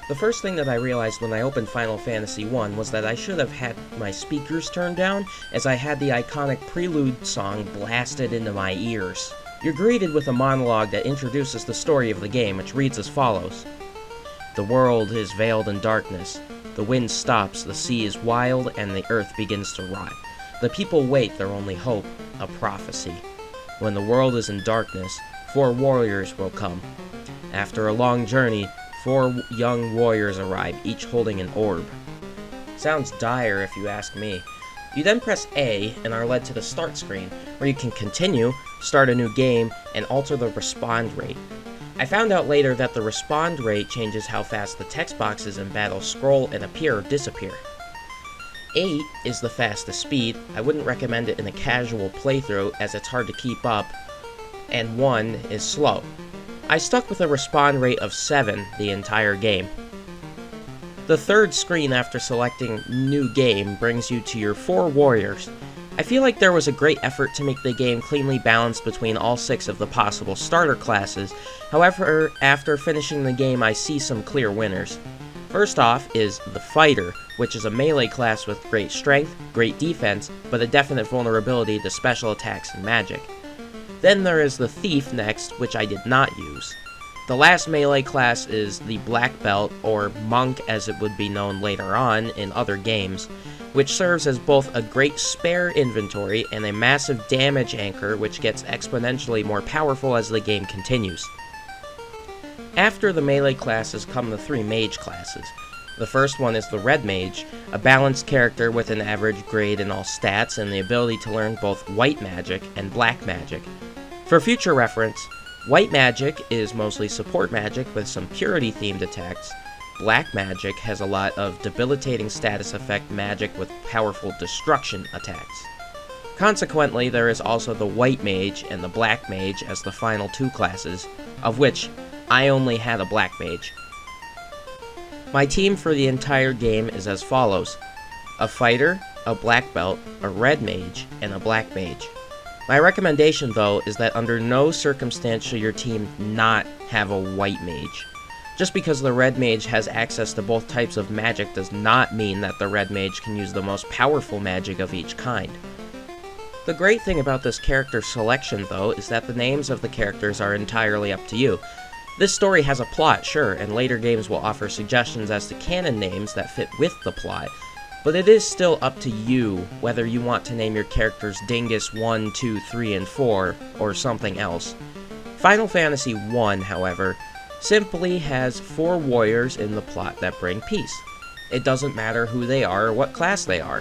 The first thing that I realized when I opened Final Fantasy I was that I should have had my speakers turned down, as I had the iconic prelude song blasted into my ears. You're greeted with a monologue that introduces the story of the game, which reads as follows. The world is veiled in darkness. The wind stops, the sea is wild, and the earth begins to rot. The people wait their only hope, a prophecy. When the world is in darkness, 4 warriors will come. After a long journey, 4 young warriors arrive, each holding an orb. Sounds dire if you ask me. You then press A and are led to the start screen, where you can continue, start a new game, and alter the respawn rate. I found out later that the respawn rate changes how fast the text boxes in battle scroll and appear or disappear. 8 is the fastest speed. I wouldn't recommend it in a casual playthrough as it's hard to keep up, and 1 is slow. I stuck with a respawn rate of 7 the entire game. The third screen after selecting New Game brings you to your 4 warriors. I feel like there was a great effort to make the game cleanly balanced between all 6 of the possible starter classes. However, after finishing the game, I see some clear winners. First off is the Fighter, which is a melee class with great strength, great defense, but a definite vulnerability to special attacks and magic. Then there is the Thief next, which I did not use. The last melee class is the Black Belt, or Monk as it would be known later on in other games, which serves as both a great spare inventory and a massive damage anchor which gets exponentially more powerful as the game continues. After the melee classes come the 3 mage classes. The first one is the Red Mage, a balanced character with an average grade in all stats and the ability to learn both white magic and black magic. For future reference, white magic is mostly support magic with some purity-themed attacks. Black magic has a lot of debilitating status effect magic with powerful destruction attacks. Consequently, there is also the White Mage and the Black Mage as the final 2 classes, of which I only had a Black Mage. My team for the entire game is as follows: a Fighter, a Black Belt, a Red Mage, and a Black Mage. My recommendation, though, is that under no circumstance should your team not have a White Mage. Just because the Red Mage has access to both types of magic does not mean that the Red Mage can use the most powerful magic of each kind. The great thing about this character selection, though, is that the names of the characters are entirely up to you. This story has a plot, sure, and later games will offer suggestions as to canon names that fit with the plot, but it is still up to you whether you want to name your characters Dingus 1, 2, 3, and 4, or something else. Final Fantasy I, however, simply has 4 warriors in the plot that bring peace. It doesn't matter who they are or what class they are.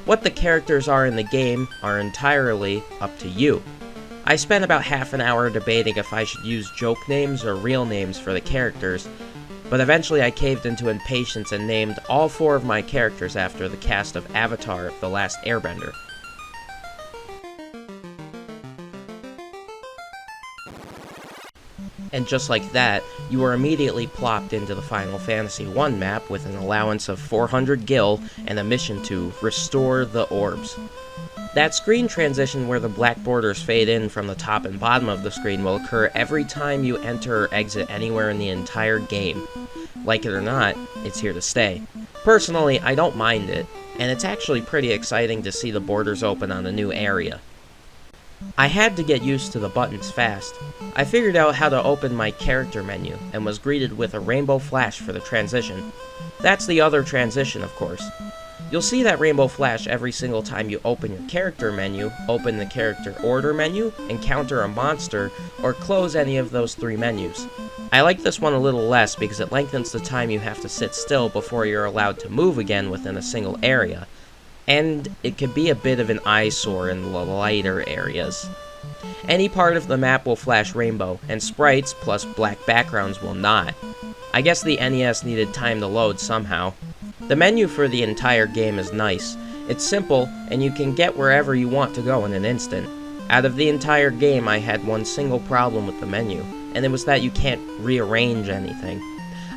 What the characters are in the game are entirely up to you. I spent about half an hour debating if I should use joke names or real names for the characters, but eventually I caved into impatience and named all 4 of my characters after the cast of Avatar: The Last Airbender. And just like that, you are immediately plopped into the Final Fantasy I map with an allowance of 400 gil and a mission to restore the orbs. That screen transition where the black borders fade in from the top and bottom of the screen will occur every time you enter or exit anywhere in the entire game. Like it or not, it's here to stay. Personally, I don't mind it, and it's actually pretty exciting to see the borders open on a new area. I had to get used to the buttons fast. I figured out how to open my character menu, and was greeted with a rainbow flash for the transition. That's the other transition, of course. You'll see that rainbow flash every single time you open your character menu, open the character order menu, encounter a monster, or close any of those 3 menus. I like this one a little less because it lengthens the time you have to sit still before you're allowed to move again within a single area, and it can be a bit of an eyesore in the lighter areas. Any part of the map will flash rainbow, and sprites plus black backgrounds will not. I guess the NES needed time to load somehow. The menu for the entire game is nice. It's simple, and you can get wherever you want to go in an instant. Out of the entire game, I had one single problem with the menu, and it was that you can't rearrange anything.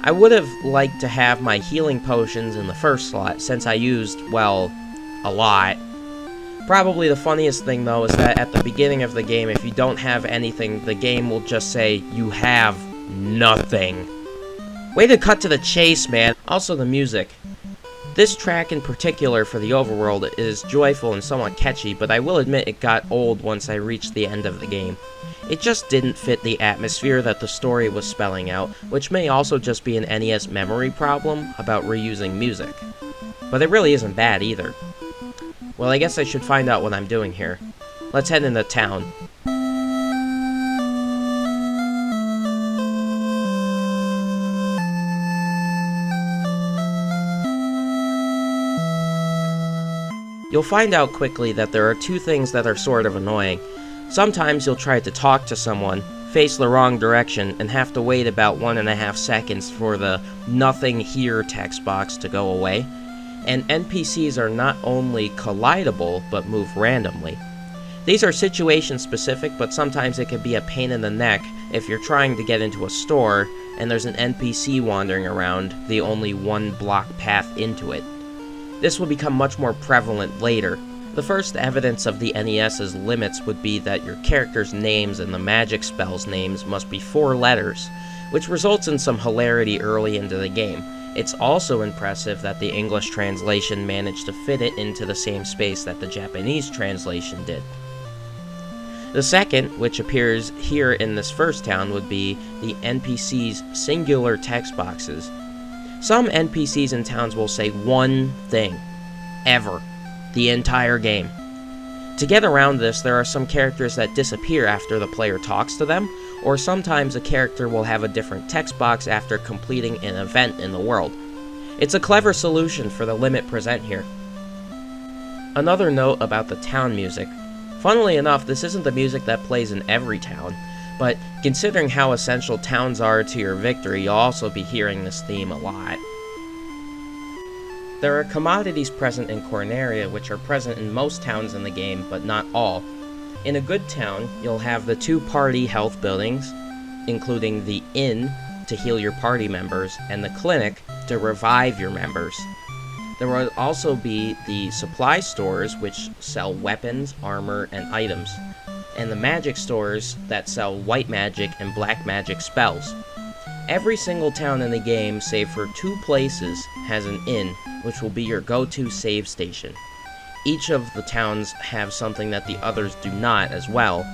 I would have liked to have my healing potions in the first slot, since I used, well, a lot. Probably the funniest thing, though, is that at the beginning of the game, if you don't have anything, the game will just say, "You have nothing." Way to cut to the chase, man. Also the music. This track in particular for the overworld is joyful and somewhat catchy, but I will admit it got old once I reached the end of the game. It just didn't fit the atmosphere that the story was spelling out, which may also just be an NES memory problem about reusing music. But it really isn't bad either. Well, I guess I should find out what I'm doing here. Let's head into town. You'll find out quickly that there are two things that are sort of annoying. Sometimes you'll try to talk to someone, face the wrong direction, and have to wait about 1.5 seconds for the "nothing here" text box to go away. And NPCs are not only collidable, but move randomly. These are situation specific, but sometimes it can be a pain in the neck if you're trying to get into a store and there's an NPC wandering around the only one block path into it. This will become much more prevalent later. The first evidence of the NES's limits would be that your character's names and the magic spells' names must be 4 letters, which results in some hilarity early into the game. It's also impressive that the English translation managed to fit it into the same space that the Japanese translation did. The second, which appears here in this first town, would be the NPC's singular text boxes. Some NPCs in towns will say one thing, ever, the entire game. To get around this, there are some characters that disappear after the player talks to them, or sometimes a character will have a different text box after completing an event in the world. It's a clever solution for the limit present here. Another note about the town music. Funnily enough, this isn't the music that plays in every town, but considering how essential towns are to your victory, you'll also be hearing this theme a lot. There are commodities present in Corneria which are present in most towns in the game, but not all. In a good town, you'll have the 2 party health buildings, including the inn to heal your party members, and the clinic to revive your members. There will also be the supply stores which sell weapons, armor, and items, and the magic stores that sell white magic and black magic spells. Every single town in the game, save for 2 places, has an inn, which will be your go-to save station. Each of the towns have something that the others do not as well,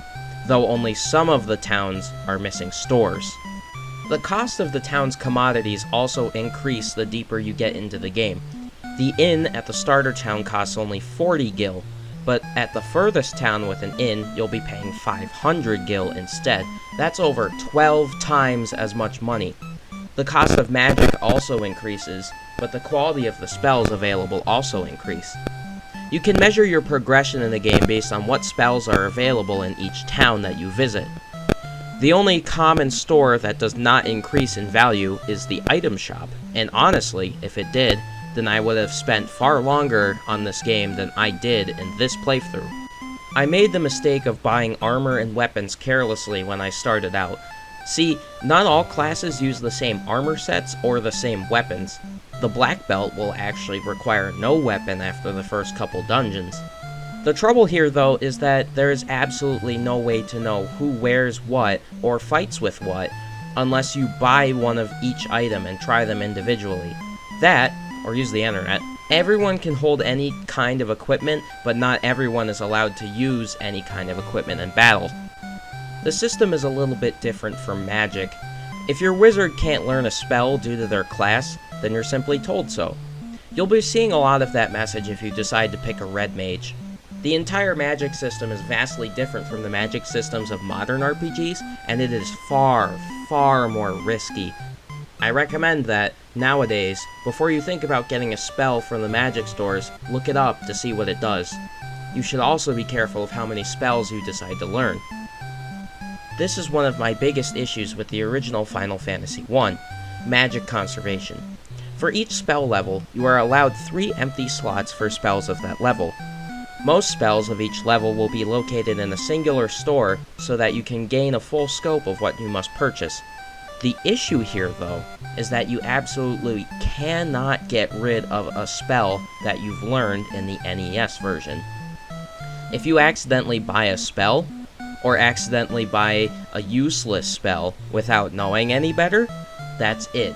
though only some of the towns are missing stores. The cost of the town's commodities also increase the deeper you get into the game. The inn at the starter town costs only 40 gil, but at the furthest town with an inn, you'll be paying 500 gil instead. That's over 12 times as much money. The cost of magic also increases, but the quality of the spells available also increase. You can measure your progression in the game based on what spells are available in each town that you visit. The only common store that does not increase in value is the item shop, and honestly, if it did, then I would have spent far longer on this game than I did in this playthrough. I made the mistake of buying armor and weapons carelessly when I started out. See, not all classes use the same armor sets or the same weapons. The black belt will actually require no weapon after the first couple dungeons. The trouble here though is that there is absolutely no way to know who wears what or fights with what unless you buy one of each item and try them individually. That, or use the internet. Everyone can hold any kind of equipment, but not everyone is allowed to use any kind of equipment in battle. The system is a little bit different from magic. If your wizard can't learn a spell due to their class, then you're simply told so. You'll be seeing a lot of that message if you decide to pick a red mage. The entire magic system is vastly different from the magic systems of modern RPGs, and it is far, far more risky. I recommend that, nowadays, before you think about getting a spell from the magic stores, look it up to see what it does. You should also be careful of how many spells you decide to learn. This is one of my biggest issues with the original Final Fantasy I, magic conservation. For each spell level, you are allowed 3 empty slots for spells of that level. Most spells of each level will be located in a singular store so that you can gain a full scope of what you must purchase. The issue here, though, is that you absolutely cannot get rid of a spell that you've learned in the NES version. If you accidentally buy a spell, or accidentally buy a useless spell without knowing any better, that's it.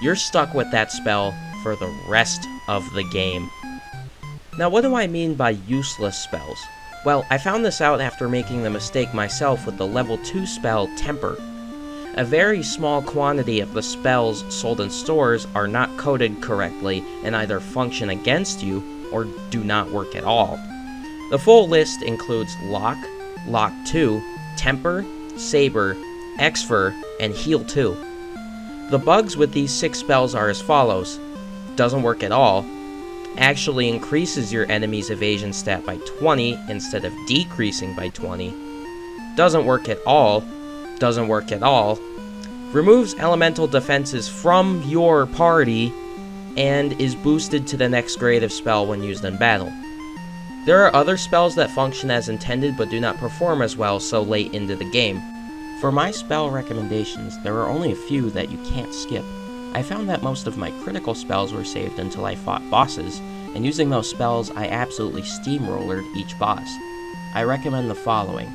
you're stuck with that spell for the rest of the game. Now, what do I mean by useless spells? Well, I found this out after making the mistake myself with the level 2 spell Temper. A very small quantity of the spells sold in stores are not coded correctly and either function against you or do not work at all. The full list includes Lock, Lock 2, Temper, Saber, Exfer, and Heal 2. The bugs with these 6 spells are as follows: doesn't work at all, actually increases your enemy's evasion stat by 20 instead of decreasing by 20, doesn't work at all, doesn't work at all, removes elemental defenses from your party, and is boosted to the next grade of spell when used in battle. There are other spells that function as intended but do not perform as well so late into the game. For my spell recommendations, there are only a few that you can't skip. I found that most of my critical spells were saved until I fought bosses, and using those spells I absolutely steamrollered each boss. I recommend the following.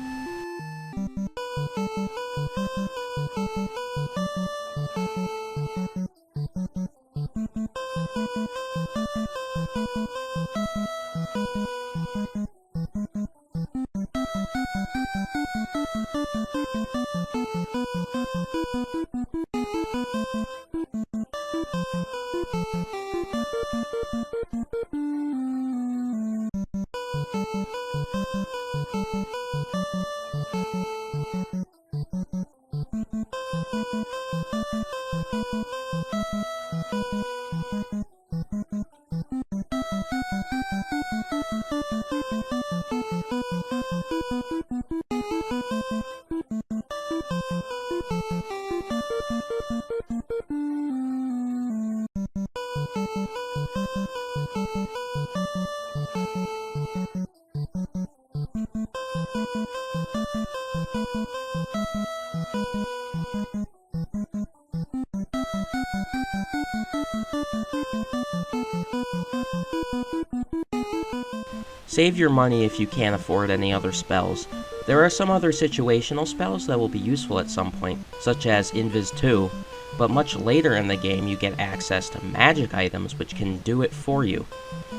Save your money if you can't afford any other spells. There are some other situational spells that will be useful at some point, such as Invis 2, but much later in the game you get access to magic items which can do it for you.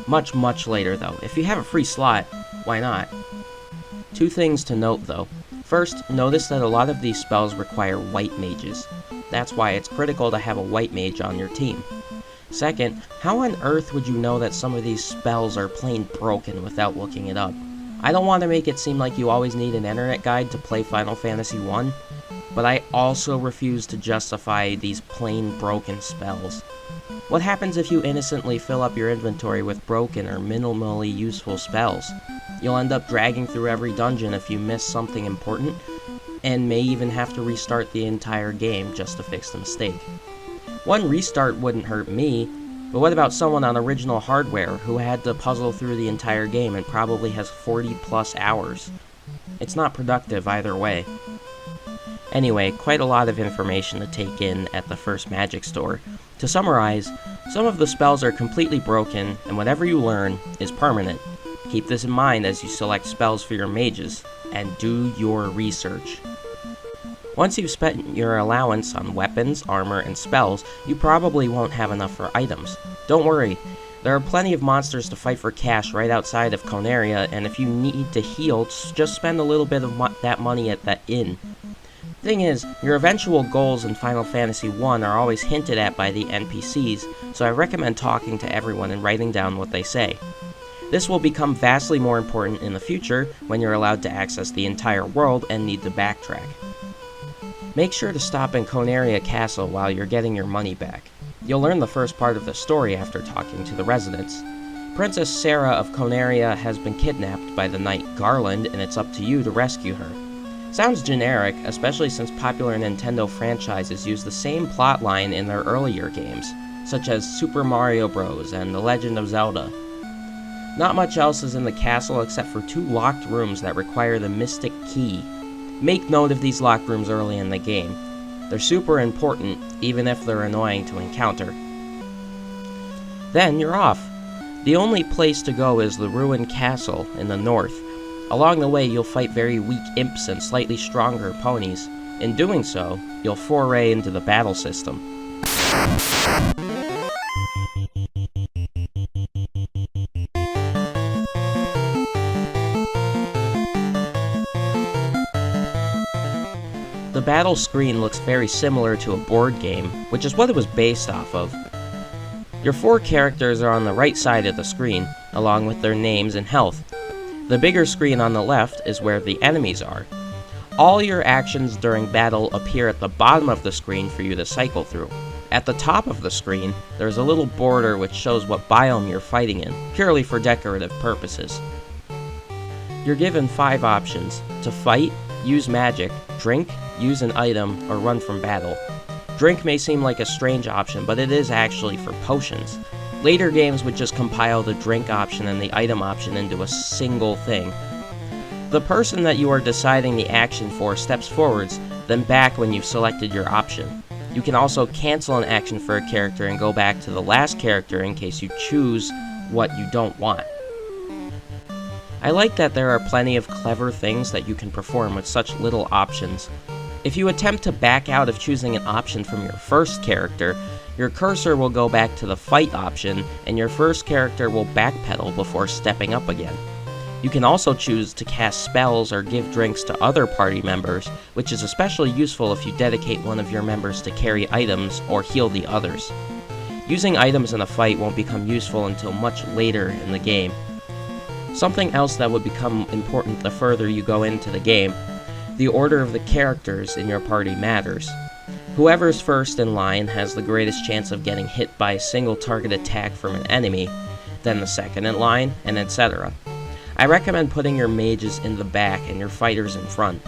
Much later though. If you have a free slot, why not? 2 things to note though. First, notice that a lot of these spells require white mages. That's why it's critical to have a white mage on your team. Second, how on earth would you know that some of these spells are plain broken without looking it up? I don't want to make it seem like you always need an internet guide to play Final Fantasy 1, but I also refuse to justify these plain broken spells. What happens if you innocently fill up your inventory with broken or minimally useful spells? You'll end up dragging through every dungeon if you miss something important, and may even have to restart the entire game just to fix the mistake. One restart wouldn't hurt me, but what about someone on original hardware who had to puzzle through the entire game and probably has 40 plus hours? It's not productive either way. Anyway, quite a lot of information to take in at the first magic store. To summarize, some of the spells are completely broken, and whatever you learn is permanent. Keep this in mind as you select spells for your mages, and do your research. Once you've spent your allowance on weapons, armor, and spells, you probably won't have enough for items. Don't worry, there are plenty of monsters to fight for cash right outside of Conaria, and if you need to heal, just spend a little bit of that money at that inn. Thing is, your eventual goals in Final Fantasy 1 are always hinted at by the NPCs, so I recommend talking to everyone and writing down what they say. This will become vastly more important in the future when you're allowed to access the entire world and need to backtrack. Make sure to stop in Conaria Castle while you're getting your money back. You'll learn the first part of the story after talking to the residents. Princess Sarah of Conaria has been kidnapped by the knight Garland, and it's up to you to rescue her. Sounds generic, especially since popular Nintendo franchises use the same plotline in their earlier games, such as Super Mario Bros. And The Legend of Zelda. Not much else is in the castle except for 2 locked rooms that require the Mystic Key. Make note of these locked rooms early in the game. They're super important, even if they're annoying to encounter. Then you're off. The only place to go is the ruined castle in the north. Along the way, you'll fight very weak imps and slightly stronger ponies. In doing so, you'll foray into the battle system. The battle screen looks very similar to a board game, which is what it was based off of. Your 4 characters are on the right side of the screen, along with their names and health. The bigger screen on the left is where the enemies are. All your actions during battle appear at the bottom of the screen for you to cycle through. At the top of the screen, there's a little border which shows what biome you're fighting in, purely for decorative purposes. You're given 5 options: to fight, use magic, drink, use an item, or run from battle. Drink may seem like a strange option, but it is actually for potions. Later games would just compile the drink option and the item option into a single thing. The person that you are deciding the action for steps forwards, then back when you've selected your option. You can also cancel an action for a character and go back to the last character in case you choose what you don't want. I like that there are plenty of clever things that you can perform with such little options. If you attempt to back out of choosing an option from your first character, your cursor will go back to the fight option, and your first character will backpedal before stepping up again. You can also choose to cast spells or give drinks to other party members, which is especially useful if you dedicate one of your members to carry items or heal the others. Using items in a fight won't become useful until much later in the game. Something else that would become important the further you go into the game: the order of the characters in your party matters. Whoever's first in line has the greatest chance of getting hit by a single target attack from an enemy, then the second in line, and etc. I recommend putting your mages in the back and your fighters in front.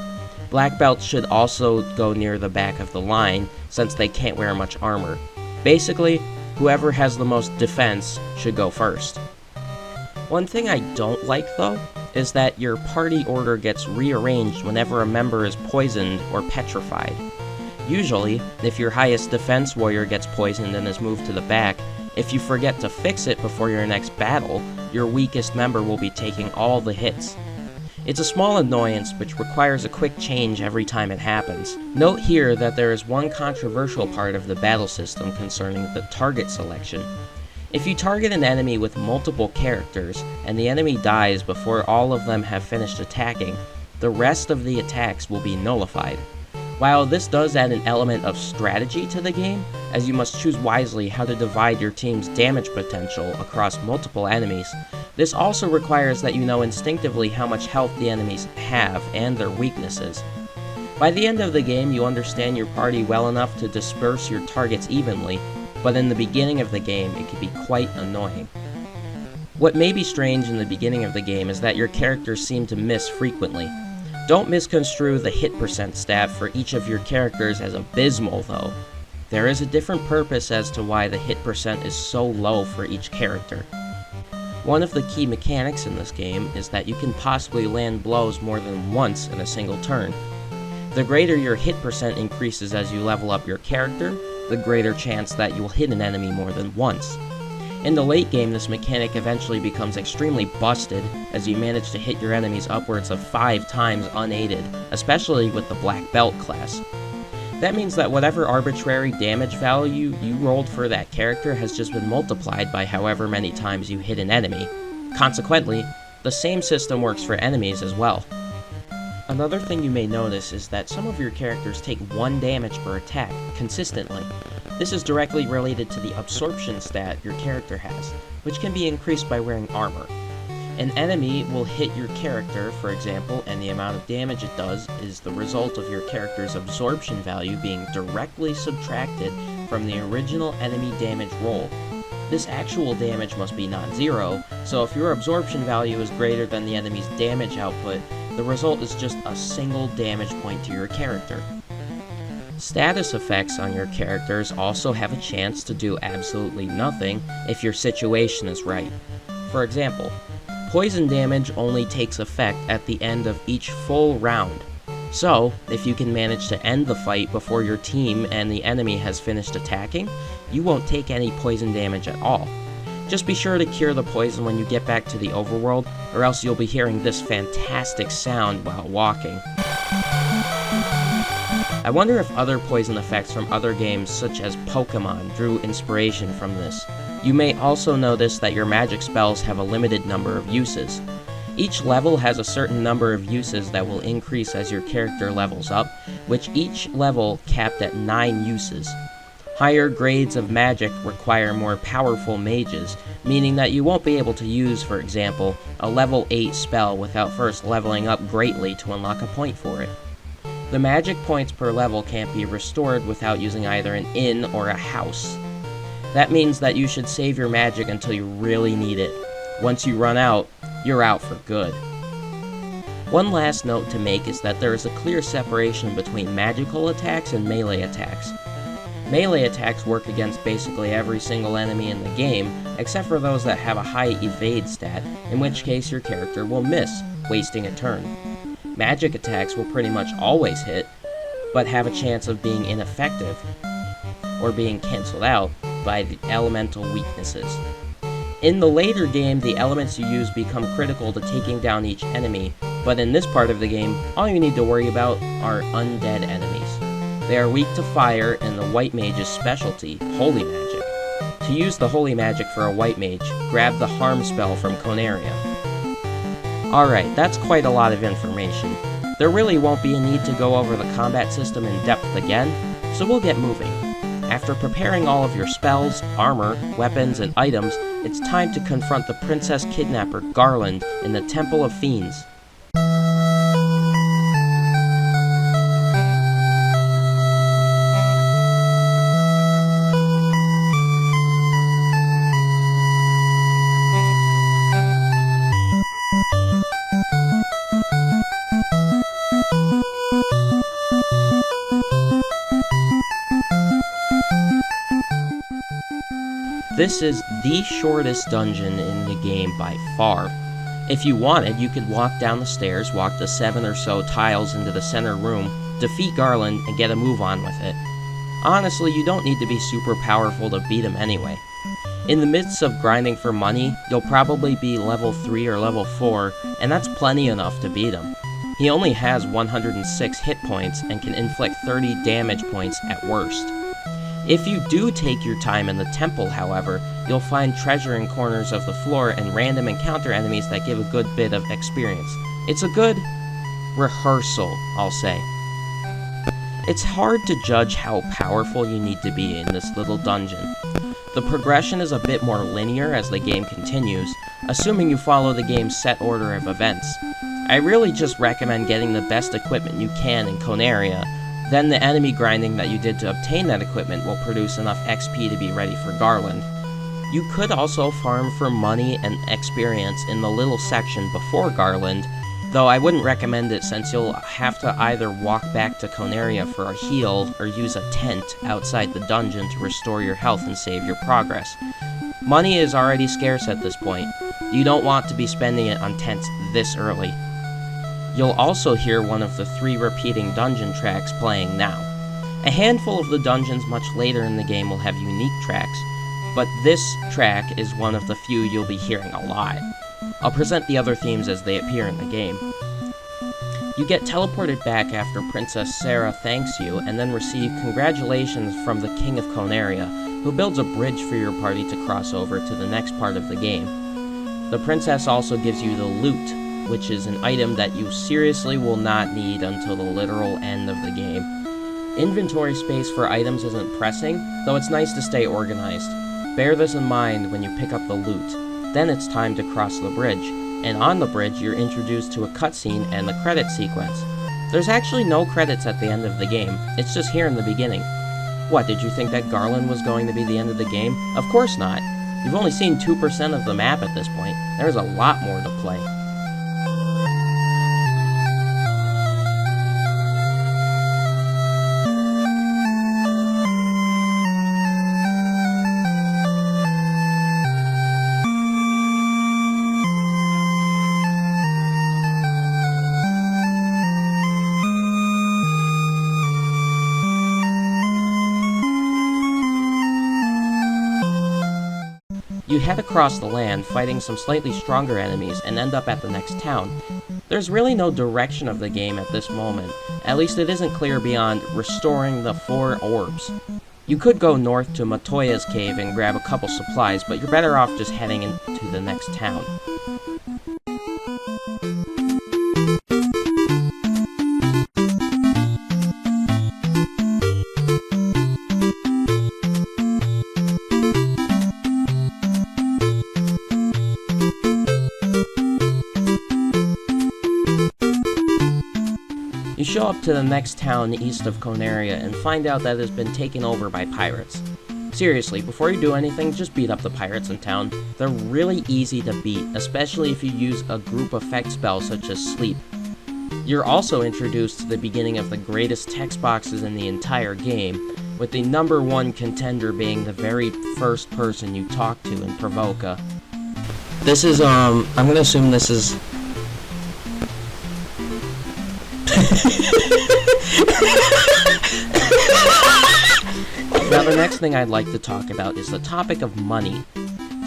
Black belts should also go near the back of the line, since they can't wear much armor. Basically, whoever has the most defense should go first. One thing I don't like, though, is that your party order gets rearranged whenever a member is poisoned or petrified. Usually, if your highest defense warrior gets poisoned and is moved to the back, if you forget to fix it before your next battle, your weakest member will be taking all the hits. It's a small annoyance which requires a quick change every time it happens. Note here that there is one controversial part of the battle system concerning the target selection. If you target an enemy with multiple characters, and the enemy dies before all of them have finished attacking, the rest of the attacks will be nullified. While this does add an element of strategy to the game, as you must choose wisely how to divide your team's damage potential across multiple enemies, this also requires that you know instinctively how much health the enemies have and their weaknesses. By the end of the game, you understand your party well enough to disperse your targets evenly, but in the beginning of the game, it can be quite annoying. What may be strange in the beginning of the game is that your characters seem to miss frequently. Don't misconstrue the hit percent stat for each of your characters as abysmal, though. There is a different purpose as to why the hit percent is so low for each character. One of the key mechanics in this game is that you can possibly land blows more than once in a single turn. The greater your hit percent increases as you level up your character, the greater chance that you will hit an enemy more than once. In the late game, this mechanic eventually becomes extremely busted as you manage to hit your enemies upwards of 5 times unaided, especially with the Black Belt class. That means that whatever arbitrary damage value you rolled for that character has just been multiplied by however many times you hit an enemy. Consequently, the same system works for enemies as well. Another thing you may notice is that some of your characters take 1 damage per attack, consistently. This is directly related to the absorption stat your character has, which can be increased by wearing armor. An enemy will hit your character, for example, and the amount of damage it does is the result of your character's absorption value being directly subtracted from the original enemy damage roll. This actual damage must be non-zero, so if your absorption value is greater than the enemy's damage output, the result is just a single damage point to your character. Status effects on your characters also have a chance to do absolutely nothing if your situation is right. For example, poison damage only takes effect at the end of each full round. So, if you can manage to end the fight before your team and the enemy has finished attacking, you won't take any poison damage at all. Just be sure to cure the poison when you get back to the overworld, or else you'll be hearing this fantastic sound while walking. I wonder if other poison effects from other games such as Pokemon drew inspiration from this. You may also notice that your magic spells have a limited number of uses. Each level has a certain number of uses that will increase as your character levels up, which each level capped at 9 uses. Higher grades of magic require more powerful mages, meaning that you won't be able to use, for example, a level 8 spell without first leveling up greatly to unlock a point for it. The magic points per level can't be restored without using either an inn or a house. That means that you should save your magic until you really need it. Once you run out, you're out for good. One last note to make is that there is a clear separation between magical attacks and melee attacks. Melee attacks work against basically every single enemy in the game, except for those that have a high evade stat, in which case your character will miss, wasting a turn. Magic attacks will pretty much always hit, but have a chance of being ineffective, or being cancelled out by the elemental weaknesses. In the later game, the elements you use become critical to taking down each enemy, but in this part of the game, all you need to worry about are undead enemies. They are weak to fire, and the white mage's specialty, holy magic. To use the holy magic for a white mage, grab the harm spell from Conaria. Alright, that's quite a lot of information. There really won't be a need to go over the combat system in depth again, so we'll get moving. After preparing all of your spells, armor, weapons, and items, it's time to confront the princess kidnapper Garland in the Temple of Fiends. This is the shortest dungeon in the game by far. If you wanted, you could walk down the stairs, walk the 7 or so tiles into the center room, defeat Garland, and get a move on with it. Honestly, you don't need to be super powerful to beat him anyway. In the midst of grinding for money, you'll probably be level 3 or level 4, and that's plenty enough to beat him. He only has 106 hit points and can inflict 30 damage points at worst. If you do take your time in the temple, however, you'll find treasure in corners of the floor and random encounter enemies that give a good bit of experience. It's a good rehearsal, I'll say. It's hard to judge how powerful you need to be in this little dungeon. The progression is a bit more linear as the game continues, assuming you follow the game's set order of events. I really just recommend getting the best equipment you can in Conaria. Then the enemy grinding that you did to obtain that equipment will produce enough XP to be ready for Garland. You could also farm for money and experience in the little section before Garland, though I wouldn't recommend it since you'll have to either walk back to Conaria for a heal or use a tent outside the dungeon to restore your health and save your progress. Money is already scarce at this point. You don't want to be spending it on tents this early. You'll also hear one of the 3 repeating dungeon tracks playing now. A handful of the dungeons much later in the game will have unique tracks, but this track is one of the few you'll be hearing a lot. I'll present the other themes as they appear in the game. You get teleported back after Princess Sarah thanks you, and then receive congratulations from the King of Conaria, who builds a bridge for your party to cross over to the next part of the game. The princess also gives you the loot, which is an item that you seriously will not need until the literal end of the game. Inventory space for items isn't pressing, though it's nice to stay organized. Bear this in mind when you pick up the loot. Then it's time to cross the bridge, and on the bridge you're introduced to a cutscene and the credit sequence. There's actually no credits at the end of the game, it's just here in the beginning. What, did you think that Garland was going to be the end of the game? Of course not. You've only seen 2% of the map at this point. There's a lot more to play. You head across the land, fighting some slightly stronger enemies, and end up at the next town. There's really no direction of the game at this moment, at least it isn't clear beyond restoring the 4 orbs. You could go north to Matoya's cave and grab a couple supplies, but you're better off just heading into the next town. You show up to the next town east of Conaria and find out that it has been taken over by pirates. Seriously, before you do anything, just beat up the pirates in town. They're really easy to beat, especially if you use a group effect spell such as Sleep. You're also introduced to the beginning of the greatest text boxes in the entire game, with the #1 contender being the very first person you talk to in Provoca. This is, I'm gonna assume this is... Now the next thing I'd like to talk about is the topic of money.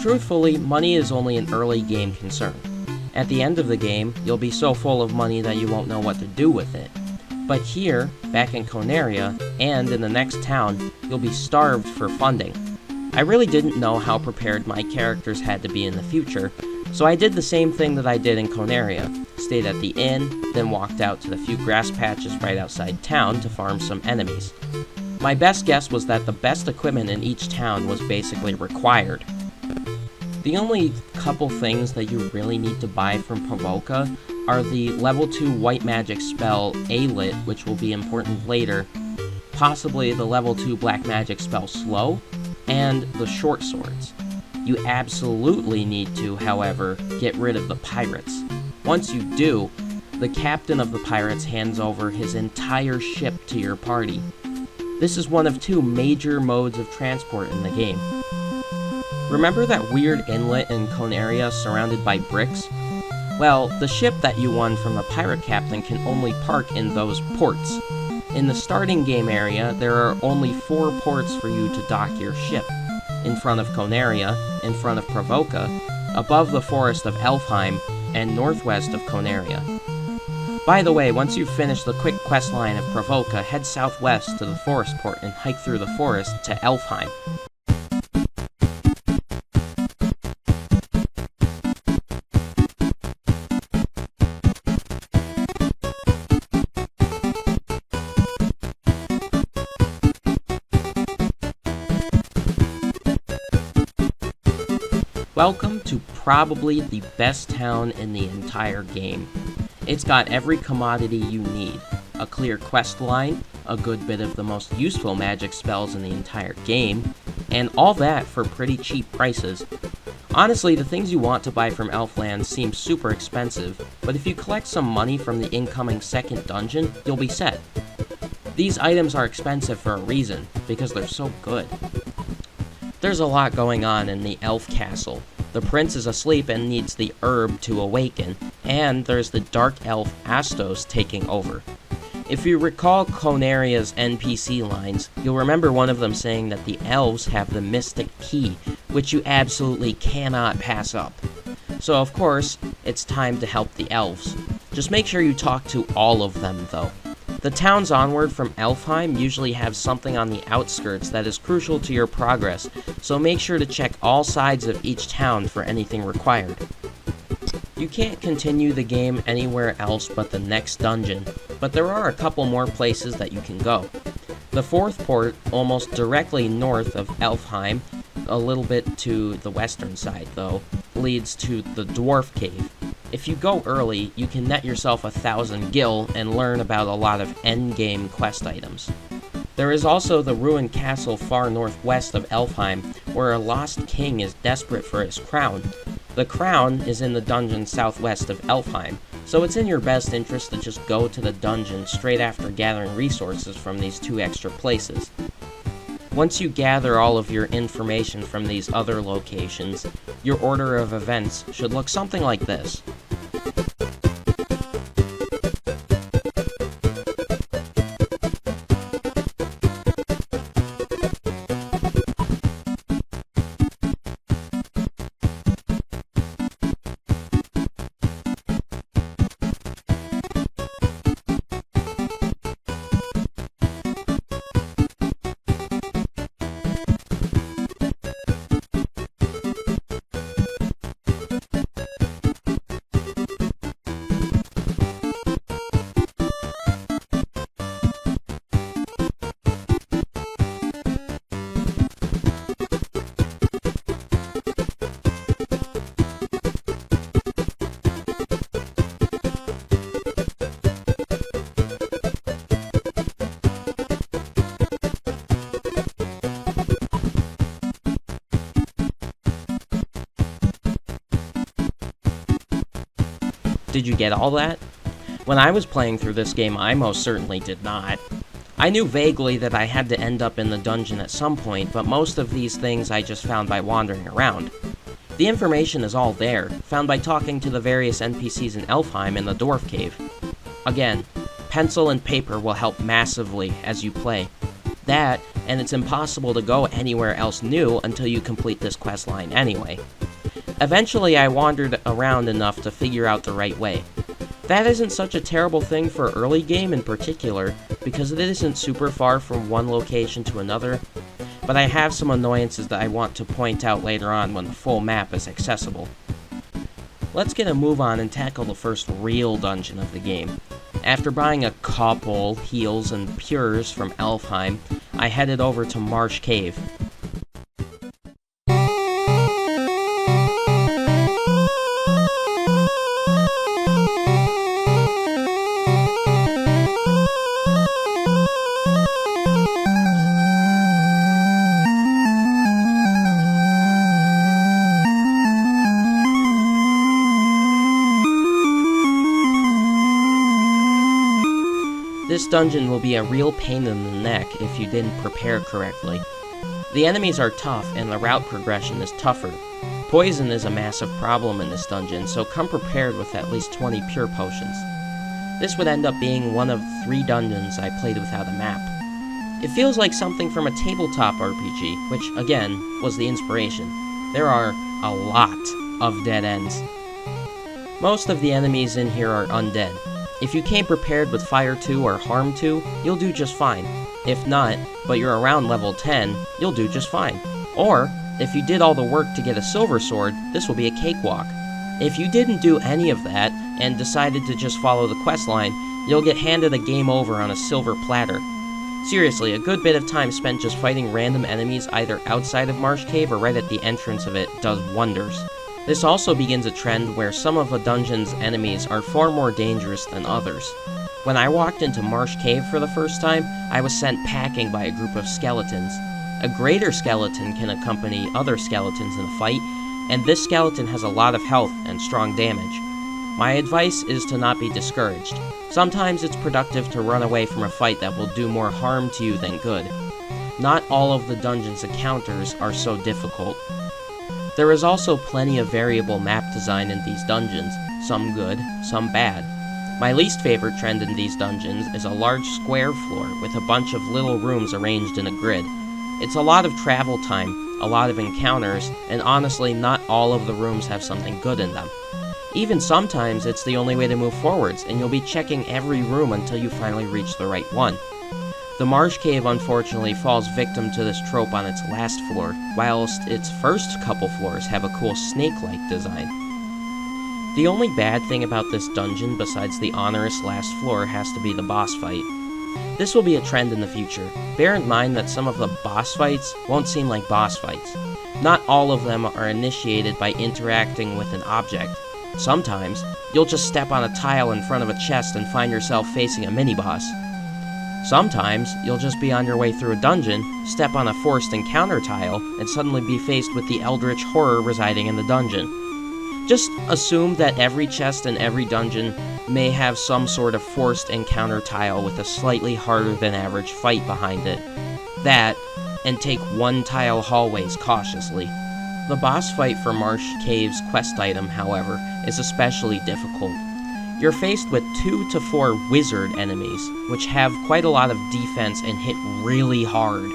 Truthfully, money is only an early game concern. At the end of the game, you'll be so full of money that you won't know what to do with it. But here, back in Conaria, and in the next town, you'll be starved for funding. I really didn't know how prepared my characters had to be in the future, so I did the same thing that I did in Conaria. Stayed at the inn, then walked out to the few grass patches right outside town to farm some enemies. My best guess was that the best equipment in each town was basically required. The only couple things that you really need to buy from Provoca are the level 2 white magic spell A-Lit, which will be important later, possibly the level 2 black magic spell Slow, and the short swords. You absolutely need to, however, get rid of the pirates. Once you do, the captain of the pirates hands over his entire ship to your party. This is one of 2 major modes of transport in the game. Remember that weird inlet in Conaria surrounded by bricks? Well, the ship that you won from the pirate captain can only park in those ports. In the starting game area, there are only 4 ports for you to dock your ship. In front of Conaria, in front of Provoca, above the forest of Elfheim, and northwest of Conaria. By the way, once you've finished the quick quest line of Provoca, head southwest to the forest port and hike through the forest to Elfheim. Welcome to probably the best town in the entire game. It's got every commodity you need, a clear quest line, a good bit of the most useful magic spells in the entire game, and all that for pretty cheap prices. Honestly, the things you want to buy from Elfland seem super expensive, but if you collect some money from the incoming second dungeon, you'll be set. These items are expensive for a reason, because they're so good. There's a lot going on in the elf castle. The prince is asleep and needs the herb to awaken, and there's the dark elf Astos taking over. If you recall Conaria's NPC lines, you'll remember one of them saying that the elves have the mystic key, which you absolutely cannot pass up. So of course, it's time to help the elves. Just make sure you talk to all of them though. The towns onward from Elfheim usually have something on the outskirts that is crucial to your progress, so make sure to check all sides of each town for anything required. You can't continue the game anywhere else but the next dungeon, but there are a couple more places that you can go. The fourth port, almost directly north of Elfheim, a little bit to the western side though, leads to the Dwarf Cave. If you go early, you can net yourself 1,000 gil and learn about a lot of endgame quest items. There is also the ruined castle far northwest of Elfheim, where a lost king is desperate for his crown. The crown is in the dungeon southwest of Elfheim, so it's in your best interest to just go to the dungeon straight after gathering resources from these 2 extra places. Once you gather all of your information from these other locations, your order of events should look something like this. Did you get all that? When I was playing through this game, I most certainly did not. I knew vaguely that I had to end up in the dungeon at some point, but most of these things I just found by wandering around. The information is all there, found by talking to the various NPCs in Elfheim in the Dwarf Cave. Again, pencil and paper will help massively as you play. That, and it's impossible to go anywhere else new until you complete this questline anyway. Eventually I wandered around enough to figure out the right way. That isn't such a terrible thing for early game in particular, because it isn't super far from one location to another, but I have some annoyances that I want to point out later on when the full map is accessible. Let's get a move on and tackle the first real dungeon of the game. After buying a couple heals and pures from Elfheim, I headed over to Marsh Cave. This dungeon will be a real pain in the neck if you didn't prepare correctly. The enemies are tough and the route progression is tougher. Poison is a massive problem in this dungeon, so come prepared with at least 20 pure potions. This would end up being one of 3 dungeons I played without a map. It feels like something from a tabletop RPG, which, again, was the inspiration. There are a lot of dead ends. Most of the enemies in here are undead. If you came prepared with Fire 2 or Harm 2, you'll do just fine. If not, but you're around level 10, you'll do just fine. Or, if you did all the work to get a silver sword, this will be a cakewalk. If you didn't do any of that, and decided to just follow the questline, you'll get handed a game over on a silver platter. Seriously, a good bit of time spent just fighting random enemies either outside of Marsh Cave or right at the entrance of it does wonders. This also begins a trend where some of a dungeon's enemies are far more dangerous than others. When I walked into Marsh Cave for the first time, I was sent packing by a group of skeletons. A greater skeleton can accompany other skeletons in a fight, and this skeleton has a lot of health and strong damage. My advice is to not be discouraged. Sometimes it's productive to run away from a fight that will do more harm to you than good. Not all of the dungeon's encounters are so difficult. There is also plenty of variable map design in these dungeons, some good, some bad. My least favorite trend in these dungeons is a large square floor with a bunch of little rooms arranged in a grid. It's a lot of travel time, a lot of encounters, and honestly not all of the rooms have something good in them. Even sometimes it's the only way to move forwards, and you'll be checking every room until you finally reach the right one. The Marsh Cave unfortunately falls victim to this trope on its last floor, whilst its first couple floors have a cool snake-like design. The only bad thing about this dungeon besides the onerous last floor has to be the boss fight. This will be a trend in the future. Bear in mind that some of the boss fights won't seem like boss fights. Not all of them are initiated by interacting with an object. Sometimes, you'll just step on a tile in front of a chest and find yourself facing a mini-boss. Sometimes, you'll just be on your way through a dungeon, step on a forced encounter tile, and suddenly be faced with the eldritch horror residing in the dungeon. Just assume that every chest in every dungeon may have some sort of forced encounter tile with a slightly harder than average fight behind it. That, and take one tile hallways cautiously. The boss fight for Marsh Cave's quest item, however, is especially difficult. You're faced with 2 to 4 wizard enemies, which have quite a lot of defense and hit really hard.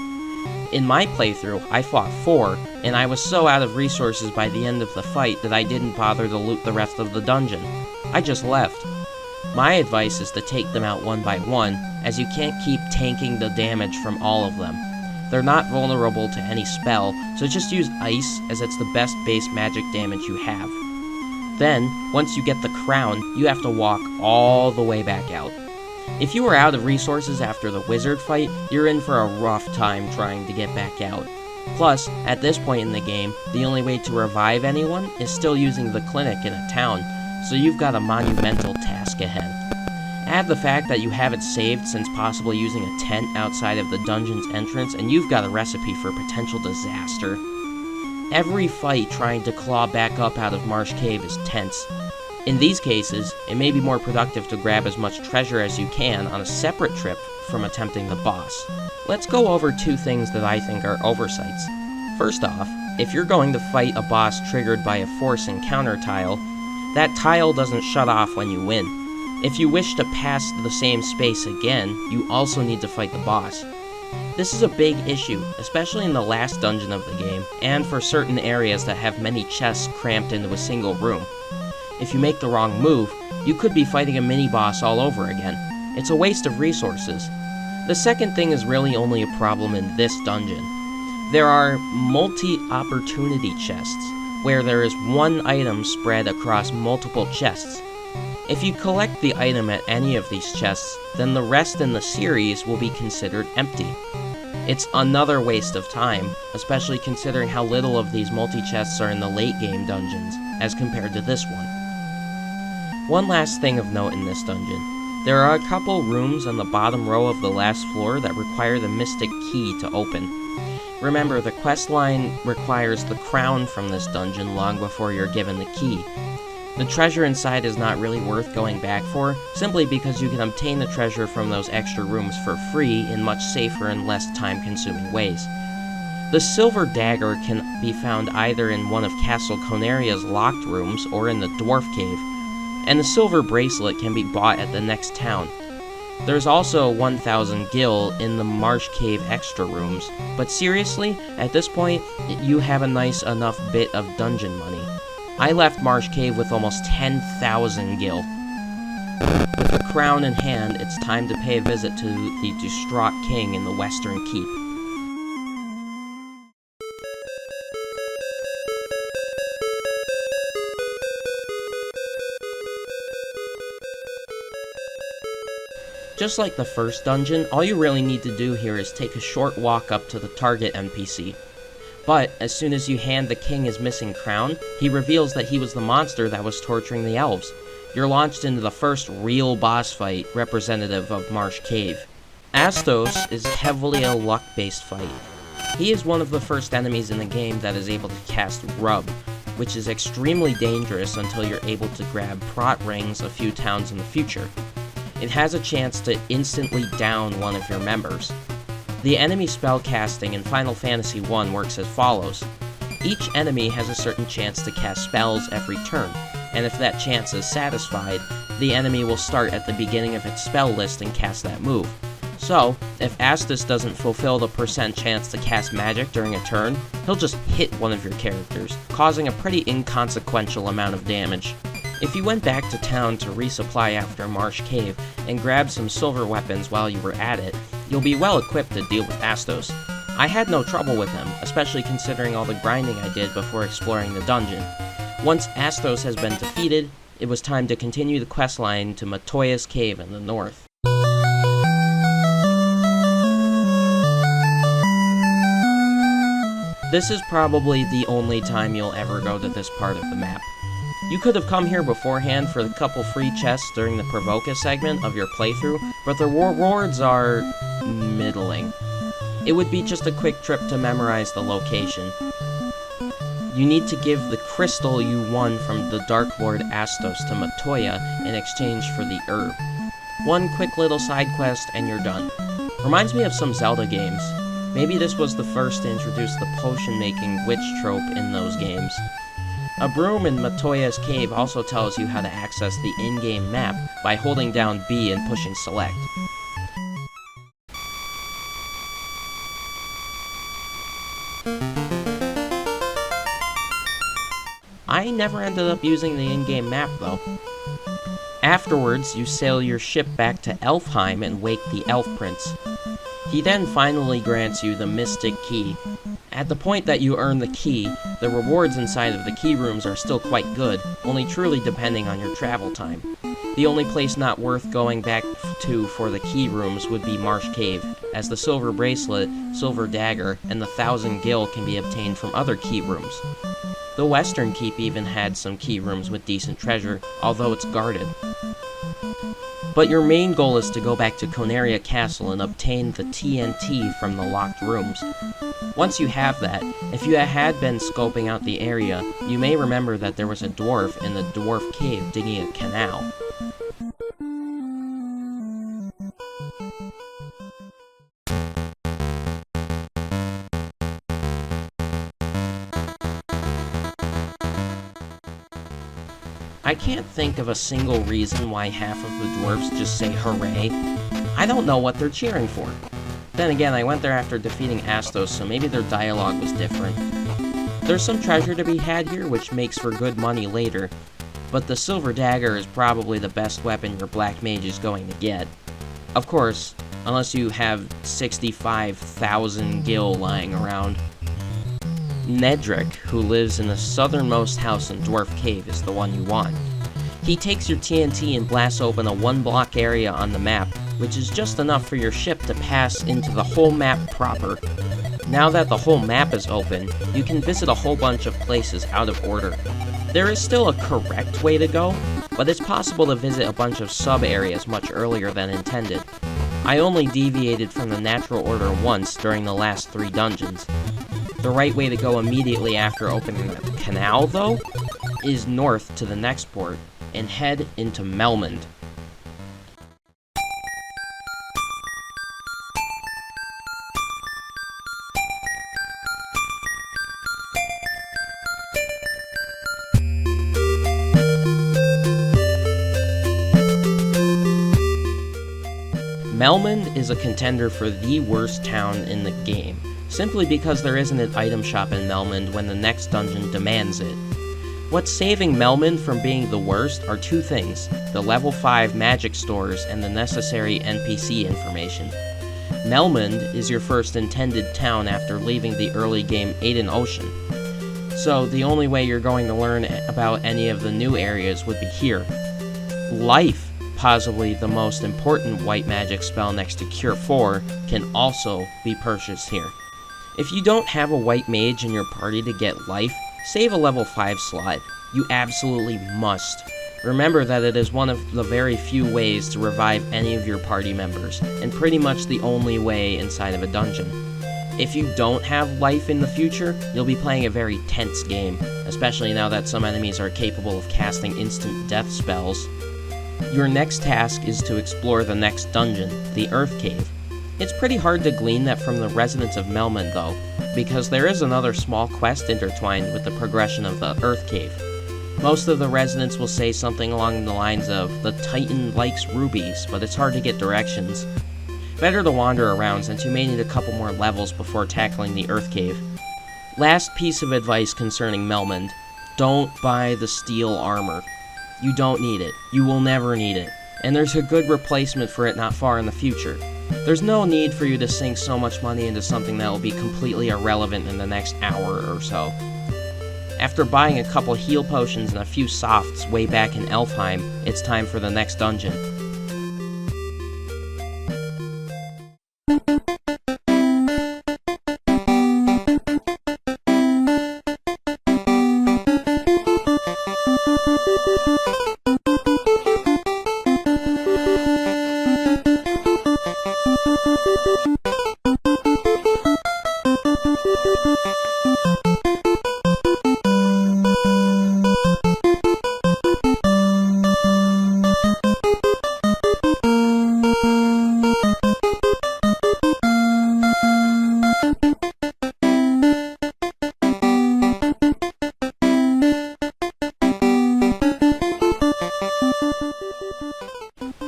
In my playthrough, I fought 4, and I was so out of resources by the end of the fight that I didn't bother to loot the rest of the dungeon. I just left. My advice is to take them out one by one, as you can't keep tanking the damage from all of them. They're not vulnerable to any spell, so just use ice as it's the best base magic damage you have. Then, once you get the crown, you have to walk all the way back out. If you are out of resources after the wizard fight, you're in for a rough time trying to get back out. Plus, at this point in the game, the only way to revive anyone is still using the clinic in a town, so you've got a monumental task ahead. Add the fact that you haven't saved since possibly using a tent outside of the dungeon's entrance, and you've got a recipe for potential disaster. Every fight trying to claw back up out of Marsh Cave is tense. In these cases, it may be more productive to grab as much treasure as you can on a separate trip from attempting the boss. Let's go over two things that I think are oversights. First off, if you're going to fight a boss triggered by a force encounter tile, that tile doesn't shut off when you win. If you wish to pass the same space again, you also need to fight the boss. This is a big issue, especially in the last dungeon of the game, and for certain areas that have many chests cramped into a single room. If you make the wrong move, you could be fighting a mini-boss all over again. It's a waste of resources. The second thing is really only a problem in this dungeon. There are multi-opportunity chests, where there is one item spread across multiple chests. If you collect the item at any of these chests, then the rest in the series will be considered empty. It's another waste of time, especially considering how little of these multi-chests are in the late game dungeons, as compared to this one. One last thing of note in this dungeon. There are a couple rooms on the bottom row of the last floor that require the mystic key to open. Remember, the questline requires the crown from this dungeon long before you're given the key. The treasure inside is not really worth going back for, simply because you can obtain the treasure from those extra rooms for free in much safer and less time-consuming ways. The silver dagger can be found either in one of Castle Conaria's locked rooms or in the dwarf cave, and the silver bracelet can be bought at the next town. There's also 1,000 gil in the Marsh Cave extra rooms, but seriously, at this point, you have a nice enough bit of dungeon money. I left Marsh Cave with almost 10,000 gil. With the crown in hand, it's time to pay a visit to the distraught king in the Western Keep. Just like the first dungeon, all you really need to do here is take a short walk up to the target NPC. But, as soon as you hand the king his missing crown, he reveals that he was the monster that was torturing the elves. You're launched into the first real boss fight representative of Marsh Cave. Astos is heavily a luck-based fight. He is one of the first enemies in the game that is able to cast Rub, which is extremely dangerous until you're able to grab Prot Rings a few towns in the future. It has a chance to instantly down one of your members. The enemy spellcasting in Final Fantasy I works as follows. Each enemy has a certain chance to cast spells every turn, and if that chance is satisfied, the enemy will start at the beginning of its spell list and cast that move. So, if Astos doesn't fulfill the percent chance to cast magic during a turn, he'll just hit one of your characters, causing a pretty inconsequential amount of damage. If you went back to town to resupply after Marsh Cave and grabbed some silver weapons while you were at it, you'll be well equipped to deal with Astos. I had no trouble with him, especially considering all the grinding I did before exploring the dungeon. Once Astos has been defeated, it was time to continue the questline to Matoya's Cave in the north. This is probably the only time you'll ever go to this part of the map. You could have come here beforehand for a couple free chests during the Provoca segment of your playthrough, but the rewards are middling. It would be just a quick trip to memorize the location. You need to give the crystal you won from the Dark Lord Astos to Matoya in exchange for the herb. One quick little side quest and you're done. Reminds me of some Zelda games. Maybe this was the first to introduce the potion-making witch trope in those games. A broom in Matoya's Cave also tells you how to access the in-game map by holding down B and pushing select. I never ended up using the in-game map though. Afterwards, you sail your ship back to Elfheim and wake the Elf Prince. He then finally grants you the Mystic Key. At the point that you earn the key, the rewards inside of the key rooms are still quite good, only truly depending on your travel time. The only place not worth going back to for the key rooms would be Marsh Cave, as the silver bracelet, silver dagger, and the 1,000 gil can be obtained from other key rooms. The Western Keep even had some key rooms with decent treasure, although it's guarded. But your main goal is to go back to Conaria Castle and obtain the TNT from the locked rooms. Once you have that, if you had been scoping out the area, you may remember that there was a dwarf in the dwarf cave digging a canal. I can't think of a single reason why half of the dwarves just say hooray. I don't know what they're cheering for. Then again, I went there after defeating Astos, so maybe their dialogue was different. There's some treasure to be had here, which makes for good money later, but the silver dagger is probably the best weapon your black mage is going to get. Of course, unless you have 65,000 gil lying around. Nedrick, who lives in the southernmost house in Dwarf Cave, is the one you want. He takes your TNT and blasts open a one-block area on the map, which is just enough for your ship to pass into the whole map proper. Now that the whole map is open, you can visit a whole bunch of places out of order. There is still a correct way to go, but it's possible to visit a bunch of sub-areas much earlier than intended. I only deviated from the natural order once during the last 3 dungeons. The right way to go immediately after opening the canal, though, is north to the next port and head into Melmond. Melmond is a contender for the worst town in the game, simply because there isn't an item shop in Melmond when the next dungeon demands it. What's saving Melmond from being the worst are 2 things: the level 5 magic stores and the necessary NPC information. Melmond is your first intended town after leaving the early game Aiden Ocean, so the only way you're going to learn about any of the new areas would be here. Life, possibly the most important white magic spell next to Cure 4, can also be purchased here. If you don't have a white mage in your party to get life, save a level 5 slot. You absolutely must. Remember that it is one of the very few ways to revive any of your party members, and pretty much the only way inside of a dungeon. If you don't have life in the future, you'll be playing a very tense game, especially now that some enemies are capable of casting instant death spells. Your next task is to explore the next dungeon, the Earth Cave. It's pretty hard to glean that from the residents of Melmond, though, because there is another small quest intertwined with the progression of the Earth Cave. Most of the residents will say something along the lines of, "The Titan likes rubies," but it's hard to get directions. Better to wander around, since you may need a couple more levels before tackling the Earth Cave. Last piece of advice concerning Melmond: don't buy the steel armor. You don't need it. You will never need it. And there's a good replacement for it not far in the future. There's no need for you to sink so much money into something that will be completely irrelevant in the next hour or so. After buying a couple heal potions and a few softs way back in Elfheim, it's time for the next dungeon.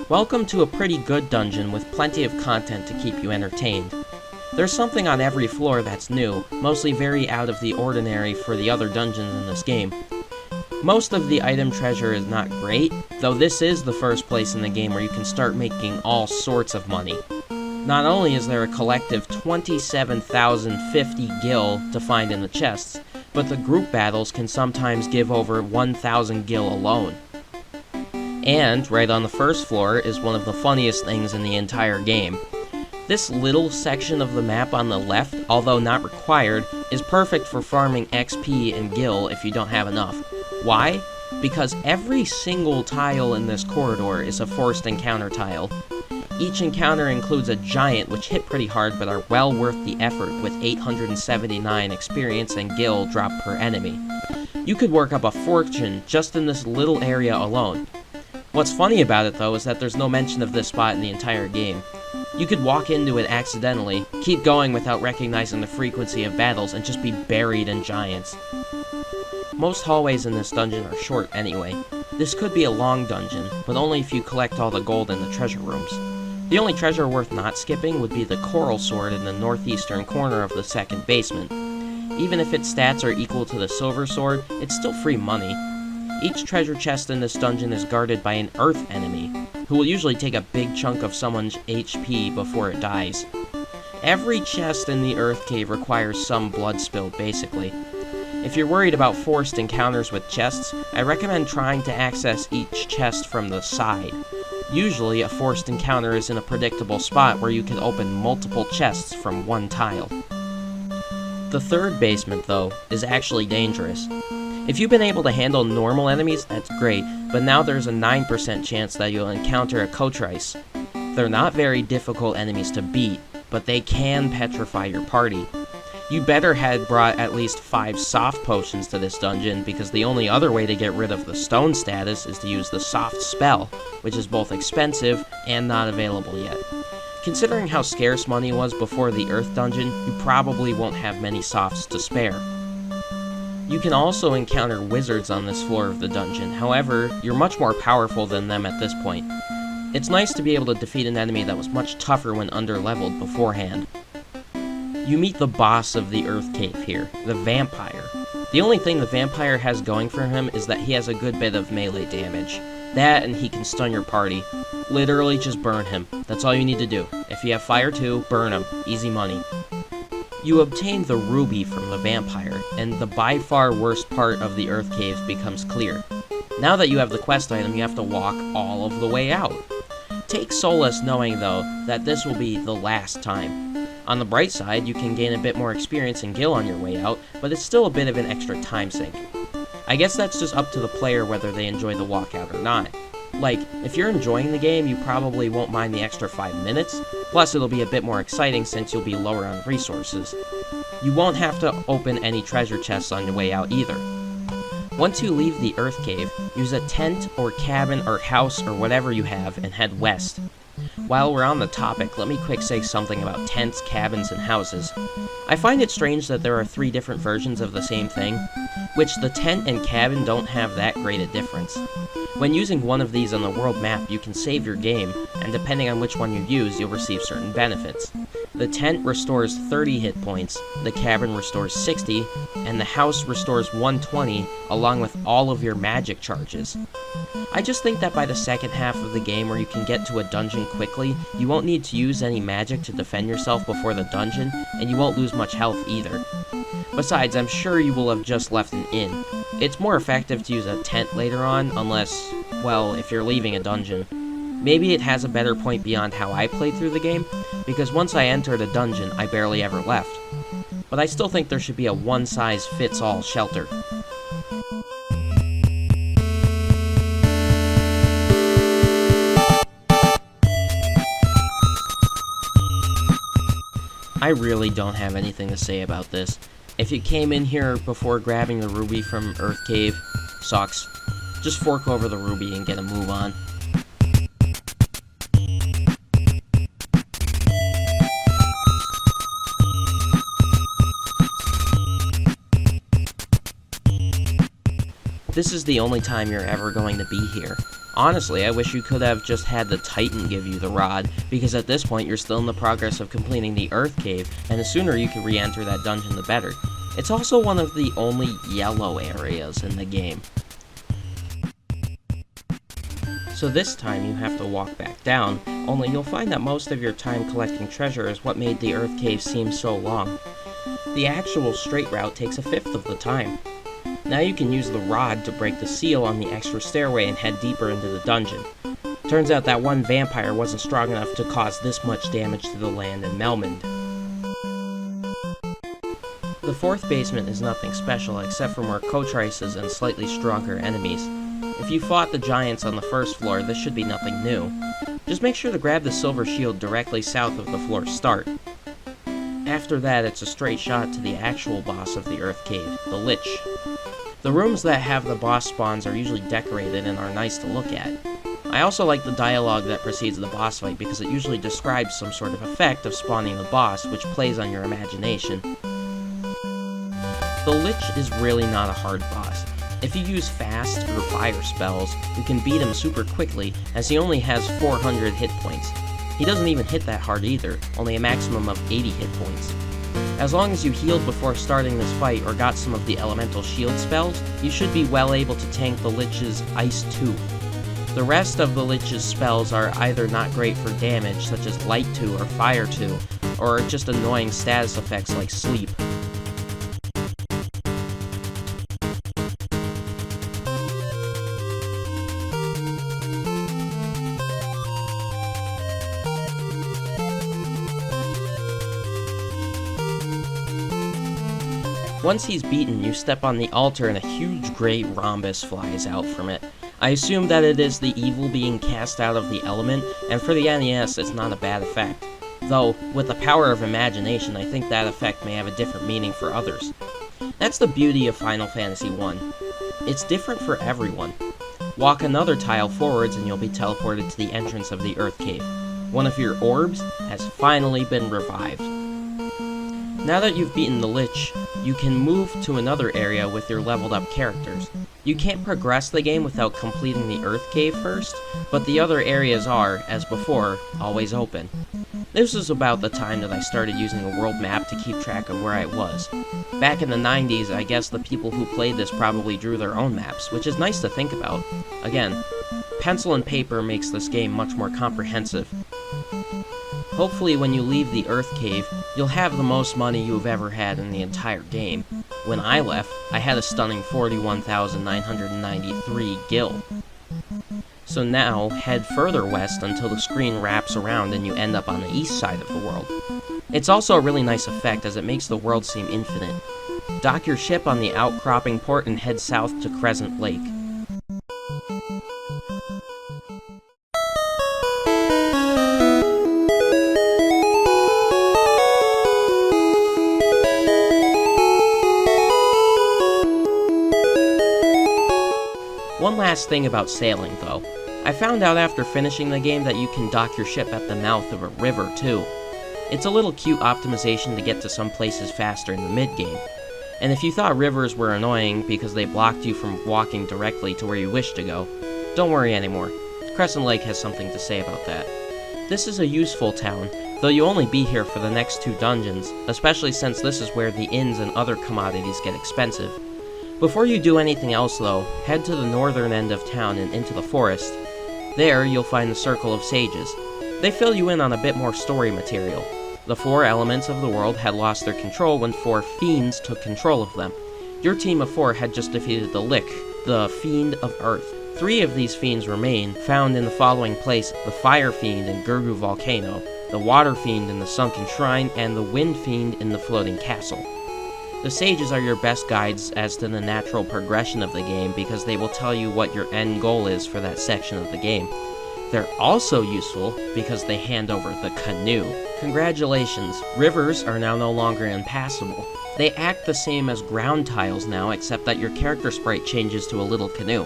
Welcome to a pretty good dungeon with plenty of content to keep you entertained. There's something on every floor that's new, mostly very out of the ordinary for the other dungeons in this game. Most of the item treasure is not great, though this is the first place in the game where you can start making all sorts of money. Not only is there a collective 27,050 gil to find in the chests, but the group battles can sometimes give over 1,000 gil alone. And, right on the first floor, is one of the funniest things in the entire game. This little section of the map on the left, although not required, is perfect for farming XP and gil if you don't have enough. Why? because every single tile in this corridor is a forced encounter tile. Each encounter includes a giant which hit pretty hard but are well worth the effort with 879 experience and gil drop per enemy. You could work up a fortune just in this little area alone. What's funny about it though is that there's no mention of this spot in the entire game. You could walk into it accidentally, keep going without recognizing the frequency of battles, and just be buried in giants. Most hallways in this dungeon are short anyway. This could be a long dungeon, but only if you collect all the gold in the treasure rooms. The only treasure worth not skipping would be the coral sword in the northeastern corner of the second basement. Even if its stats are equal to the silver sword, it's still free money. Each treasure chest in this dungeon is guarded by an earth enemy, who will usually take a big chunk of someone's HP before it dies. Every chest in the earth cave requires some blood spilled, basically. If you're worried about forced encounters with chests, I recommend trying to access each chest from the side. Usually, a forced encounter is in a predictable spot where you can open multiple chests from one tile. The third basement, though, is actually dangerous. If you've been able to handle normal enemies, that's great, but now there's a 9% chance that you'll encounter a Kotrice. They're not very difficult enemies to beat, but they can petrify your party. You better had brought at least 5 soft potions to this dungeon, because the only other way to get rid of the stone status is to use the soft spell, which is both expensive and not available yet. Considering how scarce money was before the Earth dungeon, you probably won't have many softs to spare. You can also encounter wizards on this floor of the dungeon, however, you're much more powerful than them at this point. It's nice to be able to defeat an enemy that was much tougher when underleveled beforehand. You meet the boss of the Earth Cave here, the Vampire. The only thing the Vampire has going for him is that he has a good bit of melee damage. That and he can stun your party. Literally just burn him. That's all you need to do. If you have fire too, burn him. Easy money. You obtain the ruby from the Vampire, and the by far worst part of the Earth Caves becomes clear. Now that you have the quest item, you have to walk all of the way out. Take solace knowing, though, that this will be the last time. On the bright side, you can gain a bit more experience and gil on your way out, but it's still a bit of an extra time sink. I guess that's just up to the player whether they enjoy the walkout or not. Like, if you're enjoying the game, you probably won't mind the extra 5 minutes, plus it'll be a bit more exciting since you'll be lower on resources. You won't have to open any treasure chests on your way out either. Once you leave the Earth Cave, use a tent or cabin or house or whatever you have and head west. While we're on the topic, let me quick say something about tents, cabins, and houses. I find it strange that there are 3 different versions of the same thing, which the tent and cabin don't have that great a difference. When using one of these on the world map, you can save your game, and depending on which one you use, you'll receive certain benefits. The tent restores 30 hit points, the cabin restores 60, and the house restores 120, along with all of your magic charges. I just think that by the second half of the game where you can get to a dungeon quickly, you won't need to use any magic to defend yourself before the dungeon, and you won't lose much health either. Besides, I'm sure you will have just left an inn. It's more effective to use a tent later on, unless, well, if you're leaving a dungeon. Maybe it has a better point beyond how I played through the game, because once I entered a dungeon, I barely ever left. But I still think there should be a one-size-fits-all shelter. I really don't have anything to say about this. If you came in here before grabbing the ruby from Earth Cave, sucks. Just fork over the ruby and get a move on. This is the only time you're ever going to be here. Honestly, I wish you could have just had the Titan give you the rod, because at this point you're still in the progress of completing the Earth Cave, and the sooner you can re-enter that dungeon the better. It's also one of the only yellow areas in the game. So this time you have to walk back down, only you'll find that most of your time collecting treasure is what made the Earth Cave seem so long. The actual straight route takes a fifth of the time. Now you can use the rod to break the seal on the extra stairway and head deeper into the dungeon. Turns out that one vampire wasn't strong enough to cause this much damage to the land in Melmond. The fourth basement is nothing special except for more Kotrices and slightly stronger enemies. If you fought the giants on the first floor, this should be nothing new. Just make sure to grab the silver shield directly south of the floor's start. After that, it's a straight shot to the actual boss of the Earth Cave, the Lich. The rooms that have the boss spawns are usually decorated and are nice to look at. I also like the dialogue that precedes the boss fight because it usually describes some sort of effect of spawning the boss, which plays on your imagination. The Lich is really not a hard boss. If you use fast or fire spells, you can beat him super quickly, as he only has 400 hit points. He doesn't even hit that hard either, only a maximum of 80 hit points. As long as you healed before starting this fight or got some of the elemental shield spells, you should be well able to tank the Lich's Ice 2. The rest of the Lich's spells are either not great for damage, such as Light 2 or Fire 2, or just annoying status effects like Sleep. Once he's beaten, you step on the altar and a huge gray rhombus flies out from it. I assume that it is the evil being cast out of the element, and for the NES it's not a bad effect. Though, with the power of imagination, I think that effect may have a different meaning for others. That's the beauty of Final Fantasy I. It's different for everyone. Walk another tile forwards and you'll be teleported to the entrance of the Earth Cave. One of your orbs has finally been revived. Now that you've beaten the Lich, you can move to another area with your leveled up characters. You can't progress the game without completing the Earth Cave first, but the other areas are, as before, always open. This was about the time that I started using a world map to keep track of where I was. Back in the 90s, I guess the people who played this probably drew their own maps, which is nice to think about. Again, pencil and paper makes this game much more comprehensive. Hopefully when you leave the Earth Cave, you'll have the most money you've ever had in the entire game. When I left, I had a stunning 41,993 gil. So now, head further west until the screen wraps around and you end up on the east side of the world. It's also a really nice effect as it makes the world seem infinite. Dock your ship on the outcropping port and head south to Crescent Lake. One last thing about sailing, though. I found out after finishing the game that you can dock your ship at the mouth of a river, too. It's a little cute optimization to get to some places faster in the mid-game. And if you thought rivers were annoying because they blocked you from walking directly to where you wish to go, don't worry anymore. Crescent Lake has something to say about that. This is a useful town, though you'll only be here for the next 2 dungeons, especially since this is where the inns and other commodities get expensive. Before you do anything else though, head to the northern end of town and into the forest. There, you'll find the Circle of Sages. They fill you in on a bit more story material. The 4 elements of the world had lost their control when 4 fiends took control of them. Your team of 4 had just defeated the Lich, the Fiend of Earth. 3 of these fiends remain, found in the following place: the Fire Fiend in Gurgu Volcano, the Water Fiend in the Sunken Shrine, and the Wind Fiend in the Floating Castle. The sages are your best guides as to the natural progression of the game because they will tell you what your end goal is for that section of the game. They're also useful because they hand over the canoe. Congratulations, rivers are now no longer impassable. They act the same as ground tiles now, except that your character sprite changes to a little canoe.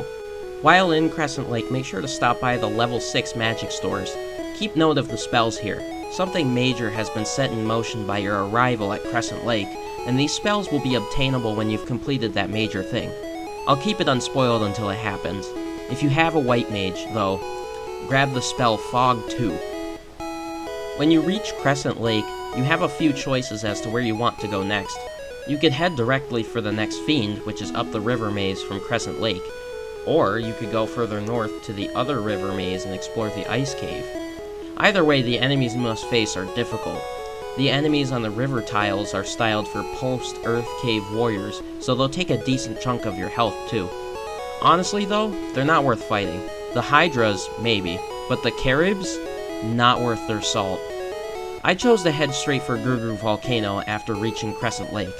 While in Crescent Lake, make sure to stop by the level 6 magic stores. Keep note of the spells here. Something major has been set in motion by your arrival at Crescent Lake, and these spells will be obtainable when you've completed that major thing. I'll keep it unspoiled until it happens. If you have a white mage, though, grab the spell Fog 2. When you reach Crescent Lake, you have a few choices as to where you want to go next. You could head directly for the next fiend, which is up the river maze from Crescent Lake, or you could go further north to the other river maze and explore the Ice Cave. Either way, the enemies you must face are difficult. The enemies on the river tiles are styled for post-Earth Cave warriors, so they'll take a decent chunk of your health too. Honestly though, they're not worth fighting. The Hydras, maybe, but the Caribs, not worth their salt. I chose to head straight for Gurgu Volcano after reaching Crescent Lake.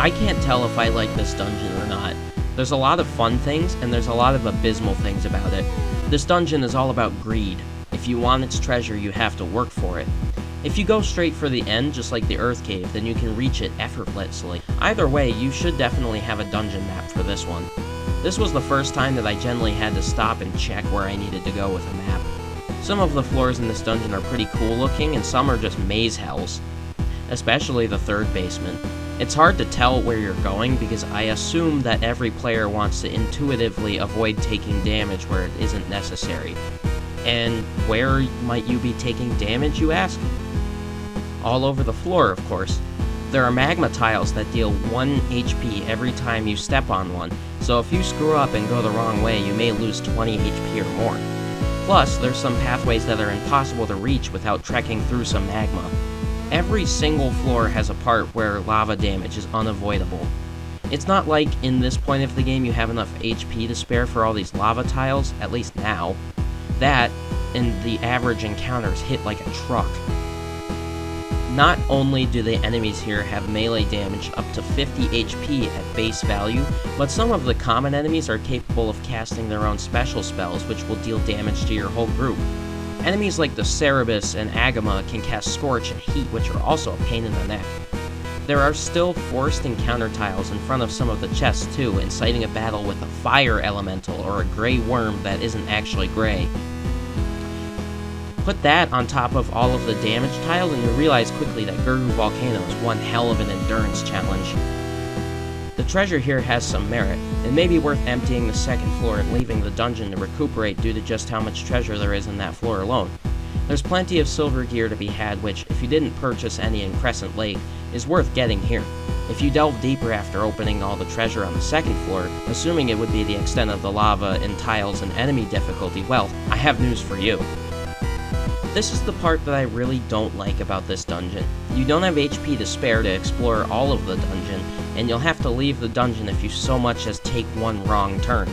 I can't tell if I like this dungeon or not. There's a lot of fun things, and there's a lot of abysmal things about it. This dungeon is all about greed. If you want its treasure, you have to work for it. If you go straight for the end, just like the Earth Cave, then you can reach it effortlessly. Either way, you should definitely have a dungeon map for this one. This was the first time that I generally had to stop and check where I needed to go with a map. Some of the floors in this dungeon are pretty cool looking, and some are just maze hells. Especially the third basement. It's hard to tell where you're going because I assume that every player wants to intuitively avoid taking damage where it isn't necessary. And where might you be taking damage, you ask? All over the floor, of course. There are magma tiles that deal 1 HP every time you step on one, so if you screw up and go the wrong way, you may lose 20 HP or more. Plus, there's some pathways that are impossible to reach without trekking through some magma. Every single floor has a part where lava damage is unavoidable. It's not like in this point of the game you have enough HP to spare for all these lava tiles, at least now. That, and the average encounters hit like a truck. Not only do the enemies here have melee damage up to 50 HP at base value, but some of the common enemies are capable of casting their own special spells which will deal damage to your whole group. Enemies like the Cerebus and Agama can cast Scorch and Heat, which are also a pain in the neck. There are still forced encounter tiles in front of some of the chests too, inciting a battle with a fire elemental or a gray worm that isn't actually gray. Put that on top of all of the damage tiles and you realize quickly that Gurgu Volcano is one hell of an endurance challenge. The treasure here has some merit. It may be worth emptying the second floor and leaving the dungeon to recuperate due to just how much treasure there is in that floor alone. There's plenty of silver gear to be had which, if you didn't purchase any in Crescent Lake, is worth getting here. If you delve deeper after opening all the treasure on the second floor, assuming it would be the extent of the lava and tiles and enemy difficulty, well, I have news for you. This is the part that I really don't like about this dungeon. You don't have HP to spare to explore all of the dungeon, and you'll have to leave the dungeon if you so much as take one wrong turn.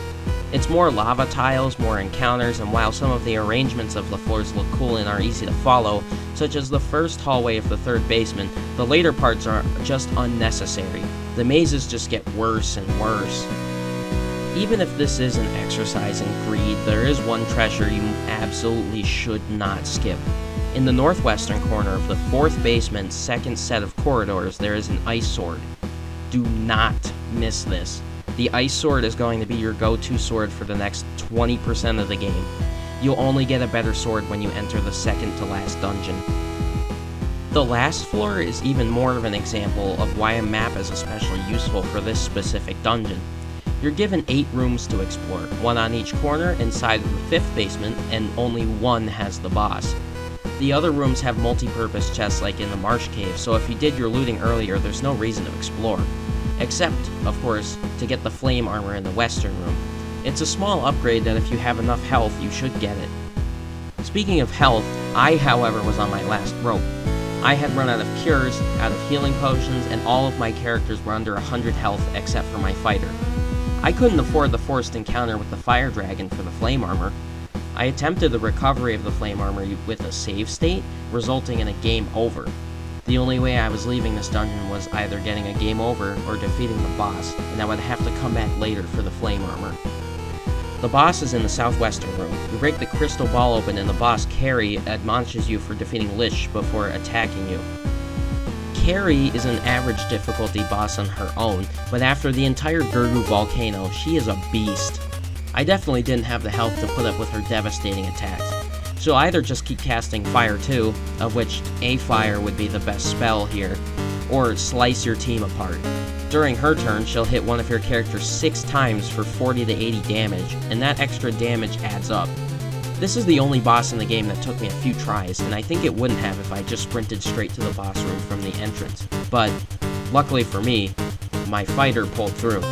It's more lava tiles, more encounters, and while some of the arrangements of the floors look cool and are easy to follow, such as the first hallway of the third basement, the later parts are just unnecessary. The mazes just get worse and worse. Even if this is an exercise in greed, there is one treasure you absolutely should not skip. In the northwestern corner of the fourth basement's second set of corridors, there is an ice sword. Do not miss this. The ice sword is going to be your go-to sword for the next 20% of the game. You'll only get a better sword when you enter the second to last dungeon. The last floor is even more of an example of why a map is especially useful for this specific dungeon. You're given 8 rooms to explore, 1 on each corner inside of the 5th basement, and only 1 has the boss. The other rooms have multi-purpose chests like in the Marsh Cave, so if you did your looting earlier, there's no reason to explore. Except, of course, to get the flame armor in the western room. It's a small upgrade that if you have enough health, you should get it. Speaking of health, I, however, was on my last rope. I had run out of cures, out of healing potions, and all of my characters were under 100 health except for my fighter. I couldn't afford the forced encounter with the fire dragon for the flame armor. I attempted the recovery of the flame armor with a save state, resulting in a game over. The only way I was leaving this dungeon was either getting a game over or defeating the boss, and I would have to come back later for the flame armor. The boss is in the southwestern room. You break the crystal ball open and the boss, Carrie, admonishes you for defeating Lish before attacking you. Carrie is an average difficulty boss on her own, but after the entire Gurgu Volcano, she is a beast. I definitely didn't have the health to put up with her devastating attacks. She'll either just keep casting Fire 2, of which a fire would be the best spell here, or slice your team apart. During her turn, she'll hit one of your characters 6 times for 40 to 80 damage, and that extra damage adds up. This is the only boss in the game that took me a few tries, and I think it wouldn't have if I just sprinted straight to the boss room from the entrance. But, luckily for me, my fighter pulled through.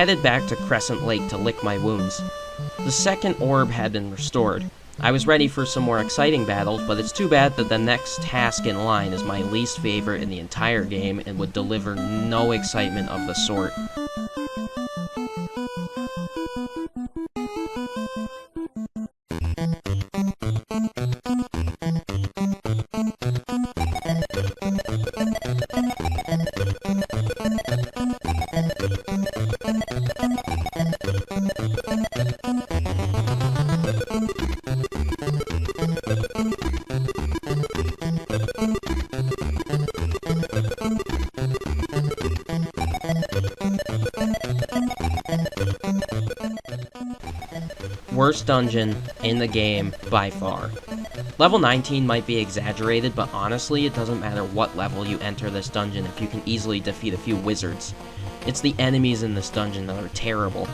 headed back to Crescent Lake to lick my wounds. The second orb had been restored. I was ready for some more exciting battles, but it's too bad that the next task in line is my least favorite in the entire game and would deliver no excitement of the sort. Worst dungeon in the game by far. Level 19 might be exaggerated, but honestly, it doesn't matter what level you enter this dungeon if you can easily defeat a few wizards. It's the enemies in this dungeon that are terrible.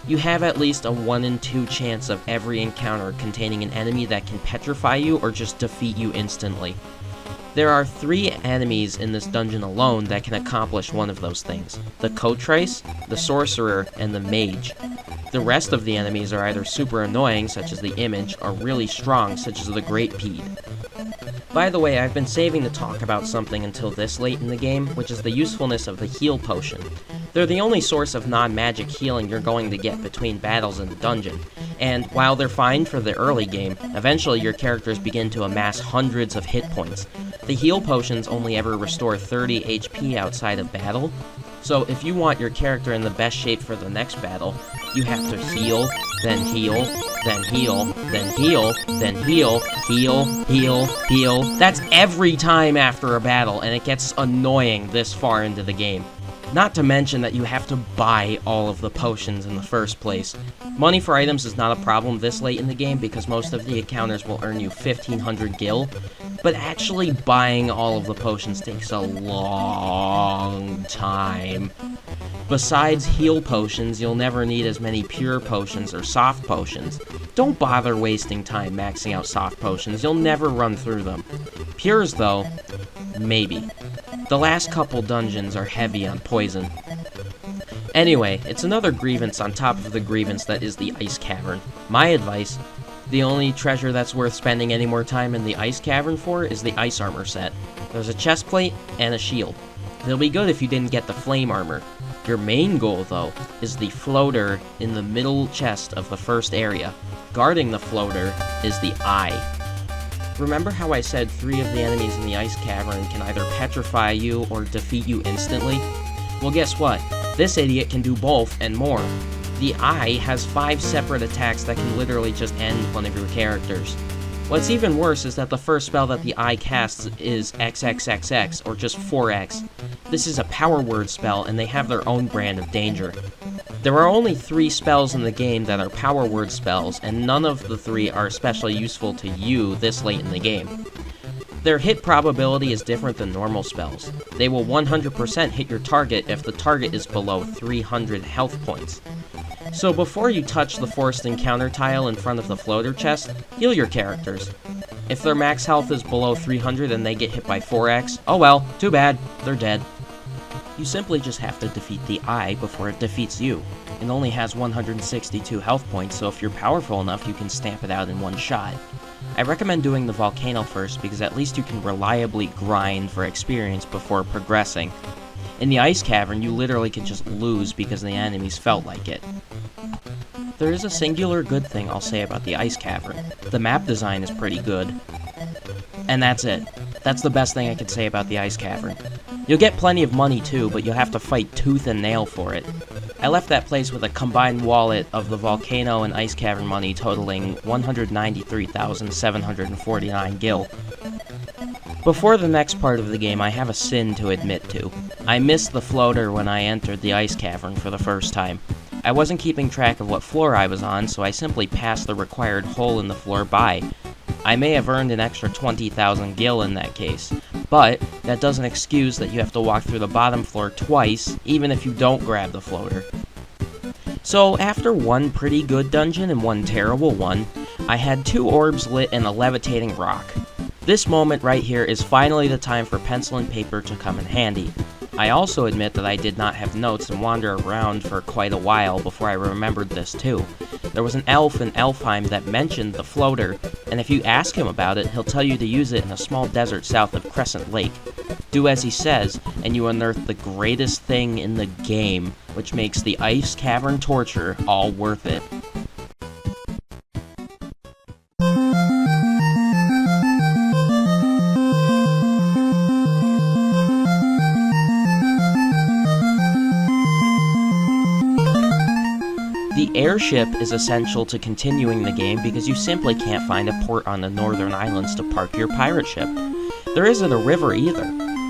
You have at least a 1 in 2 chance of every encounter containing an enemy that can petrify you or just defeat you instantly. There are 3 enemies in this dungeon alone that can accomplish one of those things: the Cotrace, the Sorcerer, and the Mage. The rest of the enemies are either super annoying, such as the Image, or really strong, such as the Great Pede. By the way, I've been saving to talk about something until this late in the game, which is the usefulness of the Heal Potion. They're the only source of non-magic healing you're going to get between battles in the dungeon, and while they're fine for the early game, eventually your characters begin to amass hundreds of hit points. The heal potions only ever restore 30 HP outside of battle, so if you want your character in the best shape for the next battle, you have to heal, then heal, then heal, then heal, then heal, heal, heal, heal. That's every time after a battle, and it gets annoying this far into the game. Not to mention that you have to buy all of the potions in the first place. Money for items is not a problem this late in the game because most of the encounters will earn you 1500 gil, but actually buying all of the potions takes a long time. Besides heal potions, you'll never need as many pure potions or soft potions. Don't bother wasting time maxing out soft potions, you'll never run through them. Pures though, maybe. The last couple dungeons are heavy on poison. Anyway, it's another grievance on top of the grievance that is the Ice Cavern. My advice: the only treasure that's worth spending any more time in the Ice Cavern for is the Ice Armor set. There's a chest plate and a shield. They'll be good if you didn't get the Flame Armor. Your main goal, though, is the floater in the middle chest of the first area. Guarding the floater is the Eye. Remember how I said 3 of the enemies in the Ice Cavern can either petrify you or defeat you instantly? Well, guess what? This idiot can do both and more. The Eye has 5 separate attacks that can literally just end one of your characters. What's even worse is that the first spell that the Eye casts is XXXX, or just 4X. This is a power word spell, and they have their own brand of danger. There are only 3 spells in the game that are power word spells, and none of the 3 are especially useful to you this late in the game. Their hit probability is different than normal spells. They will 100% hit your target if the target is below 300 health points. So before you touch the forced encounter tile in front of the floater chest, heal your characters. If their max health is below 300 and they get hit by 4x, oh well, too bad, they're dead. You simply just have to defeat the Eye before it defeats you. It only has 162 health points, so if you're powerful enough, you can stamp it out in one shot. I recommend doing the volcano first because at least you can reliably grind for experience before progressing. In the Ice Cavern, you literally can just lose because the enemies felt like it. There is a singular good thing I'll say about the Ice Cavern. The map design is pretty good. And that's it. That's the best thing I can say about the Ice Cavern. You'll get plenty of money too, but you'll have to fight tooth and nail for it. I left that place with a combined wallet of the Volcano and Ice Cavern money totaling 193,749 gil. Before the next part of the game, I have a sin to admit to. I missed the floater when I entered the Ice Cavern for the first time. I wasn't keeping track of what floor I was on, so I simply passed the required hole in the floor by. I may have earned an extra 20,000 gil in that case, but that doesn't excuse that you have to walk through the bottom floor twice, even if you don't grab the floater. So after one pretty good dungeon and one terrible one, I had 2 orbs lit and a levitating rock. This moment right here is finally the time for pencil and paper to come in handy. I also admit that I did not have notes and wander around for quite a while before I remembered this too. There was an elf in Elfheim that mentioned the floater, and if you ask him about it, he'll tell you to use it in a small desert south of Crescent Lake. Do as he says, and you unearth the greatest thing in the game, which makes the ice cavern torture all worth it. The airship is essential to continuing the game because you simply can't find a port on the northern islands to park your pirate ship. There isn't a river either,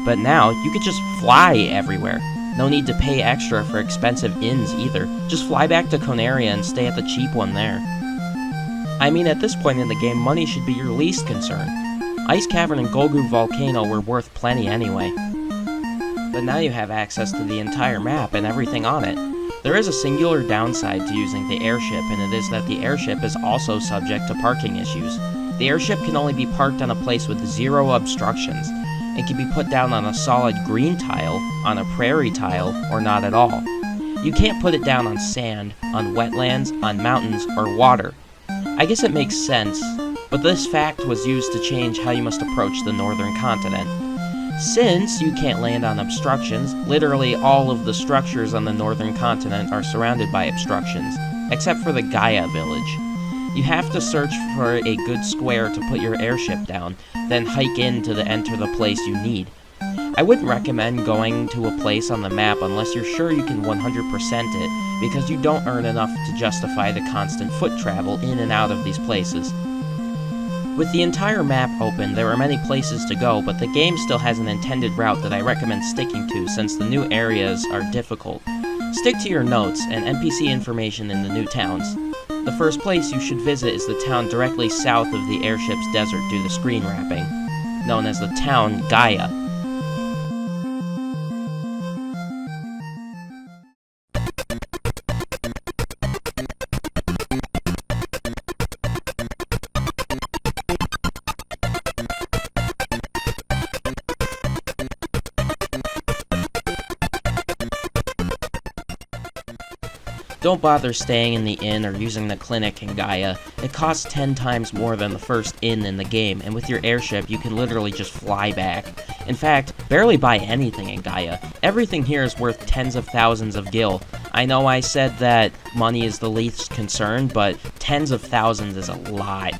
but now you could just fly everywhere. No need to pay extra for expensive inns either. Just fly back to Conaria and stay at the cheap one there. I mean, at this point in the game, money should be your least concern. Ice Cavern and Golgu Volcano were worth plenty anyway. But now you have access to the entire map and everything on it. There is a singular downside to using the airship, and it is that the airship is also subject to parking issues. The airship can only be parked on a place with 0 obstructions. It can be put down on a solid green tile, on a prairie tile, or not at all. You can't put it down on sand, on wetlands, on mountains, or water. I guess it makes sense, but this fact was used to change how you must approach the northern continent. Since you can't land on obstructions, literally all of the structures on the northern continent are surrounded by obstructions, except for the Gaia village. You have to search for a good square to put your airship down, then hike in to enter the place you need. I wouldn't recommend going to a place on the map unless you're sure you can 100% it, because you don't earn enough to justify the constant foot travel in and out of these places. With the entire map open, there are many places to go, but the game still has an intended route that I recommend sticking to since the new areas are difficult. Stick to your notes and NPC information in the new towns. The first place you should visit is the town directly south of the airship's desert due to screen wrapping, known as the town Gaia. Don't bother staying in the inn or using the clinic in Gaia. It costs 10 times more than the first inn in the game, and with your airship you can literally just fly back. In fact, barely buy anything in Gaia. Everything here is worth tens of thousands of gil. I know I said that money is the least concern, but tens of thousands is a lot.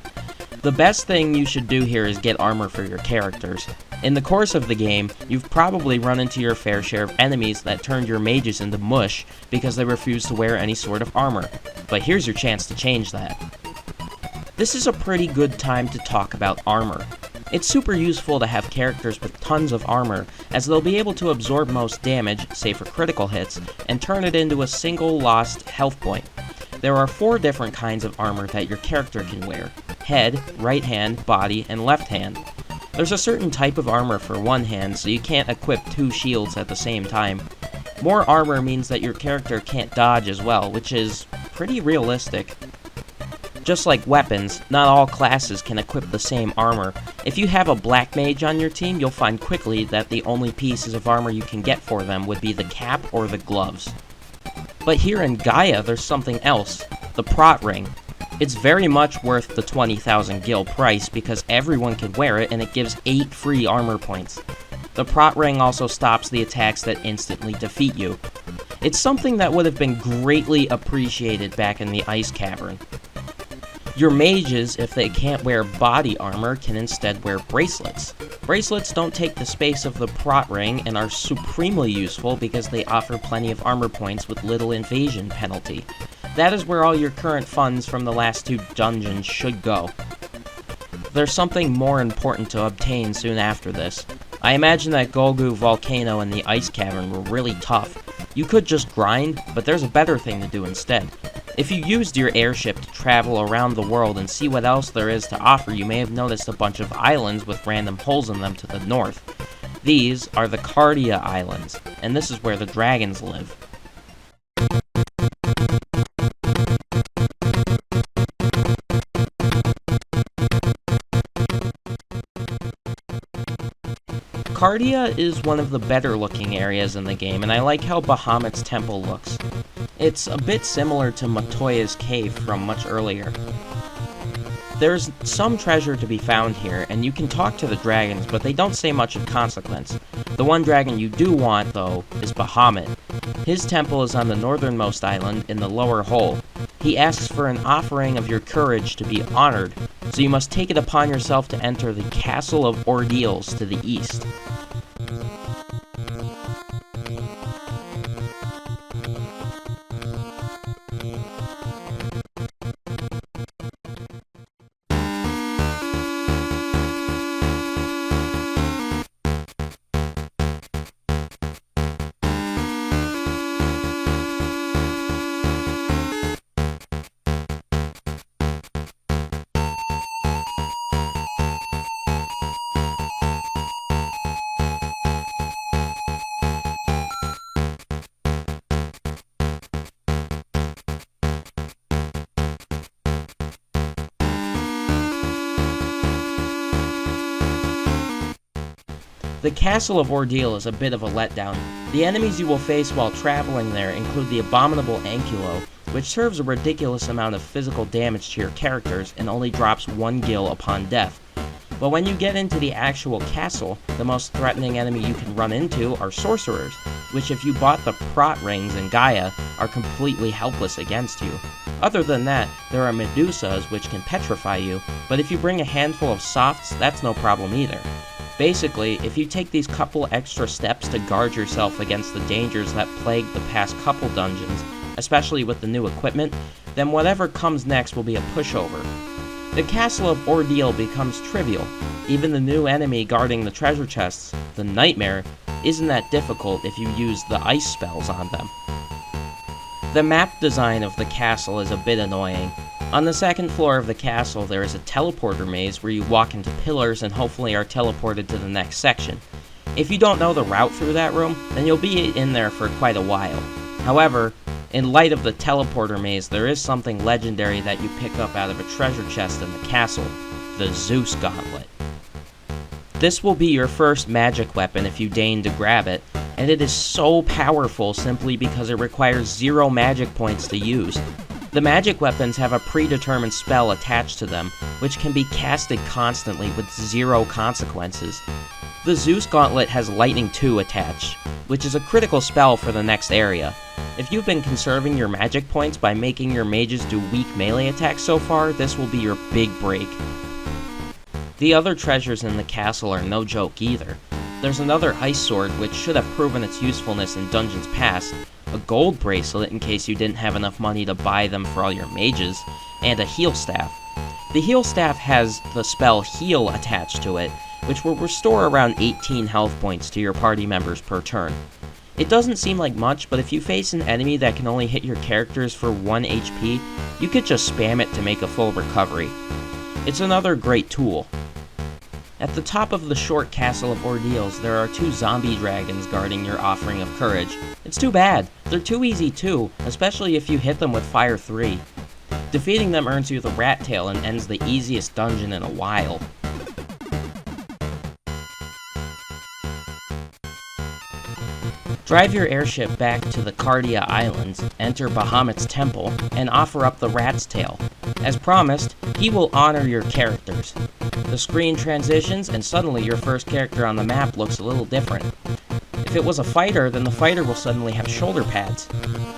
The best thing you should do here is get armor for your characters. In the course of the game, you've probably run into your fair share of enemies that turned your mages into mush because they refused to wear any sort of armor. But here's your chance to change that. This is a pretty good time to talk about armor. It's super useful to have characters with tons of armor, as they'll be able to absorb most damage, save for critical hits, and turn it into a single lost health point. There are 4 different kinds of armor that your character can wear: head, right hand, body, and left hand. There's a certain type of armor for one hand, so you can't equip 2 shields at the same time. More armor means that your character can't dodge as well, which is pretty realistic. Just like weapons, not all classes can equip the same armor. If you have a black mage on your team, you'll find quickly that the only pieces of armor you can get for them would be the cap or the gloves. But here in Gaia, there's something else: the prot ring. It's very much worth the 20,000 gil price because everyone can wear it and it gives 8 free armor points. The prot ring also stops the attacks that instantly defeat you. It's something that would have been greatly appreciated back in the Ice Cavern. Your mages, if they can't wear body armor, can instead wear bracelets. Bracelets don't take the space of the prot ring and are supremely useful because they offer plenty of armor points with little invasion penalty. That is where all your current funds from the last 2 dungeons should go. There's something more important to obtain soon after this. I imagine that Golgu Volcano and the Ice Cavern were really tough. You could just grind, but there's a better thing to do instead. If you used your airship to travel around the world and see what else there is to offer, you may have noticed a bunch of islands with random holes in them to the north. These are the Cardia Islands, and this is where the dragons live. Cardia is one of the better looking areas in the game, and I like how Bahamut's temple looks. It's a bit similar to Matoya's cave from much earlier. There's some treasure to be found here, and you can talk to the dragons, but they don't say much of consequence. The one dragon you do want, though, is Bahamut. His temple is on the northernmost island in the lower hole. He asks for an offering of your courage to be honored, so you must take it upon yourself to enter the Castle of Ordeals to the east. The Castle of Ordeal is a bit of a letdown. The enemies you will face while traveling there include the abominable Ankylo, which serves a ridiculous amount of physical damage to your characters and only drops 1 gil upon death. But when you get into the actual castle, the most threatening enemy you can run into are sorcerers, which if you bought the Prot rings in Gaia, are completely helpless against you. Other than that, there are Medusas which can petrify you, but if you bring a handful of softs, that's no problem either. Basically, if you take these couple extra steps to guard yourself against the dangers that plagued the past couple dungeons, especially with the new equipment, then whatever comes next will be a pushover. The Castle of Ordeal becomes trivial. Even the new enemy guarding the treasure chests, the Nightmare, isn't that difficult if you use the ice spells on them. The map design of the castle is a bit annoying. On the second floor of the castle, there is a teleporter maze where you walk into pillars and hopefully are teleported to the next section. If you don't know the route through that room, then you'll be in there for quite a while. However, in light of the teleporter maze, there is something legendary that you pick up out of a treasure chest in the castle, the Zeus Gauntlet. This will be your first magic weapon if you deign to grab it, and it is so powerful simply because it requires 0 magic points to use. The magic weapons have a predetermined spell attached to them, which can be casted constantly with 0 consequences. The Zeus Gauntlet has Lightning 2 attached, which is a critical spell for the next area. If you've been conserving your magic points by making your mages do weak melee attacks so far, this will be your big break. The other treasures in the castle are no joke either. There's another ice sword which should have proven its usefulness in dungeons past, a gold bracelet in case you didn't have enough money to buy them for all your mages, and a heal staff. The heal staff has the spell Heal attached to it, which will restore around 18 health points to your party members per turn. It doesn't seem like much, but if you face an enemy that can only hit your characters for 1 HP, you could just spam it to make a full recovery. It's another great tool. At the top of the short Castle of Ordeals, there are 2 zombie dragons guarding your offering of courage. It's too bad. They're too easy too, especially if you hit them with Fire 3. Defeating them earns you the Rat Tail and ends the easiest dungeon in a while. Drive your airship back to the Cardia Islands, enter Bahamut's temple, and offer up the Rat's Tail. As promised, he will honor your characters. The screen transitions, and suddenly your first character on the map looks a little different. If it was a fighter, then the fighter will suddenly have shoulder pads.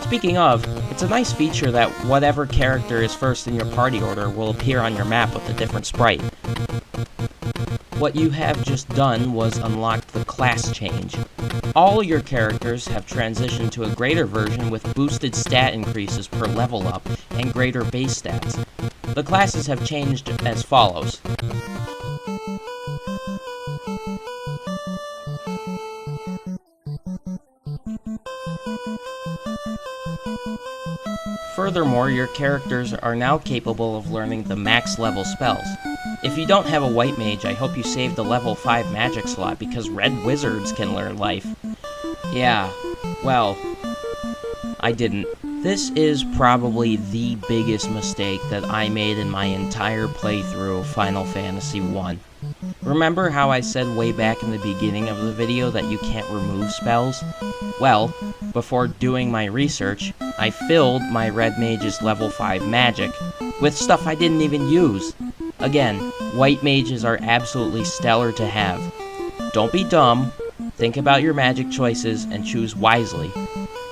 Speaking of, it's a nice feature that whatever character is first in your party order will appear on your map with a different sprite. What you have just done was unlock the class change. All your characters have transitioned to a greater version with boosted stat increases per level up and greater base stats. The classes have changed as follows. Furthermore, your characters are now capable of learning the max level spells. If you don't have a white mage, I hope you saved a level 5 magic slot because red wizards can learn life. Yeah, well, I didn't. This is probably the biggest mistake that I made in my entire playthrough of Final Fantasy I. Remember how I said way back in the beginning of the video that you can't remove spells? Well, before doing my research, I filled my Red Mage's level 5 magic with stuff I didn't even use. Again, white mages are absolutely stellar to have. Don't be dumb, think about your magic choices, and choose wisely.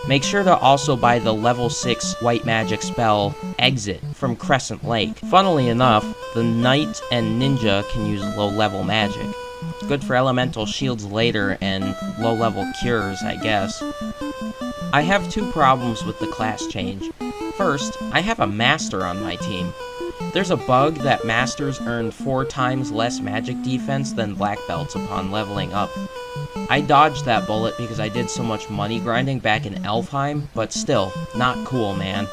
Make sure to also buy the level 6 white magic spell, Exit, from Crescent Lake. Funnily enough, the Knight and Ninja can use low-level magic. Good for elemental shields later and low-level cures, I guess. I have two problems with the class change. First, I have a Master on my team. There's a bug that Masters earn 4 times less magic defense than Black Belts upon leveling up. I dodged that bullet because I did so much money grinding back in Elfheim, but still, not cool, man.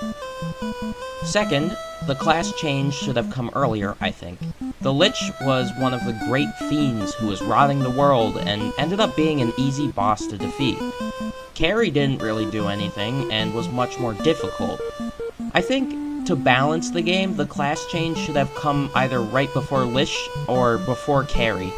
Second, the class change should have come earlier, I think. The Lich was one of the great fiends who was rotting the world and ended up being an easy boss to defeat. Carry didn't really do anything and was much more difficult. I think to balance the game, the class change should have come either right before Lich or before Carry.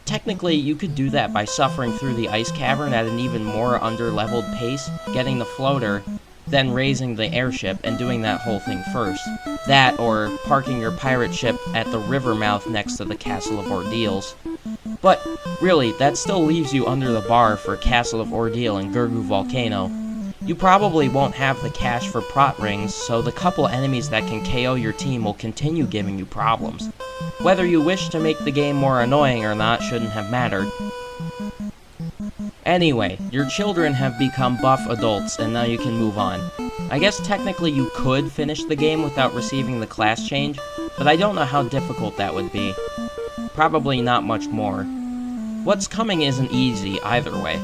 Technically, you could do that by suffering through the ice cavern at an even more under-leveled pace, getting the floater, then raising the airship and doing that whole thing first. That, or parking your pirate ship at the river mouth next to the Castle of Ordeals. But, really, that still leaves you under the bar for Castle of Ordeal and Gurgu Volcano. You probably won't have the cash for prot rings, so the couple enemies that can KO your team will continue giving you problems. Whether you wish to make the game more annoying or not shouldn't have mattered. Anyway, your children have become buff adults, and now you can move on. I guess technically you could finish the game without receiving the class change, but I don't know how difficult that would be. Probably not much more. What's coming isn't easy either way.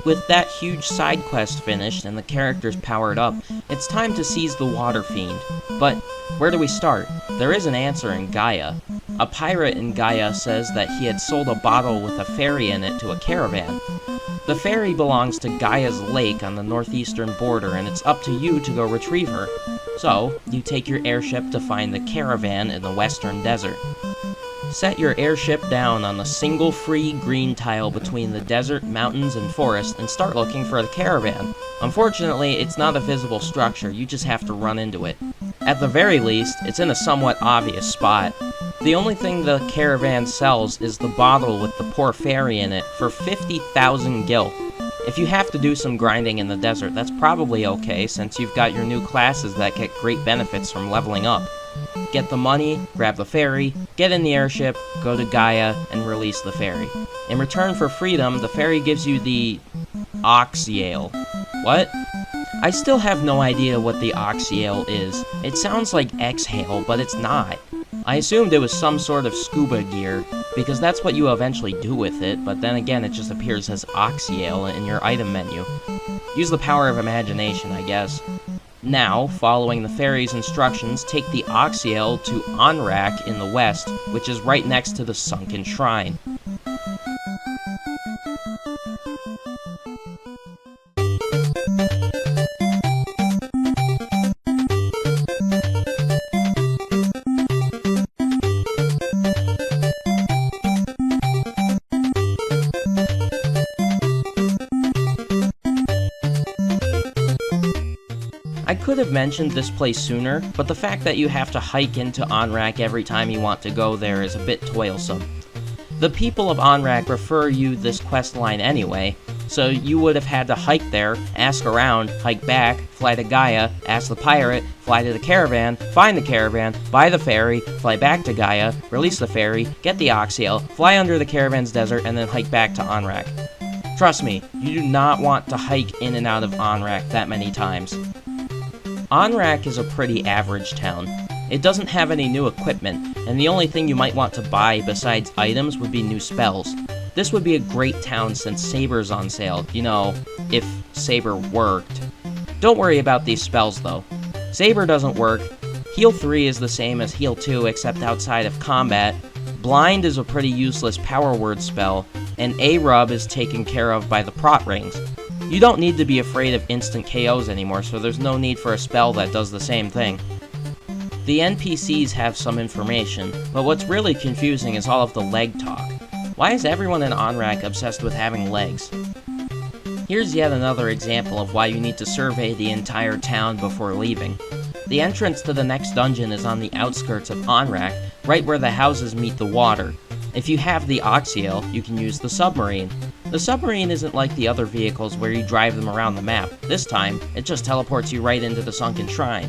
With that huge side quest finished and the characters powered up, it's time to seize the Water Fiend. But where do we start? There is an answer in Gaia. A pirate in Gaia says that he had sold a bottle with a fairy in it to a caravan. The fairy belongs to Gaia's lake on the northeastern border, and it's up to you to go retrieve her. So, you take your airship to find the caravan in the western desert. Set your airship down on the single free green tile between the desert, mountains, and forest and start looking for the caravan. Unfortunately, it's not a visible structure, you just have to run into it. At the very least, it's in a somewhat obvious spot. The only thing the caravan sells is the bottle with the poor fairy in it for 50,000 gil. If you have to do some grinding in the desert, that's probably okay since you've got your new classes that get great benefits from leveling up. Get the money, grab the fairy, get in the airship, go to Gaia, and release the fairy. In return for freedom, the fairy gives you the Oxyale. What? I still have no idea what the Oxyale is. It sounds like exhale, but it's not. I assumed it was some sort of scuba gear, because that's what you eventually do with it, but then again it just appears as Oxyale in your item menu. Use the power of imagination, I guess. Now, following the fairy's instructions, take the Oxyale to Onrak in the west, which is right next to the sunken shrine. I could have mentioned this place sooner, but the fact that you have to hike into Onrak every time you want to go there is a bit toilsome. The people of Onrak refer you this quest line anyway, so you would have had to hike there, ask around, hike back, fly to Gaia, ask the pirate, fly to the caravan, find the caravan, buy the ferry, fly back to Gaia, release the ferry, get the Oxyale, fly under the caravan's desert, and then hike back to Onrak. Trust me, you do not want to hike in and out of Onrak that many times. Onrak is a pretty average town. It doesn't have any new equipment, and the only thing you might want to buy besides items would be new spells. This would be a great town since Saber's on sale, you know, if Saber worked. Don't worry about these spells though. Saber doesn't work, Heal 3 is the same as Heal 2 except outside of combat, Blind is a pretty useless power word spell, and A-Rub is taken care of by the prot rings. You don't need to be afraid of instant KOs anymore, so there's no need for a spell that does the same thing. The NPCs have some information, but what's really confusing is all of the leg talk. Why is everyone in Onrak obsessed with having legs? Here's yet another example of why you need to survey the entire town before leaving. The entrance to the next dungeon is on the outskirts of Onrak, right where the houses meet the water. If you have the Oxyale, you can use the submarine. The submarine isn't like the other vehicles where you drive them around the map. This time, it just teleports you right into the sunken shrine.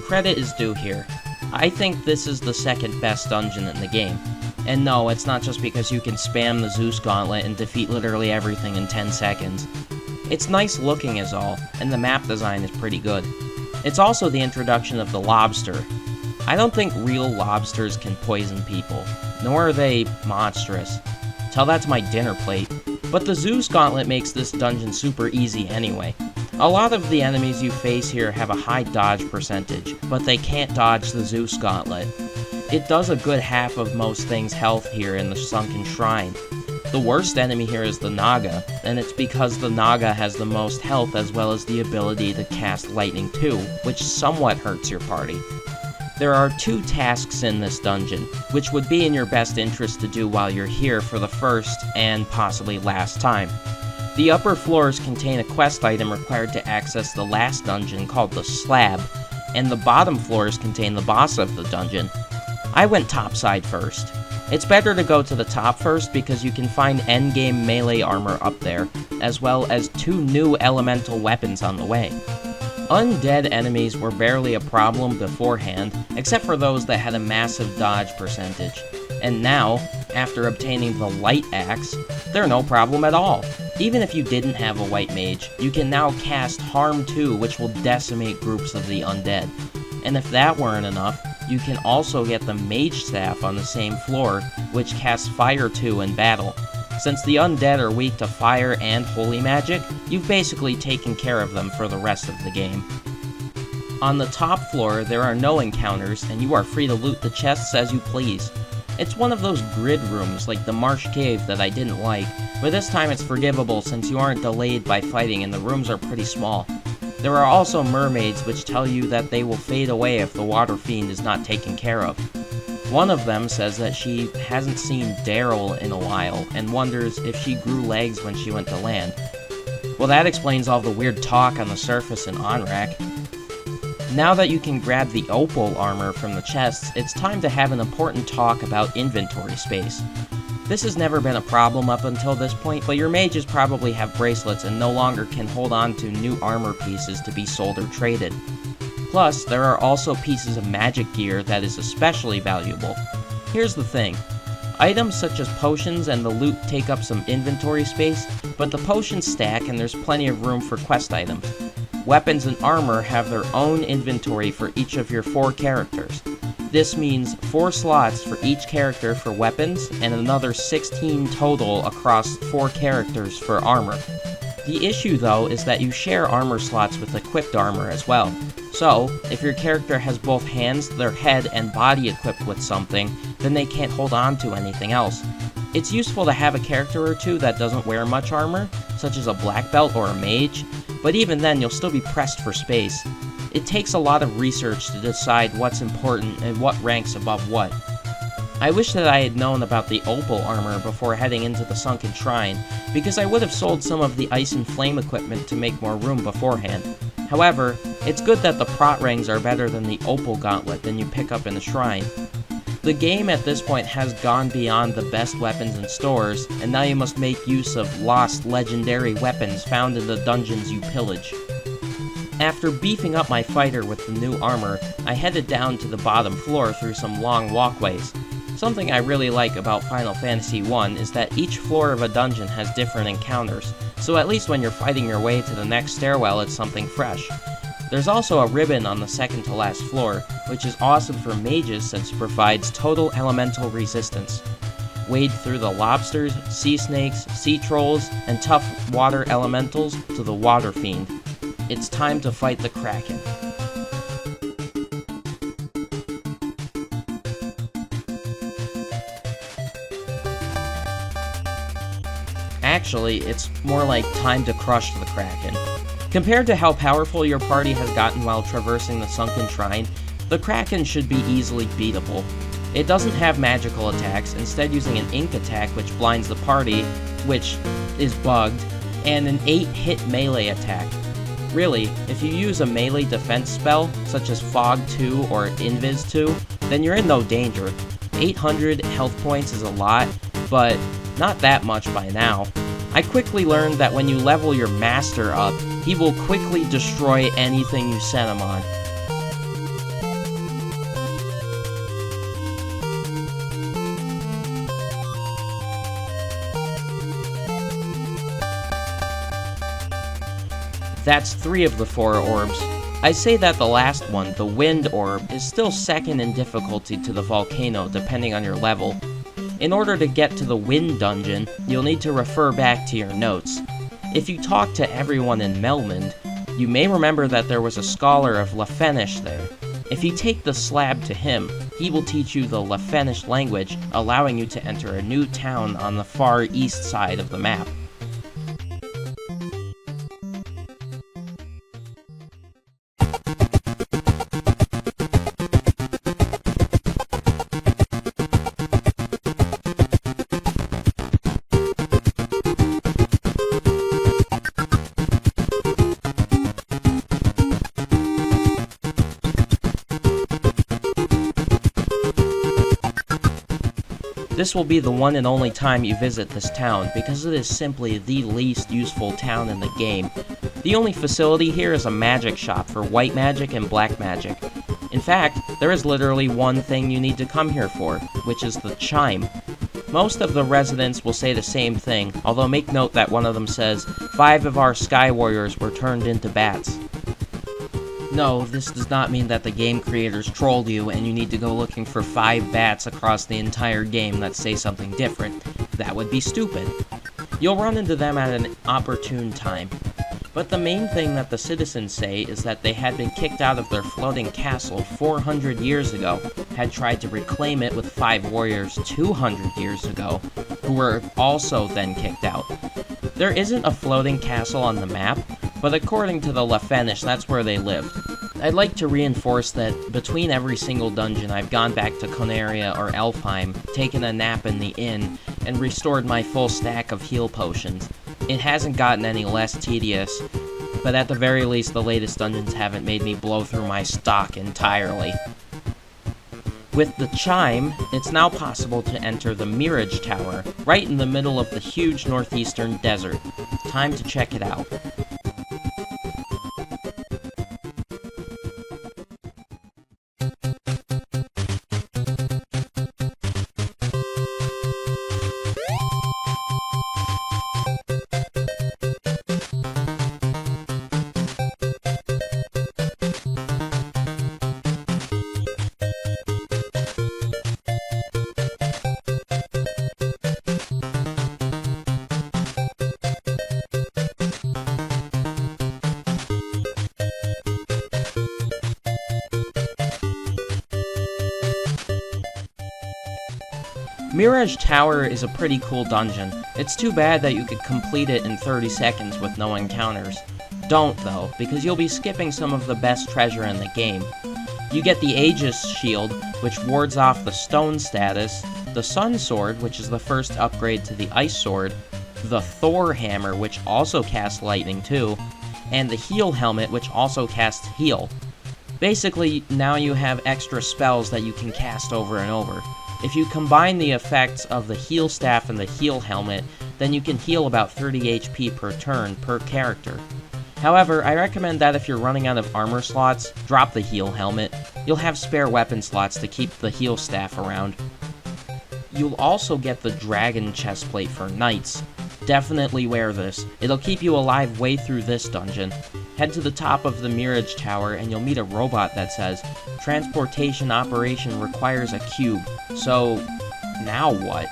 Credit is due here. I think this is the second best dungeon in the game. And no, it's not just because you can spam the Zeus Gauntlet and defeat literally everything in 10 seconds. It's nice looking is all, and the map design is pretty good. It's also the introduction of the lobster. I don't think real lobsters can poison people, nor are they monstrous. Tell that to my dinner plate. But the Zeus Gauntlet makes this dungeon super easy anyway. A lot of the enemies you face here have a high dodge percentage, but they can't dodge the Zeus Gauntlet. It does a good half of most things' health here in the Sunken Shrine. The worst enemy here is the Naga, and it's because the Naga has the most health as well as the ability to cast Lightning too, which somewhat hurts your party. There are 2 tasks in this dungeon, which would be in your best interest to do while you're here for the first and possibly last time. The upper floors contain a quest item required to access the last dungeon called the Slab, and the bottom floors contain the boss of the dungeon. I went topside first. It's better to go to the top first because you can find endgame melee armor up there, as well as 2 new elemental weapons on the way. Undead enemies were barely a problem beforehand, except for those that had a massive dodge percentage. And now, after obtaining the Light Axe, they're no problem at all. Even if you didn't have a white mage, you can now cast Harm 2, which will decimate groups of the undead. And if that weren't enough, you can also get the Mage Staff on the same floor, which casts Fire 2 in battle. Since the undead are weak to fire and holy magic, you've basically taken care of them for the rest of the game. On the top floor, there are no encounters, and you are free to loot the chests as you please. It's one of those grid rooms like the Marsh Cave that I didn't like, but this time it's forgivable since you aren't delayed by fighting and the rooms are pretty small. There are also mermaids which tell you that they will fade away if the water fiend is not taken care of. One of them says that she hasn't seen Daryl in a while and wonders if she grew legs when she went to land. Well, that explains all the weird talk on the surface in Onrak. Now that you can grab the opal armor from the chests, it's time to have an important talk about inventory space. This has never been a problem up until this point, but your mages probably have bracelets and no longer can hold on to new armor pieces to be sold or traded. Plus, there are also pieces of magic gear that is especially valuable. Here's the thing. Items such as potions and the loot take up some inventory space, but the potions stack and there's plenty of room for quest items. Weapons and armor have their own inventory for each of your 4 characters. This means 4 slots for each character for weapons, and another 16 total across 4 characters for armor. The issue though is that you share armor slots with equipped armor as well. So, if your character has both hands, their head, and body equipped with something, then they can't hold on to anything else. It's useful to have a character or 2 that doesn't wear much armor, such as a black belt or a mage, but even then you'll still be pressed for space. It takes a lot of research to decide what's important and what ranks above what. I wish that I had known about the opal armor before heading into the Sunken Shrine, because I would have sold some of the ice and flame equipment to make more room beforehand. However, it's good that the prot rings are better than the opal gauntlet than you pick up in the shrine. The game at this point has gone beyond the best weapons in stores, and now you must make use of lost legendary weapons found in the dungeons you pillage. After beefing up my fighter with the new armor, I headed down to the bottom floor through some long walkways. Something I really like about Final Fantasy I is that each floor of a dungeon has different encounters, so at least when you're fighting your way to the next stairwell it's something fresh. There's also a ribbon on the second to last floor, which is awesome for mages since it provides total elemental resistance. Wade through the lobsters, sea snakes, sea trolls, and tough water elementals to the water fiend. It's time to fight the Kraken. Actually, it's more like time to crush the Kraken. Compared to how powerful your party has gotten while traversing the sunken shrine, the Kraken should be easily beatable. It doesn't have magical attacks, instead using an ink attack which blinds the party, which is bugged, and an 8-hit melee attack. Really, if you use a melee defense spell, such as Fog 2 or Invis 2, then you're in no danger. 800 health points is a lot, but not that much by now. I quickly learned that when you level your master up, he will quickly destroy anything you set him on. That's 3 of the 4 orbs. I say that the last one, the Wind Orb, is still second in difficulty to the Volcano depending on your level. In order to get to the Wind Dungeon, you'll need to refer back to your notes. If you talk to everyone in Melmond, you may remember that there was a scholar of Lefenish there. If you take the slab to him, he will teach you the Lefenish language, allowing you to enter a new town on the far east side of the map. This will be the one and only time you visit this town, because it is simply the least useful town in the game. The only facility here is a magic shop for white magic and black magic. In fact, there is literally one thing you need to come here for, which is the chime. Most of the residents will say the same thing, although make note that one of them says, 5 of our Sky Warriors were turned into bats. No, this does not mean that the game creators trolled you and you need to go looking for 5 bats across the entire game that say something different. That would be stupid. You'll run into them at an opportune time. But the main thing that the citizens say is that they had been kicked out of their floating castle 400 years ago, had tried to reclaim it with 5 warriors 200 years ago, who were also then kicked out. There isn't a floating castle on the map, but according to the Lefenish, that's where they lived. I'd like to reinforce that between every single dungeon, I've gone back to Conaria or Elfheim, taken a nap in the inn, and restored my full stack of heal potions. It hasn't gotten any less tedious, but at the very least, the latest dungeons haven't made me blow through my stock entirely. With the chime, it's now possible to enter the Mirage Tower, right in the middle of the huge northeastern desert. Time to check it out. Mirage Tower is a pretty cool dungeon. It's too bad that you could complete it in 30 seconds with no encounters. Don't though, because you'll be skipping some of the best treasure in the game. You get the Aegis Shield, which wards off the Stone status, the Sun Sword, which is the first upgrade to the Ice Sword, the Thor Hammer, which also casts Lightning too, and the Heal Helmet, which also casts Heal. Basically, now you have extra spells that you can cast over and over. If you combine the effects of the Heal Staff and the Heal Helmet, then you can heal about 30 HP per turn per character. However, I recommend that if you're running out of armor slots, drop the heal helmet. You'll have spare weapon slots to keep the heal staff around. You'll also get the dragon chestplate for knights. Definitely wear this. It'll keep you alive way through this dungeon. Head to the top of the Mirage Tower and you'll meet a robot that says, "Transportation operation requires a cube." So, now what?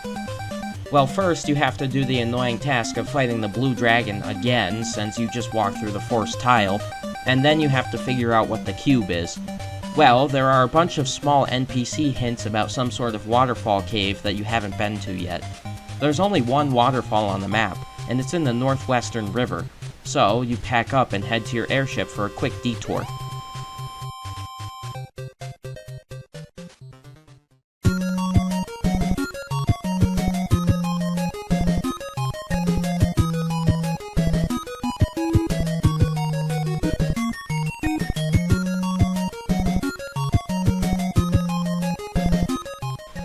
Well, first you have to do the annoying task of fighting the blue dragon again, since you just walked through the forced tile, and then you have to figure out what the cube is. Well, there are a bunch of small NPC hints about some sort of waterfall cave that you haven't been to yet. There's only one waterfall on the map, and it's in the Northwestern River, so you pack up and head to your airship for a quick detour.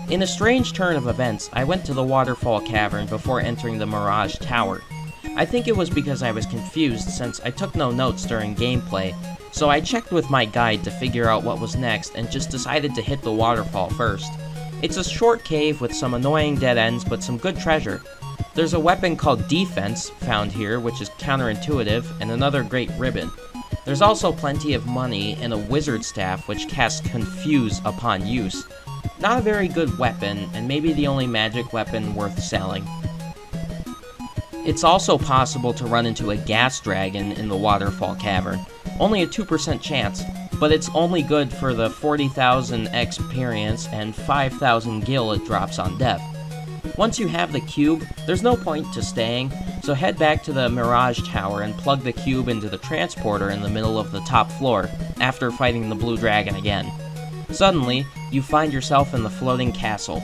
In a strange turn of events, I went to the Waterfall Cavern before entering the Mirage Tower. I think it was because I was confused since I took no notes during gameplay, so I checked with my guide to figure out what was next and just decided to hit the waterfall first. It's a short cave with some annoying dead ends but some good treasure. There's a weapon called Defense found here, which is counterintuitive, and another great ribbon. There's also plenty of money and a wizard staff which casts Confuse upon use. Not a very good weapon, and maybe the only magic weapon worth selling. It's also possible to run into a gas dragon in the Waterfall Cavern. Only a 2% chance, but it's only good for the 40,000 experience and 5,000 gil it drops on death. Once you have the cube, there's no point to staying, so head back to the Mirage Tower and plug the cube into the transporter in the middle of the top floor, after fighting the blue dragon again. Suddenly, you find yourself in the floating castle.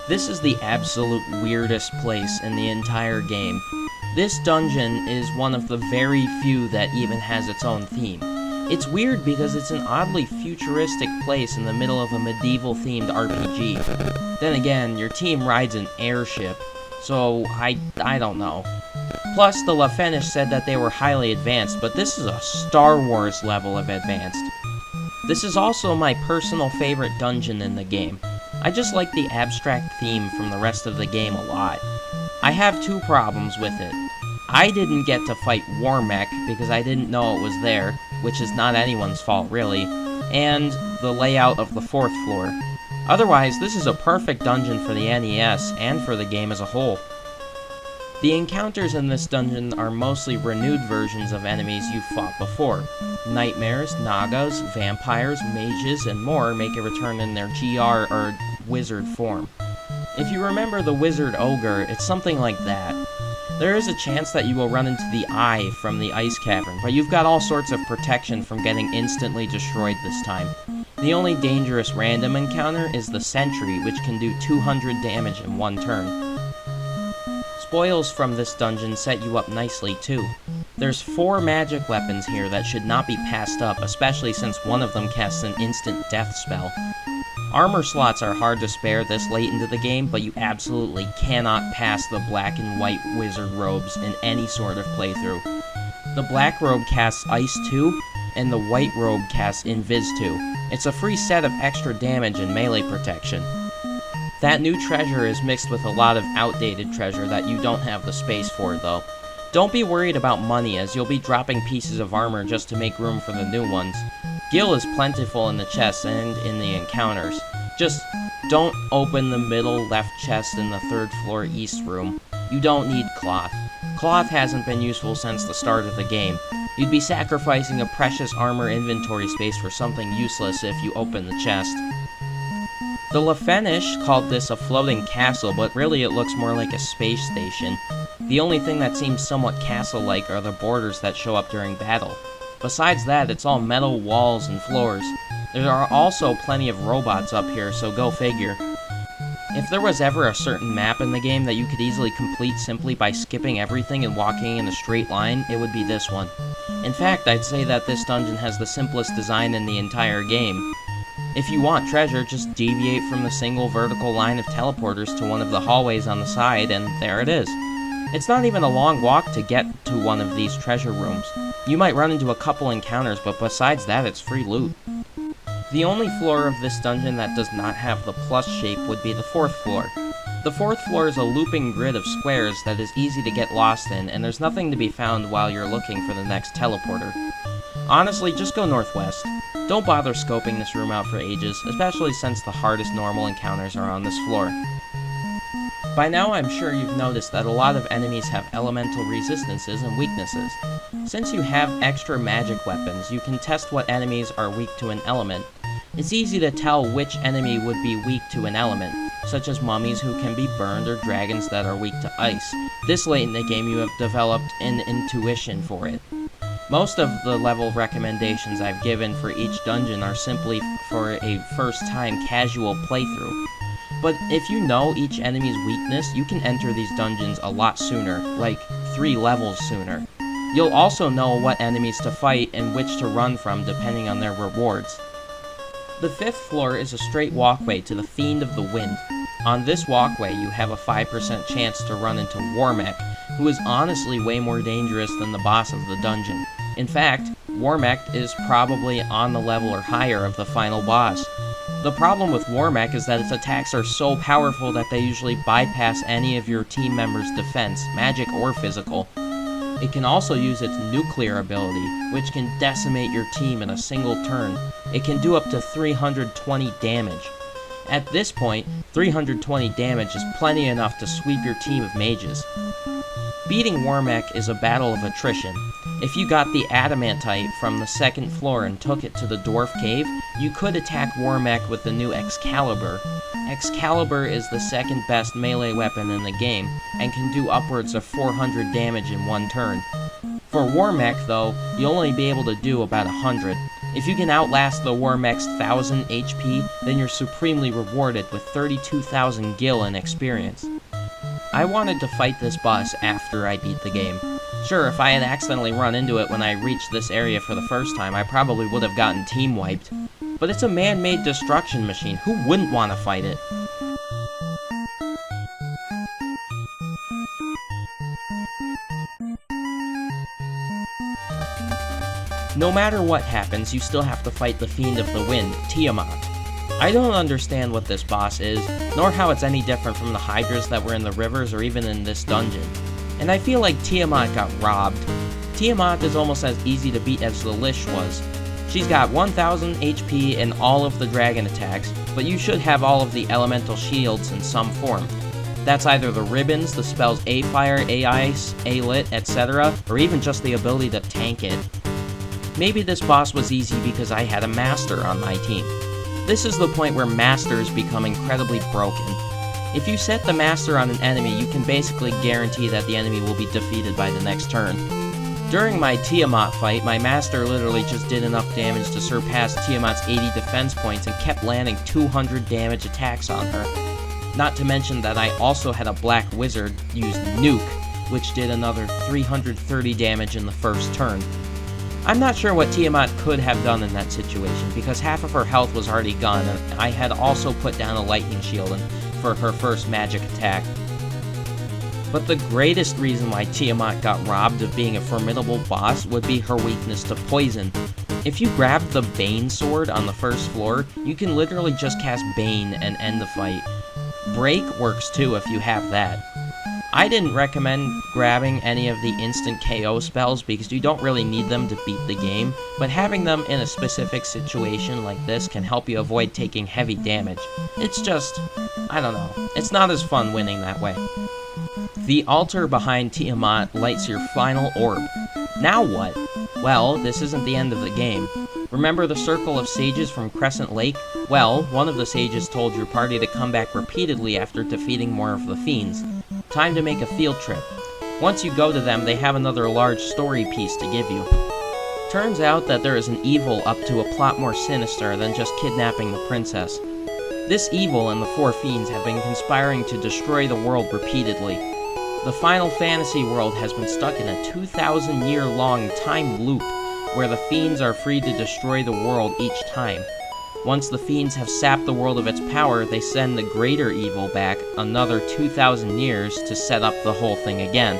This is the absolute weirdest place in the entire game. This dungeon is one of the very few that even has its own theme. It's weird because it's an oddly futuristic place in the middle of a medieval-themed RPG. Then again, your team rides an airship, so I don't know. Plus, the La Fenish said that they were highly advanced, but this is a Star Wars level of advanced. This is also my personal favorite dungeon in the game. I just like the abstract theme from the rest of the game a lot. I have two problems with it. I didn't get to fight Warmech because I didn't know it was there, which is not anyone's fault really, and the layout of the fourth floor. Otherwise, this is a perfect dungeon for the NES and for the game as a whole. The encounters in this dungeon are mostly renewed versions of enemies you've fought before. Nightmares, Nagas, vampires, mages, and more make a return in their GR or wizard form. If you remember the wizard ogre, it's something like that. There is a chance that you will run into the Eye from the ice cavern, but you've got all sorts of protection from getting instantly destroyed this time. The only dangerous random encounter is the sentry, which can do 200 damage in one turn. Spoils from this dungeon set you up nicely too. There's 4 magic weapons here that should not be passed up, especially since one of them casts an instant death spell. Armor slots are hard to spare this late into the game, but you absolutely cannot pass the black and white wizard robes in any sort of playthrough. The black robe casts Ice 2, and the white robe casts Invis 2. It's a free set of extra damage and melee protection. That new treasure is mixed with a lot of outdated treasure that you don't have the space for, though. Don't be worried about money, as you'll be dropping pieces of armor just to make room for the new ones. Gil is plentiful in the chests and in the encounters. Just Don't open the middle left chest in the 3rd floor east room. You don't need cloth. Cloth hasn't been useful since the start of the game. You'd be sacrificing a precious armor inventory space for something useless if you open the chest. The Lefenish called this a floating castle, but really it looks more like a space station. The only thing that seems somewhat castle-like are the borders that show up during battle. Besides that, it's all metal walls and floors. There are also plenty of robots up here, so go figure. If there was ever a certain map in the game that you could easily complete simply by skipping everything and walking in a straight line, it would be this one. In fact, I'd say that this dungeon has the simplest design in the entire game. If you want treasure, just deviate from the single vertical line of teleporters to one of the hallways on the side, and there it is. It's not even a long walk to get to one of these treasure rooms. You might run into a couple encounters, but besides that, it's free loot. The only floor of this dungeon that does not have the plus shape would be the 4th floor. The 4th floor is a looping grid of squares that is easy to get lost in, and there's nothing to be found while you're looking for the next teleporter. Honestly, just go northwest. Don't bother scoping this room out for ages, especially since the hardest normal encounters are on this floor. By now I'm sure you've noticed that a lot of enemies have elemental resistances and weaknesses. Since you have extra magic weapons, you can test what enemies are weak to an element. It's easy to tell which enemy would be weak to an element, such as mummies who can be burned or dragons that are weak to ice. This late in the game you have developed an intuition for it. Most of the level recommendations I've given for each dungeon are simply for a first-time casual playthrough. But if you know each enemy's weakness, you can enter these dungeons a lot sooner, like 3 levels sooner. You'll also know what enemies to fight and which to run from depending on their rewards. The 5th floor is a straight walkway to the Fiend of the Wind. On this walkway, you have a 5% chance to run into Warmech, who is honestly way more dangerous than the boss of the dungeon. In fact, Warmech is probably on the level or higher of the final boss. The problem with Warmech is that its attacks are so powerful that they usually bypass any of your team members' defense, magic or physical. It can also use its nuclear ability, which can decimate your team in a single turn. It can do up to 320 damage. At this point, 320 damage is plenty enough to sweep your team of mages. Beating Warmech is a battle of attrition. If you got the Adamantite from the 2nd floor and took it to the Dwarf Cave, you could attack Warmech with the new Excalibur. Excalibur is the 2nd best melee weapon in the game, and can do upwards of 400 damage in one turn. For Warmech, though, you'll only be able to do about 100. If you can outlast the Warmech's 1000 HP, then you're supremely rewarded with 32,000 gil in experience. I wanted to fight this boss after I beat the game. Sure, if I had accidentally run into it when I reached this area for the first time, I probably would have gotten team wiped. But it's a man-made destruction machine. Who wouldn't want to fight it? No matter what happens, you still have to fight the Fiend of the Wind, Tiamat. I don't understand what this boss is, nor how it's any different from the Hydras that were in the rivers or even in this dungeon. And I feel like Tiamat got robbed. Tiamat is almost as easy to beat as the Lich was. She's got 1000 HP and all of the dragon attacks, but you should have all of the elemental shields in some form. That's either the ribbons, the spells A-Fire, A-Ice, A-Lit, etc., or even just the ability to tank it. Maybe this boss was easy because I had a master on my team. This is the point where masters become incredibly broken. If you set the master on an enemy, you can basically guarantee that the enemy will be defeated by the next turn. During my Tiamat fight, my master literally just did enough damage to surpass Tiamat's 80 defense points and kept landing 200 damage attacks on her. Not to mention that I also had a black wizard use Nuke, which did another 330 damage in the first turn. I'm not sure what Tiamat could have done in that situation, because half of her health was already gone, and I had also put down a lightning shield for her first magic attack. But the greatest reason why Tiamat got robbed of being a formidable boss would be her weakness to poison. If you grab the Bane sword on the first floor, you can literally just cast Bane and end the fight. Break works too if you have that. I didn't recommend grabbing any of the instant KO spells because you don't really need them to beat the game, but having them in a specific situation like this can help you avoid taking heavy damage. It's just, I don't know, it's not as fun winning that way. The altar behind Tiamat lights your final orb. Now what? Well, this isn't the end of the game. Remember the Circle of Sages from Crescent Lake? Well, one of the sages told your party to come back repeatedly after defeating more of the fiends. Time to make a field trip. Once you go to them, they have another large story piece to give you. Turns out that there is an evil up to a plot more sinister than just kidnapping the princess. This evil and the four fiends have been conspiring to destroy the world repeatedly. The Final Fantasy world has been stuck in a 2,000-year-long time loop, where the fiends are free to destroy the world each time. Once the fiends have sapped the world of its power, they send the greater evil back another 2,000 years to set up the whole thing again.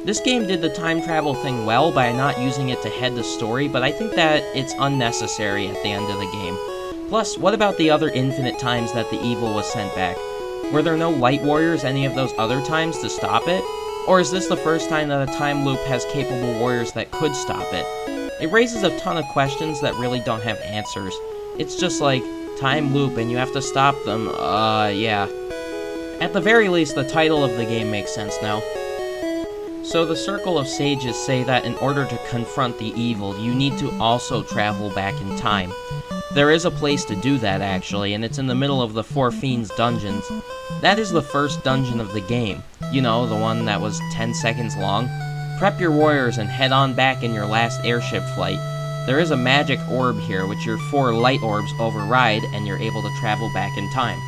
This game did the time travel thing well by not using it to head the story, but I think that it's unnecessary at the end of the game. Plus, what about the other infinite times that the evil was sent back? Were there no light warriors any of those other times to stop it? Or is this the first time that a time loop has capable warriors that could stop it? It raises a ton of questions that really don't have answers. It's just like, time loop and you have to stop them, yeah. At the very least, the title of the game makes sense now. So the Circle of Sages say that in order to confront the evil, you need to also travel back in time. There is a place to do that, actually, and it's in the middle of the Four Fiends dungeons. That is the first dungeon of the game. You know, the one that was 10 seconds long. Prep your warriors and head on back in your last airship flight. There is a magic orb here, which your 4 light orbs override, and you're able to travel back in time.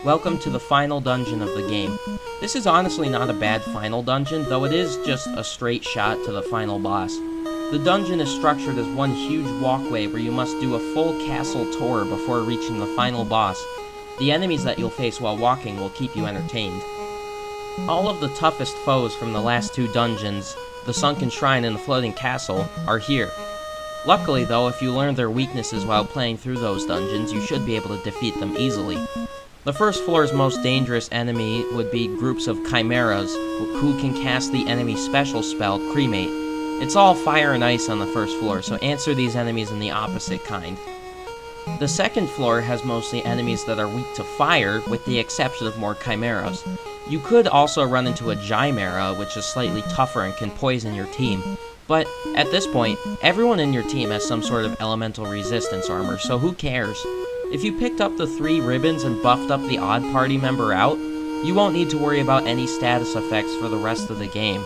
Welcome to the final dungeon of the game. This is honestly not a bad final dungeon, though it is just a straight shot to the final boss. The dungeon is structured as one huge walkway where you must do a full castle tour before reaching the final boss. The enemies that you'll face while walking will keep you entertained. All of the toughest foes from the last 2 dungeons, the Sunken Shrine and the Floating Castle, are here. Luckily though, if you learn their weaknesses while playing through those dungeons, you should be able to defeat them easily. The first floor's most dangerous enemy would be groups of chimeras, who can cast the enemy's special spell, Cremate. It's all fire and ice on the first floor, so answer these enemies in the opposite kind. The second floor has mostly enemies that are weak to fire, with the exception of more chimeras. You could also run into a Chimera, which is slightly tougher and can poison your team. But at this point, everyone in your team has some sort of elemental resistance armor, so who cares? If you picked up the 3 ribbons and buffed up the odd party member out, you won't need to worry about any status effects for the rest of the game.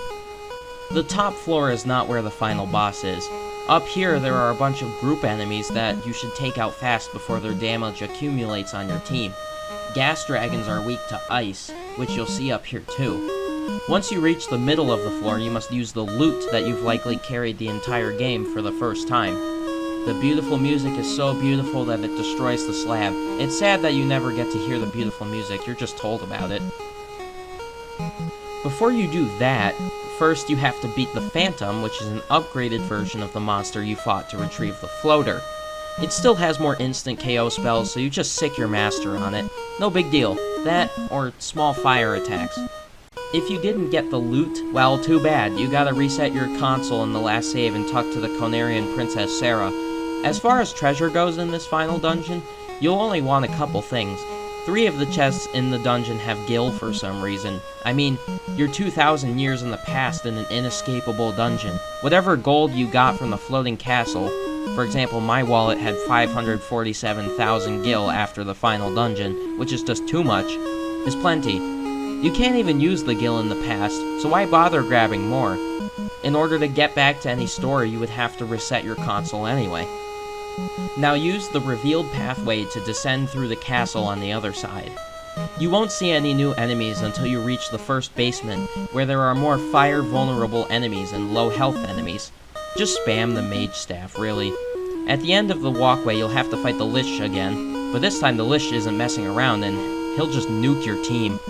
The top floor is not where the final boss is. Up here, there are a bunch of group enemies that you should take out fast before their damage accumulates on your team. Gas dragons are weak to ice, which you'll see up here too. Once you reach the middle of the floor, you must use the loot that you've likely carried the entire game for the first time. The beautiful music is so beautiful that it destroys the slab. It's sad that you never get to hear the beautiful music, you're just told about it. Before you do that, first you have to beat the Phantom, which is an upgraded version of the monster you fought to retrieve the floater. It still has more instant KO spells, so you just sick your master on it. No big deal. That, or small fire attacks. If you didn't get the loot, well, too bad. You gotta reset your console in the last save and talk to the Conarian Princess Sarah. As far as treasure goes in this final dungeon, You'll only want a couple things. 3 of the chests in the dungeon have gil for some reason. I mean, you're 2,000 years in the past in an inescapable dungeon. Whatever gold you got from the floating castle, for example, my wallet had 547,000 gil after the final dungeon, which is just too much, is plenty. You can't even use the gil in the past, so why bother grabbing more? In order to get back to any store, you would have to reset your console anyway. Now use the revealed pathway to descend through the castle on the other side. You won't see any new enemies until you reach the first basement, where there are more fire-vulnerable enemies and low-health enemies. Just spam the mage staff, really. At the end of the walkway, you'll have to fight the Lich again, but this time the Lich isn't messing around and he'll just nuke your team.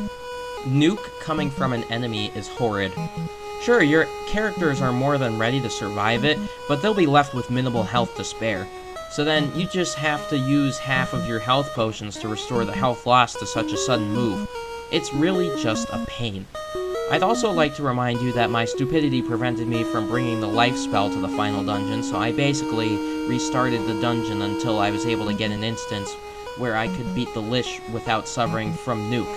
Nuke coming from an enemy is horrid. Sure, your characters are more than ready to survive it, but they'll be left with minimal health to spare. So then, you just have to use half of your health potions to restore the health lost to such a sudden move. It's really just a pain. I'd also like to remind you that my stupidity prevented me from bringing the life spell to the final dungeon, so I basically restarted the dungeon until I was able to get an instance where I could beat the Lich without suffering from nuke.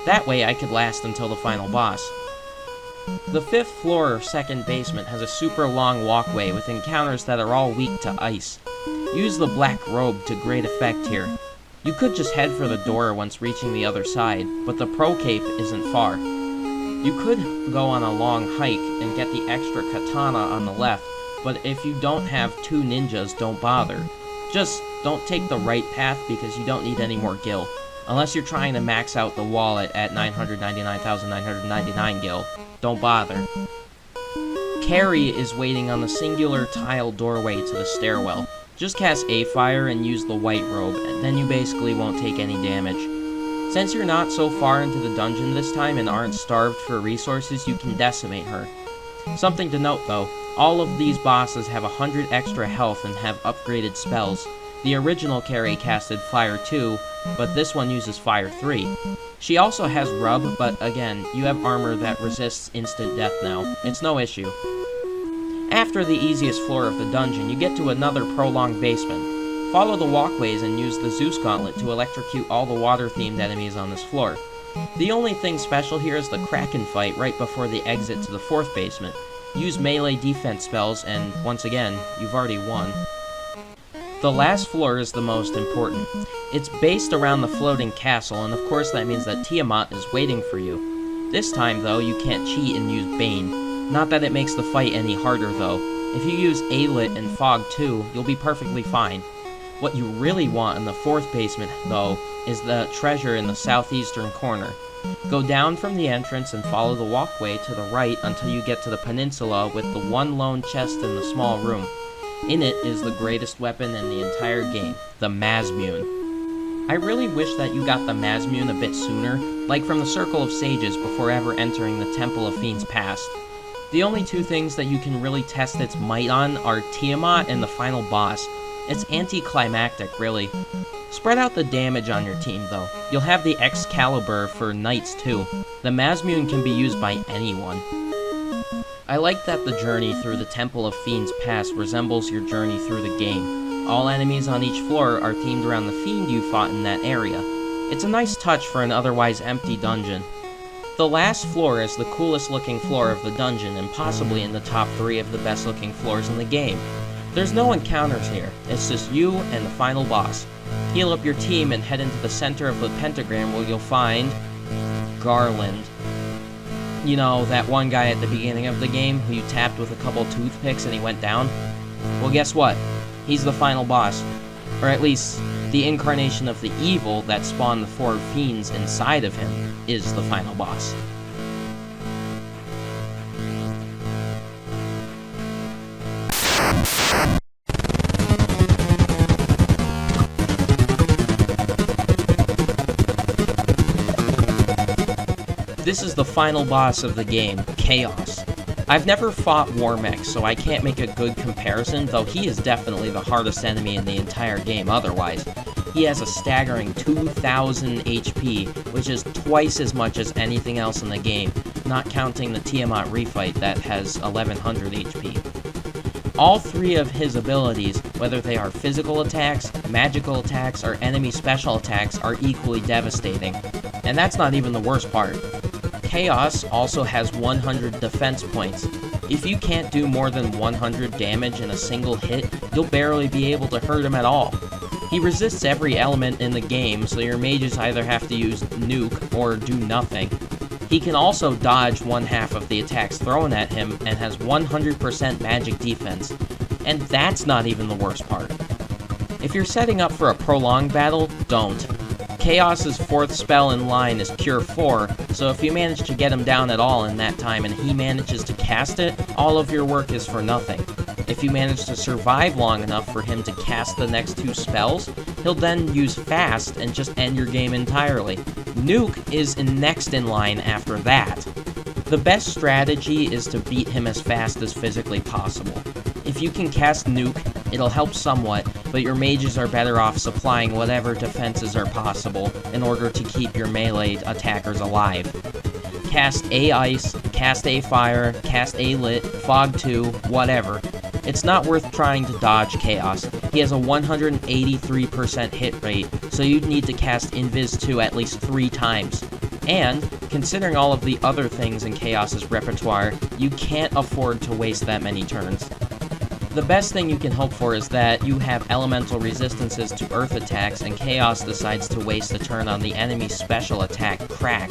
That way I could last until the final boss. The 5th floor or 2nd basement has a super long walkway with encounters that are all weak to ice. Use the black robe to great effect here. You could just head for the door once reaching the other side, but the pro cape isn't far. You could go on a long hike and get the extra katana on the left, but if you don't have 2 ninjas, don't bother. Just don't take the right path because you don't need any more gil. Unless you're trying to max out the wallet at 999,999 gil, don't bother. Carrie is waiting on the singular tile doorway to the stairwell. Just cast A-Fire and use the white robe, and then you basically won't take any damage. Since you're not so far into the dungeon this time and aren't starved for resources, you can decimate her. Something to note though, all of these bosses have 100 extra health and have upgraded spells. The original Carrie casted Fire 2, but this one uses Fire 3. She also has Rub, but again, you have armor that resists instant death now. It's no issue. After the easiest floor of the dungeon, you get to another prolonged basement. Follow the walkways and use the Zeus Gauntlet to electrocute all the water-themed enemies on this floor. The only thing special here is the Kraken fight right before the exit to the 4th basement. Use melee defense spells, and once again, you've already won. The last floor is the most important. It's based around the floating castle, and of course that means that Tiamat is waiting for you. This time, though, you can't cheat and use Bane. Not that it makes the fight any harder, though. If you use Alit and Fog too, you'll be perfectly fine. What you really want in the 4th basement, though, is the treasure in the southeastern corner. Go down from the entrance and follow the walkway to the right until you get to the peninsula with the one lone chest in the small room. In it is the greatest weapon in the entire game, the Mazmune. I really wish that you got the Mazmune a bit sooner, like from the Circle of Sages before ever entering the Temple of Fiends Past. The only 2 things that you can really test its might on are Tiamat and the final boss. It's anticlimactic, really. Spread out the damage on your team, though. You'll have the Excalibur for knights, too. The Mazmune can be used by anyone. I like that the journey through the Temple of Fiends Past resembles your journey through the game. All enemies on each floor are themed around the fiend you fought in that area. It's a nice touch for an otherwise empty dungeon. The last floor is the coolest looking floor of the dungeon and possibly in the top 3 of the best looking floors in the game. There's no encounters here, it's just you and the final boss. Heal up your team and head into the center of the pentagram where you'll find Garland. You know, that one guy at the beginning of the game who you tapped with a couple toothpicks and he went down? Well, guess what? He's the final boss. Or at least, the incarnation of the evil that spawned the 4 fiends inside of him is the final boss. This is the final boss of the game, Chaos. I've never fought Warmech, so I can't make a good comparison, though he is definitely the hardest enemy in the entire game otherwise. He has a staggering 2,000 HP, which is twice as much as anything else in the game, not counting the Tiamat refight that has 1,100 HP. All three of his abilities, whether they are physical attacks, magical attacks, or enemy special attacks, are equally devastating. And that's not even the worst part. Chaos also has 100 defense points. If you can't do more than 100 damage in a single hit, you'll barely be able to hurt him at all. He resists every element in the game, so your mages either have to use nuke or do nothing. He can also dodge one half of the attacks thrown at him and has 100% magic defense. And that's not even the worst part. If you're setting up for a prolonged battle, don't. Chaos's 4th spell in line is Cure 4, so if you manage to get him down at all in that time and he manages to cast it, all of your work is for nothing. If you manage to survive long enough for him to cast the next 2 spells, he'll then use Fast and just end your game entirely. Nuke is next in line after that. The best strategy is to beat him as fast as physically possible. If you can cast Nuke, it'll help somewhat, but your mages are better off supplying whatever defenses are possible in order to keep your melee attackers alive. Cast A Ice, cast A Fire, cast A Lit, Fog 2, whatever. It's not worth trying to dodge Chaos. He has a 183% hit rate, so you'd need to cast Invis 2 at least 3 times. And, considering all of the other things in Chaos's repertoire, you can't afford to waste that many turns. The best thing you can hope for is that you have elemental resistances to earth attacks and Chaos decides to waste a turn on the enemy's special attack, Crack.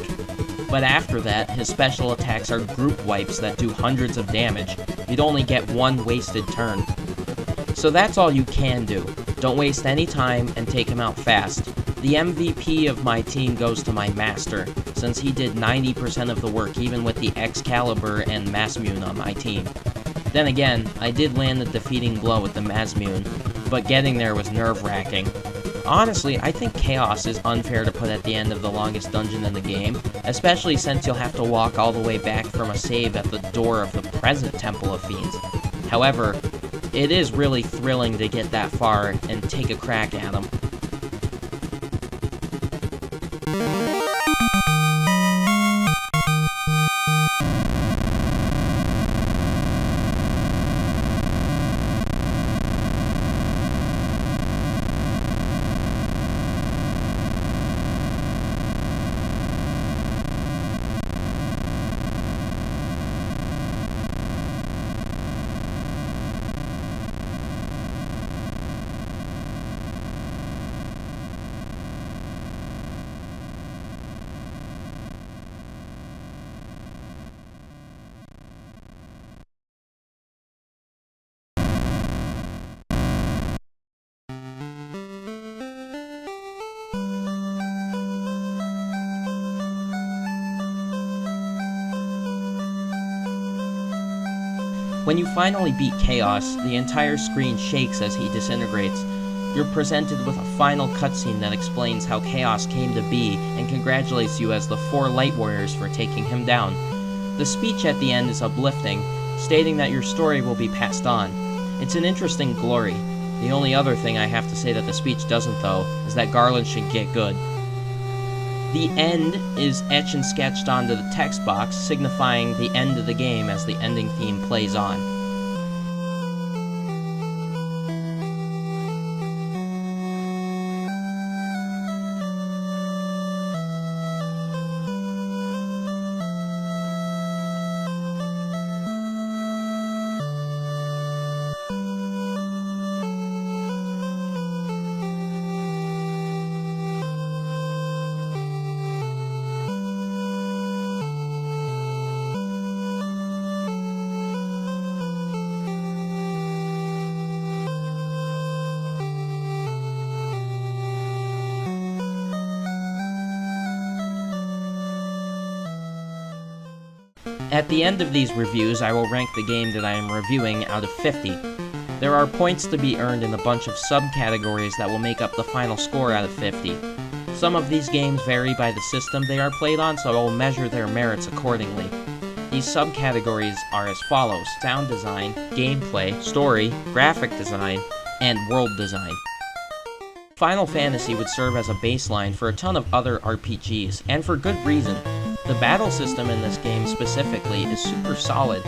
But after that, his special attacks are group wipes that do hundreds of damage. You'd only get 1 wasted turn. So that's all you can do. Don't waste any time and take him out fast. The MVP of my team goes to my Master, since he did 90% of the work even with the Excalibur and Masmune on my team. Then again, I did land the defeating blow with the Masmune, but getting there was nerve-wracking. Honestly, I think Chaos is unfair to put at the end of the longest dungeon in the game, especially since you'll have to walk all the way back from a save at the door of the present Temple of Fiends. However, it is really thrilling to get that far and take a crack at him. When you finally beat Chaos, the entire screen shakes as he disintegrates. You're presented with a final cutscene that explains how Chaos came to be and congratulates you as the 4 Light Warriors for taking him down. The speech at the end is uplifting, stating that your story will be passed on. It's an interesting glory. The only other thing I have to say that the speech doesn't, though, is that Garland should get good. The end is etched and sketched onto the text box, signifying the end of the game as the ending theme plays on. At the end of these reviews, I will rank the game that I am reviewing out of 50. There are points to be earned in a bunch of subcategories that will make up the final score out of 50. Some of these games vary by the system they are played on, so I will measure their merits accordingly. These subcategories are as follows: sound design, gameplay, story, graphic design, and world design. Final Fantasy would serve as a baseline for a ton of other RPGs, and for good reason. The battle system in this game specifically is super solid.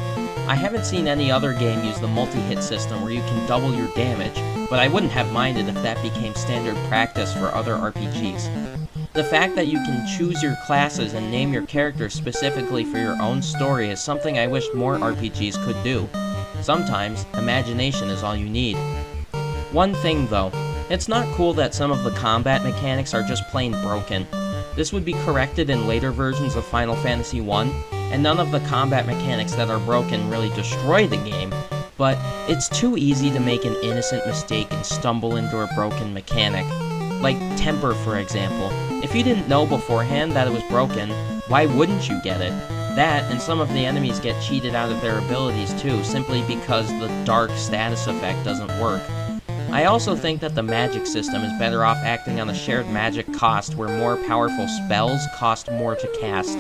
I haven't seen any other game use the multi-hit system where you can double your damage, but I wouldn't have minded if that became standard practice for other RPGs. The fact that you can choose your classes and name your characters specifically for your own story is something I wished more RPGs could do. Sometimes, imagination is all you need. One thing though, it's not cool that some of the combat mechanics are just plain broken. This would be corrected in later versions of Final Fantasy I, and none of the combat mechanics that are broken really destroy the game, but it's too easy to make an innocent mistake and stumble into a broken mechanic. Like temper, for example. If you didn't know beforehand that it was broken, why wouldn't you get it? That, and some of the enemies get cheated out of their abilities too, simply because the dark status effect doesn't work. I also think that the magic system is better off acting on a shared magic cost where more powerful spells cost more to cast.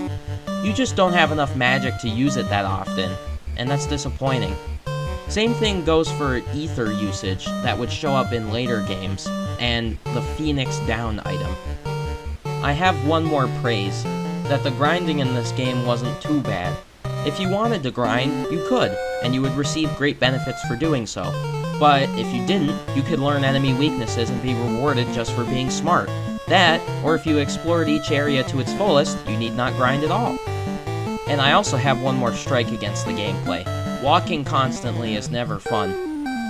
You just don't have enough magic to use it that often, and that's disappointing. Same thing goes for ether usage that would show up in later games, and the Phoenix Down item. I have one more praise, that the grinding in this game wasn't too bad. If you wanted to grind, you could, and you would receive great benefits for doing so. But if you didn't, you could learn enemy weaknesses and be rewarded just for being smart. That, or if you explored each area to its fullest, you need not grind at all. And I also have one more strike against the gameplay. Walking constantly is never fun.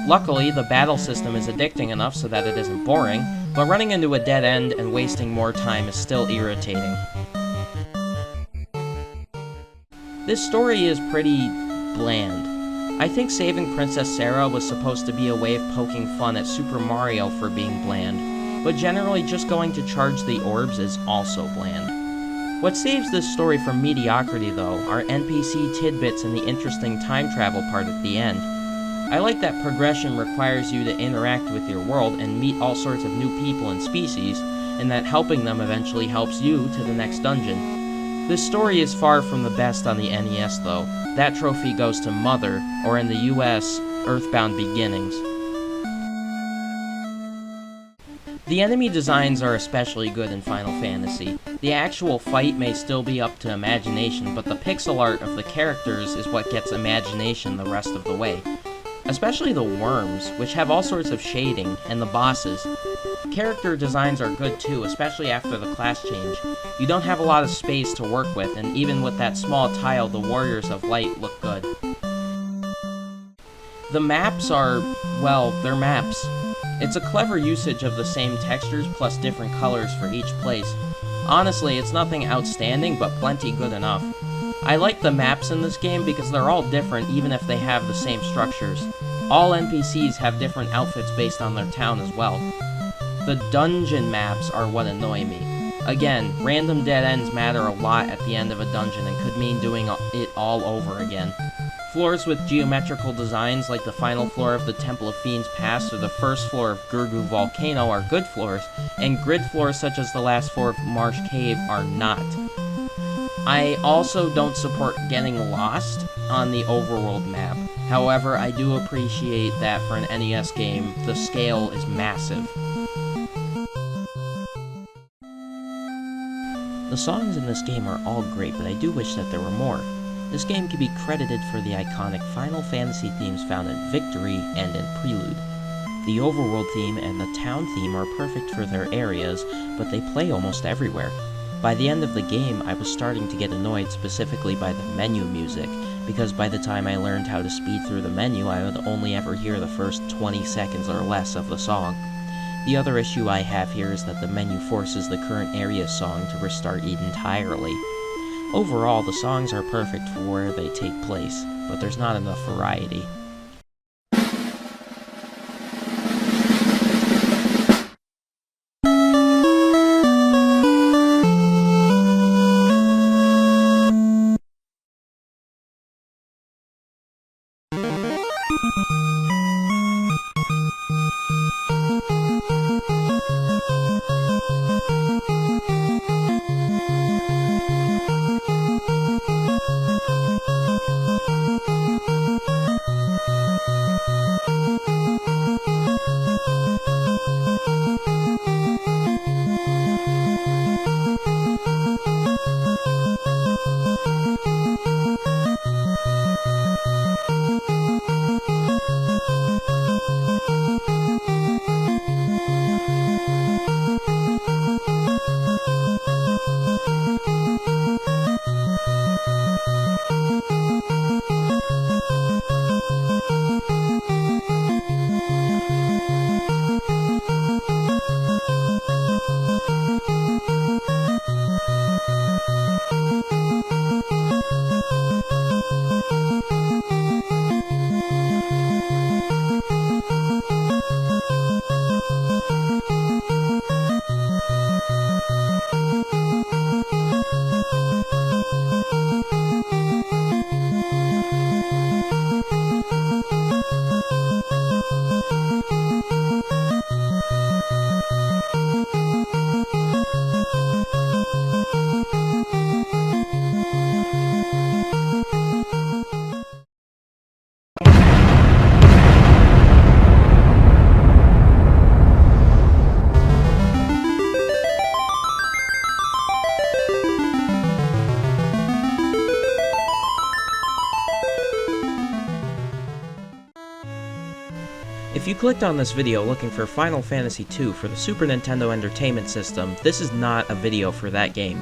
Luckily, the battle system is addicting enough so that it isn't boring, but running into a dead end and wasting more time is still irritating. This story is pretty bland. I think saving Princess Sarah was supposed to be a way of poking fun at Super Mario for being bland, but generally just going to charge the orbs is also bland. What saves this story from mediocrity, though, are NPC tidbits and the interesting time travel part at the end. I like that progression requires you to interact with your world and meet all sorts of new people and species, and that helping them eventually helps you to the next dungeon. This story is far from the best on the NES, though. That trophy goes to Mother, or in the US, Earthbound Beginnings. The enemy designs are especially good in Final Fantasy. The actual fight may still be up to imagination, but the pixel art of the characters is what gets imagination the rest of the way. Especially the worms, which have all sorts of shading, and the bosses. Character designs are good too, especially after the class change. You don't have a lot of space to work with, and even with that small tile, the Warriors of Light look good. The maps are, well, they're maps. It's a clever usage of the same textures plus different colors for each place. Honestly, it's nothing outstanding, but plenty good enough. I like the maps in this game because they're all different even if they have the same structures. All NPCs have different outfits based on their town as well. The dungeon maps are what annoy me. Again, random dead ends matter a lot at the end of a dungeon and could mean doing it all over again. Floors with geometrical designs like the final floor of the Temple of Fiends Pass or the first floor of Gurgu Volcano are good floors, and grid floors such as the last floor of Marsh Cave are not. I also don't support getting lost on the overworld map. However, I do appreciate that for an NES game, the scale is massive. The songs in this game are all great, but I do wish that there were more. This game can be credited for the iconic Final Fantasy themes found in Victory and in Prelude. The overworld theme and the town theme are perfect for their areas, but they play almost everywhere. By the end of the game, I was starting to get annoyed specifically by the menu music, because by the time I learned how to speed through the menu, I would only ever hear the first 20 seconds or less of the song. The other issue I have here is that the menu forces the current area song to restart it entirely. Overall, the songs are perfect for where they take place, but there's not enough variety. If you clicked on this video looking for Final Fantasy II for the Super Nintendo Entertainment System, this is not a video for that game.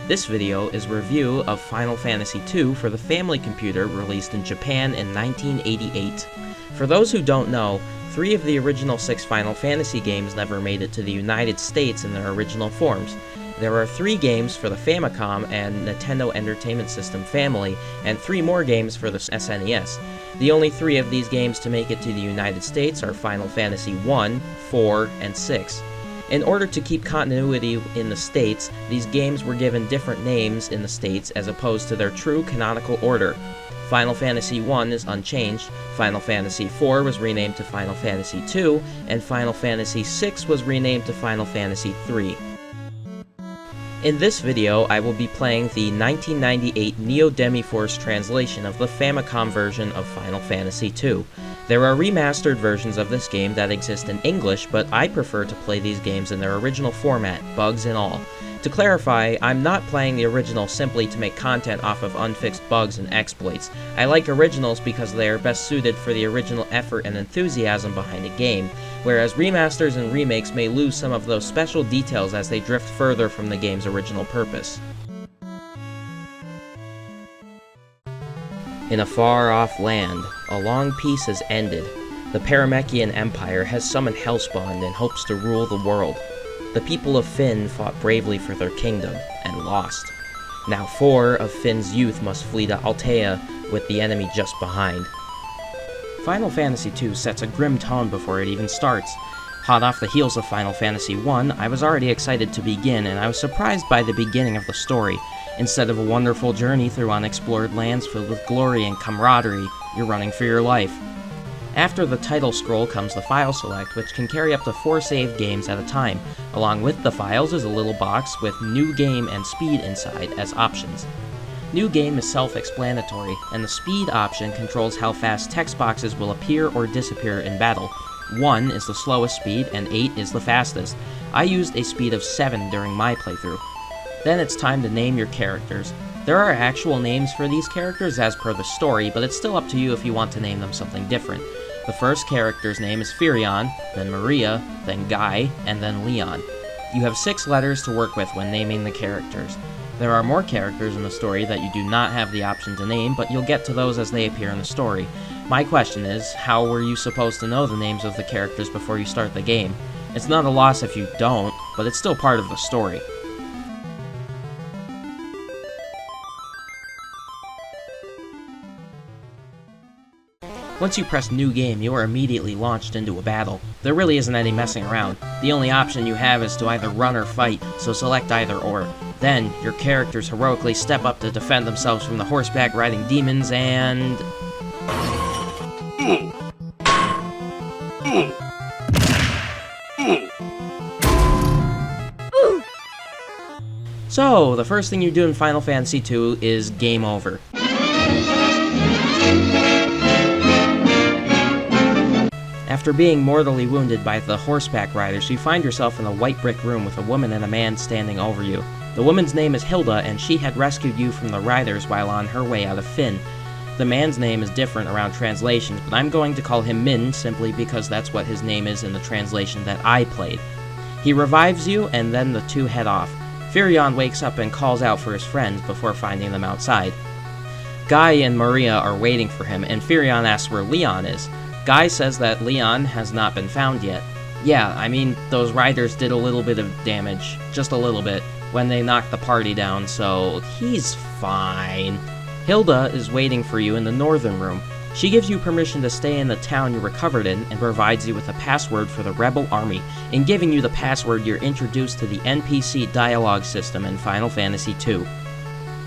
This video is a review of Final Fantasy II for the Family Computer released in Japan in 1988. For those who don't know, 3 of the original 6 Final Fantasy games never made it to the United States in their original forms. There are 3 games for the Famicom and Nintendo Entertainment System family, and 3 more games for the SNES. The only 3 of these games to make it to the United States are Final Fantasy I, 4, and 6. In order to keep continuity in the States, these games were given different names in the States as opposed to their true canonical order. Final Fantasy I is unchanged, Final Fantasy IV was renamed to Final Fantasy II, and Final Fantasy VI was renamed to Final Fantasy III. In this video, I will be playing the 1998 Neo Demi-Force translation of the Famicom version of Final Fantasy II. There are remastered versions of this game that exist in English, but I prefer to play these games in their original format, bugs and all. To clarify, I'm not playing the original simply to make content off of unfixed bugs and exploits. I like originals because they are best suited for the original effort and enthusiasm behind a game, whereas remasters and remakes may lose some of those special details as they drift further from the game's original purpose. In a far-off land, a long peace has ended. The Paramekian Empire has summoned Hellspawn and hopes to rule the world. The people of Fynn fought bravely for their kingdom, and lost. Now 4 of Finn's youth must flee to Altea, with the enemy just behind. Final Fantasy II sets a grim tone before it even starts. Hot off the heels of Final Fantasy I, I was already excited to begin, and I was surprised by the beginning of the story. Instead of a wonderful journey through unexplored lands filled with glory and camaraderie, you're running for your life. After the title scroll comes the file select, which can carry up to 4 saved games at a time. Along with the files is a little box with New Game and Speed inside as options. New Game is self-explanatory, and the Speed option controls how fast text boxes will appear or disappear in battle. 1 is the slowest speed, and 8 is the fastest. I used a speed of 7 during my playthrough. Then it's time to name your characters. There are actual names for these characters as per the story, but it's still up to you if you want to name them something different. The first character's name is Firion, then Maria, then Guy, and then Leon. You have 6 letters to work with when naming the characters. There are more characters in the story that you do not have the option to name, but you'll get to those as they appear in the story. My question is, how were you supposed to know the names of the characters before you start the game? It's not a loss if you don't, but it's still part of the story. Once you press New Game, you are immediately launched into a battle. There really isn't any messing around. The only option you have is to either run or fight, so select either or. Then, your characters heroically step up to defend themselves from the horseback riding demons and... So, the first thing you do in Final Fantasy II is game over. After being mortally wounded by the horseback riders, you find yourself in a white brick room with a woman and a man standing over you. The woman's name is Hilda, and she had rescued you from the riders while on her way out of Fynn. The man's name is different around translations, but I'm going to call him Min simply because that's what his name is in the translation that I played. He revives you, and then the two head off. Firion wakes up and calls out for his friends before finding them outside. Guy and Maria are waiting for him, and Firion asks where Leon is. Guy says that Leon has not been found yet. Yeah, I mean, those riders did a little bit of damage, just a little bit, when they knocked the party down, so he's fine. Hilda is waiting for you in the northern room. She gives you permission to stay in the town you recovered in and provides you with a password for the rebel army. In giving you the password, you're introduced to the NPC dialogue system in Final Fantasy II.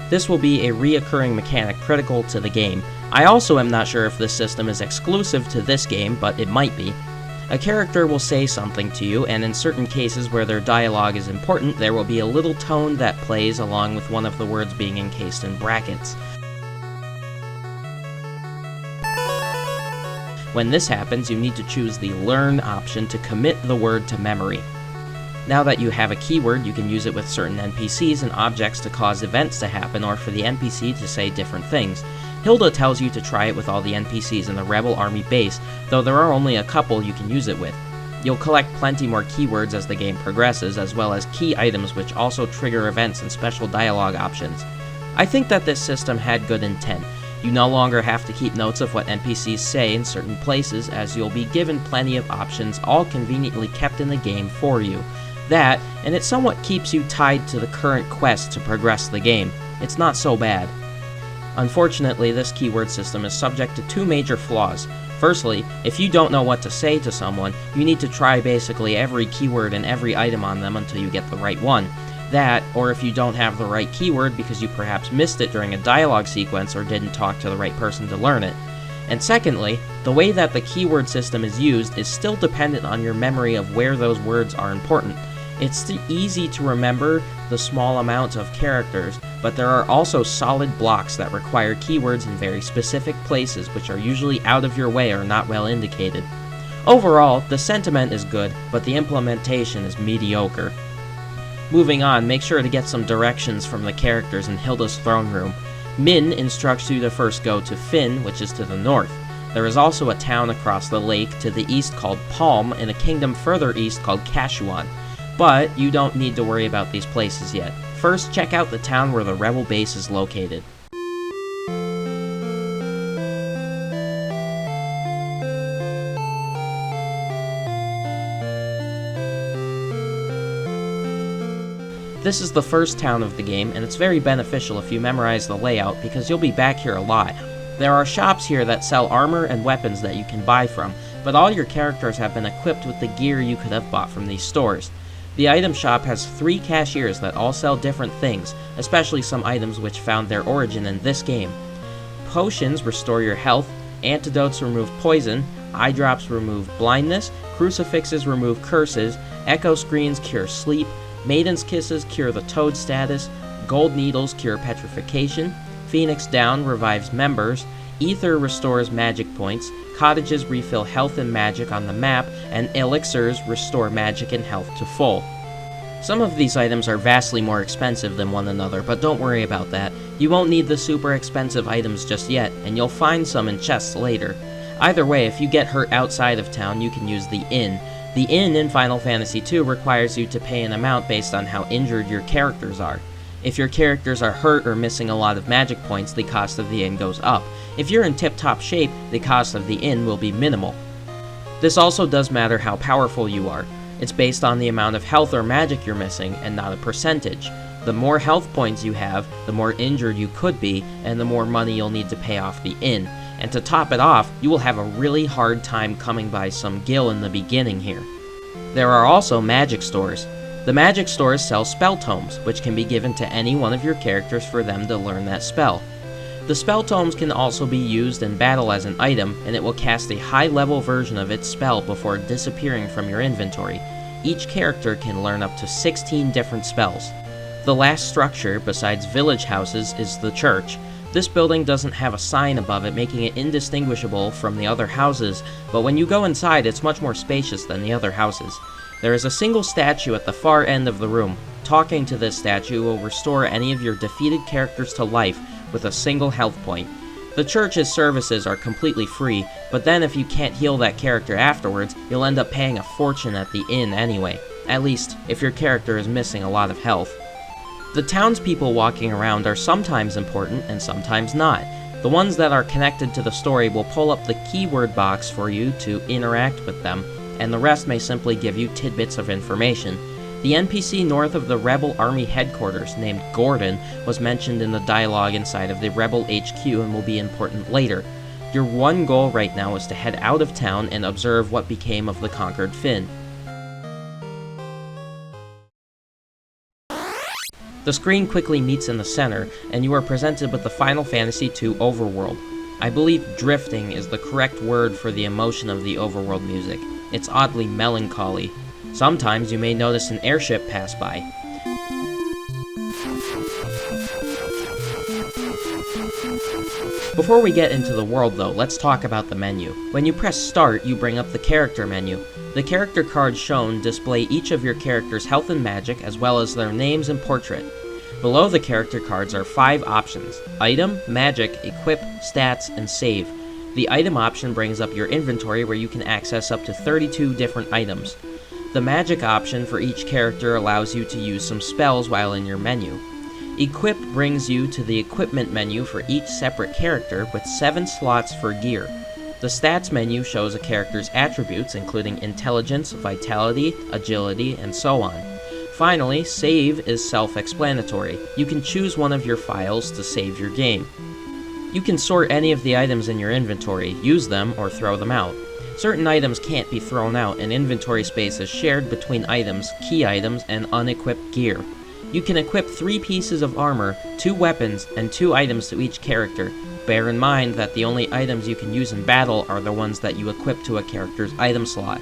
This will be a reoccurring mechanic critical to the game. I also am not sure if this system is exclusive to this game, but it might be. A character will say something to you, and in certain cases where their dialogue is important, there will be a little tone that plays along with one of the words being encased in brackets. When this happens, you need to choose the Learn option to commit the word to memory. Now that you have a keyword, you can use it with certain NPCs and objects to cause events to happen or for the NPC to say different things. Hilda tells you to try it with all the NPCs in the Rebel Army base, though there are only a couple you can use it with. You'll collect plenty more keywords as the game progresses, as well as key items which also trigger events and special dialogue options. I think that this system had good intent. You no longer have to keep notes of what NPCs say in certain places, as you'll be given plenty of options, all conveniently kept in the game for you. That, and it somewhat keeps you tied to the current quest to progress the game. It's not so bad. Unfortunately, this keyword system is subject to two major flaws. Firstly, if you don't know what to say to someone, you need to try basically every keyword and every item on them until you get the right one. That, or if you don't have the right keyword because you perhaps missed it during a dialogue sequence or didn't talk to the right person to learn it. And secondly, the way that the keyword system is used is still dependent on your memory of where those words are important. It's easy to remember the small amount of characters, but there are also solid blocks that require keywords in very specific places which are usually out of your way or not well indicated. Overall, the sentiment is good, but the implementation is mediocre. Moving on, make sure to get some directions from the characters in Hilda's throne room. Min instructs you to first go to Finn, which is to the north. There is also a town across the lake to the east called Palm, and a kingdom further east called Kashuan. But you don't need to worry about these places yet. First, check out the town where the rebel base is located. This is the first town of the game, and it's very beneficial if you memorize the layout because you'll be back here a lot. There are shops here that sell armor and weapons that you can buy from, but all your characters have been equipped with the gear you could have bought from these stores. The item shop has 3 cashiers that all sell different things, especially some items which found their origin in this game. Potions restore your health, antidotes remove poison, eye drops remove blindness, crucifixes remove curses, echo screens cure sleep, maiden's kisses cure the toad status, gold needles cure petrification, phoenix down revives members, ether restores magic points, cottages refill health and magic on the map, and elixirs restore magic and health to full. Some of these items are vastly more expensive than one another, but don't worry about that. You won't need the super expensive items just yet, and you'll find some in chests later. Either way, if you get hurt outside of town, you can use the inn. The inn in Final Fantasy II requires you to pay an amount based on how injured your characters are. If your characters are hurt or missing a lot of magic points, the cost of the inn goes up. If you're in tip-top shape, the cost of the inn will be minimal. This also does matter how powerful you are. It's based on the amount of health or magic you're missing, and not a percentage. The more health points you have, the more injured you could be, and the more money you'll need to pay off the inn. And to top it off, you will have a really hard time coming by some gil in the beginning here. There are also magic stores. The magic stores sell spell tomes, which can be given to any one of your characters for them to learn that spell. The spell tomes can also be used in battle as an item, and it will cast a high-level version of its spell before disappearing from your inventory. Each character can learn up to 16 different spells. The last structure, besides village houses, is the church. This building doesn't have a sign above it, making it indistinguishable from the other houses, but when you go inside, it's much more spacious than the other houses. There is a single statue at the far end of the room. Talking to this statue will restore any of your defeated characters to life with a single health point. The church's services are completely free, but then if you can't heal that character afterwards, you'll end up paying a fortune at the inn anyway. At least, if your character is missing a lot of health. The townspeople walking around are sometimes important and sometimes not. The ones that are connected to the story will pull up the keyword box for you to interact with them, and the rest may simply give you tidbits of information. The NPC north of the Rebel Army headquarters, named Gordon, was mentioned in the dialogue inside of the Rebel HQ and will be important later. Your one goal right now is to head out of town and observe what became of the conquered Finn. The screen quickly meets in the center, and you are presented with the Final Fantasy II overworld. I believe drifting is the correct word for the emotion of the overworld music. It's oddly melancholy. Sometimes you may notice an airship pass by. Before we get into the world though, let's talk about the menu. When you press start, you bring up the character menu. The character cards shown display each of your character's health and magic, as well as their names and portrait. Below the character cards are 5 options: item, magic, equip, stats, and save. The item option brings up your inventory where you can access up to 32 different items. The magic option for each character allows you to use some spells while in your menu. Equip brings you to the equipment menu for each separate character with 7 slots for gear. The stats menu shows a character's attributes including intelligence, vitality, agility, and so on. Finally, save is self-explanatory. You can choose one of your files to save your game. You can sort any of the items in your inventory, use them, or throw them out. Certain items can't be thrown out, and inventory space is shared between items, key items, and unequipped gear. You can equip 3 pieces of armor, 2 weapons, and 2 items to each character. Bear in mind that the only items you can use in battle are the ones that you equip to a character's item slot.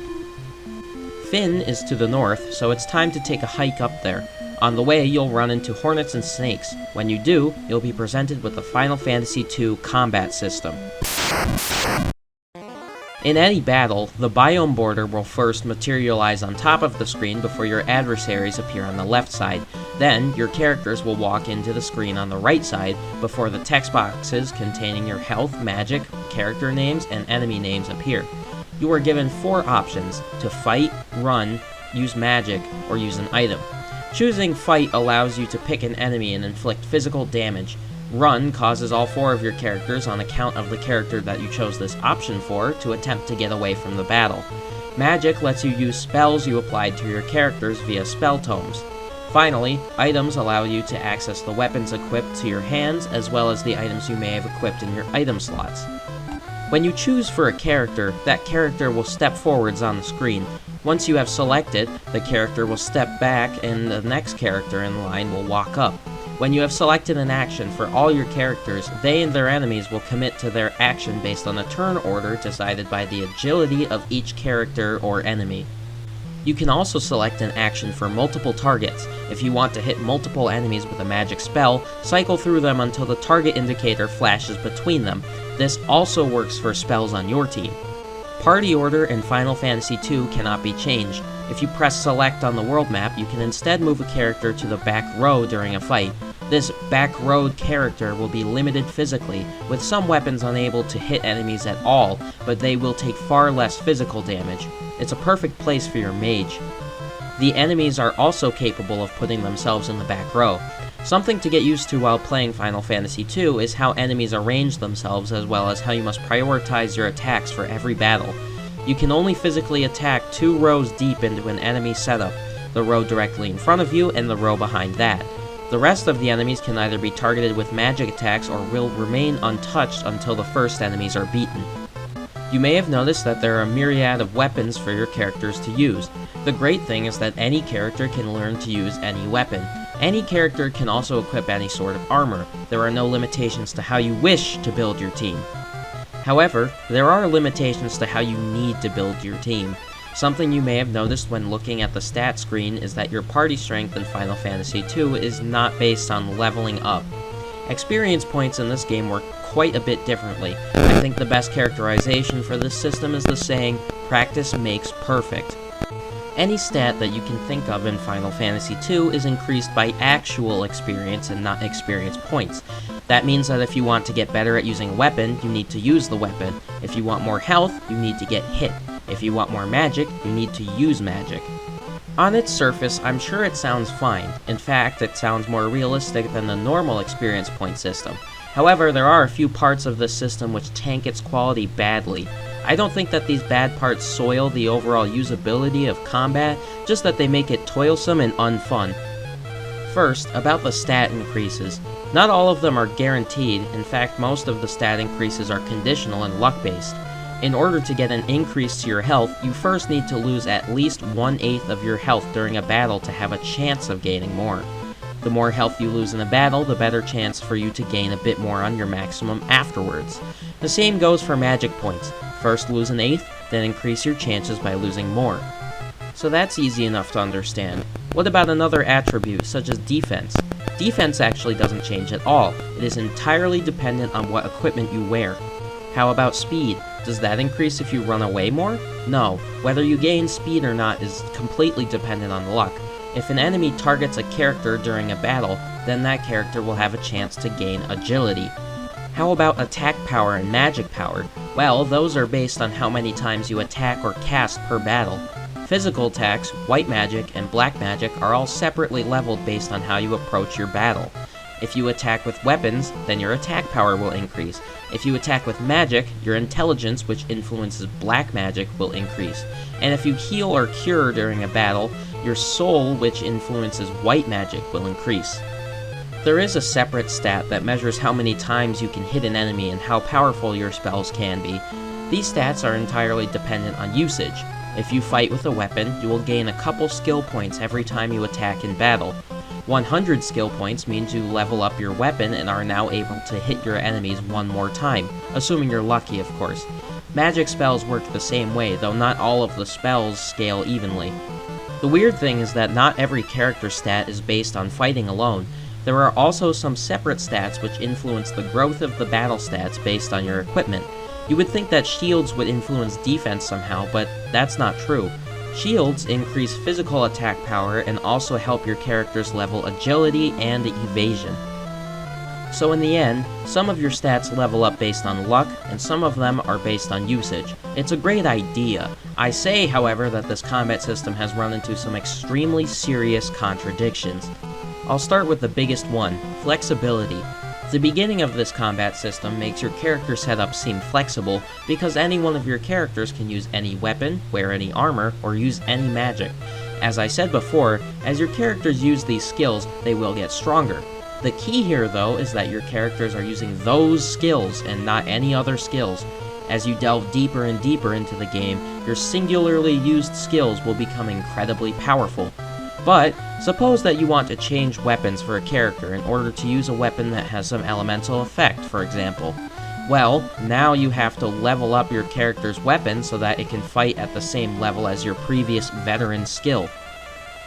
Finn is to the north, so it's time to take a hike up there. On the way, you'll run into hornets and snakes. When you do, you'll be presented with the Final Fantasy II combat system. In any battle, the biome border will first materialize on top of the screen before your adversaries appear on the left side. Then, your characters will walk into the screen on the right side before the text boxes containing your health, magic, character names, and enemy names appear. You are given 4 options: to fight, run, use magic, or use an item. Choosing fight allows you to pick an enemy and inflict physical damage. Run causes all 4 of your characters, on account of the character that you chose this option for, to attempt to get away from the battle. Magic lets you use spells you applied to your characters via spell tomes. Finally, items allow you to access the weapons equipped to your hands, as well as the items you may have equipped in your item slots. When you choose for a character, that character will step forwards on the screen. Once you have selected, the character will step back and the next character in line will walk up. When you have selected an action for all your characters, they and their enemies will commit to their action based on a turn order decided by the agility of each character or enemy. You can also select an action for multiple targets. If you want to hit multiple enemies with a magic spell, cycle through them until the target indicator flashes between them. This also works for spells on your team. Party order in Final Fantasy II cannot be changed. If you press select on the world map, you can instead move a character to the back row during a fight. This back row character will be limited physically, with some weapons unable to hit enemies at all, but they will take far less physical damage. It's a perfect place for your mage. The enemies are also capable of putting themselves in the back row. Something to get used to while playing Final Fantasy II is how enemies arrange themselves, as well as how you must prioritize your attacks for every battle. You can only physically attack 2 rows deep into an enemy setup, the row directly in front of you and the row behind that. The rest of the enemies can either be targeted with magic attacks or will remain untouched until the first enemies are beaten. You may have noticed that there are a myriad of weapons for your characters to use. The great thing is that any character can learn to use any weapon. Any character can also equip any sort of armor. There are no limitations to how you wish to build your team. However, there are limitations to how you need to build your team. Something you may have noticed when looking at the stat screen is that your party strength in Final Fantasy II is not based on leveling up. Experience points in this game work quite a bit differently. I think the best characterization for this system is the saying, "Practice makes perfect." Any stat that you can think of in Final Fantasy II is increased by actual experience and not experience points. That means that if you want to get better at using a weapon, you need to use the weapon. If you want more health, you need to get hit. If you want more magic, you need to use magic. On its surface, I'm sure it sounds fine. In fact, it sounds more realistic than the normal experience point system. However, there are a few parts of this system which tank its quality badly. I don't think that these bad parts soil the overall usability of combat, just that they make it toilsome and unfun. First, about the stat increases. Not all of them are guaranteed. In fact, most of the stat increases are conditional and luck-based. In order to get an increase to your health, you first need to lose at least 1/8 of your health during a battle to have a chance of gaining more. The more health you lose in a battle, the better chance for you to gain a bit more on your maximum afterwards. The same goes for magic points. First lose 1/8, then increase your chances by losing more. So that's easy enough to understand. What about another attribute, such as defense? Defense actually doesn't change at all. It is entirely dependent on what equipment you wear. How about speed? Does that increase if you run away more? No. Whether you gain speed or not is completely dependent on luck. If an enemy targets a character during a battle, then that character will have a chance to gain agility. How about attack power and magic power? Well, those are based on how many times you attack or cast per battle. Physical attacks, white magic, and black magic are all separately leveled based on how you approach your battle. If you attack with weapons, then your attack power will increase. If you attack with magic, your intelligence, which influences black magic, will increase. And if you heal or cure during a battle, your soul, which influences white magic, will increase. There is a separate stat that measures how many times you can hit an enemy and how powerful your spells can be. These stats are entirely dependent on usage. If you fight with a weapon, you will gain a couple skill points every time you attack in battle. 100 skill points means you level up your weapon and are now able to hit your enemies one more time, assuming you're lucky, of course. Magic spells work the same way, though not all of the spells scale evenly. The weird thing is that not every character stat is based on fighting alone. There are also some separate stats which influence the growth of the battle stats based on your equipment. You would think that shields would influence defense somehow, but that's not true. Shields increase physical attack power and also help your characters level agility and evasion. So in the end, some of your stats level up based on luck, and some of them are based on usage. It's a great idea. I say, however, that this combat system has run into some extremely serious contradictions. I'll start with the biggest one, flexibility. The beginning of this combat system makes your character setup seem flexible because any one of your characters can use any weapon, wear any armor, or use any magic. As I said before, as your characters use these skills, they will get stronger. The key here, though, is that your characters are using those skills and not any other skills. As you delve deeper and deeper into the game, your singularly used skills will become incredibly powerful. But, suppose that you want to change weapons for a character in order to use a weapon that has some elemental effect, for example. Well, now you have to level up your character's weapon so that it can fight at the same level as your previous veteran skill.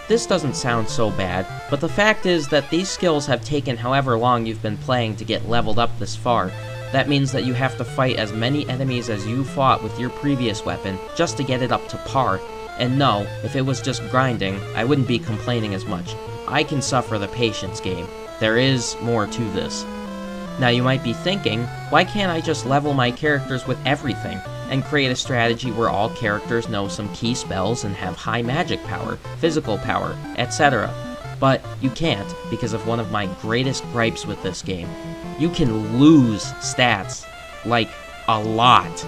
This doesn't sound so bad, but the fact is that these skills have taken however long you've been playing to get leveled up this far. That means that you have to fight as many enemies as you fought with your previous weapon just to get it up to par. And no, if it was just grinding, I wouldn't be complaining as much. I can suffer the patience game. There is more to this. Now you might be thinking, why can't I just level my characters with everything, and create a strategy where all characters know some key spells and have high magic power, physical power, etc. But you can't, because of one of my greatest gripes with this game. You can lose stats. Like, a lot.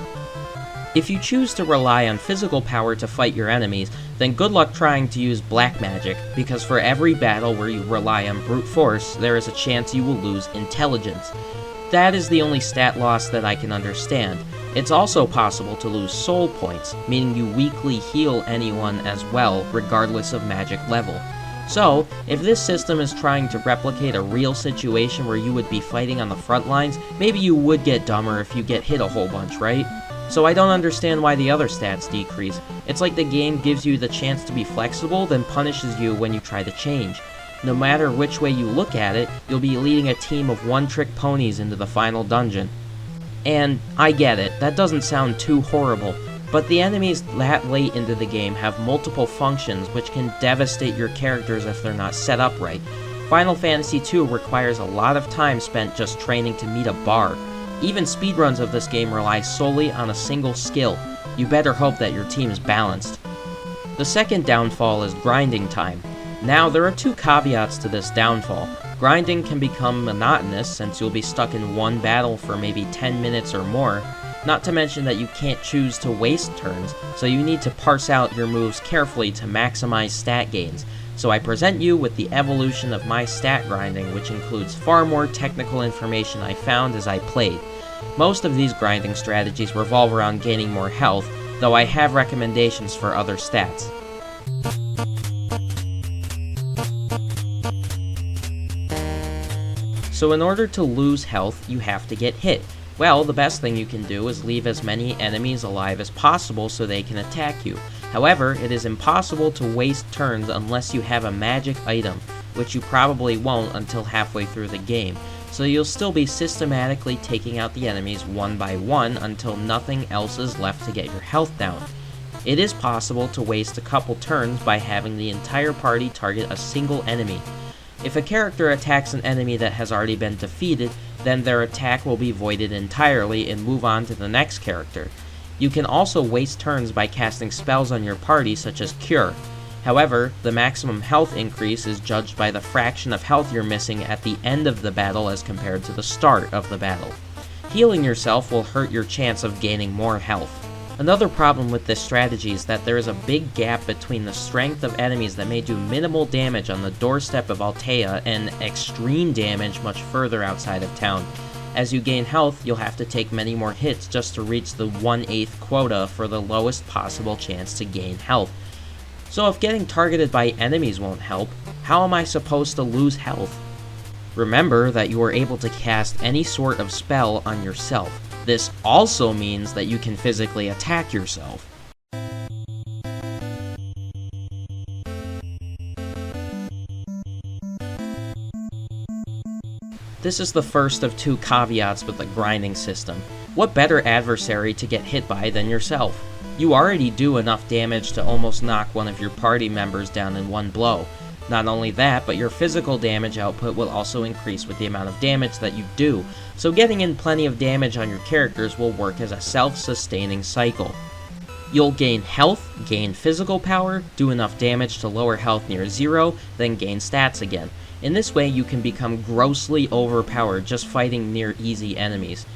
If you choose to rely on physical power to fight your enemies, then good luck trying to use black magic, because for every battle where you rely on brute force, there is a chance you will lose intelligence. That is the only stat loss that I can understand. It's also possible to lose soul points, meaning you weakly heal anyone as well, regardless of magic level. So, if this system is trying to replicate a real situation where you would be fighting on the front lines, maybe you would get dumber if you get hit a whole bunch, right? So I don't understand why the other stats decrease. It's like the game gives you the chance to be flexible, then punishes you when you try to change. No matter which way you look at it, you'll be leading a team of one-trick ponies into the final dungeon. And I get it, that doesn't sound too horrible, but the enemies that late into the game have multiple functions which can devastate your characters if they're not set up right. Final Fantasy II requires a lot of time spent just training to meet a bar. Even speedruns of this game rely solely on a single skill. You better hope that your team is balanced. The second downfall is grinding time. Now, there are two caveats to this downfall. Grinding can become monotonous since you'll be stuck in one battle for maybe 10 minutes or more, not to mention that you can't choose to waste turns, so you need to parse out your moves carefully to maximize stat gains. So I present you with the evolution of my stat grinding, which includes far more technical information I found as I played. Most of these grinding strategies revolve around gaining more health, though I have recommendations for other stats. So in order to lose health, you have to get hit. Well, the best thing you can do is leave as many enemies alive as possible so they can attack you. However, it is impossible to waste turns unless you have a magic item, which you probably won't until halfway through the game, so you'll still be systematically taking out the enemies one by one until nothing else is left to get your health down. It is possible to waste a couple turns by having the entire party target a single enemy. If a character attacks an enemy that has already been defeated, then their attack will be voided entirely and move on to the next character. You can also waste turns by casting spells on your party such as Cure. However, the maximum health increase is judged by the fraction of health you're missing at the end of the battle as compared to the start of the battle. Healing yourself will hurt your chance of gaining more health. Another problem with this strategy is that there is a big gap between the strength of enemies that may do minimal damage on the doorstep of Altea and extreme damage much further outside of town. As you gain health, you'll have to take many more hits just to reach the 1/8 quota for the lowest possible chance to gain health. So if getting targeted by enemies won't help, how am I supposed to lose health? Remember that you are able to cast any sort of spell on yourself. This also means that you can physically attack yourself. This is the first of two caveats with the grinding system. What better adversary to get hit by than yourself? You already do enough damage to almost knock one of your party members down in one blow. Not only that, but your physical damage output will also increase with the amount of damage that you do, so getting in plenty of damage on your characters will work as a self-sustaining cycle. You'll gain health, gain physical power, do enough damage to lower health near zero, then gain stats again. In this way, you can become grossly overpowered just fighting near easy enemies.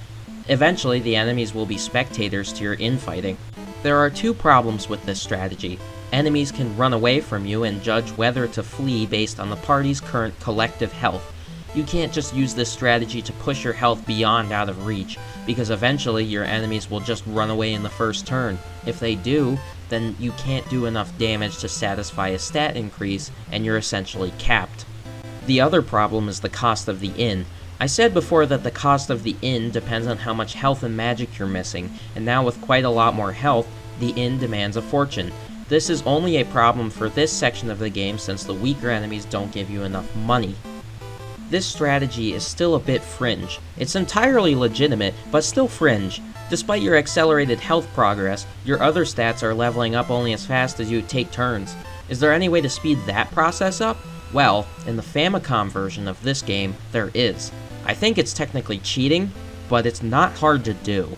Eventually, the enemies will be spectators to your infighting. There are two problems with this strategy. Enemies can run away from you and judge whether to flee based on the party's current collective health. You can't just use this strategy to push your health beyond out of reach, because eventually your enemies will just run away in the first turn. If they do, then you can't do enough damage to satisfy a stat increase, and you're essentially capped. The other problem is the cost of the inn. I said before that the cost of the inn depends on how much health and magic you're missing, and now with quite a lot more health, the inn demands a fortune. This is only a problem for this section of the game since the weaker enemies don't give you enough money. This strategy is still a bit fringe. It's entirely legitimate, but still fringe. Despite your accelerated health progress, your other stats are leveling up only as fast as you take turns. Is there any way to speed that process up? Well, in the Famicom version of this game, there is. I think it's technically cheating, but it's not hard to do.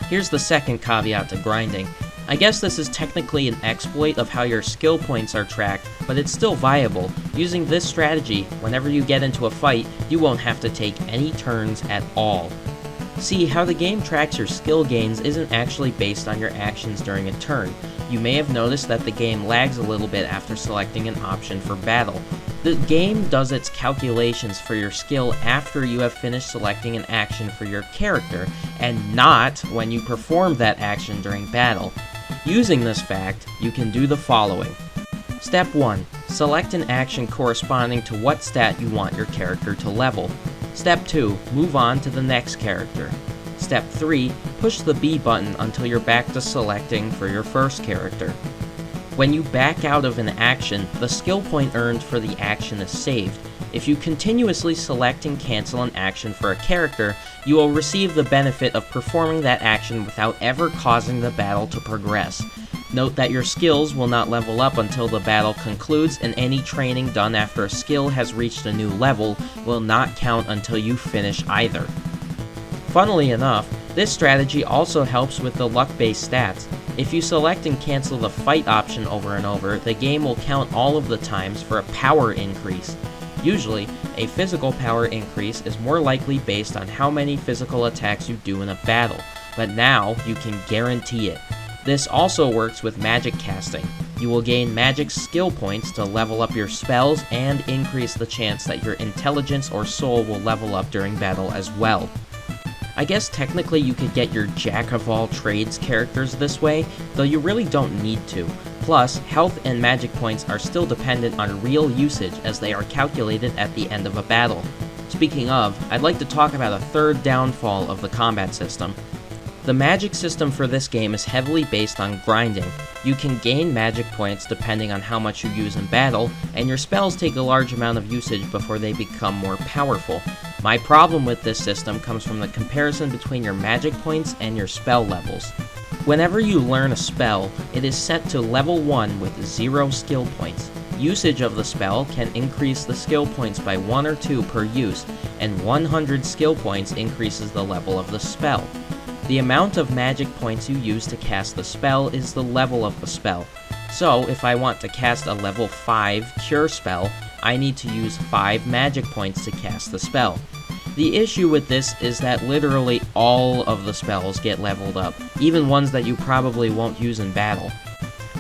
Here's the second caveat to grinding. I guess this is technically an exploit of how your skill points are tracked, but it's still viable. Using this strategy, whenever you get into a fight, you won't have to take any turns at all. See, how the game tracks your skill gains isn't actually based on your actions during a turn. You may have noticed that the game lags a little bit after selecting an option for battle. The game does its calculations for your skill after you have finished selecting an action for your character, and not when you perform that action during battle. Using this fact, you can do the following. Step 1. Select an action corresponding to what stat you want your character to level. Step 2. Move on to the next character. Step 3. Push the B button until you're back to selecting for your first character. When you back out of an action, the skill point earned for the action is saved. If you continuously select and cancel an action for a character, you will receive the benefit of performing that action without ever causing the battle to progress. Note that your skills will not level up until the battle concludes, and any training done after a skill has reached a new level will not count until you finish either. Funnily enough, this strategy also helps with the luck-based stats. If you select and cancel the fight option over and over, the game will count all of the times for a power increase. Usually, a physical power increase is more likely based on how many physical attacks you do in a battle, but now you can guarantee it. This also works with magic casting. You will gain magic skill points to level up your spells and increase the chance that your intelligence or soul will level up during battle as well. I guess technically you could get your jack-of-all-trades characters this way, though you really don't need to. Plus, health and magic points are still dependent on real usage as they are calculated at the end of a battle. Speaking of, I'd like to talk about a third downfall of the combat system. The magic system for this game is heavily based on grinding. You can gain magic points depending on how much you use in battle, and your spells take a large amount of usage before they become more powerful. My problem with this system comes from the comparison between your magic points and your spell levels. Whenever you learn a spell, it is set to level 1 with 0 skill points. Usage of the spell can increase the skill points by 1 or 2 per use, and 100 skill points increases the level of the spell. The amount of magic points you use to cast the spell is the level of the spell. So, if I want to cast a level 5 cure spell, I need to use 5 magic points to cast the spell. The issue with this is that literally all of the spells get leveled up, even ones that you probably won't use in battle.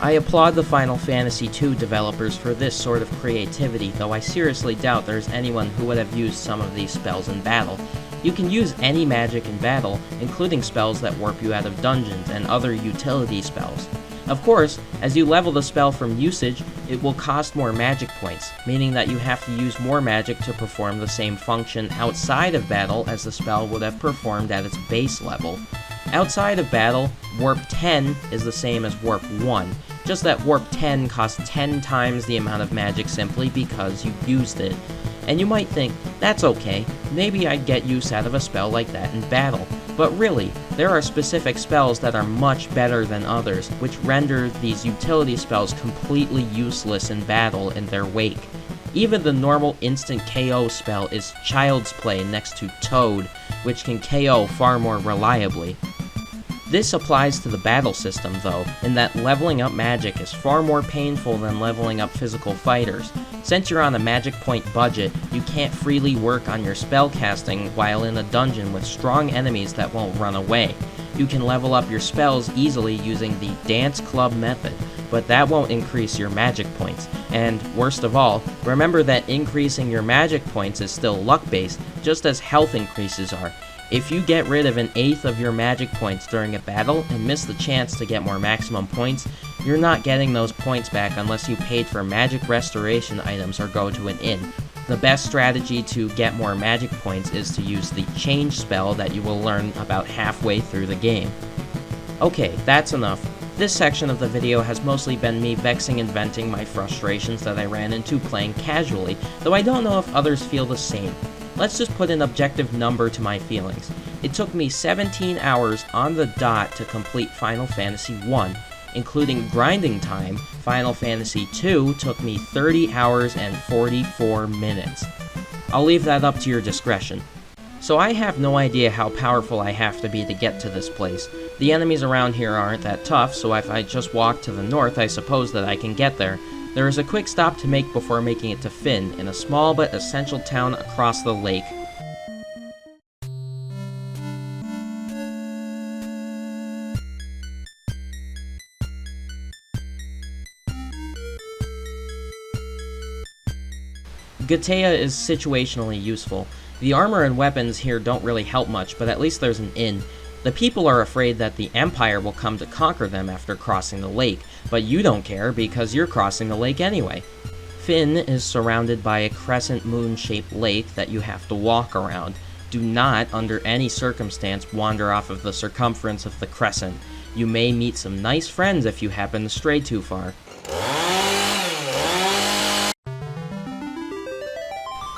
I applaud the Final Fantasy II developers for this sort of creativity, though I seriously doubt there's anyone who would have used some of these spells in battle. You can use any magic in battle, including spells that warp you out of dungeons and other utility spells. Of course, as you level the spell from usage, it will cost more magic points, meaning that you have to use more magic to perform the same function outside of battle as the spell would have performed at its base level. Outside of battle, Warp 10 is the same as Warp 1, just that Warp 10 costs 10 times the amount of magic simply because you used it. And you might think, that's okay, maybe I'd get use out of a spell like that in battle. But really, there are specific spells that are much better than others, which render these utility spells completely useless in battle in their wake. Even the normal instant KO spell is Child's Play next to Toad, which can KO far more reliably. This applies to the battle system though, in that leveling up magic is far more painful than leveling up physical fighters. Since you're on a magic point budget, you can't freely work on your spell casting while in a dungeon with strong enemies that won't run away. You can level up your spells easily using the Dance Club method, but that won't increase your magic points. And worst of all, remember that increasing your magic points is still luck-based, just as health increases are. If you get rid of 1/8 of your magic points during a battle and miss the chance to get more maximum points, you're not getting those points back unless you paid for magic restoration items or go to an inn. The best strategy to get more magic points is to use the change spell that you will learn about halfway through the game. Okay, that's enough. This section of the video has mostly been me vexing and venting my frustrations that I ran into playing casually, though I don't know if others feel the same. Let's just put an objective number to my feelings. It took me 17 hours on the dot to complete Final Fantasy I. Including grinding time, Final Fantasy II took me 30 hours and 44 minutes. I'll leave that up to your discretion. So I have no idea how powerful I have to be to get to this place. The enemies around here aren't that tough, so if I just walk to the north, I suppose that I can get there. There is a quick stop to make before making it to Fynn, in a small but essential town across the lake. Gatea is situationally useful. The armor and weapons here don't really help much, but at least there's an inn. The people are afraid that the Empire will come to conquer them after crossing the lake, but you don't care because you're crossing the lake anyway. Fynn is surrounded by a crescent moon-shaped lake that you have to walk around. Do not, under any circumstance, wander off of the circumference of the crescent. You may meet some nice friends if you happen to stray too far.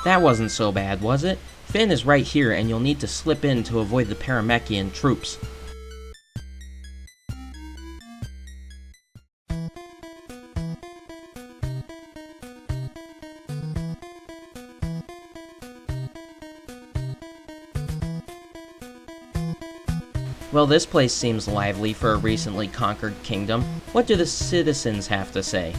That wasn't so bad, was it? Fynn is right here, and you'll need to slip in to avoid the Paramekian troops. Well, this place seems lively for a recently conquered kingdom. What do the citizens have to say?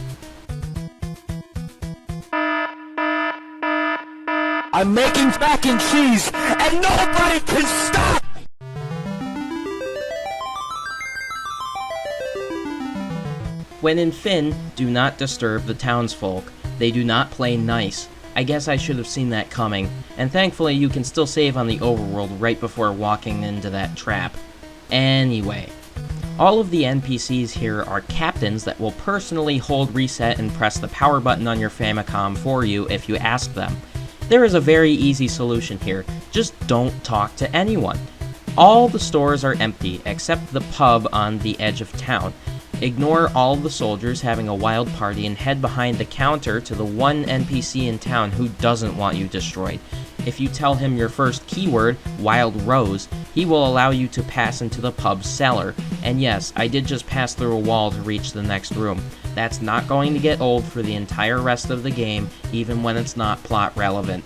I'm making mac and cheese, and nobody can stop! When in Fynn, do not disturb the townsfolk. They do not play nice. I guess I should have seen that coming, and thankfully you can still save on the overworld right before walking into that trap. Anyway, all of the NPCs here are captains that will personally hold reset and press the power button on your Famicom for you if you ask them. There is a very easy solution here, just don't talk to anyone. All the stores are empty, except the pub on the edge of town. Ignore all the soldiers having a wild party and head behind the counter to the one NPC in town who doesn't want you destroyed. If you tell him your first keyword, Wild Rose, he will allow you to pass into the pub's cellar. And yes, I did just pass through a wall to reach the next room. That's not going to get old for the entire rest of the game, even when it's not plot relevant.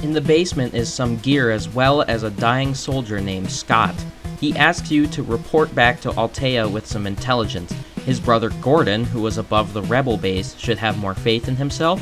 In the basement is some gear as well as a dying soldier named Scott. He asks you to report back to Altea with some intelligence. His brother Gordon, who was above the rebel base, should have more faith in himself.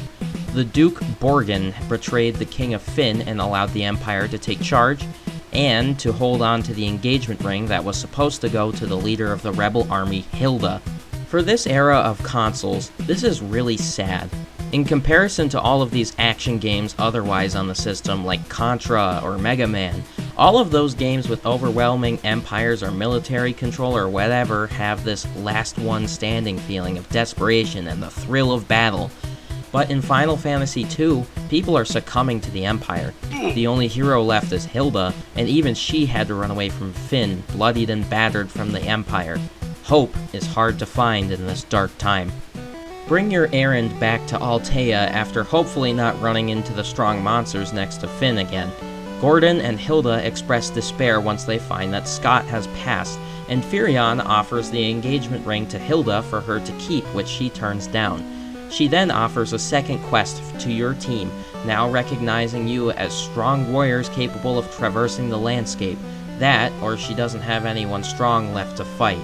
The Duke Borgin betrayed the King of Finn and allowed the Empire to take charge, and to hold on to the engagement ring that was supposed to go to the leader of the rebel army, Hilda. For this era of consoles, this is really sad. In comparison to all of these action games otherwise on the system, like Contra or Mega Man, all of those games with overwhelming empires or military control or whatever have this last one standing feeling of desperation and the thrill of battle. But in Final Fantasy II, people are succumbing to the Empire. The only hero left is Hilda, and even she had to run away from Finn, bloodied and battered from the Empire. Hope is hard to find in this dark time. Bring your errand back to Altea after hopefully not running into the strong monsters next to Finn again. Gordon and Hilda express despair once they find that Scott has passed, and Firion offers the engagement ring to Hilda for her to keep, which she turns down. She then offers a second quest to your team, now recognizing you as strong warriors capable of traversing the landscape. That, or she doesn't have anyone strong left to fight.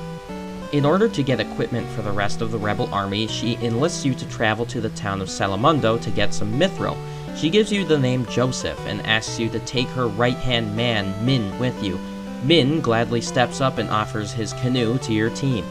In order to get equipment for the rest of the rebel army, she enlists you to travel to the town of Salamundo to get some mithril. She gives you the name Joseph and asks you to take her right-hand man, Min, with you. Min gladly steps up and offers his canoe to your team.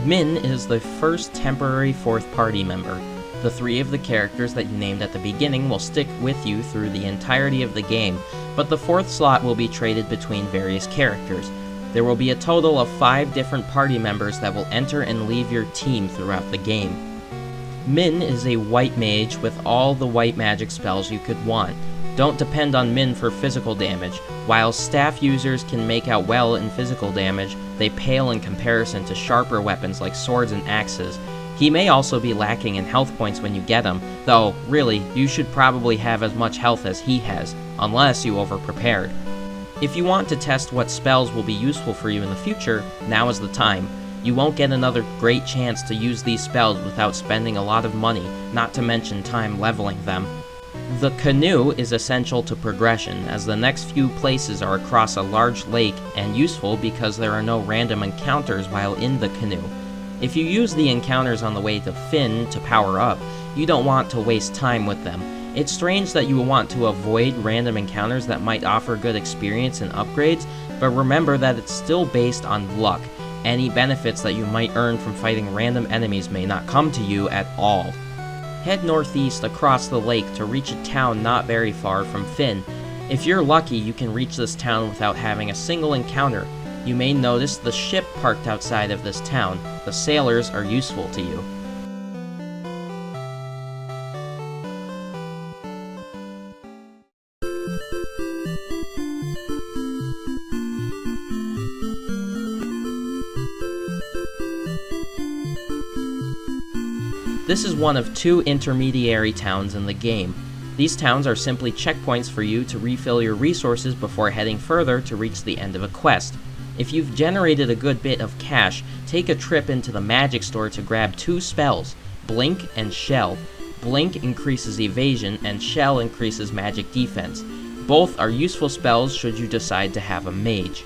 Min is the first temporary fourth party member. The three of the characters that you named at the beginning will stick with you through the entirety of the game, but the fourth slot will be traded between various characters. There will be a total of 5 different party members that will enter and leave your team throughout the game. Min is a white mage with all the white magic spells you could want. Don't depend on Min for physical damage. While staff users can make out well in physical damage, they pale in comparison to sharper weapons like swords and axes. He may also be lacking in health points when you get him, though, really, you should probably have as much health as he has, unless you over-prepared. If you want to test what spells will be useful for you in the future, now is the time. You won't get another great chance to use these spells without spending a lot of money, not to mention time leveling them. The canoe is essential to progression, as the next few places are across a large lake and useful because there are no random encounters while in the canoe. If you use the encounters on the way to Finn to power up, you don't want to waste time with them. It's strange that you will want to avoid random encounters that might offer good experience and upgrades, but remember that it's still based on luck. Any benefits that you might earn from fighting random enemies may not come to you at all. Head northeast across the lake to reach a town not very far from Finn. If you're lucky, you can reach this town without having a single encounter. You may notice the ship parked outside of this town. The sailors are useful to you. This is one of 2 intermediary towns in the game. These towns are simply checkpoints for you to refill your resources before heading further to reach the end of a quest. If you've generated a good bit of cash, take a trip into the magic store to grab 2 spells, Blink and Shell. Blink increases evasion and Shell increases magic defense. Both are useful spells should you decide to have a mage.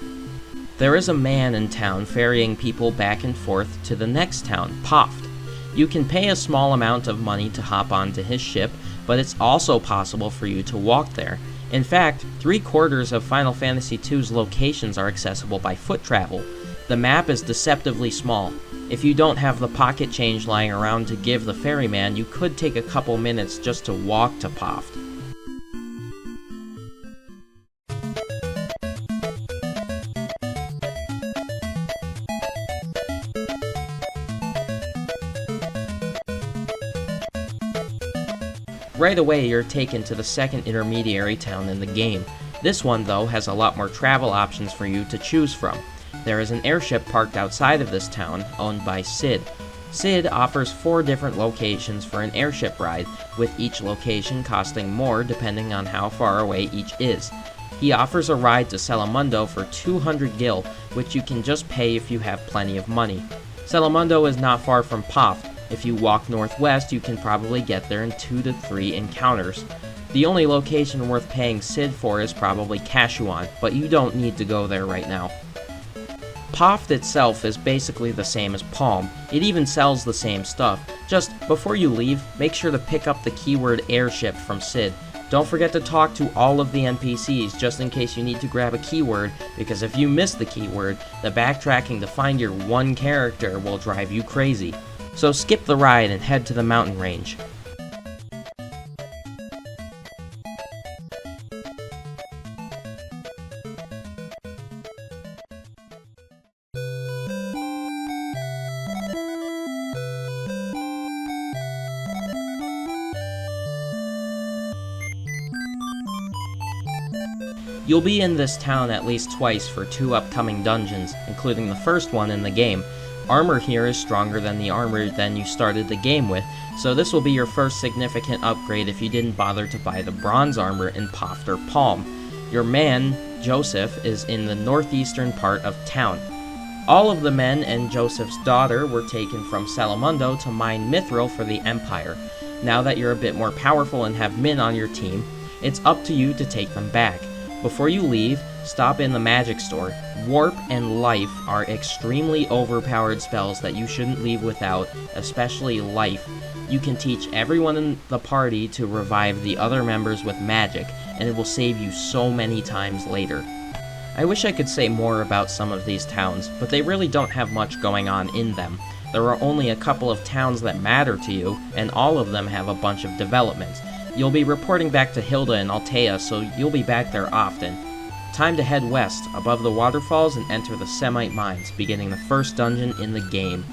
There is a man in town ferrying people back and forth to the next town, Poft. You can pay a small amount of money to hop onto his ship, but it's also possible for you to walk there. In fact, 3/4 of Final Fantasy II's locations are accessible by foot travel. The map is deceptively small. If you don't have the pocket change lying around to give the ferryman, you could take a couple minutes just to walk to Poft. Right away, you're taken to the second intermediary town in the game. This one, though, has a lot more travel options for you to choose from. There is an airship parked outside of this town, owned by Sid. Sid offers 4 different locations for an airship ride, with each location costing more depending on how far away each is. He offers a ride to Selamundo for 200 gil, which you can just pay if you have plenty of money. Selamundo is not far from Poft. If you walk northwest, you can probably get there in 2 to 3 encounters. The only location worth paying Sid for is probably Kashuan, but you don't need to go there right now. Poft itself is basically the same as Palm. It even sells the same stuff. Just before you leave, make sure to pick up the keyword airship from Sid. Don't forget to talk to all of the NPCs just in case you need to grab a keyword, because if you miss the keyword, the backtracking to find your one character will drive you crazy. So skip the ride and head to the mountain range. You'll be in this town at least twice for 2 upcoming dungeons, including the first one in the game. Armor here is stronger than the armor than you started the game with, so this will be your first significant upgrade if you didn't bother to buy the bronze armor in Poft or Palm. Your man, Joseph, is in the northeastern part of town. All of the men and Joseph's daughter were taken from Selamundo to mine mithril for the Empire. Now that you're a bit more powerful and have Min on your team, it's up to you to take them back. Before you leave, stop in the magic store. Warp and Life are extremely overpowered spells that you shouldn't leave without, especially Life. You can teach everyone in the party to revive the other members with magic, and it will save you so many times later. I wish I could say more about some of these towns, but they really don't have much going on in them. There are only a couple of towns that matter to you, and all of them have a bunch of developments. You'll be reporting back to Hilda and Altea, so you'll be back there often. Time to head west, above the waterfalls, and enter the Semite Mines, beginning the first dungeon in the game.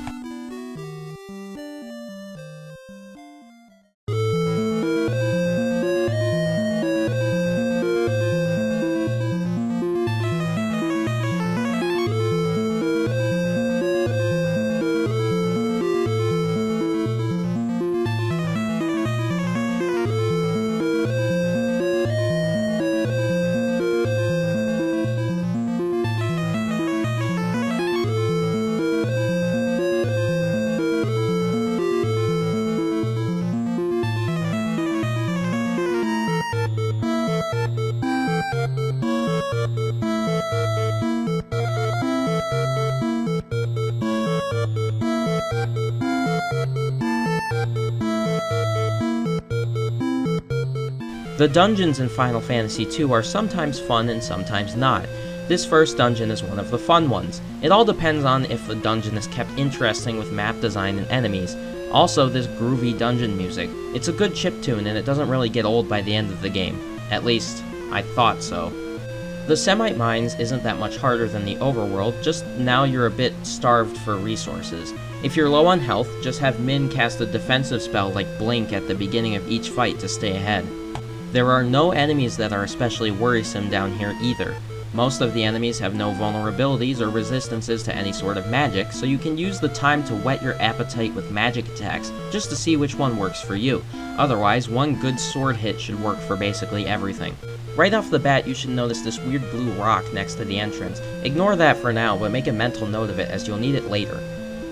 The dungeons in Final Fantasy II are sometimes fun and sometimes not. This first dungeon is one of the fun ones. It all depends on if the dungeon is kept interesting with map design and enemies. Also, this groovy dungeon music. It's a good chiptune and it doesn't really get old by the end of the game. At least, I thought so. The Semite Mines isn't that much harder than the overworld, just now you're a bit starved for resources. If you're low on health, just have Min cast a defensive spell like Blink at the beginning of each fight to stay ahead. There are no enemies that are especially worrisome down here either. Most of the enemies have no vulnerabilities or resistances to any sort of magic, so you can use the time to whet your appetite with magic attacks, just to see which one works for you. Otherwise, one good sword hit should work for basically everything. Right off the bat, you should notice this weird blue rock next to the entrance. Ignore that for now, but make a mental note of it as you'll need it later.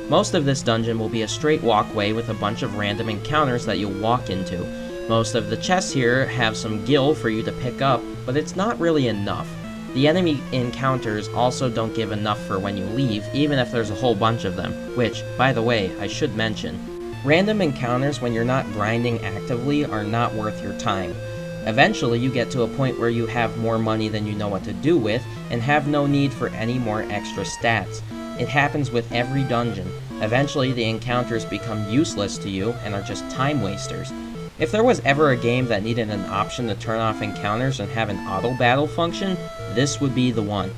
Most of this dungeon will be a straight walkway with a bunch of random encounters that you'll walk into. Most of the chests here have some gil for you to pick up, but it's not really enough. The enemy encounters also don't give enough for when you leave, even if there's a whole bunch of them, which, by the way, I should mention. Random encounters when you're not grinding actively are not worth your time. Eventually, you get to a point where you have more money than you know what to do with, and have no need for any more extra stats. It happens with every dungeon. Eventually, the encounters become useless to you and are just time wasters. If there was ever a game that needed an option to turn off encounters and have an auto-battle function, this would be the one.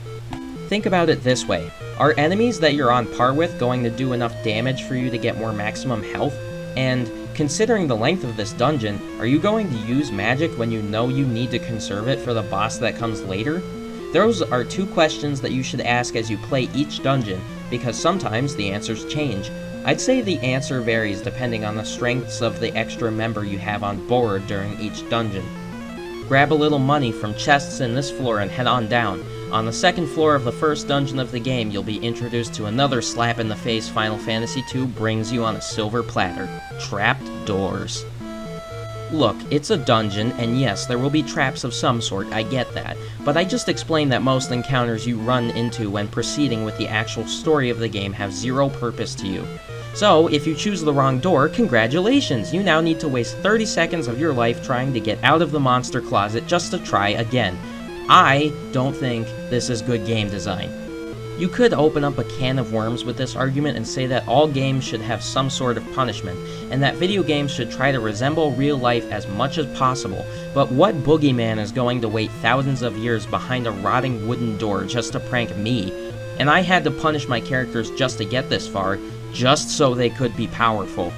Think about it this way. Are enemies that you're on par with going to do enough damage for you to get more maximum health? And Considering the length of this dungeon, are you going to use magic when you know you need to conserve it for the boss that comes later? Those are two questions that you should ask as you play each dungeon, because sometimes the answers change. I'd say the answer varies depending on the strengths of the extra member you have on board during each dungeon. Grab a little money from chests in this floor and head on down. On the second floor of the first dungeon of the game, you'll be introduced to another slap-in-the-face Final Fantasy II brings you on a silver platter. Trapped doors. Look, it's a dungeon, and yes, there will be traps of some sort, I get that, but I just explained that most encounters you run into when proceeding with the actual story of the game have zero purpose to you. So, if you choose the wrong door, congratulations! You now need to waste 30 seconds of your life trying to get out of the monster closet just to try again. I don't think this is good game design. You could open up a can of worms with this argument and say that all games should have some sort of punishment, and that video games should try to resemble real life as much as possible, but what boogeyman is going to wait thousands of years behind a rotting wooden door just to prank me? And I had to punish my characters just to get this far, just so they could be powerful.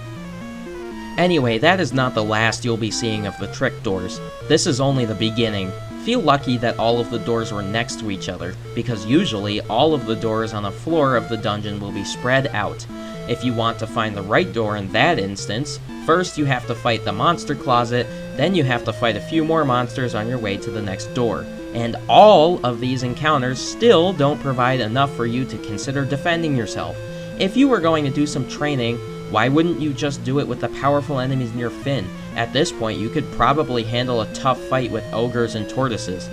Anyway, that is not the last you'll be seeing of the trick doors. This is only the beginning. Feel lucky that all of the doors were next to each other, because usually all of the doors on the floor of the dungeon will be spread out. If you want to find the right door in that instance, first you have to fight the monster closet, then you have to fight a few more monsters on your way to the next door. And all of these encounters still don't provide enough for you to consider defending yourself. If you were going to do some training, why wouldn't you just do it with the powerful enemies near Finn? At this point, you could probably handle a tough fight with ogres and tortoises.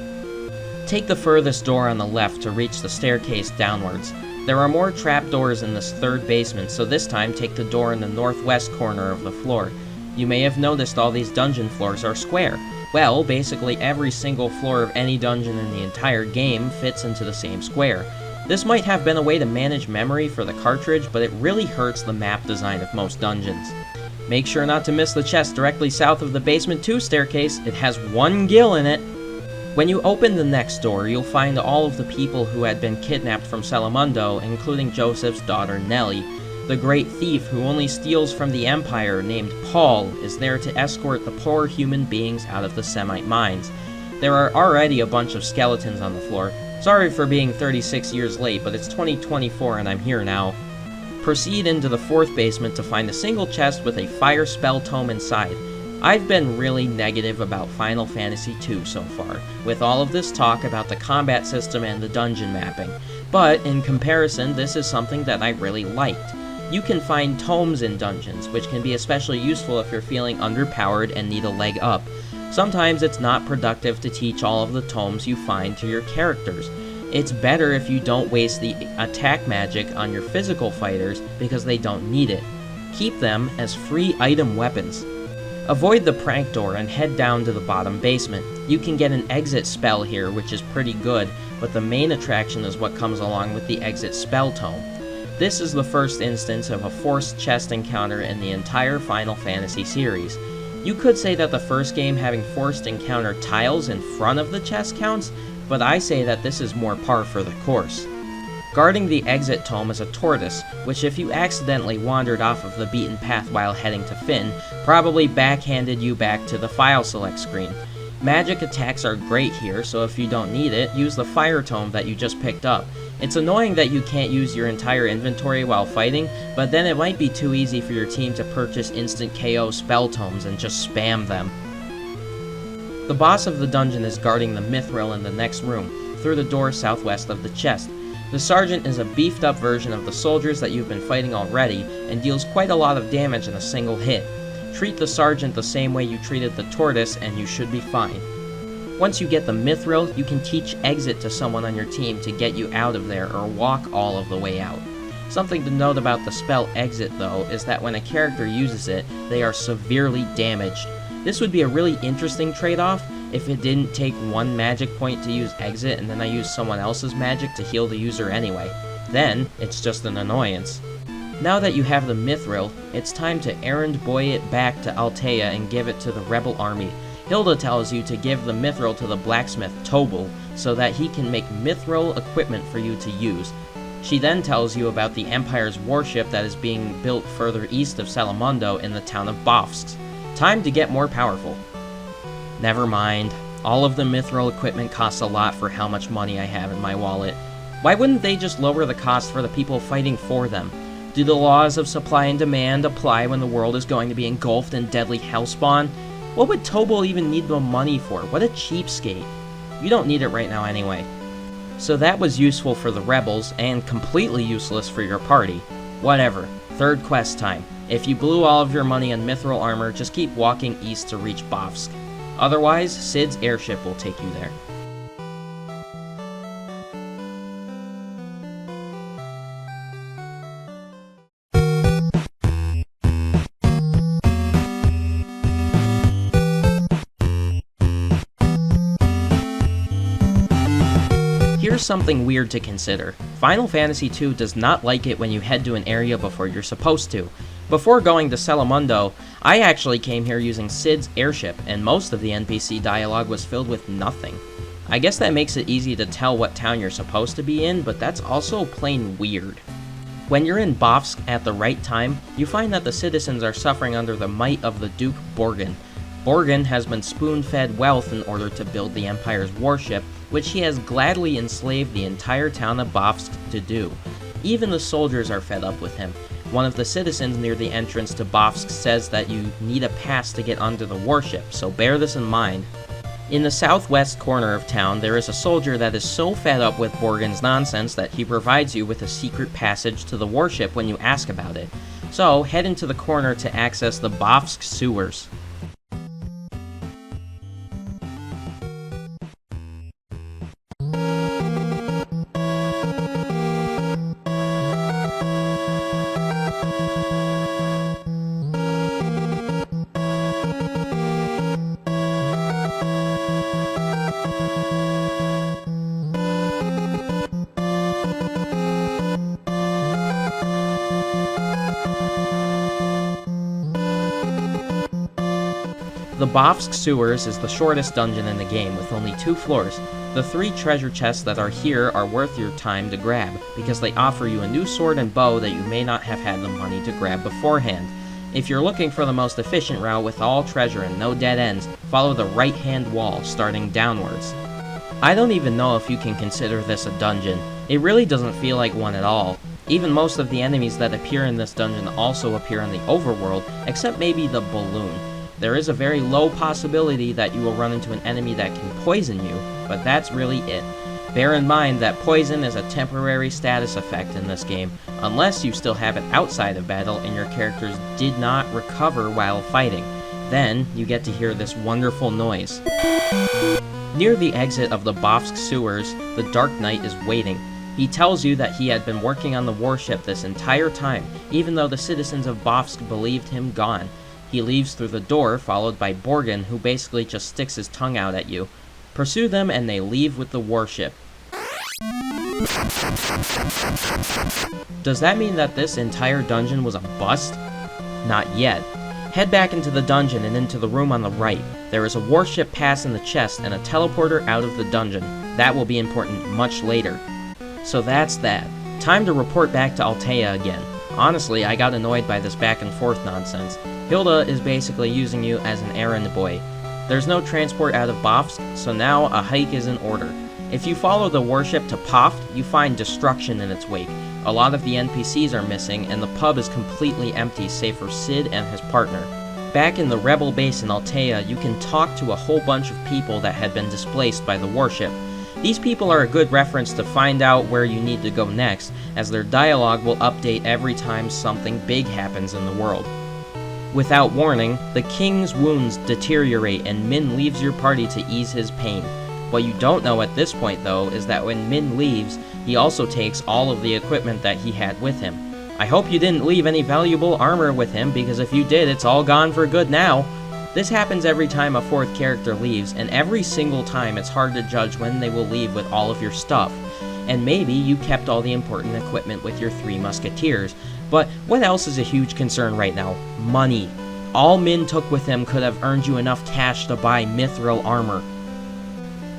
Take the furthest door on the left to reach the staircase downwards. There are more trapdoors in this third basement, so this time take the door in the northwest corner of the floor. You may have noticed all these dungeon floors are square. Well, basically every single floor of any dungeon in the entire game fits into the same square. This might have been a way to manage memory for the cartridge, but it really hurts the map design of most dungeons. Make sure not to miss the chest directly south of the Basement 2 staircase. It has one gill in it. When you open the next door, you'll find all of the people who had been kidnapped from Celamundo, including Joseph's daughter Nellie. The great thief who only steals from the Empire, named Paul, is there to escort the poor human beings out of the Semite mines. There are already a bunch of skeletons on the floor. Sorry for being 36 years late, but it's 2024 and I'm here now. Proceed into the fourth basement to find a single chest with a fire spell tome inside. I've been really negative about Final Fantasy II so far, with all of this talk about the combat system and the dungeon mapping. But in comparison, this is something that I really liked. You can find tomes in dungeons, which can be especially useful if you're feeling underpowered and need a leg up. Sometimes it's not productive to teach all of the tomes you find to your characters. It's better if you don't waste the attack magic on your physical fighters because they don't need it. Keep them as free item weapons. Avoid the prank door and head down to the bottom basement. You can get an exit spell here, which is pretty good, but the main attraction is what comes along with the exit spell tome. This is the first instance of a forced chest encounter in the entire Final Fantasy series. You could say that the first game having forced encounter tiles in front of the chest counts, but I say that this is more par for the course. Guarding the exit tome is a tortoise, which if you accidentally wandered off of the beaten path while heading to Finn, probably backhanded you back to the file select screen. Magic attacks are great here, so if you don't need it, use the fire tome that you just picked up. It's annoying that you can't use your entire inventory while fighting, but then it might be too easy for your team to purchase instant KO spell tomes and just spam them. The boss of the dungeon is guarding the mithril in the next room, through the door southwest of the chest. The sergeant is a beefed up version of the soldiers that you've been fighting already, and deals quite a lot of damage in a single hit. Treat the sergeant the same way you treated the tortoise and you should be fine. Once you get the mithril, you can teach exit to someone on your team to get you out of there or walk all of the way out. Something to note about the spell exit though is that when a character uses it, they are severely damaged. This would be a really interesting trade-off if it didn't take one magic point to use exit and then I used someone else's magic to heal the user anyway. Then, it's just an annoyance. Now that you have the mithril, it's time to errand boy it back to Altea and give it to the rebel army. Hilda tells you to give the mithril to the blacksmith Tobal so that he can make mithril equipment for you to use. She then tells you about the Empire's warship that is being built further east of Salamundo in the town of Bofsk. Time to get more powerful. Never mind. All of the mithril equipment costs a lot for how much money I have in my wallet. Why wouldn't they just lower the cost for the people fighting for them? Do the laws of supply and demand apply when the world is going to be engulfed in deadly hellspawn? What would Tobal even need the money for? What a cheapskate. You don't need it right now anyway. So that was useful for the rebels, and completely useless for your party. Whatever. Third quest time. If you blew all of your money on mithril armor, just keep walking east to reach Bofsk. Otherwise, Sid's airship will take you there. Here's something weird to consider. Final Fantasy II does not like it when you head to an area before you're supposed to. Before going to Salamundo, I actually came here using Sid's airship, and most of the NPC dialogue was filled with nothing. I guess that makes it easy to tell what town you're supposed to be in, but that's also plain weird. When you're in Bofsk at the right time, you find that the citizens are suffering under the might of the Duke Borgin. Borgin has been spoon-fed wealth in order to build the Empire's warship, which he has gladly enslaved the entire town of Bofsk to do. Even the soldiers are fed up with him. One of the citizens near the entrance to Bofsk says that you need a pass to get onto the warship, so bear this in mind. In the southwest corner of town, there is a soldier that is so fed up with Borgin's nonsense that he provides you with a secret passage to the warship when you ask about it. So, head into the corner to access the Bofsk sewers. The Bofsk Sewers is the shortest dungeon in the game, with only 2 floors. The 3 treasure chests that are here are worth your time to grab, because they offer you a new sword and bow that you may not have had the money to grab beforehand. If you're looking for the most efficient route with all treasure and no dead ends, follow the right-hand wall, starting downwards. I don't even know if you can consider this a dungeon. It really doesn't feel like one at all. Even most of the enemies that appear in this dungeon also appear in the overworld, except maybe the balloon. There is a very low possibility that you will run into an enemy that can poison you, but that's really it. Bear in mind that poison is a temporary status effect in this game, unless you still have it outside of battle and your characters did not recover while fighting. Then, you get to hear this wonderful noise. Near the exit of the Bofsk sewers, the Dark Knight is waiting. He tells you that he had been working on the warship this entire time, even though the citizens of Bofsk believed him gone. He leaves through the door, followed by Borgin, who basically just sticks his tongue out at you. Pursue them, and they leave with the warship. Does that mean that this entire dungeon was a bust? Not yet. Head back into the dungeon and into the room on the right. There is a warship pass in the chest and a teleporter out of the dungeon. That will be important much later. So that's that. Time to report back to Altea again. Honestly, I got annoyed by this back and forth nonsense. Hilda is basically using you as an errand boy. There's no transport out of Bofsk, so now a hike is in order. If you follow the warship to Poft, you find destruction in its wake. A lot of the NPCs are missing, and the pub is completely empty save for Sid and his partner. Back in the rebel base in Altea, you can talk to a whole bunch of people that had been displaced by the warship. These people are a good reference to find out where you need to go next, as their dialogue will update every time something big happens in the world. Without warning, the king's wounds deteriorate and Min leaves your party to ease his pain. What you don't know at this point though is that when Min leaves, he also takes all of the equipment that he had with him. I hope you didn't leave any valuable armor with him, because if you did, it's all gone for good now. This happens every time a 4th character leaves, and every single time it's hard to judge when they will leave with all of your stuff. And maybe you kept all the important equipment with your 3 musketeers, but what else is a huge concern right now? Money. All Min took with him could have earned you enough cash to buy mithril armor.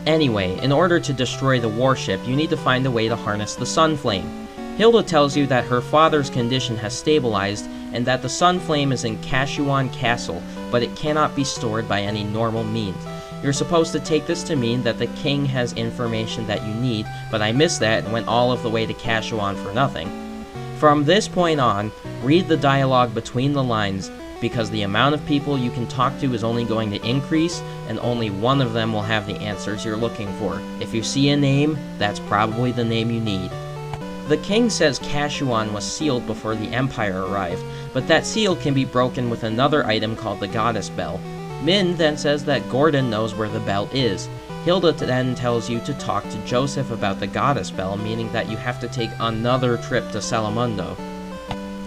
Anyway, in order to destroy the warship, you need to find a way to harness the Sun Flame. Hilda tells you that her father's condition has stabilized and that the Sun Flame is in Kashuan Castle, but it cannot be stored by any normal means. You're supposed to take this to mean that the king has information that you need, but I missed that and went all of the way to Kashuan for nothing. From this point on, read the dialogue between the lines, because the amount of people you can talk to is only going to increase, and only one of them will have the answers you're looking for. If you see a name, that's probably the name you need. The king says Kashuan was sealed before the Empire arrived, but that seal can be broken with another item called the Goddess Bell. Min then says that Gordon knows where the bell is. Hilda then tells you to talk to Joseph about the Goddess Bell, meaning that you have to take another trip to Salamundo.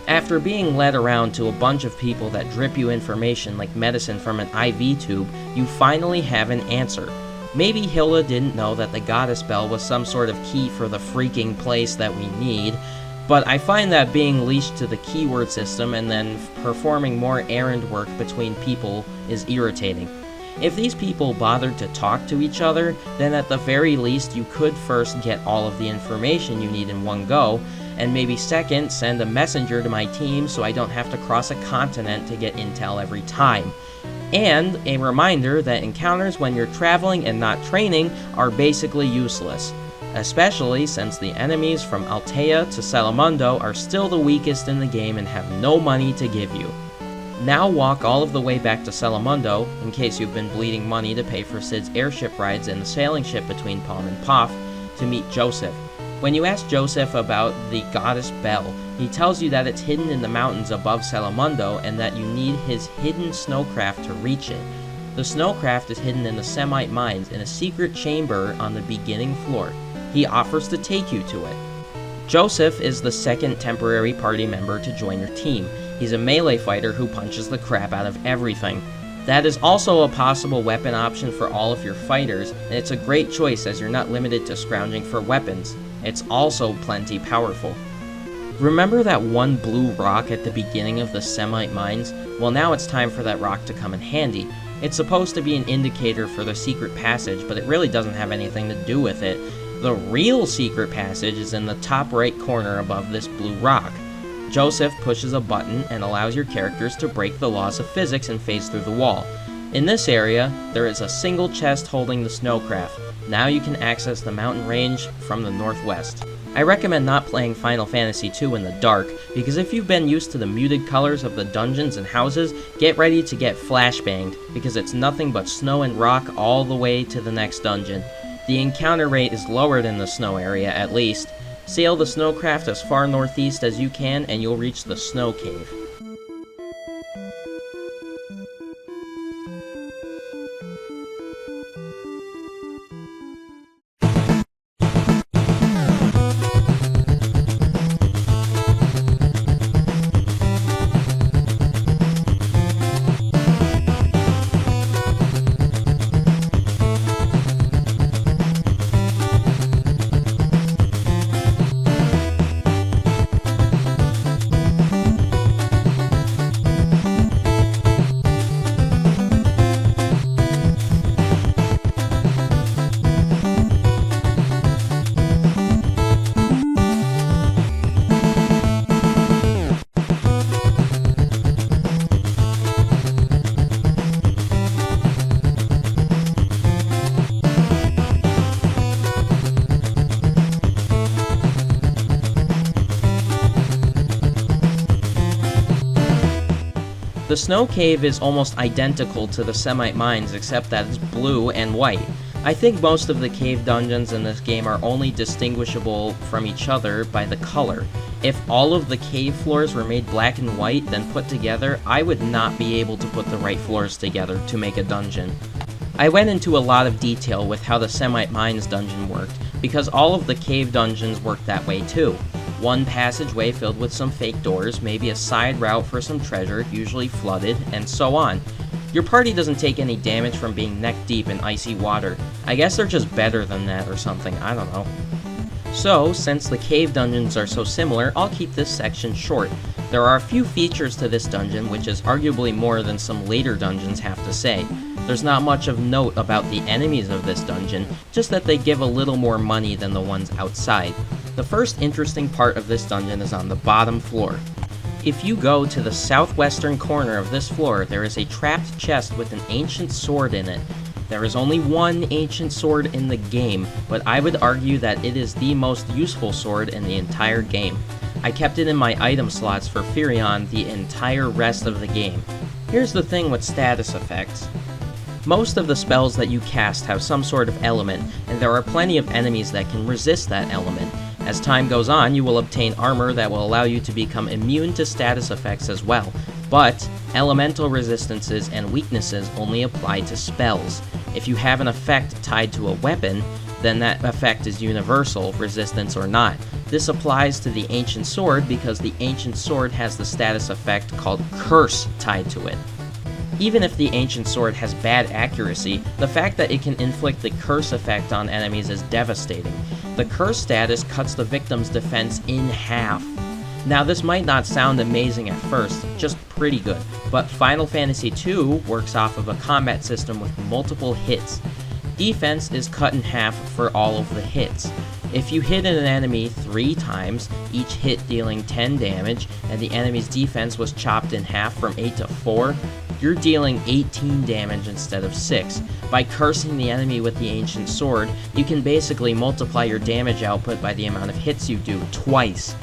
After being led around to a bunch of people that drip you information like medicine from an IV tube, you finally have an answer. Maybe Hilda didn't know that the Goddess Bell was some sort of key for the freaking place that we need, but I find that being leashed to the keyword system and then performing more errand work between people is irritating. If these people bothered to talk to each other, then at the very least you could first get all of the information you need in one go, and maybe second, send a messenger to my team so I don't have to cross a continent to get intel every time. And a reminder that encounters when you're traveling and not training are basically useless, especially since the enemies from Altea to Salamundo are still the weakest in the game and have no money to give you. Now walk all of the way back to Salamundo, in case you've been bleeding money to pay for Sid's airship rides in the sailing ship between Palm and Poff, to meet Joseph. When you ask Joseph about the Goddess Bell, he tells you that it's hidden in the mountains above Salamundo and that you need his hidden snowcraft to reach it. The snowcraft is hidden in the Semite mines in a secret chamber on the beginning floor. He offers to take you to it. Joseph is the second temporary party member to join your team. He's a melee fighter who punches the crap out of everything. That is also a possible weapon option for all of your fighters, and it's a great choice as you're not limited to scrounging for weapons. It's also plenty powerful. Remember that one blue rock at the beginning of the Semite mines? Well, now it's time for that rock to come in handy. It's supposed to be an indicator for the secret passage, but it really doesn't have anything to do with it. The real secret passage is in the top right corner above this blue rock. Joseph pushes a button and allows your characters to break the laws of physics and phase through the wall. In this area, there is a single chest holding the snowcraft. Now you can access the mountain range from the northwest. I recommend not playing Final Fantasy II in the dark, because if you've been used to the muted colors of the dungeons and houses, get ready to get flashbanged, because it's nothing but snow and rock all the way to the next dungeon. The encounter rate is lower than the snow area, at least. Sail the snowcraft as far northeast as you can, and you'll reach the snow cave. The snow cave is almost identical to the Semite mines except that it's blue and white. I think most of the cave dungeons in this game are only distinguishable from each other by the color. If all of the cave floors were made black and white then put together, I would not be able to put the right floors together to make a dungeon. I went into a lot of detail with how the Semite Mines dungeon worked, because all of the cave dungeons work that way too. One passageway filled with some fake doors, maybe a side route for some treasure, usually flooded, and so on. Your party doesn't take any damage from being neck deep in icy water. I guess they're just better than that or something, I don't know. So, since the cave dungeons are so similar, I'll keep this section short. There are a few features to this dungeon which is arguably more than some later dungeons have to say. There's not much of note about the enemies of this dungeon, just that they give a little more money than the ones outside. The first interesting part of this dungeon is on the bottom floor. If you go to the southwestern corner of this floor, there is a trapped chest with an ancient sword in it. There is only one ancient sword in the game, but I would argue that it is the most useful sword in the entire game. I kept it in my item slots for Firion the entire rest of the game. Here's the thing with status effects. Most of the spells that you cast have some sort of element, and there are plenty of enemies that can resist that element. As time goes on, you will obtain armor that will allow you to become immune to status effects as well, but elemental resistances and weaknesses only apply to spells. If you have an effect tied to a weapon, then that effect is universal, resistance or not. This applies to the Ancient Sword because the Ancient Sword has the status effect called Curse tied to it. Even if the Ancient Sword has bad accuracy, the fact that it can inflict the Curse effect on enemies is devastating. The Curse status cuts the victim's defense in half. Now this might not sound amazing at first, just pretty good, but Final Fantasy II works off of a combat system with multiple hits. Defense is cut in half for all of the hits. If you hit an enemy 3 times, each hit dealing 10 damage, and the enemy's defense was chopped in half from 8 to 4, you're dealing 18 damage instead of 6. By cursing the enemy with the Ancient Sword, you can basically multiply your damage output by the amount of hits you do twice.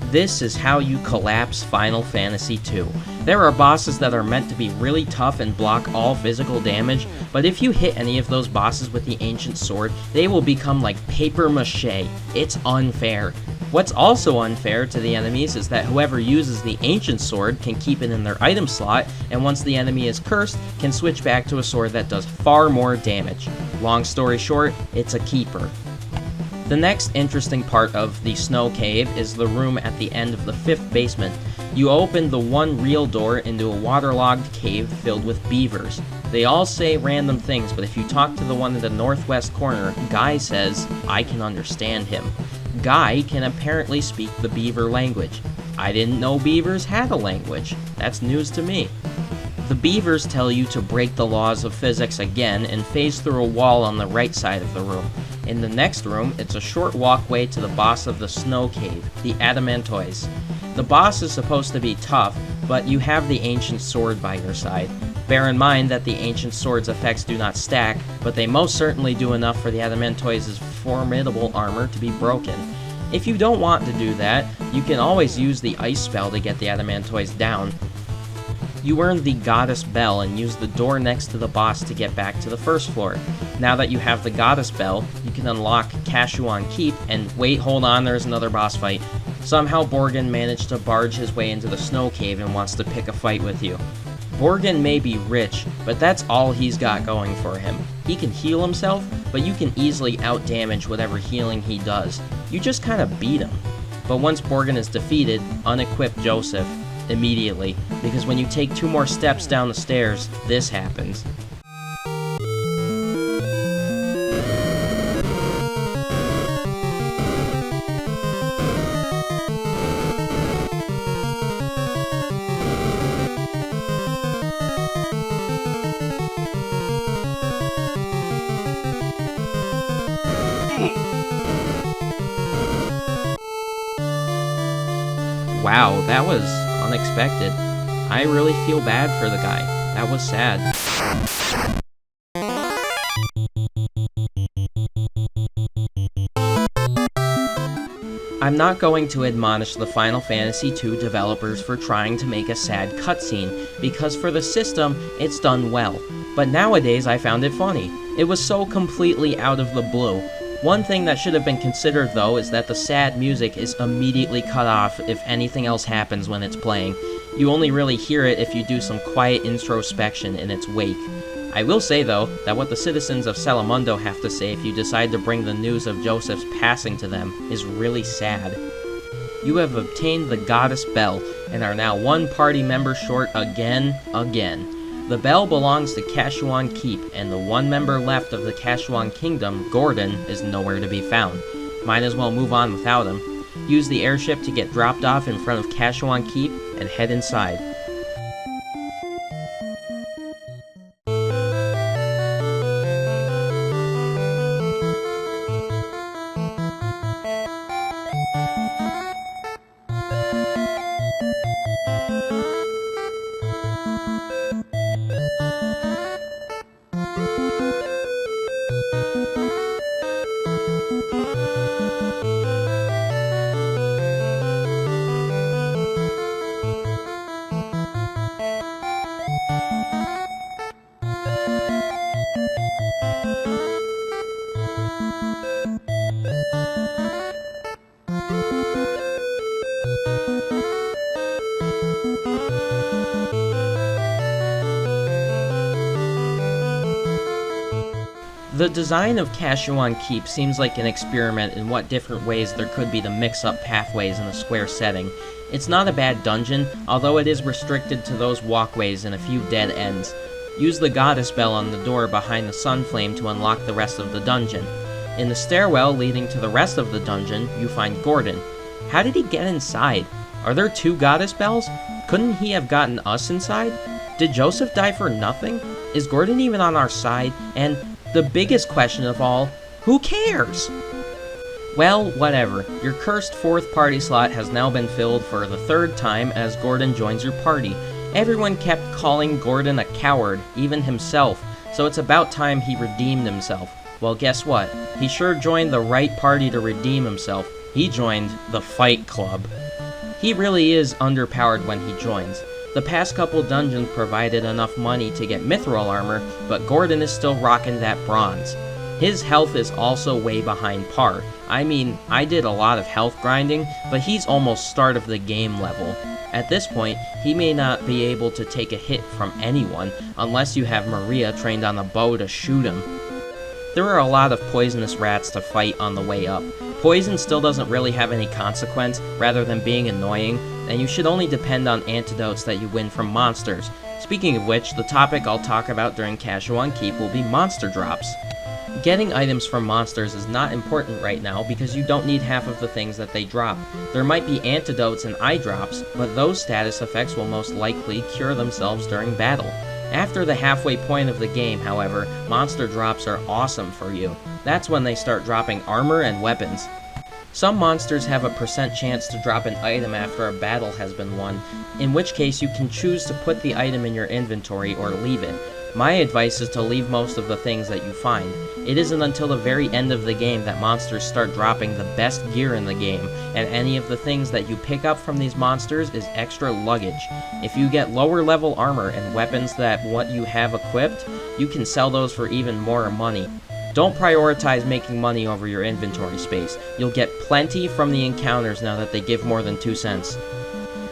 This is how you collapse Final Fantasy II. There are bosses that are meant to be really tough and block all physical damage, but if you hit any of those bosses with the Ancient Sword, they will become like paper mache. It's unfair. What's also unfair to the enemies is that whoever uses the Ancient Sword can keep it in their item slot, and once the enemy is cursed, can switch back to a sword that does far more damage. Long story short, it's a keeper. The next interesting part of the Snow Cave is the room at the end of the 5th basement. You open the one real door into a waterlogged cave filled with beavers. They all say random things, but if you talk to the one in the northwest corner, Guy says, "I can understand him." Guy can apparently speak the beaver language. I didn't know beavers had a language. That's news to me. The beavers tell you to break the laws of physics again and phase through a wall on the right side of the room. In the next room, it's a short walkway to the boss of the Snow Cave, the Adamantoise. The boss is supposed to be tough, but you have the Ancient Sword by your side. Bear in mind that the Ancient Sword's effects do not stack, but they most certainly do enough for the Adamantoise's formidable armor to be broken. If you don't want to do that, you can always use the Ice spell to get the Adamantoise down. You earn the Goddess Bell and use the door next to the boss to get back to the first floor. Now that you have the Goddess Bell, you can unlock Kashuan Keep, and wait, hold on, there's another boss fight. Somehow Borgin managed to barge his way into the Snow Cave and wants to pick a fight with you. Borgin may be rich, but that's all he's got going for him. He can heal himself, but you can easily outdamage whatever healing he does. You just kinda beat him. But once Borgin is defeated, unequip Joseph immediately, because when you take 2 more steps down the stairs, this happens. Wow, that was unexpected. I really feel bad for the guy. That was sad. I'm not going to admonish the Final Fantasy II developers for trying to make a sad cutscene, because for the system, it's done well. But nowadays I found it funny. It was so completely out of the blue. One thing that should have been considered though is that the sad music is immediately cut off if anything else happens when it's playing. You only really hear it if you do some quiet introspection in its wake. I will say though, that what the citizens of Salamundo have to say if you decide to bring the news of Joseph's passing to them is really sad. You have obtained the Goddess Bell, and are now 1 party member short again. The bell belongs to Kashuan Keep, and the 1 member left of the Kashuan Kingdom, Gordon, is nowhere to be found. Might as well move on without him. Use the airship to get dropped off in front of Kashuan Keep, and head inside. The design of Kashuan Keep seems like an experiment in what different ways there could be to mix up pathways in a square setting. It's not a bad dungeon, although it is restricted to those walkways and a few dead ends. Use the goddess bell on the door behind the sun flame to unlock the rest of the dungeon. In the stairwell leading to the rest of the dungeon, you find Gordon. How did he get inside? Are there 2 goddess bells? Couldn't he have gotten us inside? Did Joseph die for nothing? Is Gordon even on our side? And the biggest question of all, who cares? Well, whatever. Your cursed 4th party slot has now been filled for the 3rd time as Gordon joins your party. Everyone kept calling Gordon a coward, even himself, so it's about time he redeemed himself. Well, guess what? He sure joined the right party to redeem himself. He joined the Fight Club. He really is underpowered when he joins. The past couple dungeons provided enough money to get mithril armor, but Gordon is still rocking that bronze. His health is also way behind par. I mean, I did a lot of health grinding, but he's almost start of the game level. At this point, he may not be able to take a hit from anyone, unless you have Maria trained on a bow to shoot him. There are a lot of poisonous rats to fight on the way up. Poison still doesn't really have any consequence, rather than being annoying, and you should only depend on antidotes that you win from monsters. Speaking of which, the topic I'll talk about during Kashuan Keep will be monster drops. Getting items from monsters is not important right now because you don't need half of the things that they drop. There might be antidotes and eye drops, but those status effects will most likely cure themselves during battle. After the halfway point of the game, however, monster drops are awesome for you. That's when they start dropping armor and weapons. Some monsters have a % chance to drop an item after a battle has been won, in which case you can choose to put the item in your inventory or leave it. My advice is to leave most of the things that you find. It isn't until the very end of the game that monsters start dropping the best gear in the game, and any of the things that you pick up from these monsters is extra luggage. If you get lower level armor and weapons that what you have equipped, you can sell those for even more money. Don't prioritize making money over your inventory space. You'll get plenty from the encounters now that they give more than 2 cents.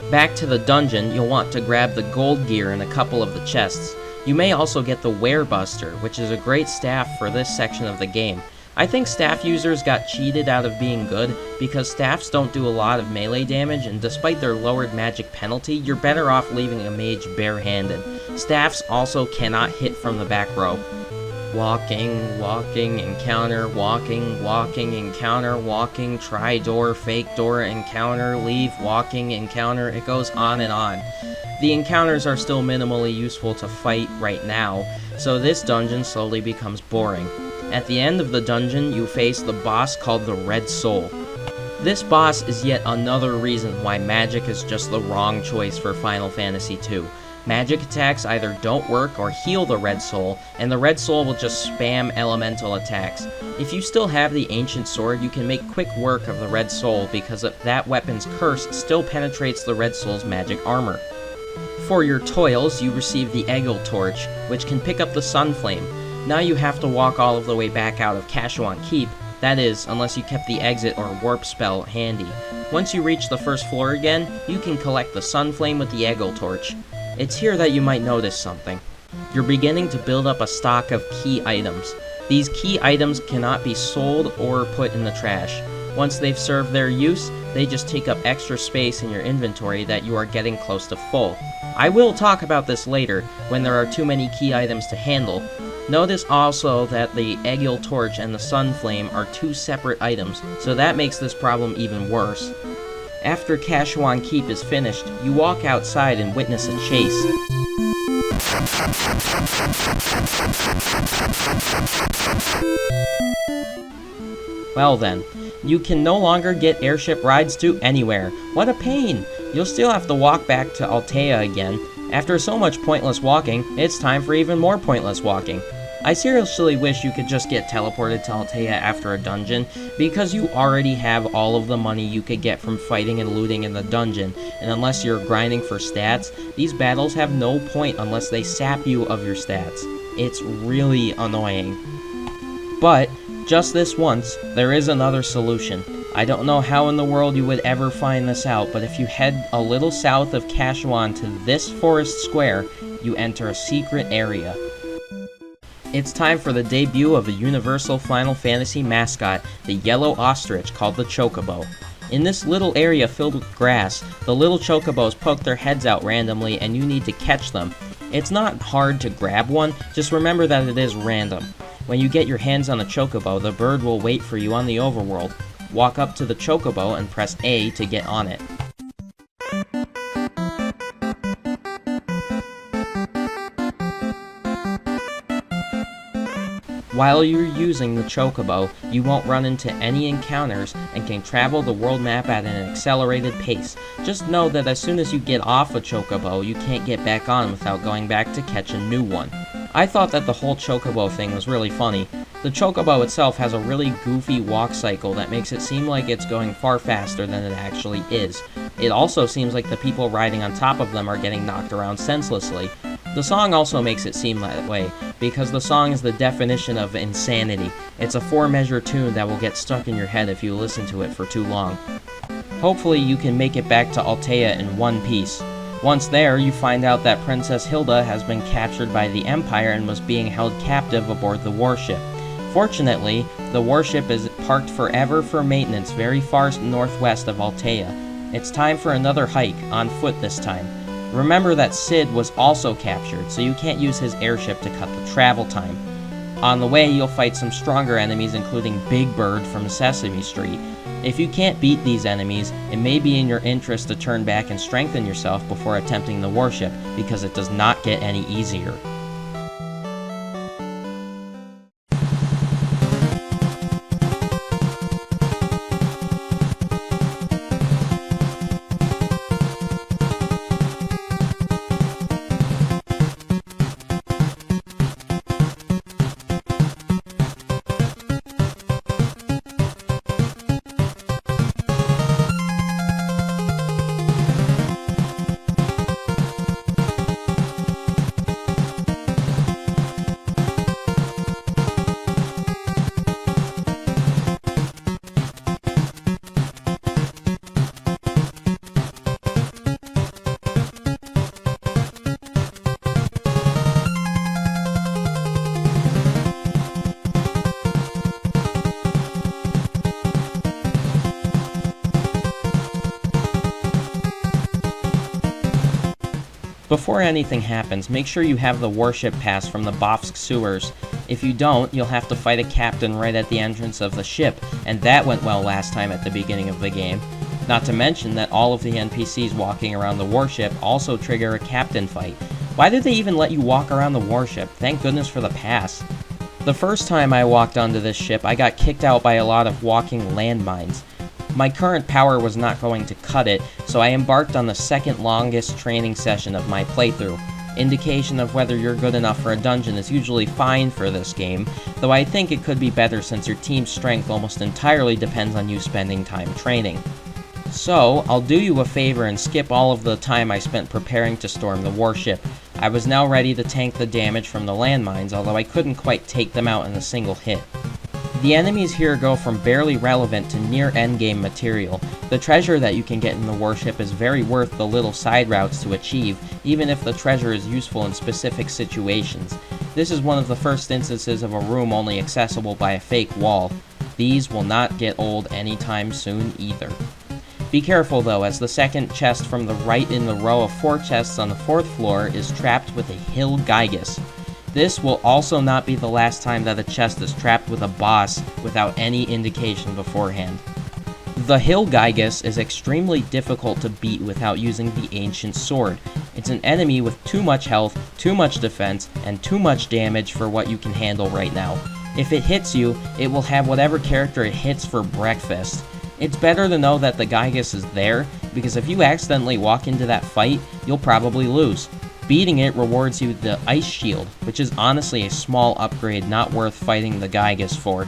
Back to the dungeon, you'll want to grab the gold gear in a couple of the chests. You may also get the Werebuster, which is a great staff for this section of the game. I think staff users got cheated out of being good, because staffs don't do a lot of melee damage, and despite their lowered magic penalty, you're better off leaving a mage barehanded. Staffs also cannot hit from the back row. Walking, encounter, walking, encounter, walking, try door, fake door, encounter, leave, walking, encounter, it goes on and on. The encounters are still minimally useful to fight right now, so this dungeon slowly becomes boring. At the end of the dungeon, you face the boss called the Red Soul. This boss is yet another reason why magic is just the wrong choice for Final Fantasy II. Magic attacks either don't work or heal the Red Soul, and the Red Soul will just spam elemental attacks. If you still have the Ancient Sword, you can make quick work of the Red Soul because that weapon's curse still penetrates the Red Soul's magic armor. For your toils, you receive the Eggle Torch, which can pick up the Sun Flame. Now you have to walk all of the way back out of Kashuan Keep, that is, unless you kept the exit or warp spell handy. Once you reach the first floor again, you can collect the Sun Flame with the Eggle Torch. It's here that you might notice something. You're beginning to build up a stock of key items. These key items cannot be sold or put in the trash. Once they've served their use, they just take up extra space in your inventory that you are getting close to full. I will talk about this later, when there are too many key items to handle. Notice also that the Eggle Torch and the Sun Flame are 2 separate items, so that makes this problem even worse. After Kashuan Keep is finished, you walk outside and witness a chase. Well then, you can no longer get airship rides to anywhere. What a pain! You'll still have to walk back to Altea again. After so much pointless walking, it's time for even more pointless walking. I seriously wish you could just get teleported to Altea after a dungeon, because you already have all of the money you could get from fighting and looting in the dungeon, and unless you're grinding for stats, these battles have no point unless they sap you of your stats. It's really annoying. But, just this once, there is another solution. I don't know how in the world you would ever find this out, but if you head a little south of Kashuan to this forest square, you enter a secret area. It's time for the debut of a universal Final Fantasy mascot, the yellow ostrich called the Chocobo. In this little area filled with grass, the little chocobos poke their heads out randomly and you need to catch them. It's not hard to grab one, just remember that it is random. When you get your hands on a chocobo, the bird will wait for you on the overworld. Walk up to the chocobo and press A to get on it. While you're using the chocobo, you won't run into any encounters and can travel the world map at an accelerated pace. Just know that as soon as you get off a chocobo, you can't get back on without going back to catch a new one. I thought that the whole chocobo thing was really funny. The chocobo itself has a really goofy walk cycle that makes it seem like it's going far faster than it actually is. It also seems like the people riding on top of them are getting knocked around senselessly. The song also makes it seem that way, because the song is the definition of insanity. It's a 4-measure tune that will get stuck in your head if you listen to it for too long. Hopefully you can make it back to Altea in one piece. Once there, you find out that Princess Hilda has been captured by the Empire and was being held captive aboard the warship. Fortunately, the warship is parked forever for maintenance very far northwest of Altea. It's time for another hike, on foot this time. Remember that Sid was also captured, so you can't use his airship to cut the travel time. On the way, you'll fight some stronger enemies, including Big Bird from Sesame Street. If you can't beat these enemies, it may be in your interest to turn back and strengthen yourself before attempting the warship, because it does not get any easier. Before anything happens, make sure you have the warship pass from the Bofsk sewers. If you don't, you'll have to fight a captain right at the entrance of the ship, and that went well last time at the beginning of the game. Not to mention that all of the NPCs walking around the warship also trigger a captain fight. Why did they even let you walk around the warship? Thank goodness for the pass. The first time I walked onto this ship, I got kicked out by a lot of walking landmines. My current power was not going to cut it, so I embarked on the second longest training session of my playthrough. Indication of whether you're good enough for a dungeon is usually fine for this game, though I think it could be better since your team's strength almost entirely depends on you spending time training. So, I'll do you a favor and skip all of the time I spent preparing to storm the warship. I was now ready to tank the damage from the landmines, although I couldn't quite take them out in a single hit. The enemies here go from barely relevant to near endgame material. The treasure that you can get in the warship is very worth the little side routes to achieve, even if the treasure is useful in specific situations. This is one of the first instances of a room only accessible by a fake wall. These will not get old anytime soon either. Be careful though, as the second chest from the right in the row of 4 chests on the 4th floor is trapped with a Hill Gygus. This will also not be the last time that a chest is trapped with a boss without any indication beforehand. The Hill Gygus is extremely difficult to beat without using the Ancient Sword. It's an enemy with too much health, too much defense, and too much damage for what you can handle right now. If it hits you, it will have whatever character it hits for breakfast. It's better to know that the Gygus is there, because if you accidentally walk into that fight, you'll probably lose. Beating it rewards you the Ice Shield, which is honestly a small upgrade not worth fighting the Gygus for.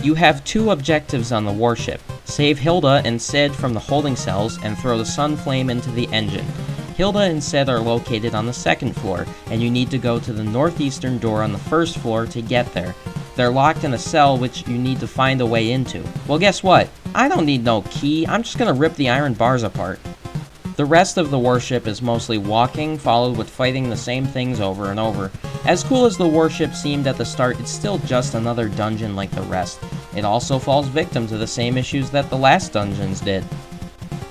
You have 2 objectives on the warship. Save Hilda and Sid from the holding cells and throw the Sun Flame into the engine. Hilda and Sid are located on the second floor, and you need to go to the northeastern door on the first floor to get there. They're locked in a cell which you need to find a way into. Well, guess what? I don't need no key, I'm just gonna rip the iron bars apart. The rest of the warship is mostly walking, followed with fighting the same things over and over. As cool as the warship seemed at the start, it's still just another dungeon like the rest. It also falls victim to the same issues that the last dungeons did.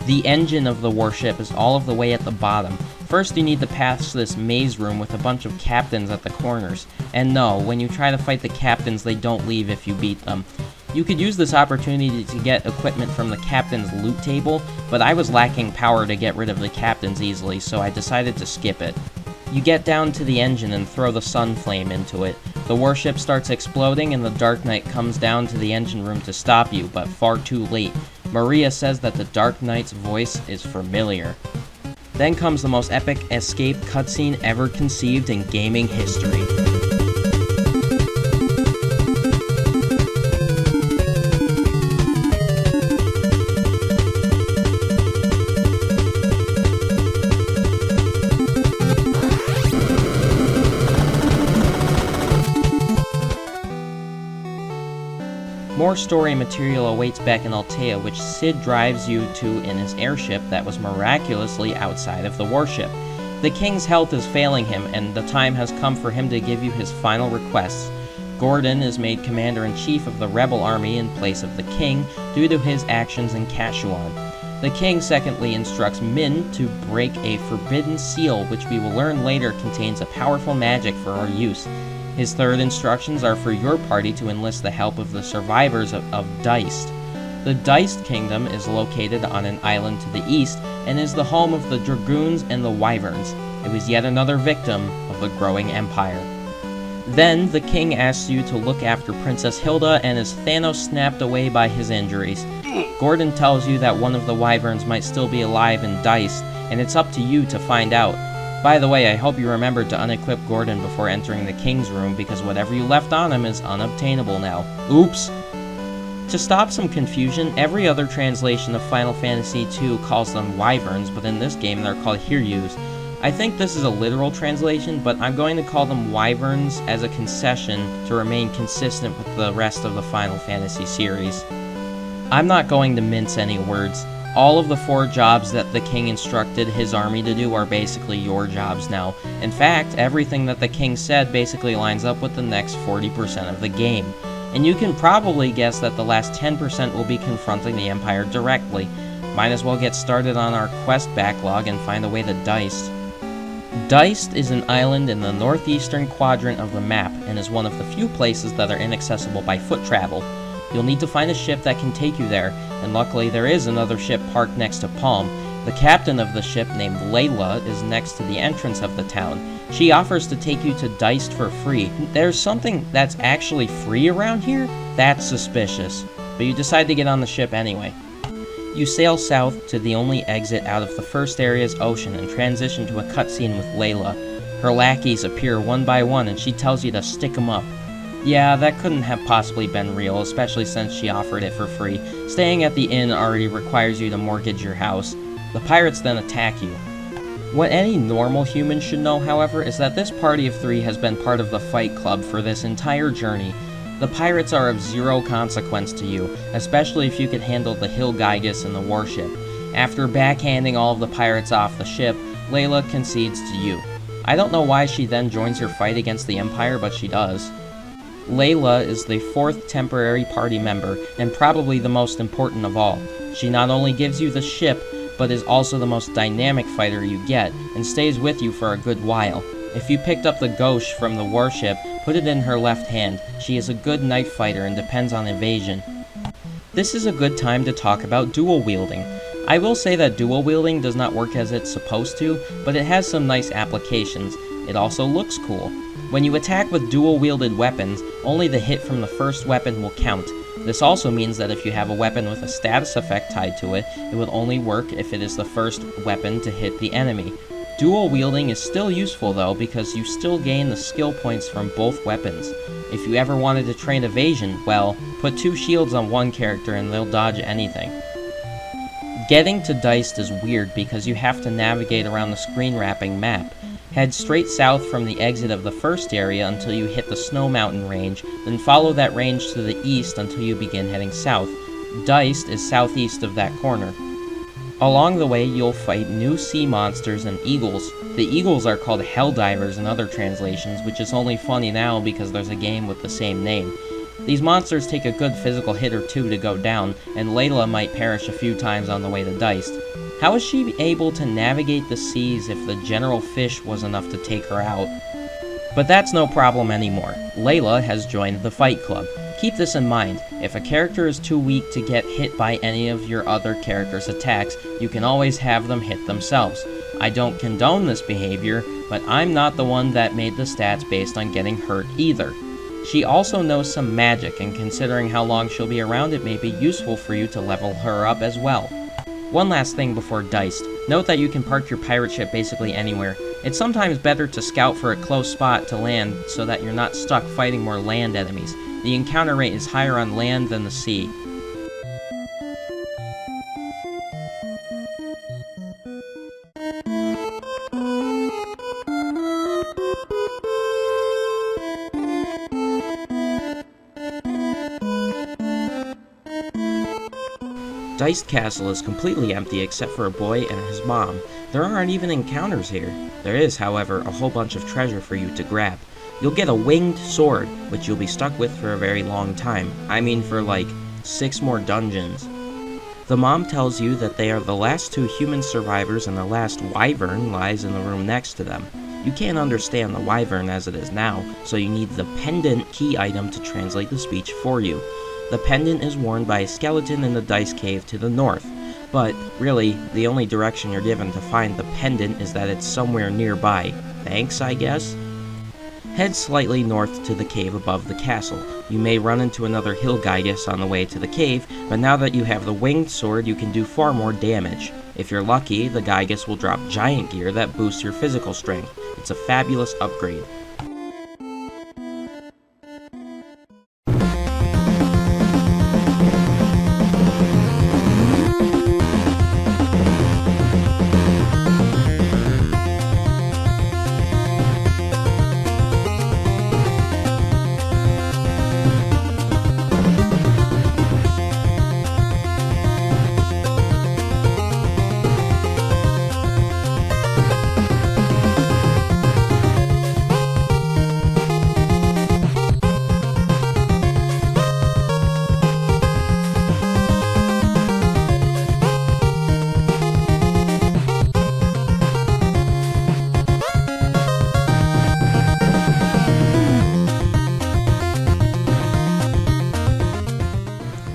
The engine of the warship is all of the way at the bottom. First you need to pass this maze room with a bunch of captains at the corners. And no, when you try to fight the captains, they don't leave if you beat them. You could use this opportunity to get equipment from the captain's loot table, but I was lacking power to get rid of the captains easily, so I decided to skip it. You get down to the engine and throw the sun flame into it. The warship starts exploding and the Dark Knight comes down to the engine room to stop you, but far too late. Maria says that the Dark Knight's voice is familiar. Then comes the most epic escape cutscene ever conceived in gaming history. More story material awaits back in Altea, which Sid drives you to in his airship that was miraculously outside of the warship. The king's health is failing him, and the time has come for him to give you his final requests. Gordon is made commander-in-chief of the rebel army in place of the king due to his actions in Kashuan. The king secondly instructs Min to break a forbidden seal, which we will learn later contains a powerful magic for our use. His third instructions are for your party to enlist the help of the survivors of Deist. The Deist kingdom is located on an island to the east and is the home of the Dragoons and the Wyverns. It was yet another victim of the growing empire. Then the king asks you to look after Princess Hilda and is Thanos snapped away by his injuries. Gordon tells you that one of the Wyverns might still be alive in Deist, and it's up to you to find out. By the way, I hope you remembered to unequip Gordon before entering the king's room, because whatever you left on him is unobtainable now. Oops! To stop some confusion, every other translation of Final Fantasy II calls them Wyverns, but in this game they're called Hiryus. I think this is a literal translation, but I'm going to call them Wyverns as a concession to remain consistent with the rest of the Final Fantasy series. I'm not going to mince any words. All of the 4 jobs that the king instructed his army to do are basically your jobs now. In fact, everything that the king said basically lines up with the next 40% of the game. And you can probably guess that the last 10% will be confronting the Empire directly. Might as well get started on our quest backlog and find a way to Deist. Deist is an island in the northeastern quadrant of the map, and is one of the few places that are inaccessible by foot travel. You'll need to find a ship that can take you there, and luckily there is another ship parked next to Palm. The captain of the ship, named Layla, is next to the entrance of the town. She offers to take you to Deist for free. There's something that's actually free around here? That's suspicious. But you decide to get on the ship anyway. You sail south to the only exit out of the first area's ocean and transition to a cutscene with Layla. Her lackeys appear one by one and she tells you to stick 'em up. Yeah, that couldn't have possibly been real, especially since she offered it for free. Staying at the inn already requires you to mortgage your house. The pirates then attack you. What any normal human should know, however, is that this party of 3 has been part of the Fight Club for this entire journey. The pirates are of zero consequence to you, especially if you could handle the Hill Gygus and the warship. After backhanding all of the pirates off the ship, Layla concedes to you. I don't know why she then joins your fight against the Empire, but she does. Layla is the 4th temporary party member, and probably the most important of all. She not only gives you the ship, but is also the most dynamic fighter you get, and stays with you for a good while. If you picked up the gauche from the warship, put it in her left hand. She is a good knight fighter and depends on evasion. This is a good time to talk about dual wielding. I will say that dual wielding does not work as it's supposed to, but it has some nice applications. It also looks cool. When you attack with dual-wielded weapons, only the hit from the first weapon will count. This also means that if you have a weapon with a status effect tied to it, it will only work if it is the first weapon to hit the enemy. Dual wielding is still useful though, because you still gain the skill points from both weapons. If you ever wanted to train evasion, well, put 2 shields on one character and they'll dodge anything. Getting to Diced is weird because you have to navigate around the screen wrapping map. Head straight south from the exit of the first area until you hit the Snow Mountain range, then follow that range to the east until you begin heading south. Diced is southeast of that corner. Along the way, you'll fight new sea monsters and eagles. The eagles are called Helldivers in other translations, which is only funny now because there's a game with the same name. These monsters take a good physical hit or two to go down, and Layla might perish a few times on the way to Diced. How is she able to navigate the seas if the general fish was enough to take her out? But that's no problem anymore. Layla has joined the Fight Club. Keep this in mind, if a character is too weak to get hit by any of your other characters' attacks, you can always have them hit themselves. I don't condone this behavior, but I'm not the one that made the stats based on getting hurt either. She also knows some magic, and considering how long she'll be around, it may be useful for you to level her up as well. One last thing before Diced. Note that you can park your pirate ship basically anywhere. It's sometimes better to scout for a close spot to land so that you're not stuck fighting more land enemies. The encounter rate is higher on land than the sea. Diced Castle is completely empty except for a boy and his mom. There aren't even encounters here. There is, however, a whole bunch of treasure for you to grab. You'll get a winged sword, which you'll be stuck with for a very long time. I mean for like 6 more dungeons. The mom tells you that they are the last 2 human survivors and the last wyvern lies in the room next to them. You can't understand the wyvern as it is now, so you need the pendant key item to translate the speech for you. The pendant is worn by a skeleton in the Dice Cave to the north, but really, the only direction you're given to find the pendant is that it's somewhere nearby. Thanks, I guess? Head slightly north to the cave above the castle. You may run into another hill Gygus on the way to the cave, but now that you have the winged sword, you can do far more damage. If you're lucky, the Gygus will drop giant gear that boosts your physical strength. It's a fabulous upgrade.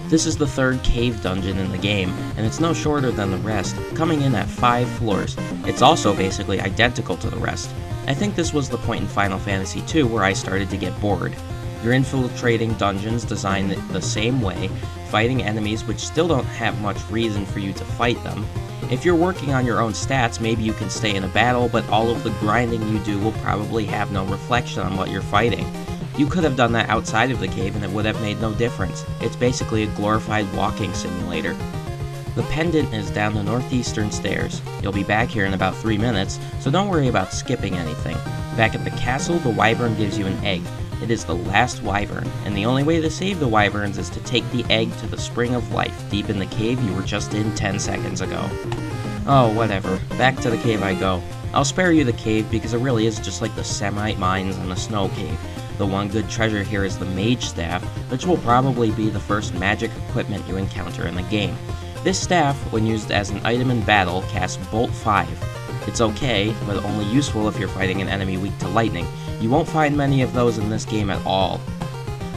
This is the 3rd cave dungeon in the game, and it's no shorter than the rest, coming in at 5 floors. It's also basically identical to the rest. I think this was the point in Final Fantasy II where I started to get bored. You're infiltrating dungeons designed the same way, fighting enemies which still don't have much reason for you to fight them. If you're working on your own stats, maybe you can stay in a battle, but all of the grinding you do will probably have no reflection on what you're fighting. You could have done that outside of the cave and it would have made no difference. It's basically a glorified walking simulator. The pendant is down the northeastern stairs. You'll be back here in about 3 minutes, so don't worry about skipping anything. Back at the castle, the wyvern gives you an egg. It is the last wyvern, and the only way to save the wyverns is to take the egg to the spring of life deep in the cave you were just in 10 seconds ago. Oh, whatever. Back to the cave I go. I'll spare you the cave because it really is just like the Semite mines and the snow cave. The one good treasure here is the mage staff, which will probably be the first magic equipment you encounter in the game. This staff, when used as an item in battle, casts Bolt 5. It's okay, but only useful if you're fighting an enemy weak to lightning. You won't find many of those in this game at all.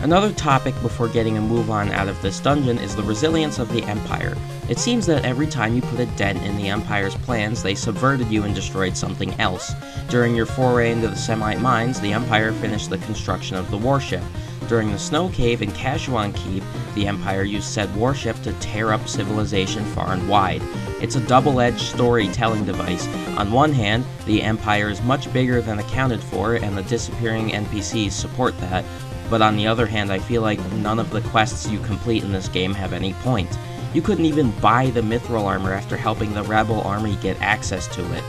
Another topic before getting a move on out of this dungeon is the resilience of the Empire. It seems that every time you put a dent in the Empire's plans, they subverted you and destroyed something else. During your foray into the Semite mines, the Empire finished the construction of the warship. During the Snow Cave in Kashuan Keep, the Empire used said warship to tear up civilization far and wide. It's a double-edged storytelling device. On one hand, the Empire is much bigger than accounted for, and the disappearing NPCs support that, but on the other hand, I feel like none of the quests you complete in this game have any point. You couldn't even buy the mithril armor after helping the rebel army get access to it.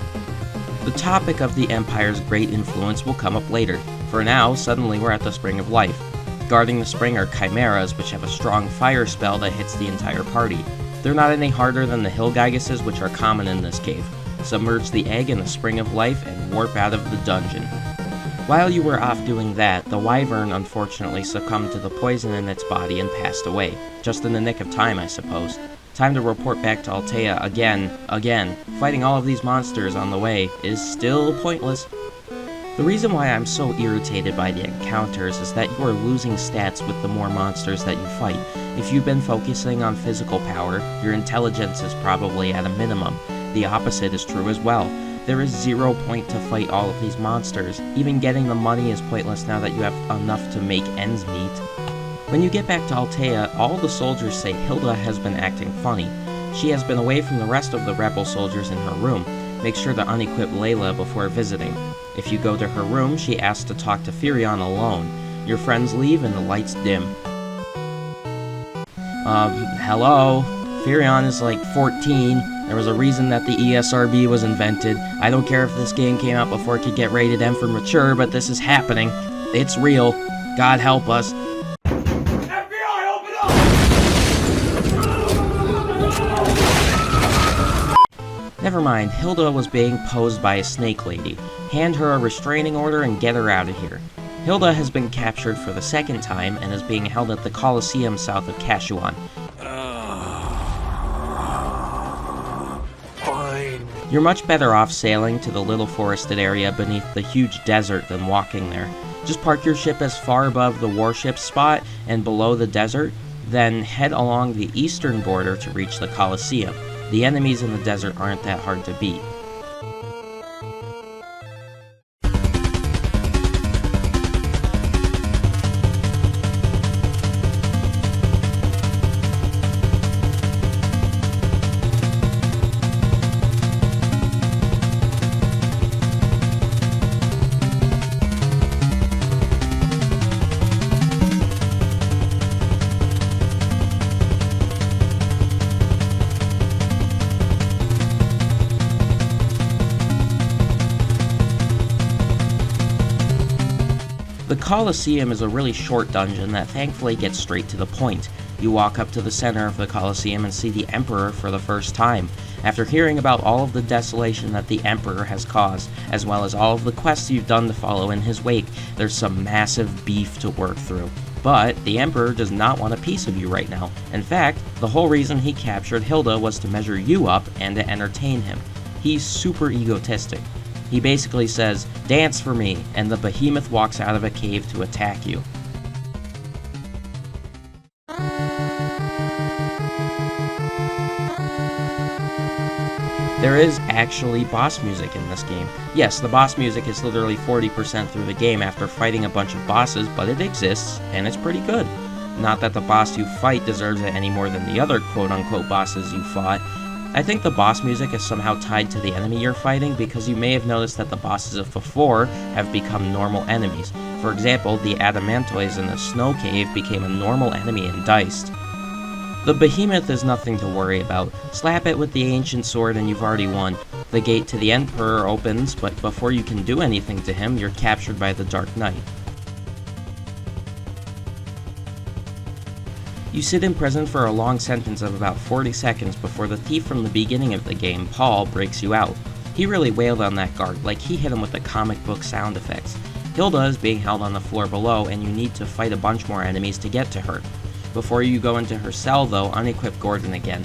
The topic of the Empire's great influence will come up later. For now, suddenly we're at the Spring of Life. Guarding the spring are chimeras, which have a strong fire spell that hits the entire party. They're not any harder than the hill gigases, which are common in this cave. Submerge the egg in the Spring of Life and warp out of the dungeon. While you were off doing that, the wyvern unfortunately succumbed to the poison in its body and passed away. Just in the nick of time, I suppose. Time to report back to Altea again. Fighting all of these monsters on the way is still pointless. The reason why I'm so irritated by the encounters is that you are losing stats with the more monsters that you fight. If you've been focusing on physical power, your intelligence is probably at a minimum. The opposite is true as well. There is 0 point to fight all of these monsters. Even getting the money is pointless now that you have enough to make ends meet. When you get back to Altea, all the soldiers say Hilda has been acting funny. She has been away from the rest of the rebel soldiers in her room. Make sure to unequip Layla before visiting. If you go to her room, she asks to talk to Furion alone. Your friends leave and the lights dim. Hello? Furion is like 14. There was a reason that the ESRB was invented. I don't care if this game came out before it could get rated M for mature, but this is happening. It's real. God help us. FBI, open up! Never mind, Hilda was being posed by a snake lady. Hand her a restraining order and get her out of here. Hilda has been captured for the second time and is being held at the Colosseum south of Kashuan. Fine. You're much better off sailing to the little forested area beneath the huge desert than walking there. Just park your ship as far above the warship spot and below the desert, then head along the eastern border to reach the Colosseum. The enemies in the desert aren't that hard to beat. The Colosseum is a really short dungeon that thankfully gets straight to the point. You walk up to the center of the Colosseum and see the Emperor for the first time. After hearing about all of the desolation that the Emperor has caused, as well as all of the quests you've done to follow in his wake, there's some massive beef to work through. But the Emperor does not want a piece of you right now. In fact, the whole reason he captured Hilda was to measure you up and to entertain him. He's super egotistic. He basically says, "Dance for me," and the behemoth walks out of a cave to attack you. There is actually boss music in this game. Yes, the boss music is literally 40% through the game after fighting a bunch of bosses, but it exists, and it's pretty good. Not that the boss you fight deserves it any more than the other quote-unquote bosses you fought. I think the boss music is somehow tied to the enemy you're fighting because you may have noticed that the bosses of before have become normal enemies. For example, the Adamantoids in the snow cave became a normal enemy in Diced. The behemoth is nothing to worry about. Slap it with the ancient sword and you've already won. The gate to the Emperor opens, but before you can do anything to him, you're captured by the Dark Knight. You sit in prison for a long sentence of about 40 seconds before the thief from the beginning of the game, Paul, breaks you out. He really wailed on that guard, like he hit him with the comic book sound effects. Hilda is being held on the floor below, and you need to fight a bunch more enemies to get to her. Before you go into her cell, though, unequip Gordon again.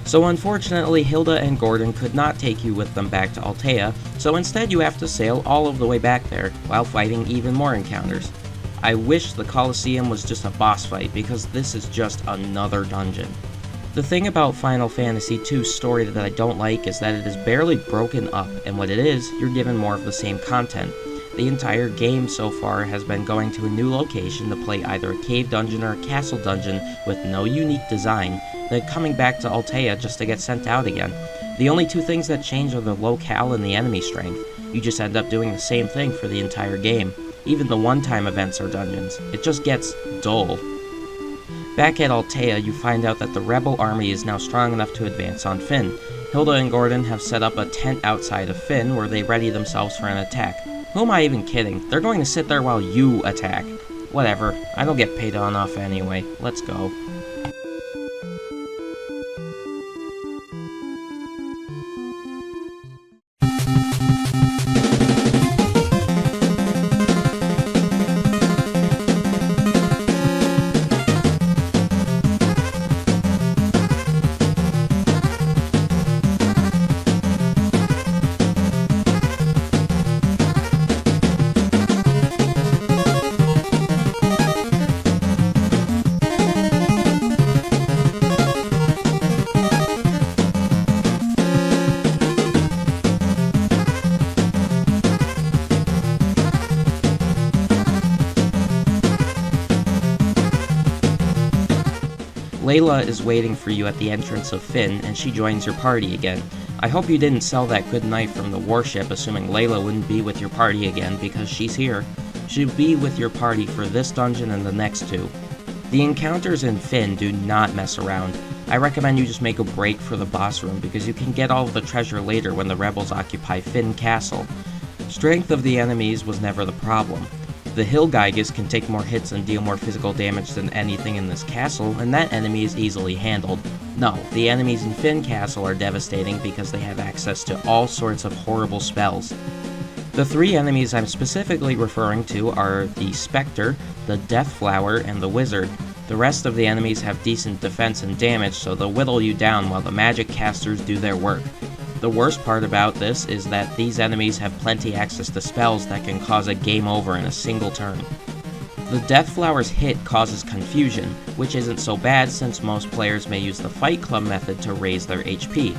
So unfortunately, Hilda and Gordon could not take you with them back to Altea, so instead you have to sail all of the way back there, while fighting even more encounters. I wish the Colosseum was just a boss fight, because this is just another dungeon. The thing about Final Fantasy II's story that I don't like is that it is barely broken up, and what it is, you're given more of the same content. The entire game so far has been going to a new location to play either a cave dungeon or a castle dungeon with no unique design, then coming back to Altea just to get sent out again. The only two things that change are the locale and the enemy strength. You just end up doing the same thing for the entire game. Even the one-time events are dungeons. It just gets dull. Back at Altea, you find out that the rebel army is now strong enough to advance on Finn. Hilda and Gordon have set up a tent outside of Finn where they ready themselves for an attack. Who am I even kidding? They're going to sit there while you attack. Whatever, I don't get paid enough anyway. Let's go. Layla is waiting for you at the entrance of Finn, and she joins your party again. I hope you didn't sell that good knife from the warship, assuming Layla wouldn't be with your party again, because she's here. She'll be with your party for this dungeon and the next two. The encounters in Finn do not mess around. I recommend you just make a break for the boss room, because you can get all of the treasure later when the rebels occupy Finn Castle. Strength of the enemies was never the problem. The Hill Gygus can take more hits and deal more physical damage than anything in this castle, and that enemy is easily handled. No, the enemies in Finn Castle are devastating because they have access to all sorts of horrible spells. The three enemies I'm specifically referring to are the Spectre, the Death Flower, and the Wizard. The rest of the enemies have decent defense and damage, so they'll whittle you down while the magic casters do their work. The worst part about this is that these enemies have plenty access to spells that can cause a game over in a single turn. The Death Flower's hit causes confusion, which isn't so bad since most players may use the Fight Club method to raise their HP.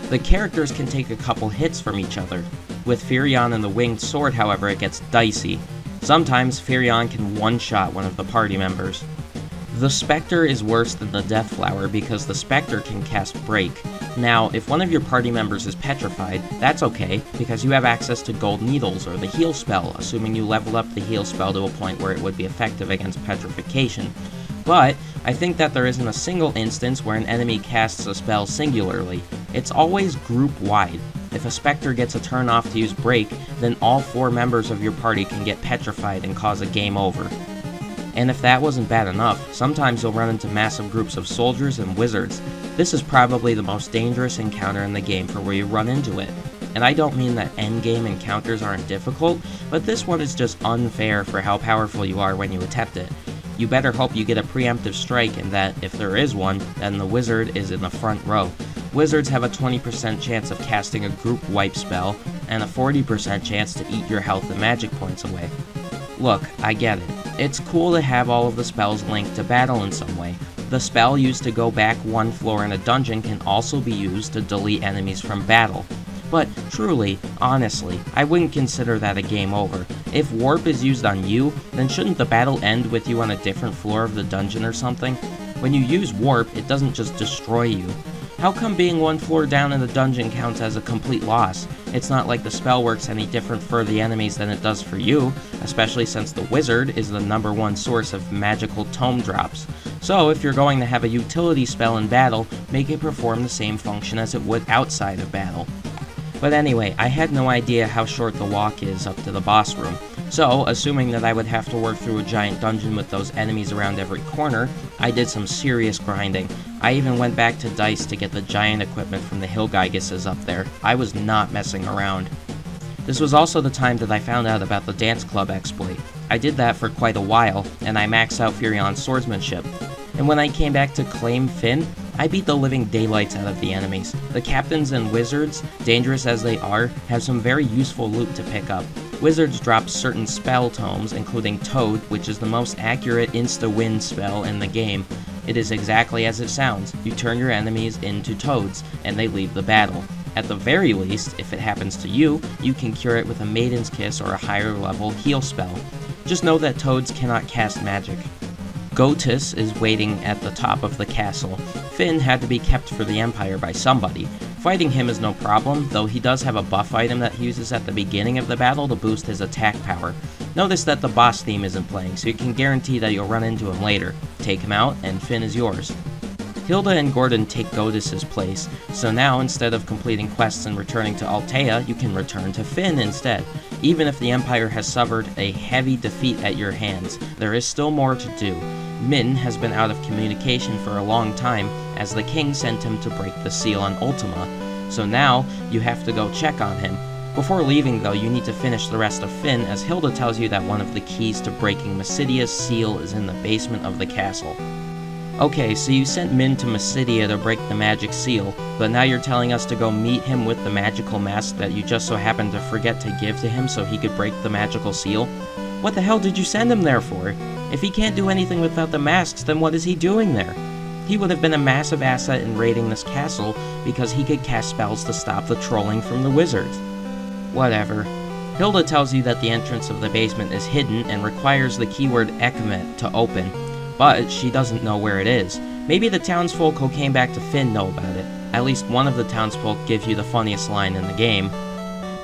The characters can take a couple hits from each other. With Firion and the Winged Sword, however, it gets dicey. Sometimes Firion can one-shot one of the party members. The Spectre is worse than the Death Flower because the Spectre can cast Break. Now, if one of your party members is petrified, that's okay, because you have access to Gold Needles or the Heal spell, assuming you level up the Heal spell to a point where it would be effective against petrification. But, I think that there isn't a single instance where an enemy casts a spell singularly. It's always group-wide. If a Spectre gets a turn off to use Break, then all 4 members of your party can get petrified and cause a game over. And if that wasn't bad enough, sometimes you'll run into massive groups of soldiers and wizards. This is probably the most dangerous encounter in the game for where you run into it. And I don't mean that endgame encounters aren't difficult, but this one is just unfair for how powerful you are when you attempt it. You better hope you get a preemptive strike and that, if there is one, then the wizard is in the front row. Wizards have a 20% chance of casting a group wipe spell, and a 40% chance to eat your health and magic points away. Look, I get it. It's cool to have all of the spells linked to battle in some way. The spell used to go back 1 floor in a dungeon can also be used to delete enemies from battle. But truly, honestly, I wouldn't consider that a game over. If warp is used on you, then shouldn't the battle end with you on a different floor of the dungeon or something? When you use warp, it doesn't just destroy you. How come being 1 floor down in the dungeon counts as a complete loss? It's not like the spell works any different for the enemies than it does for you, especially since the wizard is the #1 source of magical tome drops. So if you're going to have a utility spell in battle, make it perform the same function as it would outside of battle. But anyway, I had no idea how short the walk is up to the boss room. So, assuming that I would have to work through a giant dungeon with those enemies around every corner, I did some serious grinding. I even went back to Dice to get the giant equipment from the Hill Gyguses up there. I was not messing around. This was also the time that I found out about the dance club exploit. I did that for quite a while, and I maxed out Firion's swordsmanship. And when I came back to claim Finn, I beat the living daylights out of the enemies. The captains and wizards, dangerous as they are, have some very useful loot to pick up. Wizards drop certain spell tomes, including Toad, which is the most accurate insta-win spell in the game. It is exactly as it sounds. You turn your enemies into toads, and they leave the battle. At the very least, if it happens to you, you can cure it with a Maiden's Kiss or a higher level heal spell. Just know that toads cannot cast magic. Gotus is waiting at the top of the castle. Finn had to be kept for the Empire by somebody. Fighting him is no problem, though he does have a buff item that he uses at the beginning of the battle to boost his attack power. Notice that the boss theme isn't playing, so you can guarantee that you'll run into him later. Take him out, and Finn is yours. Hilda and Gordon take Godus' place, so now instead of completing quests and returning to Altea, you can return to Finn instead. Even if the Empire has suffered a heavy defeat at your hands, there is still more to do. Min has been out of communication for a long time, as the king sent him to break the seal on Ultima, so now you have to go check on him. Before leaving though, you need to finish the rest of Finn, as Hilda tells you that one of the keys to breaking Mysidia's seal is in the basement of the castle. Okay, so you sent Min to Mysidia to break the magic seal, but now you're telling us to go meet him with the magical mask that you just so happened to forget to give to him so he could break the magical seal? What the hell did you send him there for? If he can't do anything without the masks, then what is he doing there? He would have been a massive asset in raiding this castle because he could cast spells to stop the trolling from the wizards. Whatever. Hilda tells you that the entrance of the basement is hidden and requires the keyword Ekmet to open, but she doesn't know where it is. Maybe the townsfolk who came back to Finn know about it. At least one of the townsfolk gives you the funniest line in the game.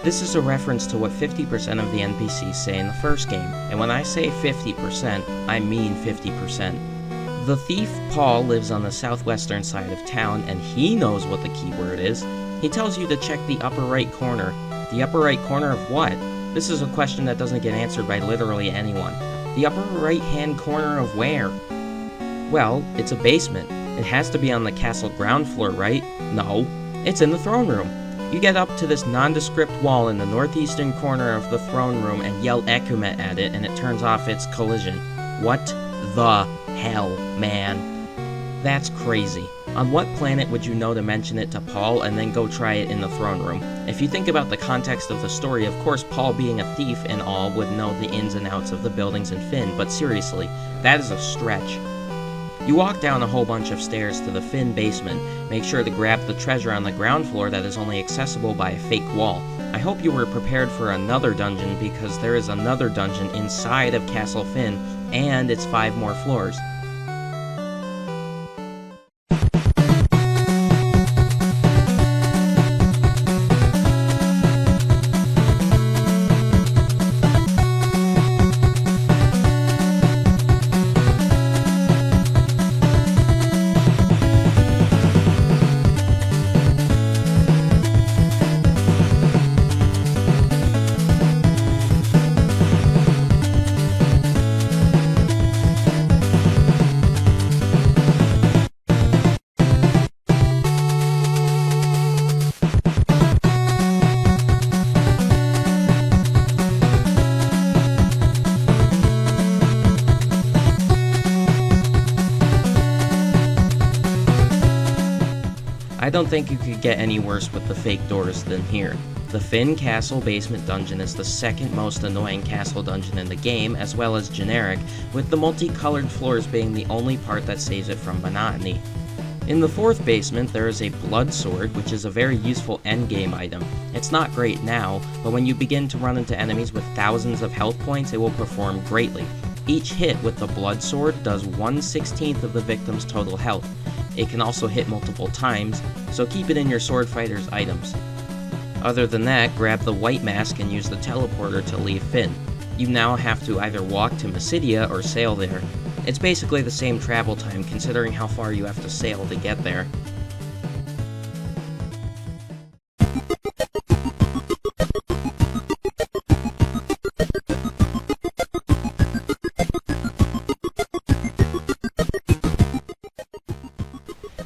This is a reference to what 50% of the NPCs say in the first game, and when I say 50%, I mean 50%. The thief Paul lives on the southwestern side of town, and he knows what the keyword is. He tells you to check the upper right corner. The upper right corner of what? This is a question that doesn't get answered by literally anyone. The upper right-hand corner of where? Well, it's a basement. It has to be on the castle ground floor, right? No, it's in the throne room. You get up to this nondescript wall in the northeastern corner of the throne room and yell Ekumet at it, and it turns off its collision. What the hell, man? That's crazy. On what planet would you know to mention it to Paul and then go try it in the throne room? If you think about the context of the story, of course Paul being a thief and all would know the ins and outs of the buildings in Finn, but seriously, that is a stretch. You walk down a whole bunch of stairs to the Finn basement. Make sure to grab the treasure on the ground floor that is only accessible by a fake wall. I hope you were prepared for another dungeon, because there is another dungeon inside of Castle Finn, and it's 5 more floors. I don't think you could get any worse with the fake doors than here. The Finn Castle Basement Dungeon is the second most annoying castle dungeon in the game, as well as generic, with the multicolored floors being the only part that saves it from monotony. In the 4th basement, there is a blood sword, which is a very useful endgame item. It's not great now, but when you begin to run into enemies with thousands of health points, it will perform greatly. Each hit with the blood sword does 1/16 of the victim's total health. It can also hit multiple times, so keep it in your sword fighter's items. Other than that, grab the white mask and use the teleporter to leave Finn. You now have to either walk to Mysidia or sail there. It's basically the same travel time considering how far you have to sail to get there.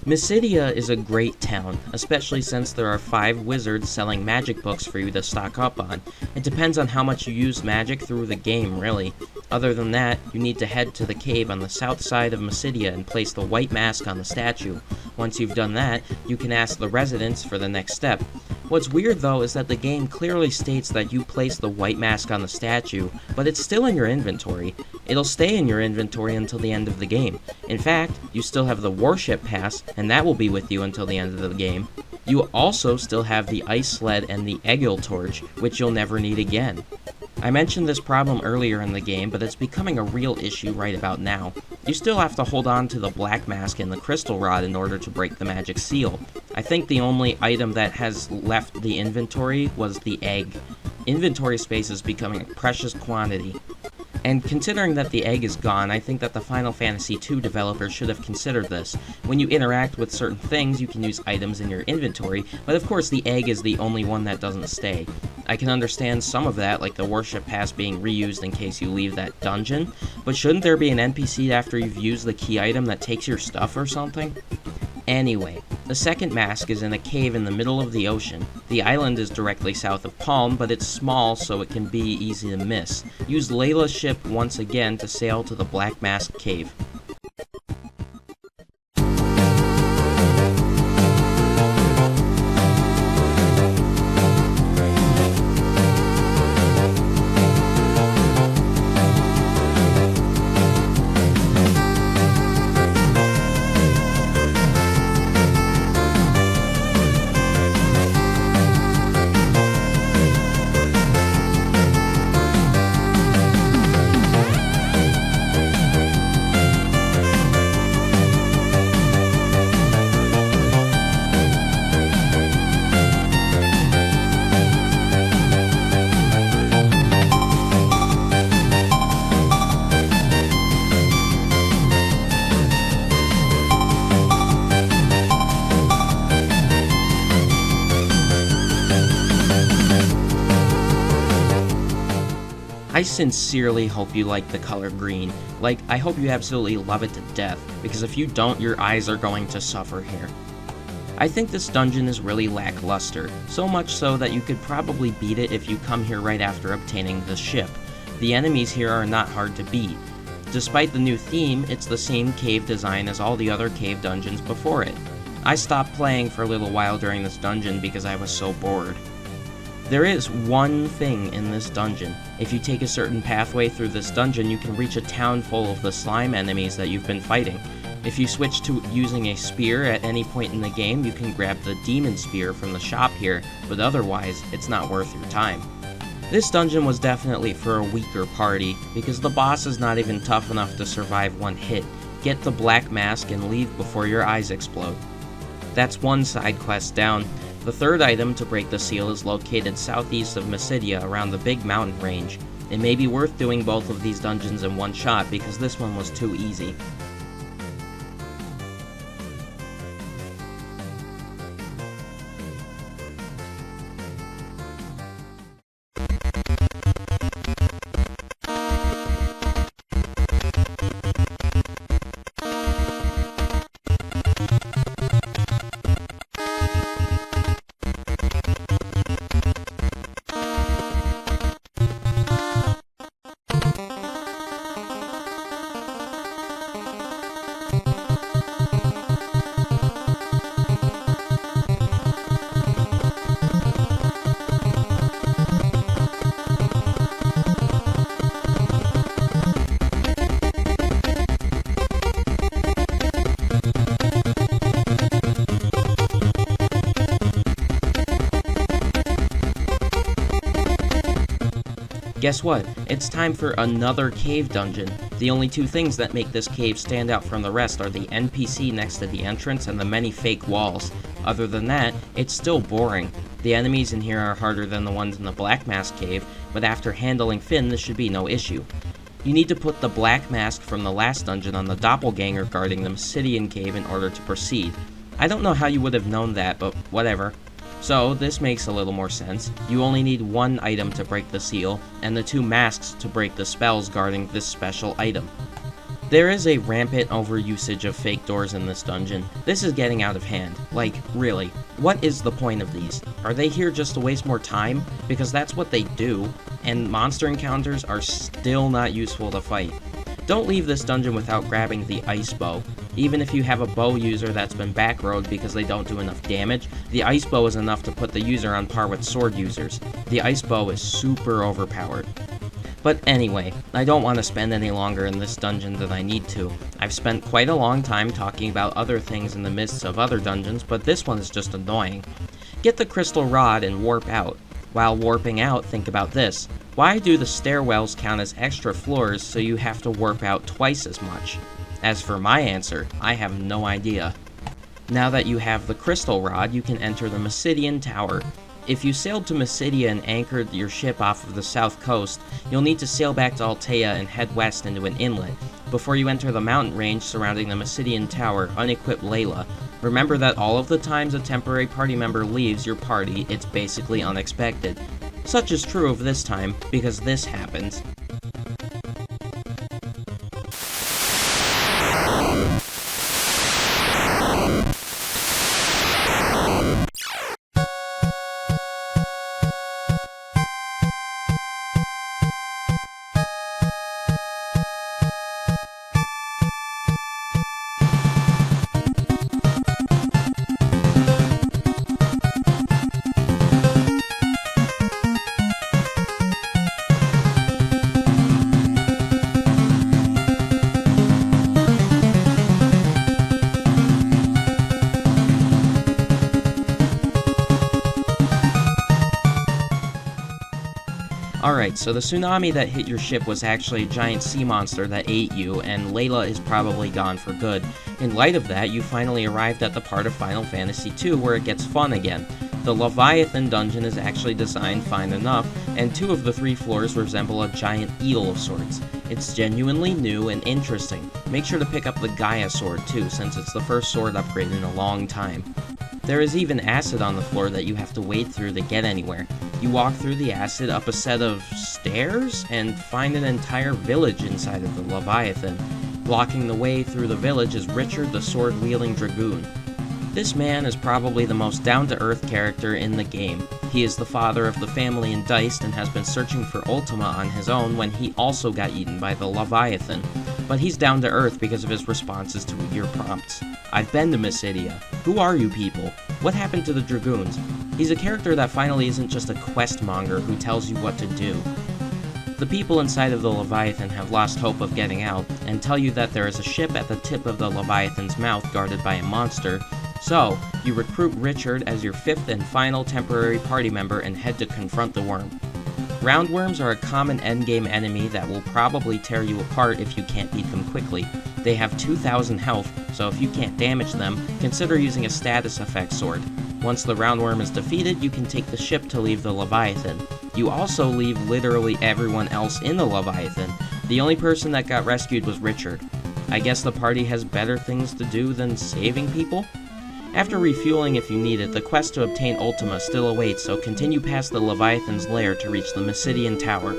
Mysidia is a great town, especially since there are 5 wizards selling magic books for you to stock up on. It depends on how much you use magic through the game, really. Other than that, you need to head to the cave on the south side of Mysidia and place the white mask on the statue. Once you've done that, you can ask the residents for the next step. What's weird though is that the game clearly states that you place the white mask on the statue, but it's still in your inventory. It'll stay in your inventory until the end of the game. In fact, you still have the Warship Pass, and that will be with you until the end of the game. You also still have the Ice Sled and the Egil Torch, which you'll never need again. I mentioned this problem earlier in the game, but it's becoming a real issue right about now. You still have to hold on to the Black Mask and the Crystal Rod in order to break the magic seal. I think the only item that has left the inventory was the egg. Inventory space is becoming a precious quantity. And considering that the egg is gone, I think that the Final Fantasy II developers should have considered this. When you interact with certain things, you can use items in your inventory, but of course the egg is the only one that doesn't stay. I can understand some of that, like the worship pass being reused in case you leave that dungeon, but shouldn't there be an NPC after you've used the key item that takes your stuff or something? Anyway, the second mask is in a cave in the middle of the ocean. The island is directly south of Palm, but it's small so it can be easy to miss. Use Layla's ship once again to sail to the Black Mask Cave. I sincerely hope you like the color green. Like, I hope you absolutely love it to death, because if you don't, your eyes are going to suffer here. I think this dungeon is really lackluster, so much so that you could probably beat it if you come here right after obtaining the ship. The enemies here are not hard to beat. Despite the new theme, it's the same cave design as all the other cave dungeons before it. I stopped playing for a little while during this dungeon because I was so bored. There is one thing in this dungeon. If you take a certain pathway through this dungeon, you can reach a town full of the slime enemies that you've been fighting. If you switch to using a spear at any point in the game, you can grab the demon spear from the shop here, but otherwise, it's not worth your time. This dungeon was definitely for a weaker party, because the boss is not even tough enough to survive one hit. Get the black mask and leave before your eyes explode. That's one side quest down. The third item to break the seal is located southeast of Mysidia around the big mountain range. It may be worth doing both of these dungeons in one shot because this one was too easy. Guess what? It's time for another cave dungeon. The only two things that make this cave stand out from the rest are the NPC next to the entrance and the many fake walls. Other than that, it's still boring. The enemies in here are harder than the ones in the Black Mask cave, but after handling Finn, this should be no issue. You need to put the black mask from the last dungeon on the doppelganger guarding the Mysidian cave in order to proceed. I don't know how you would have known that, but whatever. So, this makes a little more sense. You only need one item to break the seal, and the two masks to break the spells guarding this special item. There is a rampant overusage of fake doors in this dungeon. This is getting out of hand. Like, really. What is the point of these? Are they here just to waste more time? Because that's what they do, and monster encounters are still not useful to fight. Don't leave this dungeon without grabbing the ice bow. Even if you have a bow user that's been backroad because they don't do enough damage, the ice bow is enough to put the user on par with sword users. The ice bow is super overpowered. But anyway, I don't want to spend any longer in this dungeon than I need to. I've spent quite a long time talking about other things in the midst of other dungeons, but this one is just annoying. Get the crystal rod and warp out. While warping out, think about this. Why do the stairwells count as extra floors so you have to warp out twice as much? As for my answer, I have no idea. Now that you have the crystal rod, you can enter the Mysidian Tower. If you sailed to Mysidia and anchored your ship off of the south coast, you'll need to sail back to Altea and head west into an inlet. Before you enter the mountain range surrounding the Mysidian Tower, unequip Layla. Remember that all of the times a temporary party member leaves your party, it's basically unexpected. Such is true of this time, because this happens. Alright, so the tsunami that hit your ship was actually a giant sea monster that ate you, and Layla is probably gone for good. In light of that, you finally arrived at the part of Final Fantasy II where it gets fun again. The Leviathan dungeon is actually designed fine enough, and 2 of the 3 floors resemble a giant eel of sorts. It's genuinely new and interesting. Make sure to pick up the Gaia sword too, since it's the first sword upgrade in a long time. There is even acid on the floor that you have to wade through to get anywhere. You walk through the acid up a set of stairs and find an entire village inside of the Leviathan. Blocking the way through the village is Richard the sword-wielding dragoon. This man is probably the most down-to-earth character in the game. He is the father of the family in Diced and has been searching for Ultima on his own when he also got eaten by the Leviathan. But he's down to earth because of his responses to your prompts. I've been to Mysidia. Who are you people? What happened to the Dragoons? He's a character that finally isn't just a questmonger who tells you what to do. The people inside of the Leviathan have lost hope of getting out, and tell you that there is a ship at the tip of the Leviathan's mouth guarded by a monster. So, you recruit Richard as your 5th and final temporary party member and head to confront the worm. Roundworms are a common endgame enemy that will probably tear you apart if you can't beat them quickly. They have 2,000 health, so if you can't damage them, consider using a status effect sword. Once the roundworm is defeated, you can take the ship to leave the Leviathan. You also leave literally everyone else in the Leviathan. The only person that got rescued was Richard. I guess the party has better things to do than saving people? After refueling if you need it, the quest to obtain Ultima still awaits, so continue past the Leviathan's lair to reach the Mysidian Tower.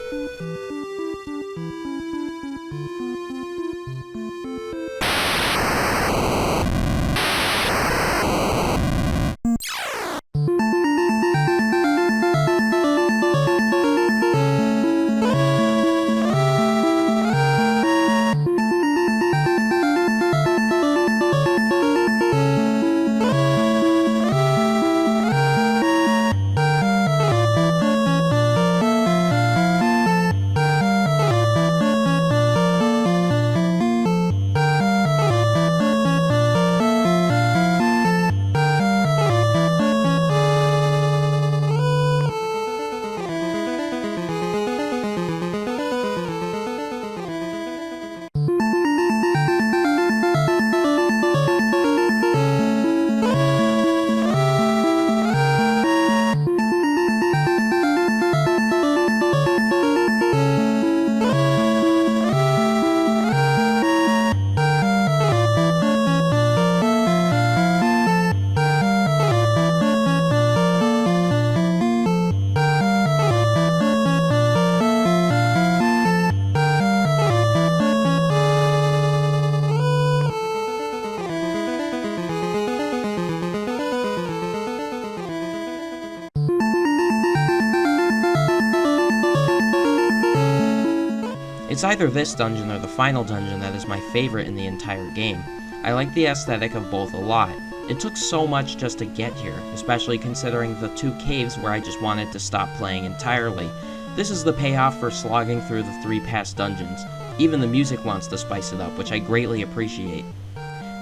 It's either this dungeon or the final dungeon that is my favorite in the entire game. I like the aesthetic of both a lot. It took so much just to get here, especially considering the 2 caves where I just wanted to stop playing entirely. This is the payoff for slogging through the 3 past dungeons. Even the music wants to spice it up, which I greatly appreciate.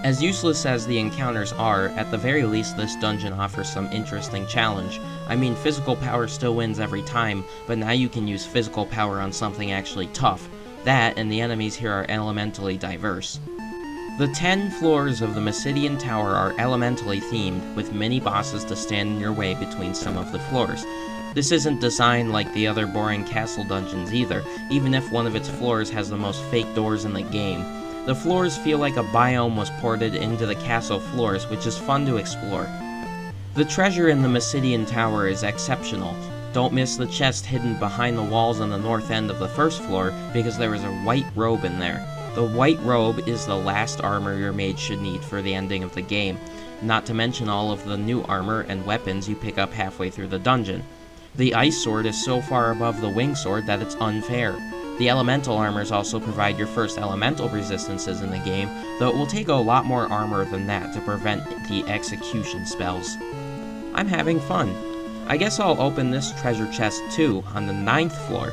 As useless as the encounters are, at the very least this dungeon offers some interesting challenge. I mean, physical power still wins every time, but now you can use physical power on something actually tough. That, and the enemies here are elementally diverse. The 10 floors of the Mysidian Tower are elementally themed, with many bosses to stand in your way between some of the floors. This isn't designed like the other boring castle dungeons either, even if one of its floors has the most fake doors in the game. The floors feel like a biome was ported into the castle floors, which is fun to explore. The treasure in the Mysidian Tower is exceptional. Don't miss the chest hidden behind the walls on the north end of the first floor, because there is a white robe in there. The white robe is the last armor your mage should need for the ending of the game, not to mention all of the new armor and weapons you pick up halfway through the dungeon. The ice sword is so far above the wing sword that it's unfair. The elemental armors also provide your first elemental resistances in the game, though it will take a lot more armor than that to prevent the execution spells. I'm having fun. I guess I'll open this treasure chest too, on the 9th floor.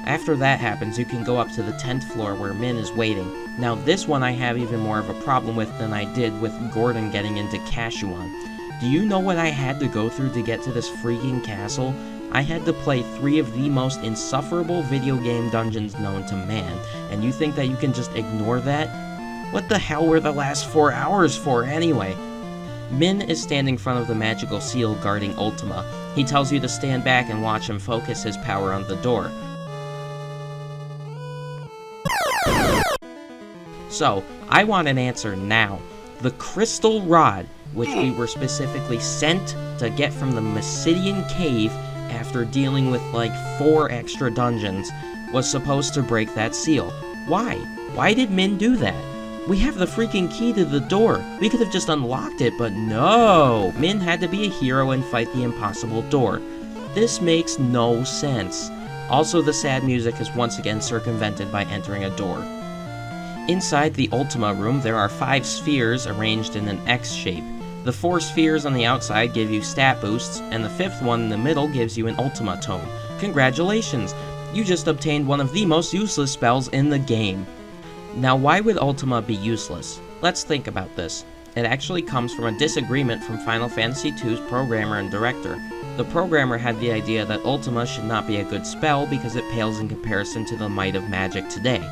After that happens, you can go up to the 10th floor where Min is waiting. Now this one I have even more of a problem with than I did with Gordon getting into Kashuan. Do you know what I had to go through to get to this freaking castle? I had to play 3 of the most insufferable video game dungeons known to man, and you think that you can just ignore that? What the hell were the last 4 hours for anyway? Min is standing in front of the magical seal guarding Ultima. He tells you to stand back and watch him focus his power on the door. So, I want an answer now. The crystal rod, which we were specifically sent to get from the Mysidian cave after dealing with like 4 extra dungeons, was supposed to break that seal. Why? Why did Min do that? We have the freaking key to the door. We could have just unlocked it, but no! Min had to be a hero and fight the impossible door. This makes no sense. Also, the sad music is once again circumvented by entering a door. Inside the Ultima room, there are 5 spheres arranged in an X shape. The 4 spheres on the outside give you stat boosts, and the 5th one in the middle gives you an Ultima tome. Congratulations! You just obtained one of the most useless spells in the game. Now, why would Ultima be useless? Let's think about this. It actually comes from a disagreement from Final Fantasy II's programmer and director. The programmer had the idea that Ultima should not be a good spell because it pales in comparison to the might of magic today.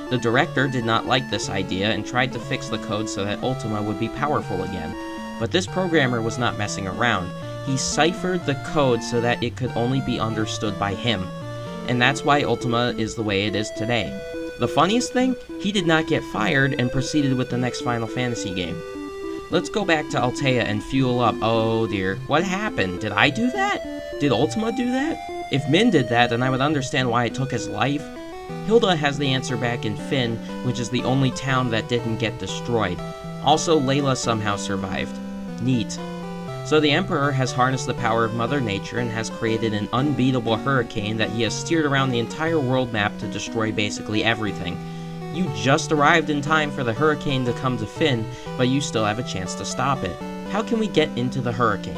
The director did not like this idea and tried to fix the code so that Ultima would be powerful again. But this programmer was not messing around. He ciphered the code so that it could only be understood by him. And that's why Ultima is the way it is today. The funniest thing? He did not get fired and proceeded with the next Final Fantasy game. Let's go back to Altea and fuel up. Oh dear, what happened? Did I do that? Did Ultima do that? If Min did that, then I would understand why it took his life. Hilda has the answer back in Fynn, which is the only town that didn't get destroyed. Also, Layla somehow survived. Neat. So the Emperor has harnessed the power of Mother Nature and has created an unbeatable hurricane that he has steered around the entire world map to destroy basically everything. You just arrived in time for the hurricane to come to Fynn, but you still have a chance to stop it. How can we get into the hurricane?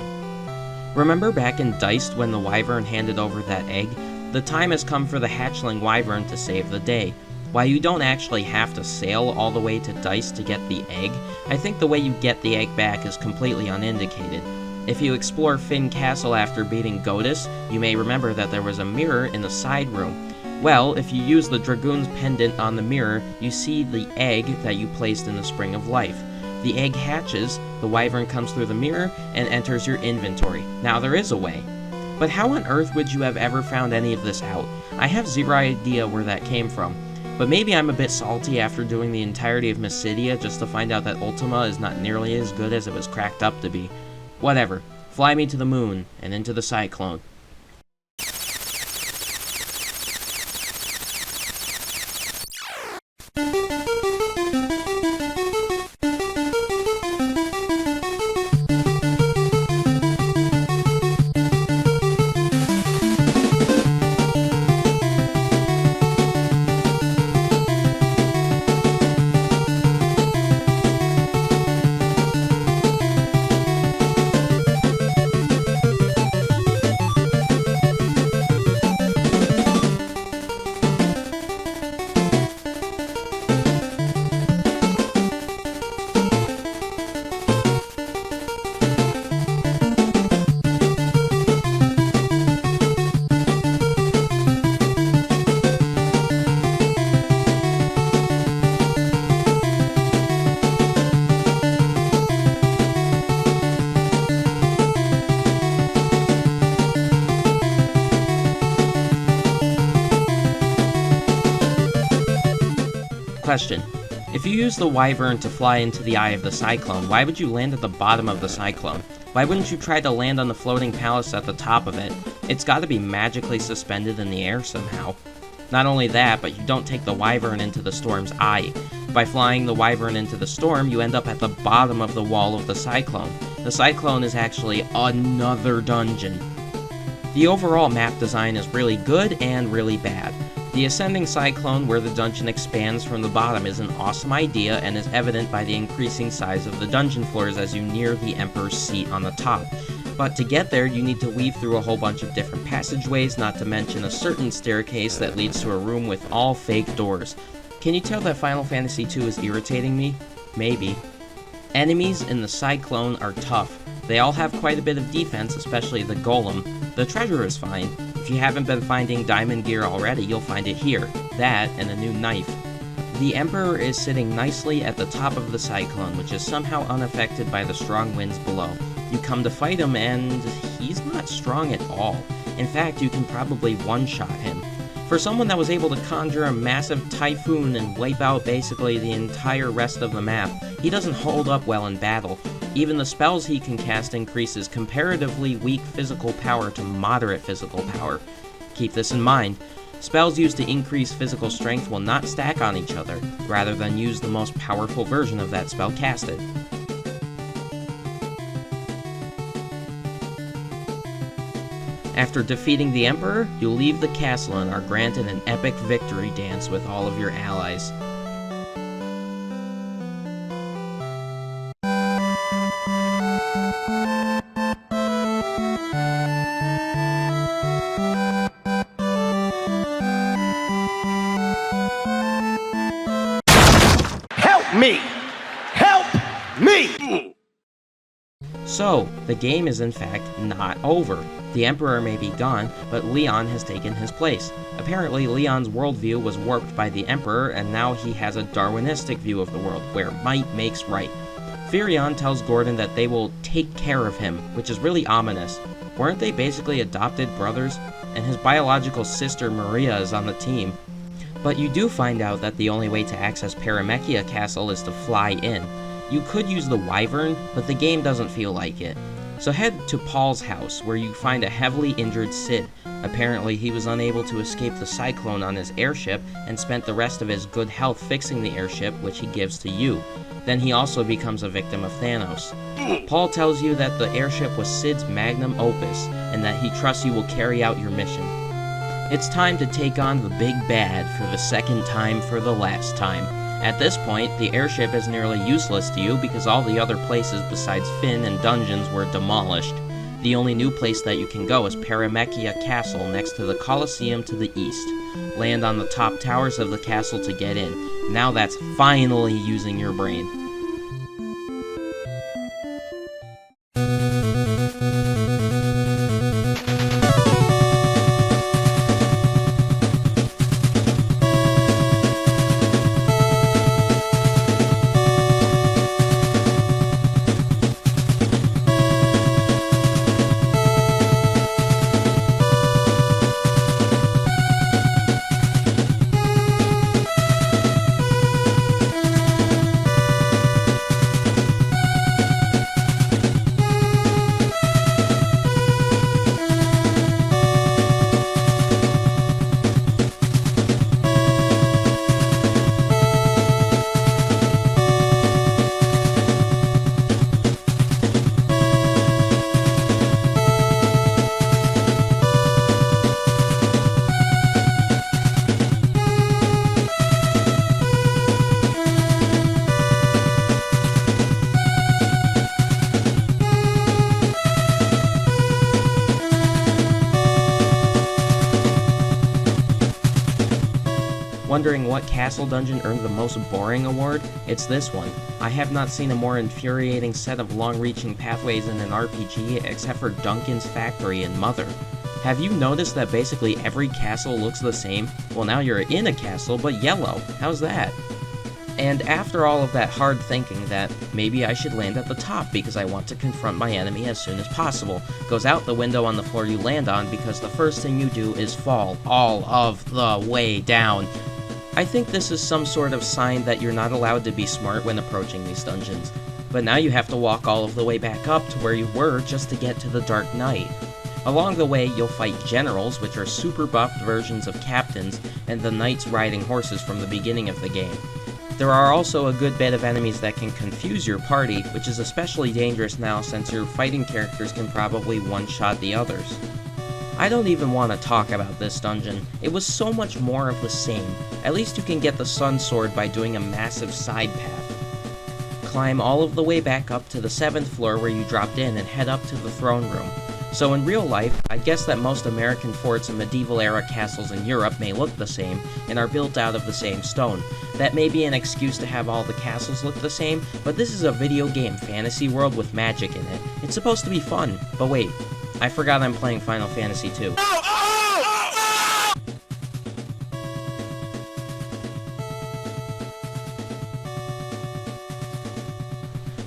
Remember back in Diced when the Wyvern handed over that egg? The time has come for the hatchling Wyvern to save the day. While you don't actually have to sail all the way to Diced to get the egg, I think the way you get the egg back is completely unindicated. If you explore Fynn Castle after beating Godus, you may remember that there was a mirror in the side room. Well, if you use the Dragoon's pendant on the mirror, you see the egg that you placed in the Spring of Life. The egg hatches, the Wyvern comes through the mirror, and enters your inventory. Now there is a way. But how on earth would you have ever found any of this out? I have zero idea where that came from. But maybe I'm a bit salty after doing the entirety of Mysidia just to find out that Ultima is not nearly as good as it was cracked up to be. Whatever. Fly me to the moon, and into the cyclone. Question. If you use the Wyvern to fly into the eye of the Cyclone, why would you land at the bottom of the Cyclone? Why wouldn't you try to land on the floating palace at the top of it? It's gotta be magically suspended in the air somehow. Not only that, but you don't take the Wyvern into the storm's eye. By flying the Wyvern into the storm, you end up at the bottom of the wall of the Cyclone. The Cyclone is actually another dungeon. The overall map design is really good and really bad. The Ascending Cyclone, where the dungeon expands from the bottom, is an awesome idea and is evident by the increasing size of the dungeon floors as you near the Emperor's seat on the top. But to get there, you need to weave through a whole bunch of different passageways, not to mention a certain staircase that leads to a room with all fake doors. Can you tell that Final Fantasy II is irritating me? Maybe. Enemies in the Cyclone are tough. They all have quite a bit of defense, especially the Golem. The treasure is fine. If you haven't been finding diamond gear already, you'll find it here. That, and a new knife. The Emperor is sitting nicely at the top of the Cyclone, which is somehow unaffected by the strong winds below. You come to fight him, and he's not strong at all. In fact, you can probably one-shot him. For someone that was able to conjure a massive typhoon and wipe out basically the entire rest of the map, he doesn't hold up well in battle. Even the spells he can cast increases comparatively weak physical power to moderate physical power. Keep this in mind. Spells used to increase physical strength will not stack on each other, rather than use the most powerful version of that spell casted. After defeating the Emperor, you leave the castle and are granted an epic victory dance with all of your allies. Help me! Help me! So, the game is in fact not over. The Emperor may be gone, but Leon has taken his place. Apparently, Leon's worldview was warped by the Emperor, and now he has a Darwinistic view of the world, where might makes right. Firion tells Gordon that they will take care of him, which is really ominous. Weren't they basically adopted brothers? And his biological sister Maria is on the team. But you do find out that the only way to access Paramechia Castle is to fly in. You could use the Wyvern, but the game doesn't feel like it. So head to Paul's house, where you find a heavily injured Cid. Apparently he was unable to escape the Cyclone on his airship, and spent the rest of his good health fixing the airship, which he gives to you. Then he also becomes a victim of Thanos. Paul tells you that the airship was Cid's magnum opus, and that he trusts you will carry out your mission. It's time to take on the big bad for the second time for the last time. At this point, the airship is nearly useless to you because all the other places besides Fynn and dungeons were demolished. The only new place that you can go is Paramechia Castle next to the Colosseum to the east. Land on the top towers of the castle to get in. Now that's finally using your brain. Wondering what castle dungeon earned the most boring award? It's this one. I have not seen a more infuriating set of long-reaching pathways in an RPG except for Duncan's Factory and Mother. Have you noticed that basically every castle looks the same? Well, now you're in a castle, but yellow. How's that? And after all of that hard thinking that maybe I should land at the top because I want to confront my enemy as soon as possible, goes out the window on the floor you land on because the first thing you do is fall all of the way down. I think this is some sort of sign that you're not allowed to be smart when approaching these dungeons, but now you have to walk all of the way back up to where you were just to get to the Dark Knight. Along the way, you'll fight generals, which are super buffed versions of captains, and the knights riding horses from the beginning of the game. There are also a good bit of enemies that can confuse your party, which is especially dangerous now since your fighting characters can probably one-shot the others. I don't even want to talk about this dungeon. It was so much more of the same. At least you can get the Sun Sword by doing a massive side path. Climb all of the way back up to the 7th floor where you dropped in and head up to the throne room. So in real life, I guess that most American forts and medieval-era castles in Europe may look the same, and are built out of the same stone. That may be an excuse to have all the castles look the same, but this is a video game fantasy world with magic in it. It's supposed to be fun, but wait, I forgot I'm playing Final Fantasy II.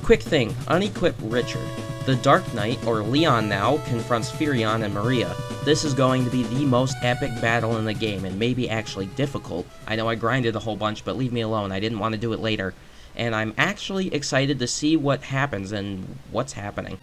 Quick thing, unequip Richard. The Dark Knight, or Leon now, confronts Firion and Maria. This is going to be the most epic battle in the game, and maybe actually difficult. I know I grinded a whole bunch, but leave me alone, I didn't want to do it later. And I'm actually excited to see what happens and what's happening.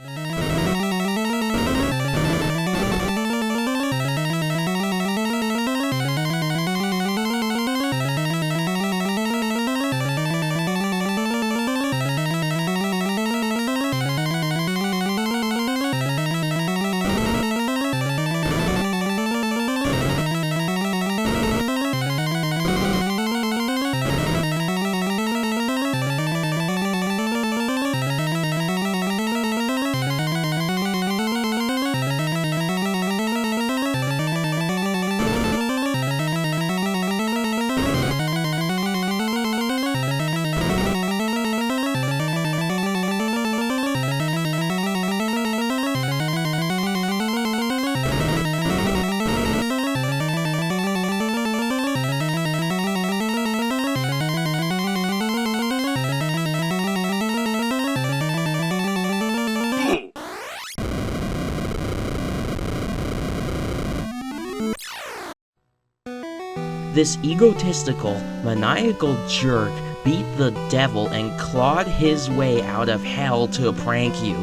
This egotistical, maniacal jerk beat the devil and clawed his way out of hell to prank you.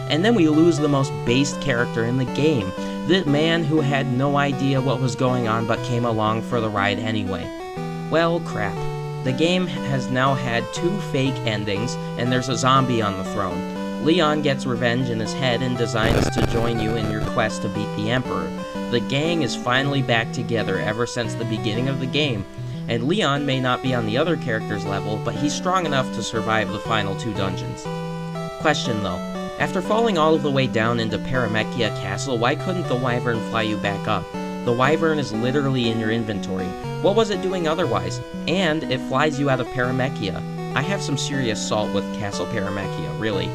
And then we lose the most based character in the game, the man who had no idea what was going on but came along for the ride anyway. Well, crap. The game has now had 2 fake endings, and there's a zombie on the throne. Leon gets revenge in his head and designs to join you in your quest to beat the Emperor. The gang is finally back together ever since the beginning of the game, and Leon may not be on the other characters' level, but he's strong enough to survive the final 2 dungeons. Question though, after falling all of the way down into Paramechia Castle, why couldn't the Wyvern fly you back up? The Wyvern is literally in your inventory. What was it doing otherwise? And it flies you out of Paramechia. I have some serious salt with Castle Paramechia, really.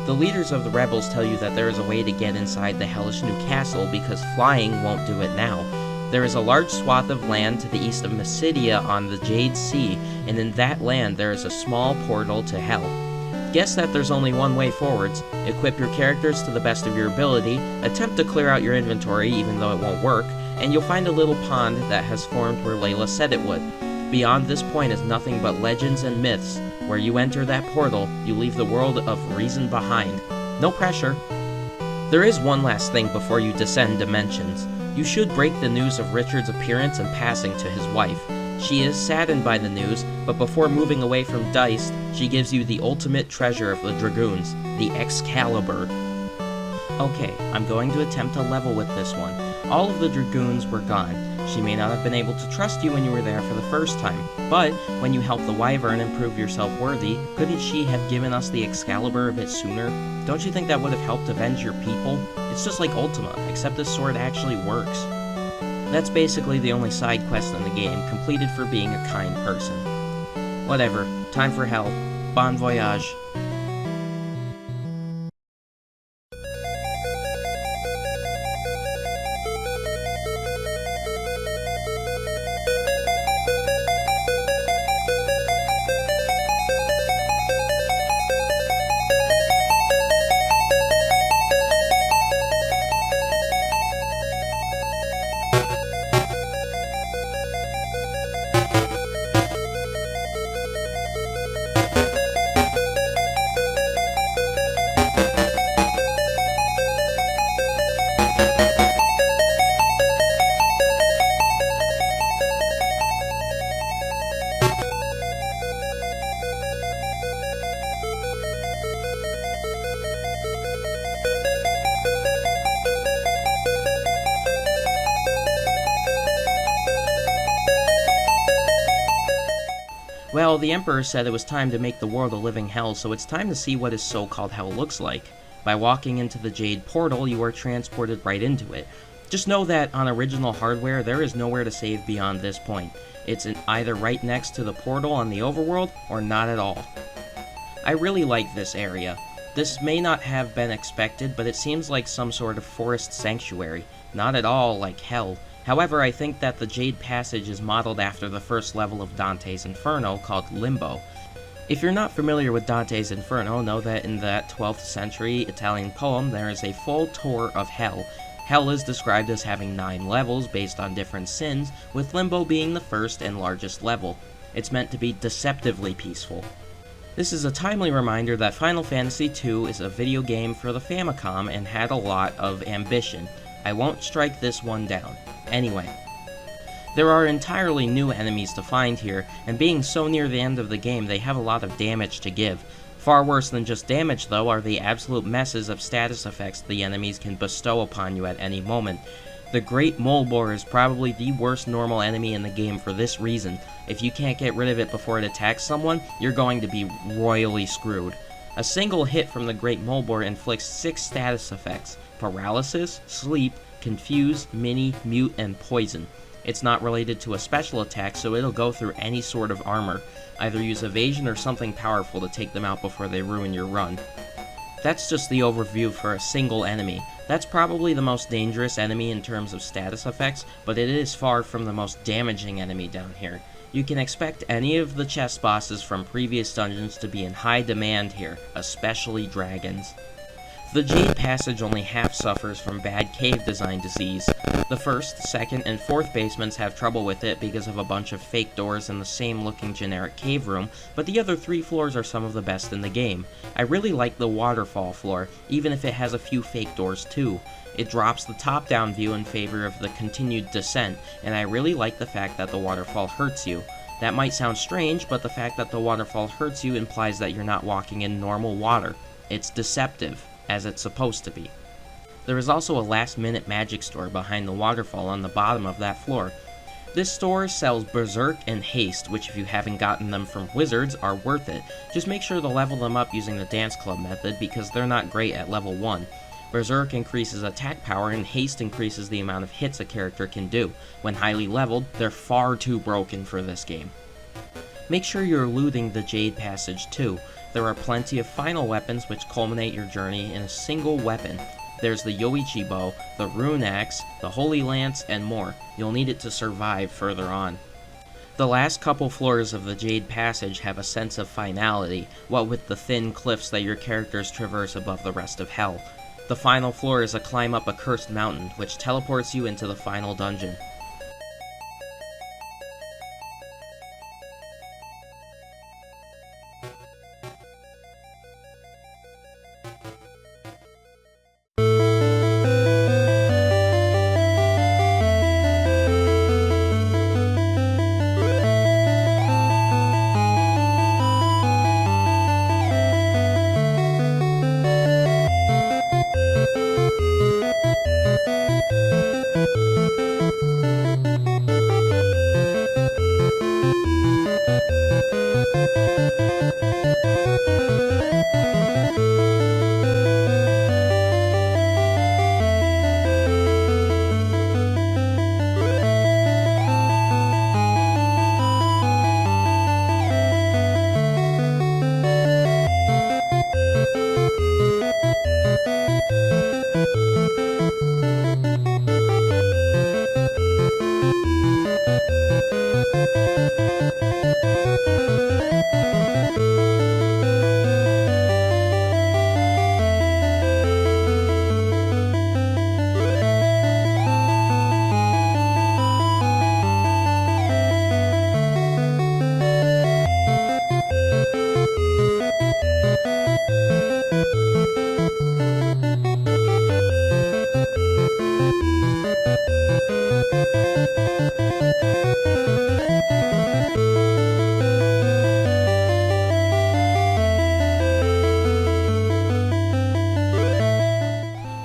The leaders of the rebels tell you that there is a way to get inside the hellish new castle because flying won't do it now. There is a large swath of land to the east of Mysidia on the Jade Sea, and in that land there is a small portal to hell. Guess that there's only one way forwards. Equip your characters to the best of your ability, attempt to clear out your inventory even though it won't work, and you'll find a little pond that has formed where Layla said it would. Beyond this point is nothing but legends and myths. Where you enter that portal, you leave the world of reason behind. No pressure. There is one last thing before you descend dimensions. You should break the news of Richard's appearance and passing to his wife. She is saddened by the news, but before moving away from Dice, she gives you the ultimate treasure of the Dragoons, the Excalibur. Okay, I'm going to attempt a level with this one. All of the Dragoons were gone. She may not have been able to trust you when you were there for the first time, but when you helped the Wyvern and prove yourself worthy, couldn't she have given us the Excalibur a bit sooner? Don't you think that would have helped avenge your people? It's just like Ultima, except this sword actually works. That's basically the only side quest in the game, completed for being a kind person. Whatever, time for hell. Bon voyage. Well, the Emperor said it was time to make the world a living hell, so it's time to see what his so-called hell looks like. By walking into the Jade Portal, you are transported right into it. Just know that on original hardware, there is nowhere to save beyond this point. It's either right next to the portal on the overworld, or not at all. I really like this area. This may not have been expected, but it seems like some sort of forest sanctuary. Not at all like hell. However, I think that the Jade Passage is modeled after the first level of Dante's Inferno, called Limbo. If you're not familiar with Dante's Inferno, know that in that 12th century Italian poem there is a full tour of hell. Hell is described as having 9 levels based on different sins, with Limbo being the first and largest level. It's meant to be deceptively peaceful. This is a timely reminder that Final Fantasy II is a video game for the Famicom and had a lot of ambition. I won't strike this one down. Anyway, there are entirely new enemies to find here, and being so near the end of the game, they have a lot of damage to give. Far worse than just damage, though, are the absolute messes of status effects the enemies can bestow upon you at any moment. The Great Mole Boar is probably the worst normal enemy in the game for this reason. If you can't get rid of it before it attacks someone, you're going to be royally screwed. A single hit from the Great Mole Boar inflicts 6 status effects: paralysis, sleep, confuse, mini, mute, and poison. It's not related to a special attack, so it'll go through any sort of armor. Either use evasion or something powerful to take them out before they ruin your run. That's just the overview for a single enemy. That's probably the most dangerous enemy in terms of status effects, but it is far from the most damaging enemy down here. You can expect any of the chest bosses from previous dungeons to be in high demand here, especially dragons. The Jade Passage only half suffers from bad cave design disease. The first, second, and fourth basements have trouble with it because of a bunch of fake doors in the same looking generic cave room, but the other 3 floors are some of the best in the game. I really like the waterfall floor, even if it has a few fake doors too. It drops the top-down view in favor of the continued descent, and I really like the fact that the waterfall hurts you. That might sound strange, but the fact that the waterfall hurts you implies that you're not walking in normal water. It's deceptive, as it's supposed to be. There is also a last-minute magic store behind the waterfall on the bottom of that floor. This store sells Berserk and Haste, which if you haven't gotten them from wizards are worth it. Just make sure to level them up using the Dance Club method because they're not great at level 1. Berserk increases attack power and Haste increases the amount of hits a character can do. When highly leveled, they're far too broken for this game. Make sure you're looting the Jade Passage too. There are plenty of final weapons which culminate your journey in a single weapon. There's the Yoichi Bow, the Rune Axe, the Holy Lance, and more. You'll need it to survive further on. The last couple floors of the Jade Passage have a sense of finality, what with the thin cliffs that your characters traverse above the rest of Hell. The final floor is a climb up a cursed mountain, which teleports you into the final dungeon.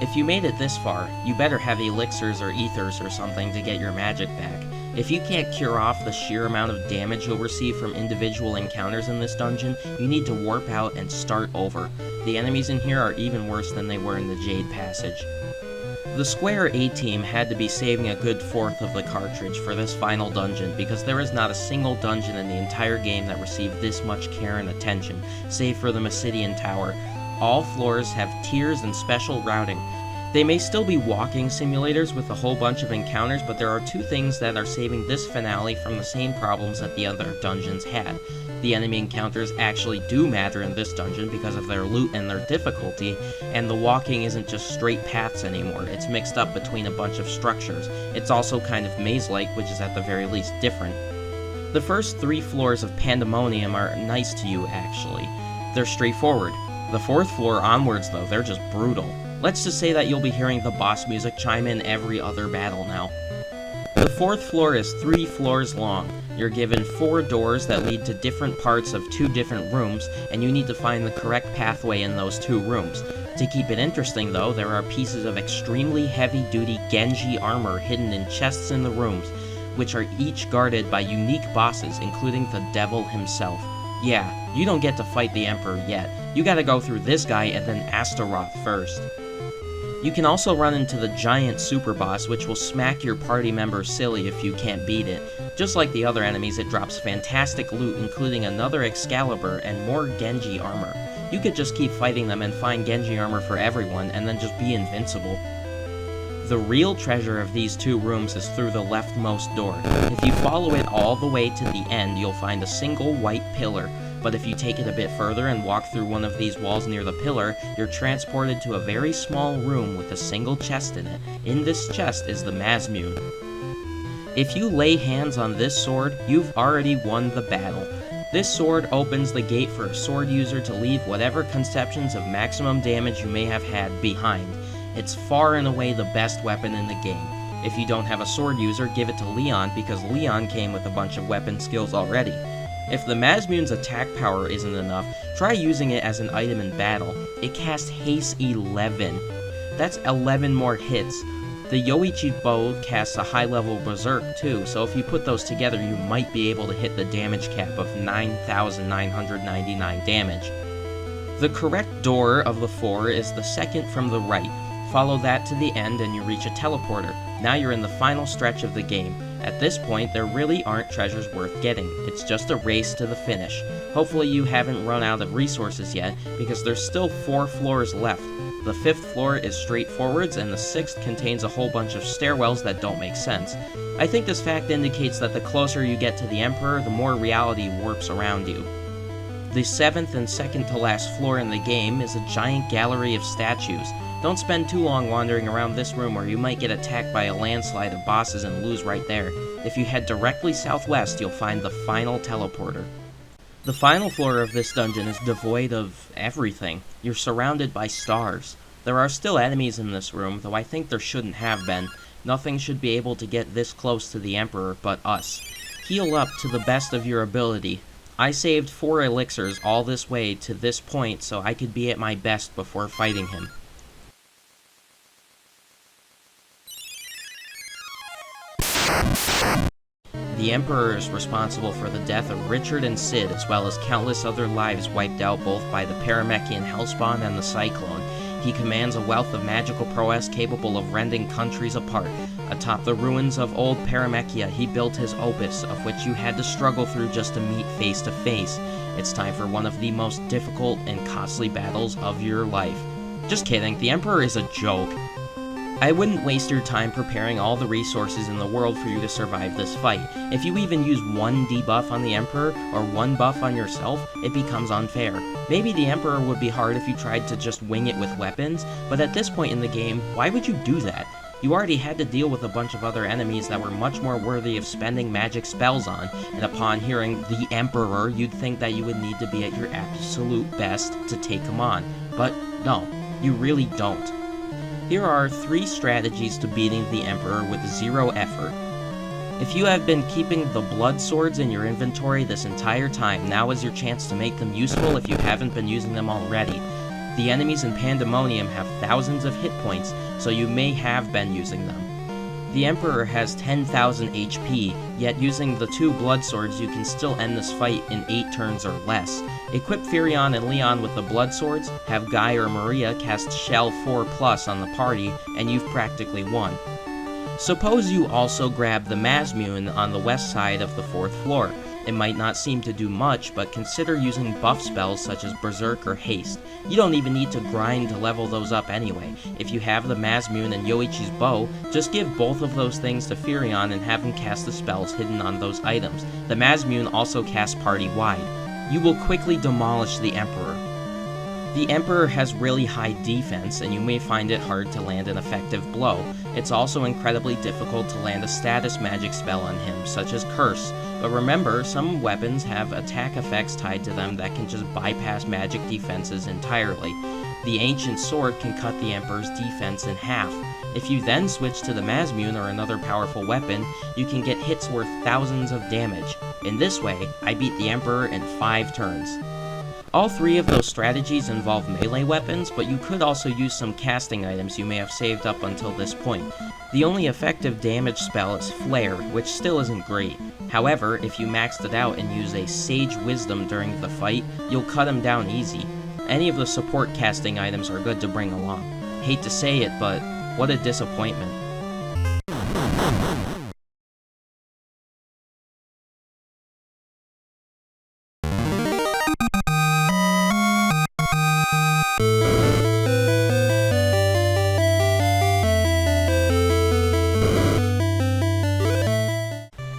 If you made it this far, you better have elixirs or ethers or something to get your magic back. If you can't cure off the sheer amount of damage you'll receive from individual encounters in this dungeon, you need to warp out and start over. The enemies in here are even worse than they were in the Jade Passage. The Square A-Team had to be saving a good fourth of the cartridge for this final dungeon because there is not a single dungeon in the entire game that received this much care and attention, save for the Mysidian Tower. All floors have tiers and special routing. They may still be walking simulators with a whole bunch of encounters, but there are two things that are saving this finale from the same problems that the other dungeons had. The enemy encounters actually do matter in this dungeon because of their loot and their difficulty, and the walking isn't just straight paths anymore, it's mixed up between a bunch of structures. It's also kind of maze-like, which is at the very least different. The first 3 floors of Pandemonium are nice to you, actually. They're straightforward. The 4th floor onwards, though, they're just brutal. Let's just say that you'll be hearing the boss music chime in every other battle now. The 4th floor is 3 floors long. You're given 4 doors that lead to different parts of 2 different rooms, and you need to find the correct pathway in those 2 rooms. To keep it interesting, though, there are pieces of extremely heavy-duty Genji armor hidden in chests in the rooms, which are each guarded by unique bosses, including the devil himself. Yeah, you don't get to fight the Emperor yet. You gotta go through this guy and then Astaroth first. You can also run into the giant super boss, which will smack your party members silly if you can't beat it. Just like the other enemies, it drops fantastic loot, including another Excalibur and more Genji armor. You could just keep fighting them and find Genji armor for everyone, and then just be invincible. The real treasure of these 2 rooms is through the leftmost door. If you follow it all the way to the end, you'll find a single white pillar. But if you take it a bit further and walk through one of these walls near the pillar, you're transported to a very small room with a single chest in it. In this chest is the Mazmune. If you lay hands on this sword, you've already won the battle. This sword opens the gate for a sword user to leave whatever conceptions of maximum damage you may have had behind. It's far and away the best weapon in the game. If you don't have a sword user, give it to Leon, because Leon came with a bunch of weapon skills already. If the Mazmune's attack power isn't enough, try using it as an item in battle. It casts Haste 11. That's 11 more hits. The Yoichi bow casts a high-level Berserk too, so if you put those together, you might be able to hit the damage cap of 9,999 damage. The correct door of the 4 is the second from the right. Follow that to the end and you reach a teleporter. Now you're in the final stretch of the game. At this point, there really aren't treasures worth getting. It's just a race to the finish. Hopefully you haven't run out of resources yet, because there's still 4 floors left. The 5th floor is straightforwards, and the 6th contains a whole bunch of stairwells that don't make sense. I think this fact indicates that the closer you get to the Emperor, the more reality warps around you. The 7th and second to last floor in the game is a giant gallery of statues. Don't spend too long wandering around this room, or you might get attacked by a landslide of bosses and lose right there. If you head directly southwest, you'll find the final teleporter. The final floor of this dungeon is devoid of everything. You're surrounded by stars. There are still enemies in this room, though I think there shouldn't have been. Nothing should be able to get this close to the Emperor but us. Heal up to the best of your ability. I saved 4 elixirs all this way to this point so I could be at my best before fighting him. The Emperor is responsible for the death of Richard and Sid, as well as countless other lives wiped out both by the Paramechian Hellspawn and the Cyclone. He commands a wealth of magical prowess capable of rending countries apart. Atop the ruins of old Paramechia, he built his opus, of which you had to struggle through just to meet face to face. It's time for one of the most difficult and costly battles of your life. Just kidding, the Emperor is a joke. I wouldn't waste your time preparing all the resources in the world for you to survive this fight. If you even use 1 debuff on the Emperor, or 1 buff on yourself, it becomes unfair. Maybe the Emperor would be hard if you tried to just wing it with weapons, but at this point in the game, why would you do that? You already had to deal with a bunch of other enemies that were much more worthy of spending magic spells on, and upon hearing the Emperor, you'd think that you would need to be at your absolute best to take him on. But no, you really don't. Here are 3 strategies to beating the Emperor with 0 effort. If you have been keeping the blood swords in your inventory this entire time, now is your chance to make them useful if you haven't been using them already. The enemies in Pandemonium have thousands of hit points, so you may have been using them. The Emperor has 10,000 HP, yet using the 2 blood swords you can still end this fight in 8 turns or less. Equip Firion and Leon with the blood swords, have Guy or Maria cast Shell 4+ on the party, and you've practically won. Suppose you also grab the Mazmune on the west side of the 4th floor. It might not seem to do much, but consider using buff spells such as Berserk or Haste. You don't even need to grind to level those up anyway. If you have the Mazmune and Yoichi's bow, just give both of those things to Firion and have him cast the spells hidden on those items. The Mazmune also casts party-wide. You will quickly demolish the Emperor. The Emperor has really high defense, and you may find it hard to land an effective blow. It's also incredibly difficult to land a status magic spell on him, such as Curse. But remember, some weapons have attack effects tied to them that can just bypass magic defenses entirely. The Ancient Sword can cut the Emperor's defense in half. If you then switch to the Mazmune or another powerful weapon, you can get hits worth thousands of damage. In this way, I beat the Emperor in 5 turns. All 3 of those strategies involve melee weapons, but you could also use some casting items you may have saved up until this point. The only effective damage spell is Flare, which still isn't great. However, if you maxed it out and use a Sage Wisdom during the fight, you'll cut him down easy. Any of the support casting items are good to bring along. Hate to say it, but what a disappointment.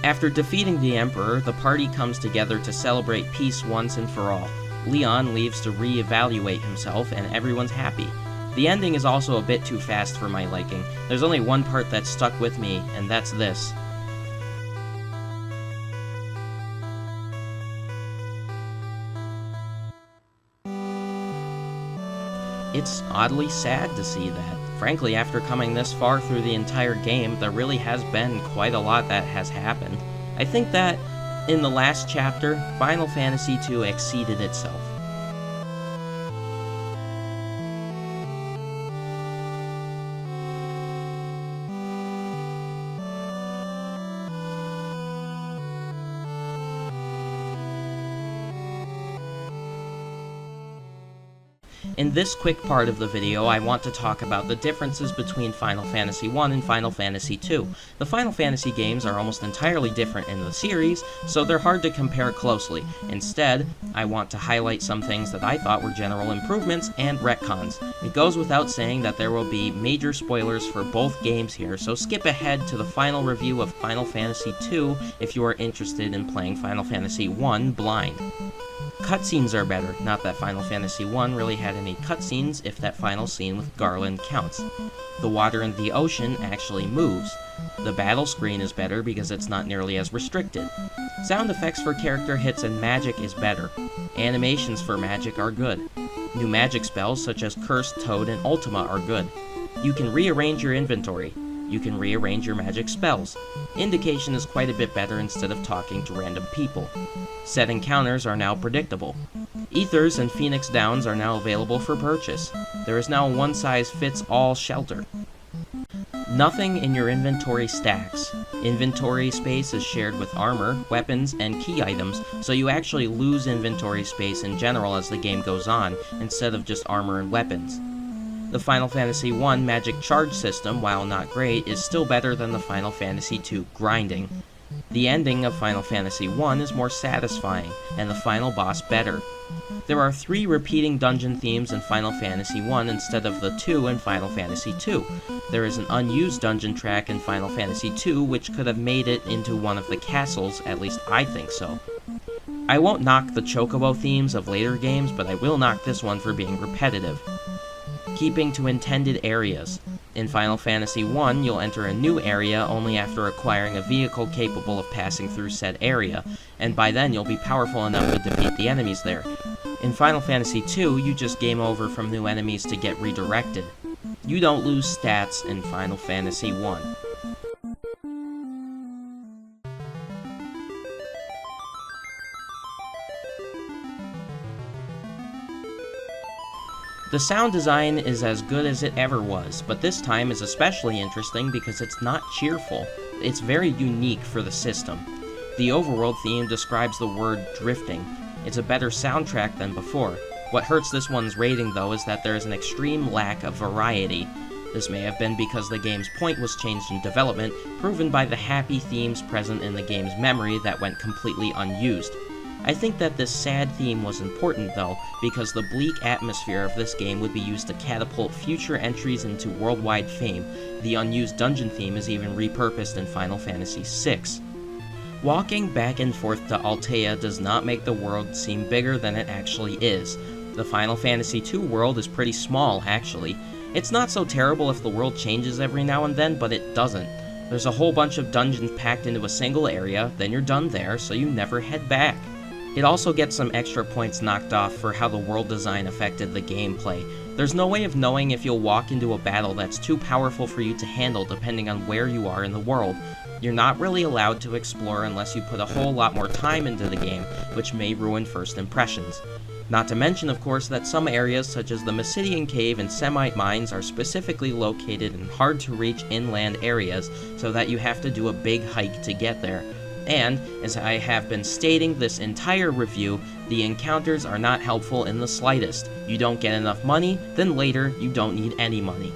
After defeating the Emperor, the party comes together to celebrate peace once and for all. Leon leaves to re-evaluate himself, and everyone's happy. The ending is also a bit too fast for my liking. There's only one part that stuck with me, and that's this. It's oddly sad to see that. Frankly, after coming this far through the entire game, there really has been quite a lot that has happened. I think that, in the last chapter, Final Fantasy II exceeded itself. In this quick part of the video, I want to talk about the differences between Final Fantasy I and Final Fantasy II. The Final Fantasy games are almost entirely different in the series, so they're hard to compare closely. Instead, I want to highlight some things that I thought were general improvements and retcons. It goes without saying that there will be major spoilers for both games here, so skip ahead to the final review of Final Fantasy II if you are interested in playing Final Fantasy I blind. Cutscenes are better, not that Final Fantasy I really had any cutscenes if that final scene with Garland counts. The water in the ocean actually moves. The battle screen is better because it's not nearly as restricted. Sound effects for character hits and magic is better. Animations for magic are good. New magic spells such as Curse, Toad, and Ultima are good. You can rearrange your inventory. You can rearrange your magic spells. Indication is quite a bit better instead of talking to random people. Set encounters are now predictable. Ethers and Phoenix Downs are now available for purchase. There is now a one-size-fits-all shelter. Nothing in your inventory stacks. Inventory space is shared with armor, weapons, and key items, so you actually lose inventory space in general as the game goes on, instead of just armor and weapons. The Final Fantasy I magic charge system, while not great, is still better than the Final Fantasy II grinding. The ending of Final Fantasy I is more satisfying, and the final boss better. There are 3 repeating dungeon themes in Final Fantasy I instead of the 2 in Final Fantasy II. There is an unused dungeon track in Final Fantasy II which could have made it into one of the castles, at least I think so. I won't knock the Chocobo themes of later games, but I will knock this one for being repetitive. Keeping to intended areas. In Final Fantasy I, you'll enter a new area only after acquiring a vehicle capable of passing through said area, and by then you'll be powerful enough to defeat the enemies there. In Final Fantasy II, you just game over from new enemies to get redirected. You don't lose stats in Final Fantasy I. The sound design is as good as it ever was, but this time is especially interesting because it's not cheerful. It's very unique for the system. The overworld theme describes the word drifting. It's a better soundtrack than before. What hurts this one's rating though is that there is an extreme lack of variety. This may have been because the game's point was changed in development, proven by the happy themes present in the game's memory that went completely unused. I think that this sad theme was important though, because the bleak atmosphere of this game would be used to catapult future entries into worldwide fame. The unused dungeon theme is even repurposed in Final Fantasy VI. Walking back and forth to Altea does not make the world seem bigger than it actually is. The Final Fantasy II world is pretty small, actually. It's not so terrible if the world changes every now and then, but it doesn't. There's a whole bunch of dungeons packed into a single area, then you're done there, so you never head back. It also gets some extra points knocked off for how the world design affected the gameplay. There's no way of knowing if you'll walk into a battle that's too powerful for you to handle depending on where you are in the world. You're not really allowed to explore unless you put a whole lot more time into the game, which may ruin first impressions. Not to mention, of course, that some areas such as the Mysidian Cave and Semite Mines are specifically located in hard-to-reach inland areas, so that you have to do a big hike to get there. And, as I have been stating this entire review, the encounters are not helpful in the slightest. You don't get enough money, then later, you don't need any money.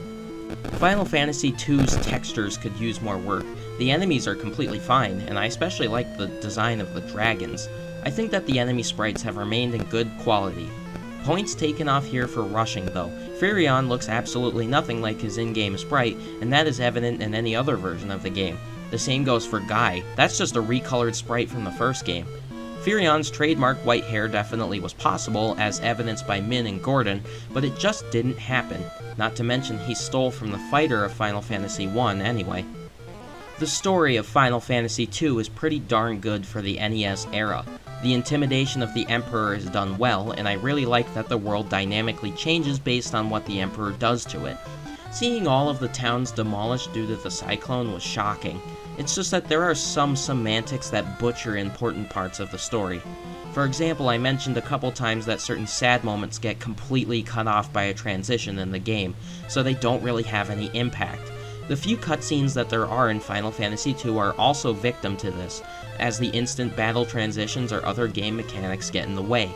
Final Fantasy II's textures could use more work. The enemies are completely fine, and I especially like the design of the dragons. I think that the enemy sprites have remained in good quality. Points taken off here for rushing though. Firion looks absolutely nothing like his in-game sprite, and that is evident in any other version of the game. The same goes for Guy. That's just a recolored sprite from the first game. Firion's trademark white hair definitely was possible, as evidenced by Min and Gordon, but it just didn't happen. Not to mention he stole from the fighter of Final Fantasy I anyway. The story of Final Fantasy II is pretty darn good for the NES era. The intimidation of the Emperor is done well, and I really like that the world dynamically changes based on what the Emperor does to it. Seeing all of the towns demolished due to the cyclone was shocking. It's just that there are some semantics that butcher important parts of the story. For example, I mentioned a couple times that certain sad moments get completely cut off by a transition in the game, so they don't really have any impact. The few cutscenes that there are in Final Fantasy II are also victim to this, as the instant battle transitions or other game mechanics get in the way.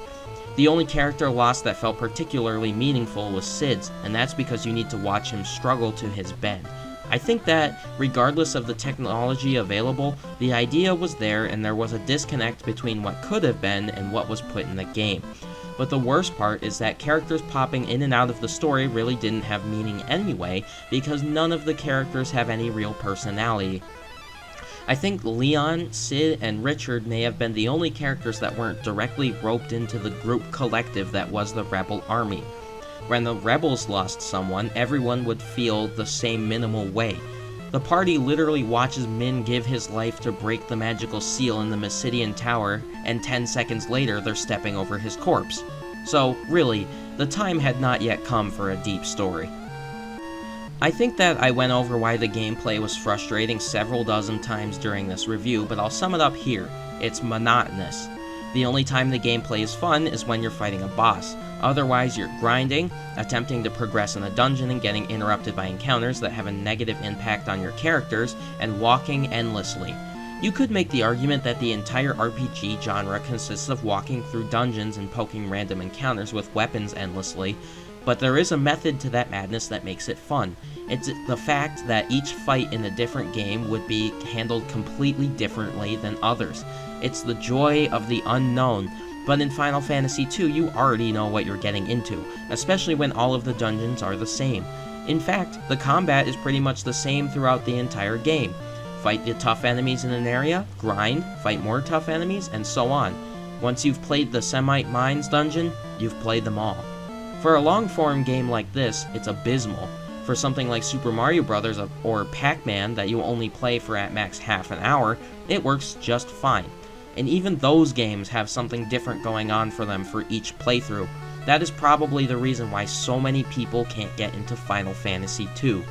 The only character loss that felt particularly meaningful was Cid's, and that's because you need to watch him struggle to his bed. I think that, regardless of the technology available, the idea was there and there was a disconnect between what could have been and what was put in the game. But the worst part is that characters popping in and out of the story really didn't have meaning anyway, because none of the characters have any real personality. I think Leon, Cid, and Richard may have been the only characters that weren't directly roped into the group collective that was the Rebel Army. When the rebels lost someone, everyone would feel the same minimal way. The party literally watches Min give his life to break the magical seal in the Mysidian Tower, and 10 seconds later they're stepping over his corpse. So, really, the time had not yet come for a deep story. I think that I went over why the gameplay was frustrating several dozen times during this review, but I'll sum it up here. It's monotonous. The only time the gameplay is fun is when you're fighting a boss. Otherwise, you're grinding, attempting to progress in a dungeon and getting interrupted by encounters that have a negative impact on your characters, and walking endlessly. You could make the argument that the entire RPG genre consists of walking through dungeons and poking random encounters with weapons endlessly, but there is a method to that madness that makes it fun. It's the fact that each fight in a different game would be handled completely differently than others. It's the joy of the unknown. But in Final Fantasy II, you already know what you're getting into, especially when all of the dungeons are the same. In fact, the combat is pretty much the same throughout the entire game. Fight the tough enemies in an area, grind, fight more tough enemies, and so on. Once you've played the Semite Mines dungeon, you've played them all. For a long-form game like this, it's abysmal. For something like Super Mario Bros. Or Pac-Man that you only play for at max half an hour, it works just fine. And even those games have something different going on for them for each playthrough. That is probably the reason why so many people can't get into Final Fantasy II.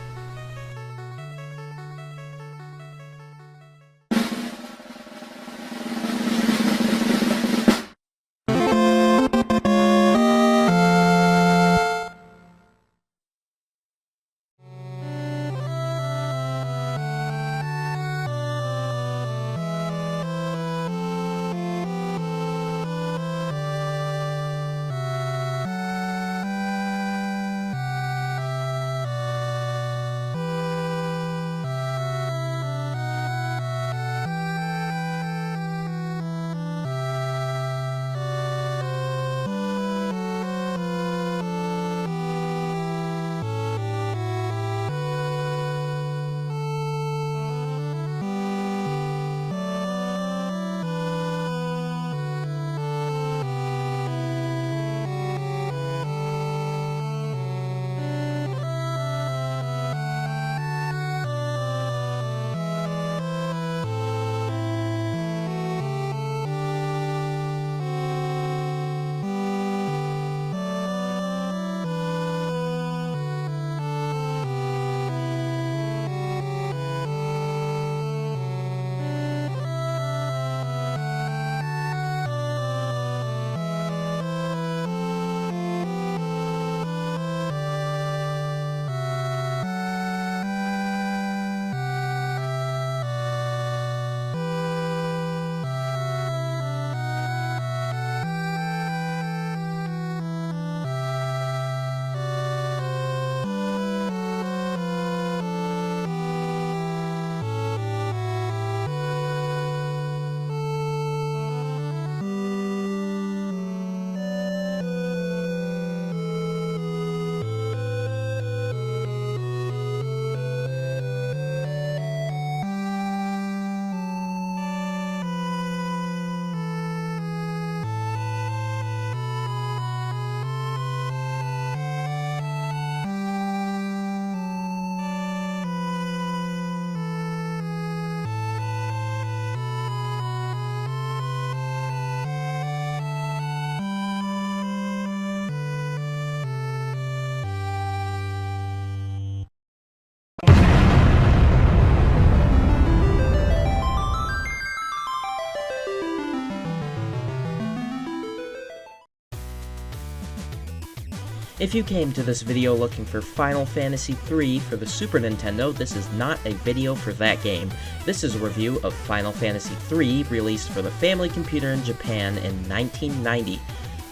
If you came to this video looking for Final Fantasy III for the Super Nintendo, this is not a video for that game. This is a review of Final Fantasy III, released for the Family Computer in Japan in 1990.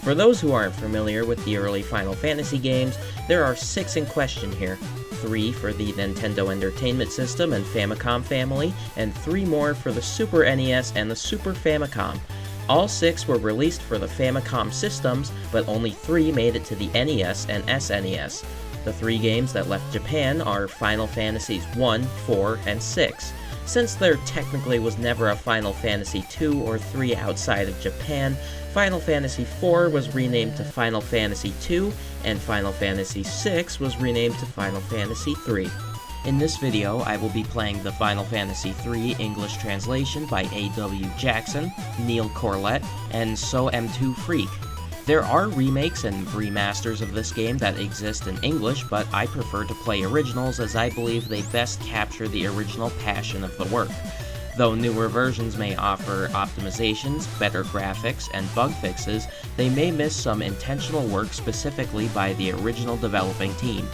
For those who aren't familiar with the early Final Fantasy games, there are 6 in question here. 3 for the Nintendo Entertainment System and Famicom family, and 3 more for the Super NES and the Super Famicom. All 6 were released for the Famicom systems, but only 3 made it to the NES and SNES. The 3 games that left Japan are Final Fantasies 1, 4, and 6. Since there technically was never a Final Fantasy 2 or 3 outside of Japan, Final Fantasy 4 was renamed to Final Fantasy 2, and Final Fantasy 6 was renamed to Final Fantasy 3. In this video, I will be playing the Final Fantasy III English translation by A.W. Jackson, Neil Corlett, and So AMTO Freak. There are remakes and remasters of this game that exist in English, but I prefer to play originals as I believe they best capture the original passion of the work. Though newer versions may offer optimizations, better graphics, and bug fixes, they may miss some intentional work specifically by the original developing team.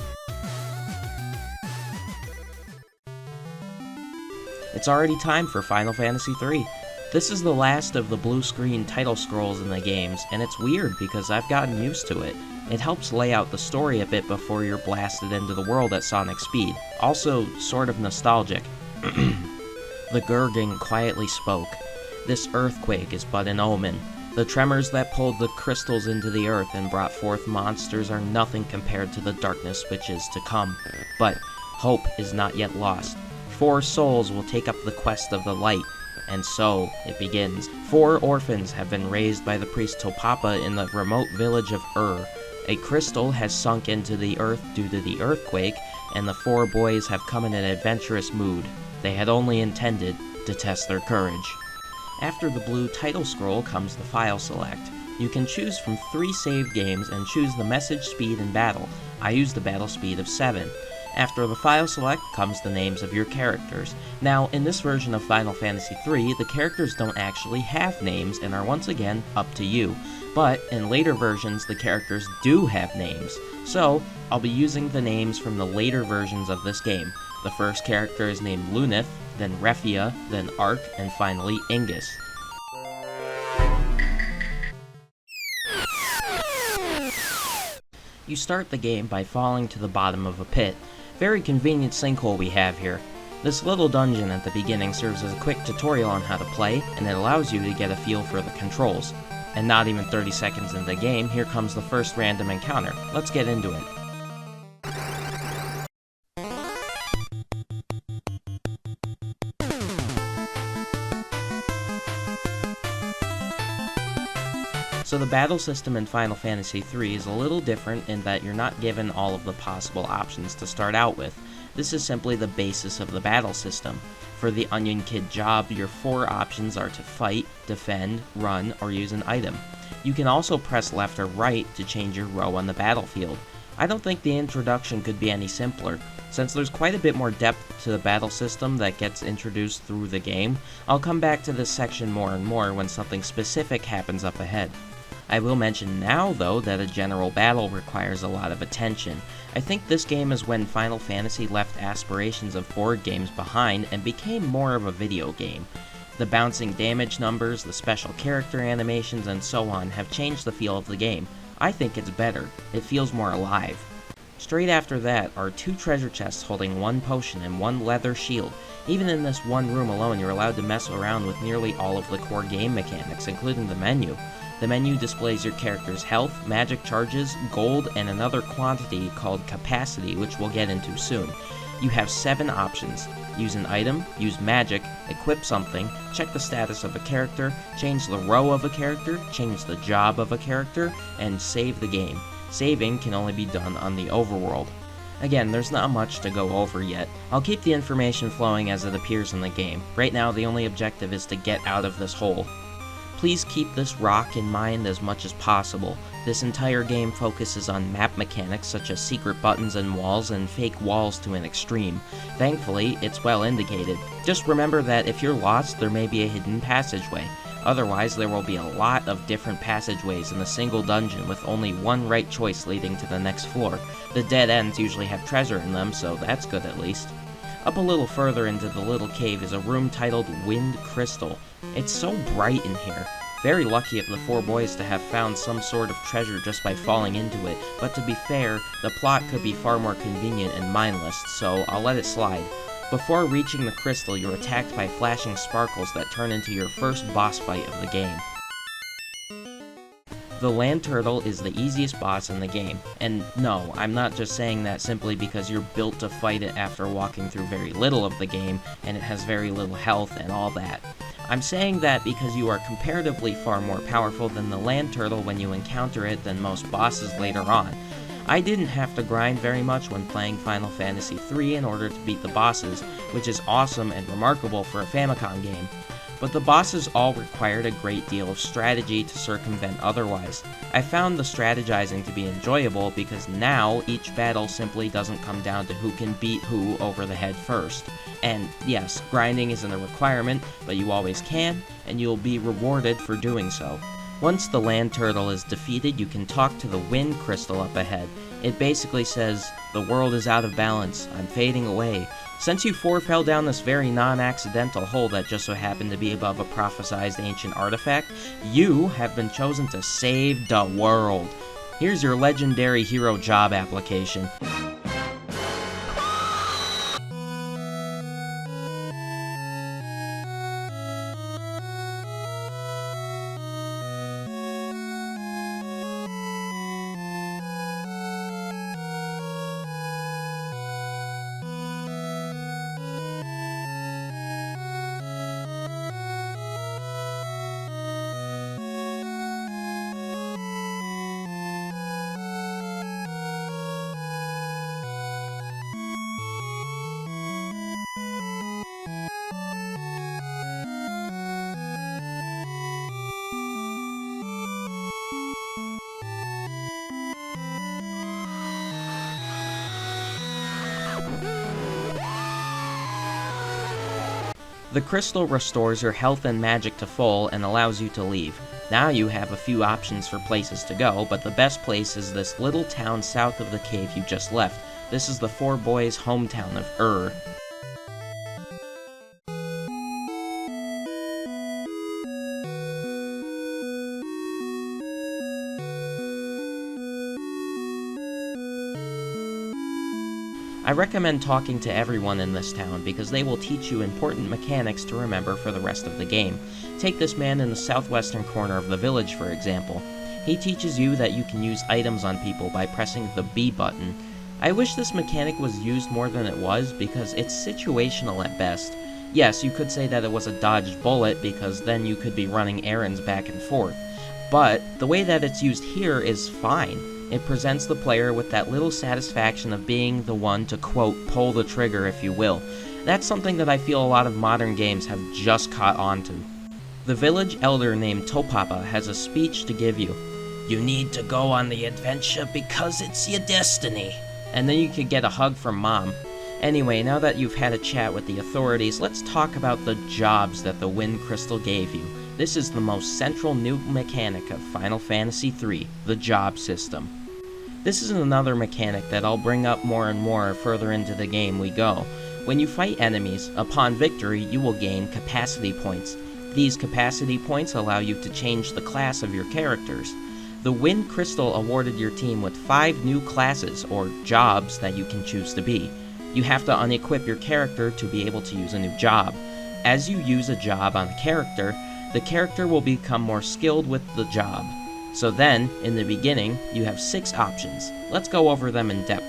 It's already time for Final Fantasy III. This is the last of the blue screen title scrolls in the games, and it's weird because I've gotten used to it. It helps lay out the story a bit before you're blasted into the world at sonic speed. Also, sort of nostalgic. The Gurging quietly spoke. This earthquake is but an omen. The tremors that pulled the crystals into the earth and brought forth monsters are nothing compared to the darkness which is to come. But hope is not yet lost. 4 souls will take up the quest of the light, and so it begins. 4 orphans have been raised by the priest Topapa in the remote village of A crystal has sunk into the earth due to the earthquake, and the 4 boys have come in an adventurous mood. They had only intended to test their courage. After the blue title scroll comes the file select. You can choose from 3 save games and choose the message speed in battle. I use the battle speed of 7. After the file select comes the names of your characters. Now, in this version of Final Fantasy III, the characters don't actually have names and are once again up to you. But in later versions, the characters do have names. So, I'll be using the names from the later versions of this game. The first character is named Lunith, then Refia, then Ark, and finally Ingus. You start the game by falling to the bottom of a pit. Very convenient sinkhole we have here. This little dungeon at the beginning serves as a quick tutorial on how to play, and it allows you to get a feel for the controls. And not even 30 seconds into the game, here comes the first random encounter. Let's get into it. So the battle system in Final Fantasy III is a little different in that you're not given all of the possible options to start out with. This is simply the basis of the battle system. For the Onion Kid job, your 4 options are to fight, defend, run, or use an item. You can also press left or right to change your row on the battlefield. I don't think the introduction could be any simpler. Since there's quite a bit more depth to the battle system that gets introduced through the game, I'll come back to this section more and more when something specific happens up ahead. I will mention now, though, that a general battle requires a lot of attention. I think this game is when Final Fantasy left aspirations of board games behind and became more of a video game. The bouncing damage numbers, the special character animations, and so on have changed the feel of the game. I think it's better. It feels more alive. Straight after that are 2 treasure chests holding 1 potion and 1 leather shield. Even in this one room alone, you're allowed to mess around with nearly all of the core game mechanics, including the menu. The menu displays your character's health, magic charges, gold, and another quantity called capacity, which we'll get into soon. You have 7 options. Use an item, use magic, equip something, check the status of a character, change the row of a character, change the job of a character, and save the game. Saving can only be done on the overworld. Again, there's not much to go over yet. I'll keep the information flowing as it appears in the game. Right now, the only objective is to get out of this hole. Please keep this rock in mind as much as possible. This entire game focuses on map mechanics such as secret buttons and walls and fake walls to an extreme. Thankfully, it's well indicated. Just remember that if you're lost, there may be a hidden passageway. Otherwise, there will be a lot of different passageways in a single dungeon with only one right choice leading to the next floor. The dead ends usually have treasure in them, so that's good at least. Up a little further into the little cave is a room titled Wind Crystal. It's so bright in here. Very lucky of the four boys to have found some sort of treasure just by falling into it, but to be fair, the plot could be far more convenient and mindless, so I'll let it slide. Before reaching the crystal, you're attacked by flashing sparkles that turn into your first boss fight of the game. The land turtle is the easiest boss in the game, and no, I'm not just saying that simply because you're built to fight it after walking through very little of the game, and it has very little health and all that. I'm saying that because you are comparatively far more powerful than the land turtle when you encounter it than most bosses later on. I didn't have to grind very much when playing Final Fantasy III in order to beat the bosses, which is awesome and remarkable for a Famicom game. But the bosses all required a great deal of strategy to circumvent otherwise. I found the strategizing to be enjoyable because now each battle simply doesn't come down to who can beat who over the head first. And yes, grinding isn't a requirement, but you always can, and you'll be rewarded for doing so. Once the land turtle is defeated, you can talk to the wind crystal up ahead. It basically says, "The world is out of balance, I'm fading away. Since you four fell down this very non-accidental hole that just so happened to be above a prophesized ancient artifact, you have been chosen to save the world. Here's your legendary hero job application." The crystal restores your health and magic to full and allows you to leave. Now you have a few options for places to go, but the best place is this little town south of the cave you just left. This is the four boys' hometown of Ur. I recommend talking to everyone in this town because they will teach you important mechanics to remember for the rest of the game. Take this man in the southwestern corner of the village, for example. He teaches you that you can use items on people by pressing the B button. I wish this mechanic was used more than it was because it's situational at best. Yes, you could say that it was a dodged bullet because then you could be running errands back and forth. But the way that it's used here is fine. It presents the player with that little satisfaction of being the one to, quote, pull the trigger, if you will. That's something that I feel a lot of modern games have just caught on to. The village elder named Topapa has a speech to give you. "You need to go on the adventure because it's your destiny." And then you could get a hug from Mom. Anyway, now that you've had a chat with the authorities, let's talk about the jobs that the Wind Crystal gave you. This is the most central new mechanic of Final Fantasy III, the job system. This is another mechanic that I'll bring up more and more further into the game we go. When you fight enemies, upon victory you will gain capacity points. These capacity points allow you to change the class of your characters. The Wind Crystal awarded your team with 5 new classes, or jobs, that you can choose to be. You have to unequip your character to be able to use a new job. As you use a job on a character, the character will become more skilled with the job. So then, in the beginning, you have 6 options. Let's go over them in depth.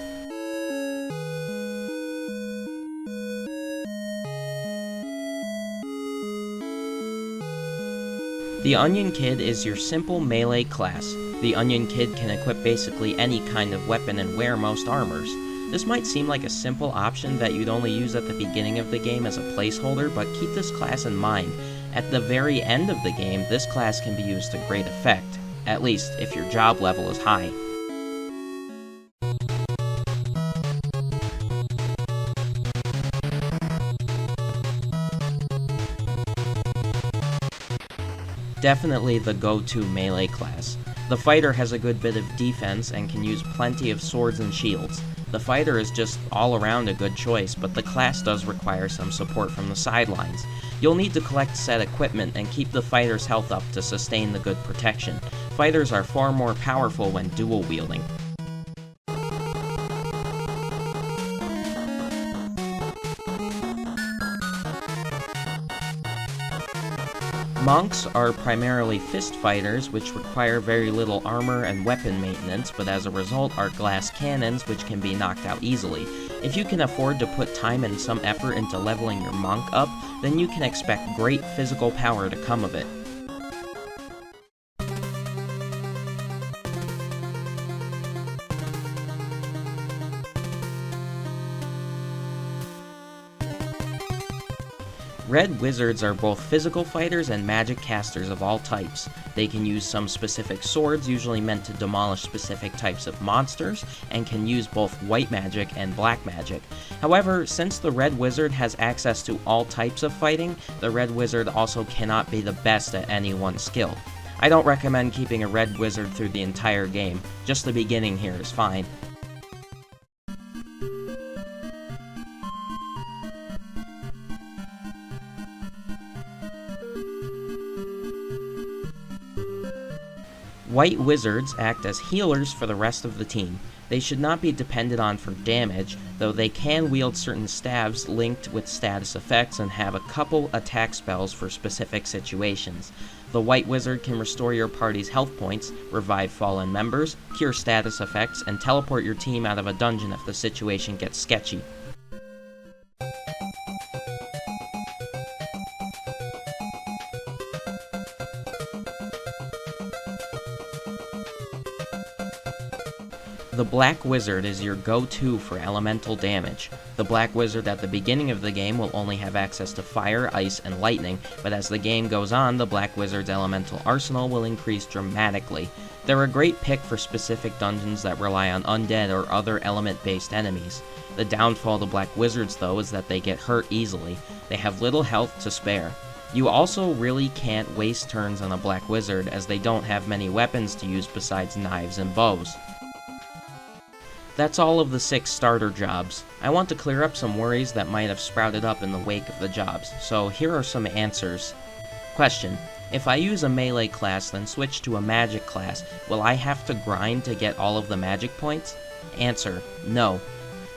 The Onion Kid is your simple melee class. The Onion Kid can equip basically any kind of weapon and wear most armors. This might seem like a simple option that you'd only use at the beginning of the game as a placeholder, but keep this class in mind. At the very end of the game, this class can be used to great effect. At least, if your job level is high. Definitely the go-to melee class. The fighter has a good bit of defense and can use plenty of swords and shields. The fighter is just all around a good choice, but the class does require some support from the sidelines. You'll need to collect set equipment and keep the fighter's health up to sustain the good protection. Fighters are far more powerful when dual wielding. Monks are primarily fist fighters, which require very little armor and weapon maintenance, but as a result are glass cannons, which can be knocked out easily. If you can afford to put time and some effort into leveling your monk up, then you can expect great physical power to come of it. Red Wizards are both physical fighters and magic casters of all types. They can use some specific swords, usually meant to demolish specific types of monsters, and can use both white magic and black magic. However, since the Red Wizard has access to all types of fighting, the Red Wizard also cannot be the best at any one skill. I don't recommend keeping a Red Wizard through the entire game, just the beginning here is fine. White Wizards act as healers for the rest of the team. They should not be depended on for damage, though they can wield certain staves linked with status effects and have a couple attack spells for specific situations. The White Wizard can restore your party's health points, revive fallen members, cure status effects, and teleport your team out of a dungeon if the situation gets sketchy. The Black Wizard is your go-to for elemental damage. The Black Wizard at the beginning of the game will only have access to fire, ice, and lightning, but as the game goes on, the Black Wizard's elemental arsenal will increase dramatically. They're a great pick for specific dungeons that rely on undead or other element-based enemies. The downfall to Black Wizards, though, is that they get hurt easily. They have little health to spare. You also really can't waste turns on a Black Wizard, as they don't have many weapons to use besides knives and bows. That's all of the 6 starter jobs. I want to clear up some worries that might have sprouted up in the wake of the jobs, so here are some answers. Question: if I use a melee class then switch to a magic class, will I have to grind to get all of the magic points? Answer: no.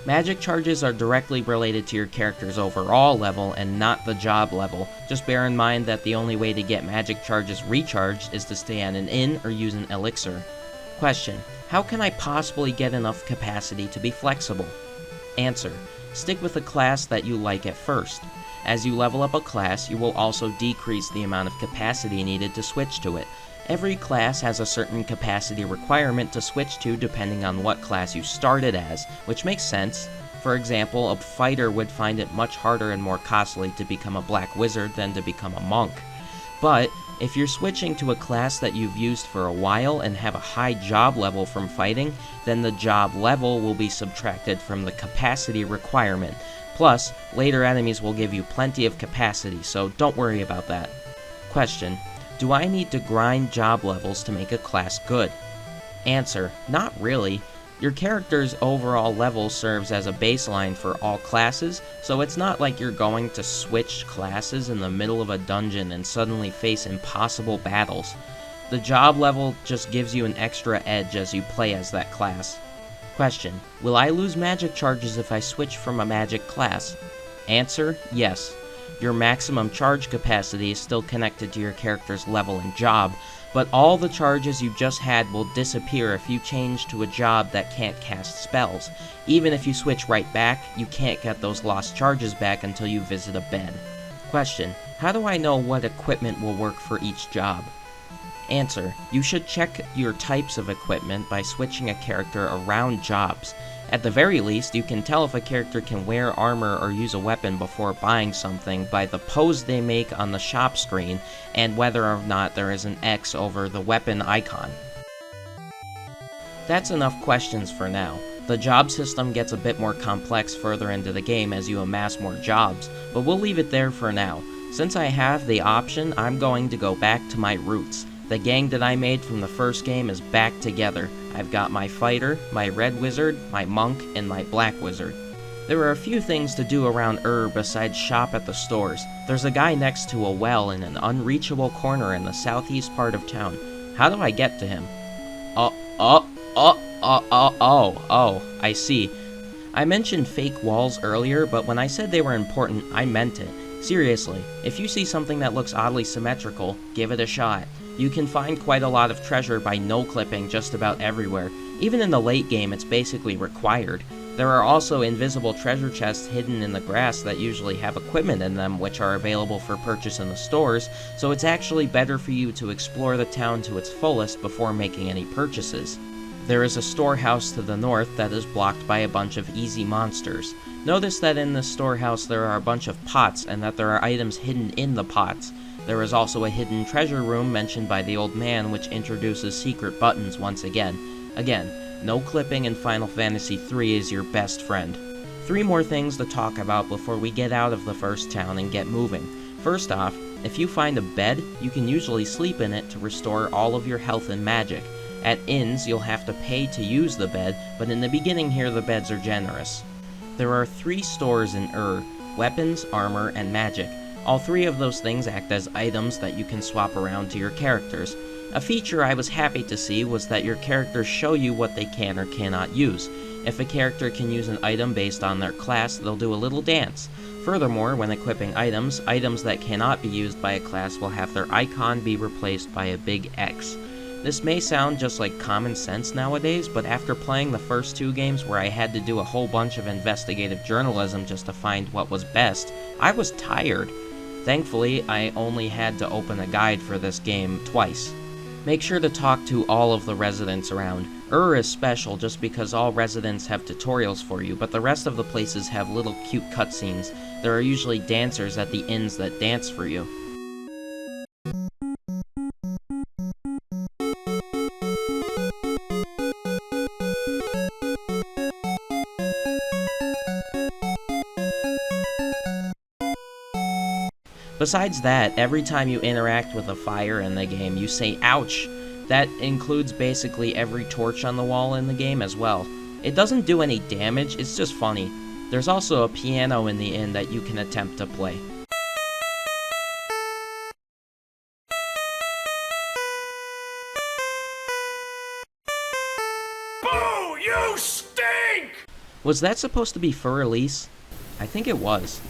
Magic charges are directly related to your character's overall level and not the job level. Just bear in mind that the only way to get magic charges recharged is to stay at an inn or use an elixir. Question: how can I possibly get enough capacity to be flexible? Answer: stick with a class that you like at first. As you level up a class, you will also decrease the amount of capacity needed to switch to it. Every class has a certain capacity requirement to switch to depending on what class you started as, which makes sense. For example, a fighter would find it much harder and more costly to become a Black Wizard than to become a monk. But if you're switching to a class that you've used for a while and have a high job level from fighting, then the job level will be subtracted from the capacity requirement. Plus, later enemies will give you plenty of capacity, so don't worry about that. Question: do I need to grind job levels to make a class good? Answer: not really. Your character's overall level serves as a baseline for all classes, so it's not like you're going to switch classes in the middle of a dungeon and suddenly face impossible battles. The job level just gives you an extra edge as you play as that class. Question: will I lose magic charges if I switch from a magic class? Answer: yes. Your maximum charge capacity is still connected to your character's level and job, but all the charges you just had will disappear if you change to a job that can't cast spells. Even if you switch right back, you can't get those lost charges back until you visit a bed. Question: how do I know what equipment will work for each job? Answer: you should check your types of equipment by switching a character around jobs. At the very least, you can tell if a character can wear armor or use a weapon before buying something by the pose they make on the shop screen and whether or not there is an X over the weapon icon. That's enough questions for now. The job system gets a bit more complex further into the game as you amass more jobs, but we'll leave it there for now. Since I have the option, I'm going to go back to my roots. The gang that I made from the first game is back together. I've got my fighter, my red wizard, my monk, and my black wizard. There are a few things to do around besides shop at the stores. There's a guy next to a well in an unreachable corner in the southeast part of town. How do I get to him? I see. I mentioned fake walls earlier, but when I said they were important, I meant it. Seriously, if you see something that looks oddly symmetrical, give it a shot. You can find quite a lot of treasure by no-clipping just about everywhere. Even in the late game, it's basically required. There are also invisible treasure chests hidden in the grass that usually have equipment in them which are available for purchase in the stores, so it's actually better for you to explore the town to its fullest before making any purchases. There is a storehouse to the north that is blocked by a bunch of easy monsters. Notice that in this storehouse there are a bunch of pots and that there are items hidden in the pots. There is also a hidden treasure room mentioned by the old man which introduces secret buttons once again. Again, no clipping in Final Fantasy III is your best friend. 3 more things to talk about before we get out of the first town and get moving. First off, if you find a bed, you can usually sleep in it to restore all of your health and magic. At inns, you'll have to pay to use the bed, but in the beginning here the beds are generous. There are 3 stores in weapons, armor, and magic. All 3 of those things act as items that you can swap around to your characters. A feature I was happy to see was that your characters show you what they can or cannot use. If a character can use an item based on their class, they'll do a little dance. Furthermore, when equipping items that cannot be used by a class will have their icon be replaced by a big X. This may sound just like common sense nowadays, but after playing the first 2 games where I had to do a whole bunch of investigative journalism just to find what was best, I was tired. Thankfully, I only had to open a guide for this game twice. Make sure to talk to all of the residents around. Is special just because all residents have tutorials for you, but the rest of the places have little cute cutscenes. There are usually dancers at the inns that dance for you. Besides that, every time you interact with a fire in the game, you say ouch. That includes basically every torch on the wall in the game as well. It doesn't do any damage, it's just funny. There's also a piano in the inn that you can attempt to play. Boo! You stink! Was that supposed to be for Elise? I think it was.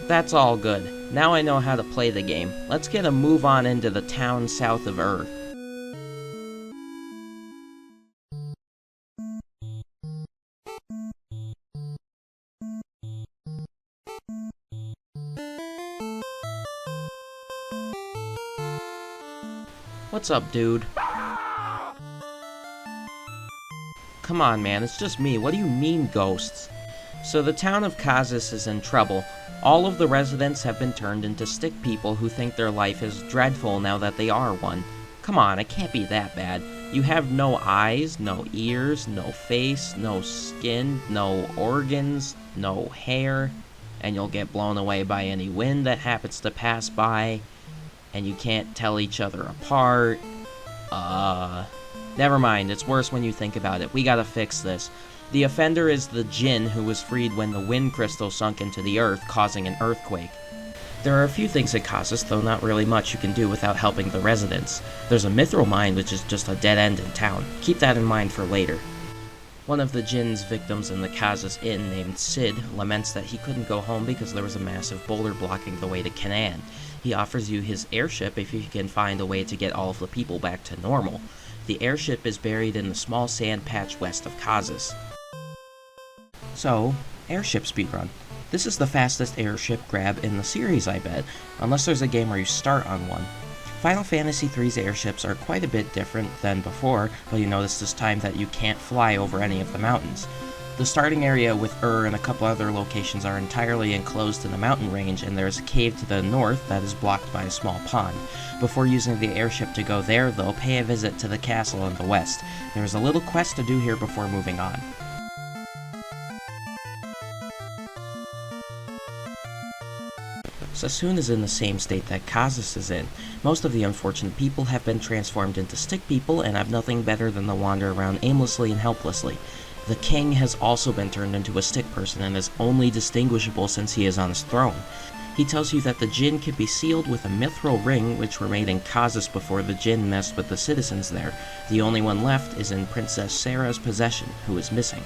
That's all good. Now I know how to play the game. Let's get a move on into the town south of What's up, dude? Come on, man, it's just me. What do you mean, ghosts? So the town of Kazis is in trouble. All of the residents have been turned into stick people who think their life is dreadful now that they are one. Come on, it can't be that bad. You have no eyes, no ears, no face, no skin, no organs, no hair, and you'll get blown away by any wind that happens to pass by, and you can't tell each other apart. Never mind, it's worse when you think about it. We gotta fix this. The offender is the djinn who was freed when the wind crystal sunk into the earth, causing an earthquake. There are a few things at Kazis, though not really much you can do without helping the residents. There's a mithril mine, which is just a dead end in town. Keep that in mind for later. One of the djinn's victims in the Kazis Inn, named Sid, laments that he couldn't go home because there was a massive boulder blocking the way to Canaan. He offers you his airship if you can find a way to get all of the people back to normal. The airship is buried in the small sand patch west of Kazis. So, airship speedrun. This is the fastest airship grab in the series, I bet, unless there's a game where you start on one. Final Fantasy III's airships are quite a bit different than before, but you notice this time that you can't fly over any of the mountains. The starting area with and a couple other locations are entirely enclosed in a mountain range, and there's a cave to the north that is blocked by a small pond. Before using the airship to go there, though, pay a visit to the castle in the west. There's a little quest to do here before moving on. Sassoon is in the same state that Kazis is in. Most of the unfortunate people have been transformed into stick people and have nothing better than to wander around aimlessly and helplessly. The king has also been turned into a stick person and is only distinguishable since he is on his throne. He tells you that the djinn can be sealed with a mithril ring which were made in Kazis before the djinn messed with the citizens there. The only one left is in Princess Sarah's possession, who is missing.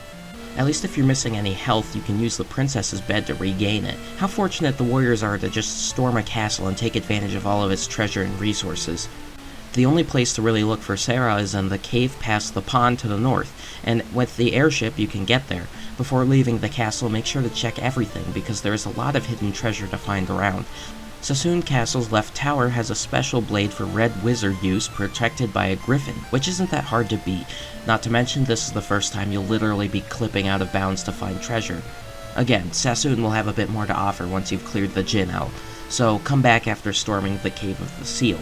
At least if you're missing any health, you can use the princess's bed to regain it. How fortunate the warriors are to just storm a castle and take advantage of all of its treasure and resources. The only place to really look for Sarah is in the cave past the pond to the north, and with the airship you can get there. Before leaving the castle, make sure to check everything, because there is a lot of hidden treasure to find around. Sassoon Castle's left tower has a special blade for red wizard use protected by a griffin, which isn't that hard to beat. Not to mention, this is the first time you'll literally be clipping out of bounds to find treasure. Again, Sassoon will have a bit more to offer once you've cleared the djinn out, so come back after storming the Cave of the Seal.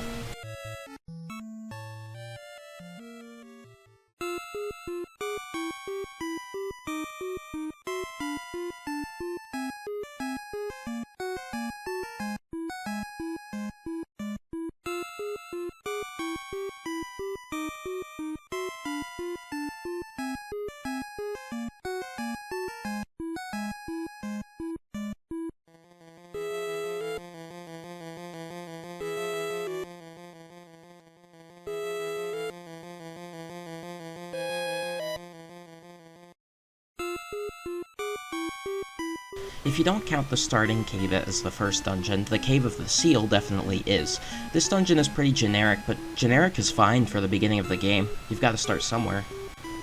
If you don't count the starting cave as the first dungeon, the Cave of the Seal definitely is. This dungeon is pretty generic, but generic is fine for the beginning of the game. You've got to start somewhere.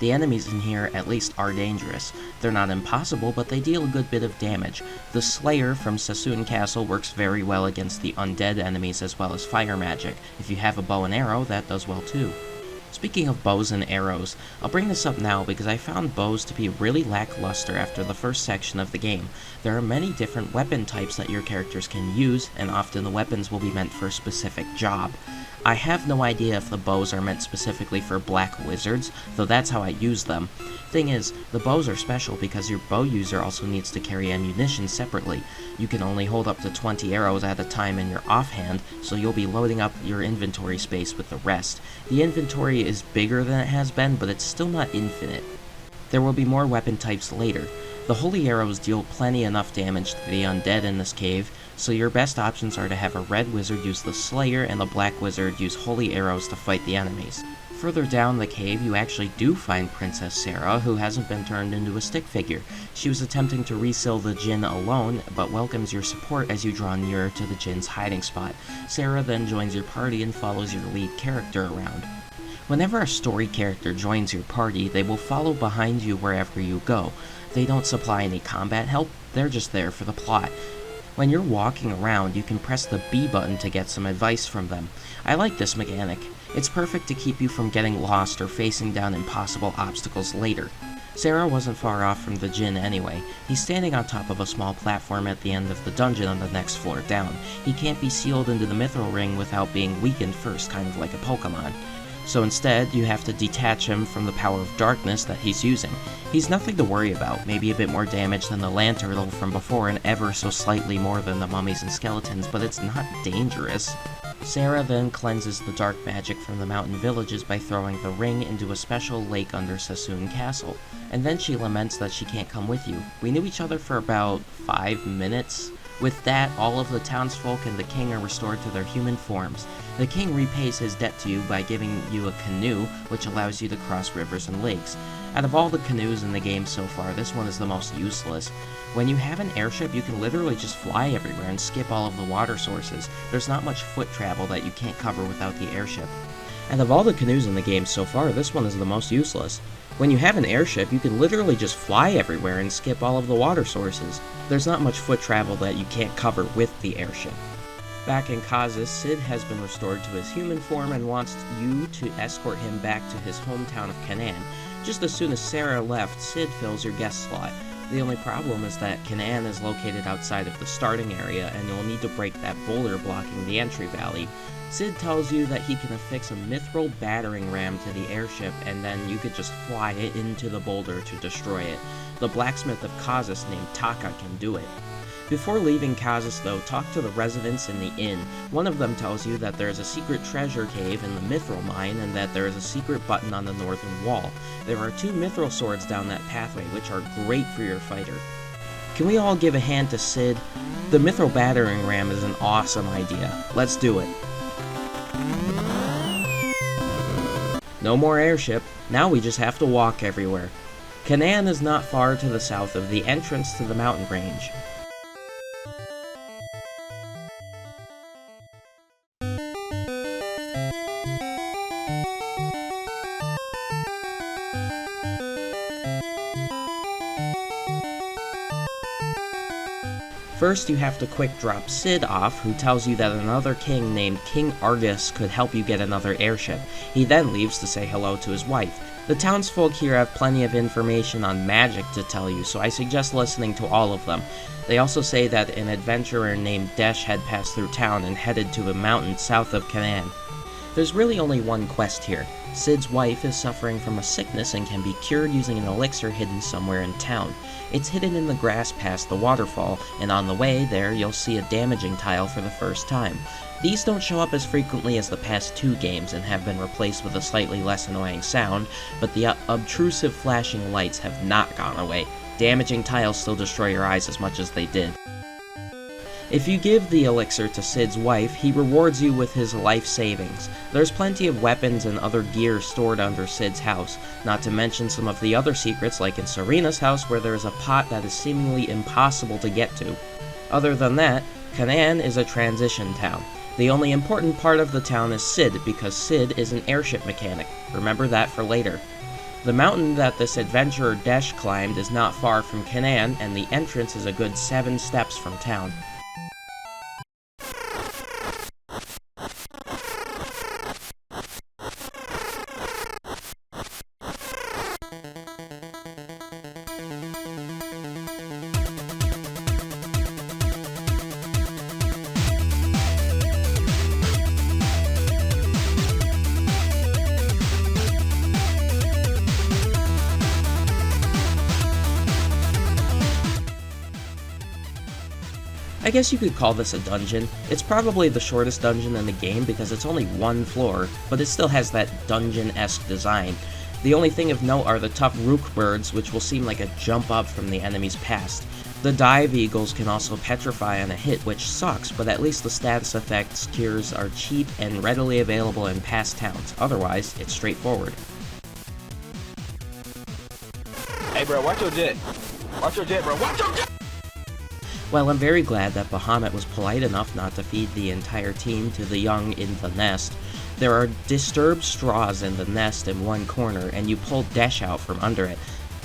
The enemies in here at least are dangerous. They're not impossible, but they deal a good bit of damage. The Slayer from Sassoon Castle works very well against the undead enemies as well as fire magic. If you have a bow and arrow, that does well too. Speaking of bows and arrows, I'll bring this up now because I found bows to be really lackluster after the first section of the game. There are many different weapon types that your characters can use, and often the weapons will be meant for a specific job. I have no idea if the bows are meant specifically for black wizards, though that's how I use them. Thing is, the bows are special because your bow user also needs to carry ammunition separately. You can only hold up to 20 arrows at a time in your offhand, so you'll be loading up your inventory space with the rest. The inventory is bigger than it has been, but it's still not infinite. There will be more weapon types later. The holy arrows deal plenty enough damage to the undead in this cave, so your best options are to have a red wizard use the Slayer and the black wizard use holy arrows to fight the enemies. Further down the cave, you actually do find Princess Sarah, who hasn't been turned into a stick figure. She was attempting to reseal the djinn alone, but welcomes your support as you draw nearer to the djinn's hiding spot. Sarah then joins your party and follows your lead character around. Whenever a story character joins your party, they will follow behind you wherever you go. They don't supply any combat help, they're just there for the plot. When you're walking around, you can press the B button to get some advice from them. I like this mechanic. It's perfect to keep you from getting lost or facing down impossible obstacles later. Sarah wasn't far off from the djinn anyway. He's standing on top of a small platform at the end of the dungeon on the next floor down. He can't be sealed into the mithril ring without being weakened first, kind of like a Pokemon. So instead, you have to detach him from the power of darkness that he's using. He's nothing to worry about, maybe a bit more damage than the land turtle from before and ever so slightly more than the mummies and skeletons, but it's not dangerous. Sarah then cleanses the dark magic from the mountain villages by throwing the ring into a special lake under Sassoon Castle, and then she laments that she can't come with you. We knew each other for about 5 minutes. With that, all of the townsfolk and the king are restored to their human forms. The king repays his debt to you by giving you a canoe, which allows you to cross rivers and lakes. Out of all the canoes in the game so far, this one is the most useless. When you have an airship, you can literally just fly everywhere and skip all of the water sources. There's not much foot travel that you can't cover without the airship. And of all the canoes in the game so far, this one is the most useless. When you have an airship, you can literally just fly everywhere and skip all of the water sources. There's not much foot travel that you can't cover with the airship. Back in Kazis, Sid has been restored to his human form and wants you to escort him back to his hometown of Canaan. Just as soon as Sarah left, Sid fills your guest slot. The only problem is that Canaan is located outside of the starting area, and you'll need to break that boulder blocking the entry valley. Sid tells you that he can affix a mithril battering ram to the airship, and then you could just fly it into the boulder to destroy it. The blacksmith of Kazis named Taka can do it. Before leaving Kazis, though, talk to the residents in the inn. One of them tells you that there is a secret treasure cave in the mithril mine, and that there is a secret button on the northern wall. There are 2 mithril swords down that pathway, which are great for your fighter. Can we all give a hand to Sid? The mithril battering ram is an awesome idea. Let's do it. No more airship, now we just have to walk everywhere. Canaan is not far to the south of the entrance to the mountain range. First, you have to quick drop Sid off, who tells you that another king named King Argus could help you get another airship. He then leaves to say hello to his wife. The townsfolk here have plenty of information on magic to tell you, so I suggest listening to all of them. They also say that an adventurer named Desh had passed through town and headed to a mountain south of Canaan. There's really only one quest here. Sid's wife is suffering from a sickness and can be cured using an elixir hidden somewhere in town. It's hidden in the grass past the waterfall, and on the way there you'll see a damaging tile for the first time. These don't show up as frequently as the past 2 games and have been replaced with a slightly less annoying sound, but the obtrusive flashing lights have not gone away. Damaging tiles still destroy your eyes as much as they did. If you give the elixir to Sid's wife, he rewards you with his life savings. There's plenty of weapons and other gear stored under Sid's house, not to mention some of the other secrets like in Serena's house where there is a pot that is seemingly impossible to get to. Other than that, Canaan is a transition town. The only important part of the town is Sid, because Sid is an airship mechanic. Remember that for later. The mountain that this adventurer Desh climbed is not far from Canaan, and the entrance is a good 7 steps from town. I guess you could call this a dungeon. It's probably the shortest dungeon in the game because it's only 1 floor, but it still has that dungeon-esque design. The only thing of note are the tough rook birds, which will seem like a jump up from the enemy's past. The dive eagles can also petrify on a hit, which sucks, but at least the status effects cures are cheap and readily available in past towns. Otherwise, it's straightforward. Hey bro, watch your jet. Watch your jet, bro. Watch your jet! While I'm very glad that Bahamut was polite enough not to feed the entire team to the young in the nest, there are disturbed straws in the nest in one corner, and you pull Desh out from under it.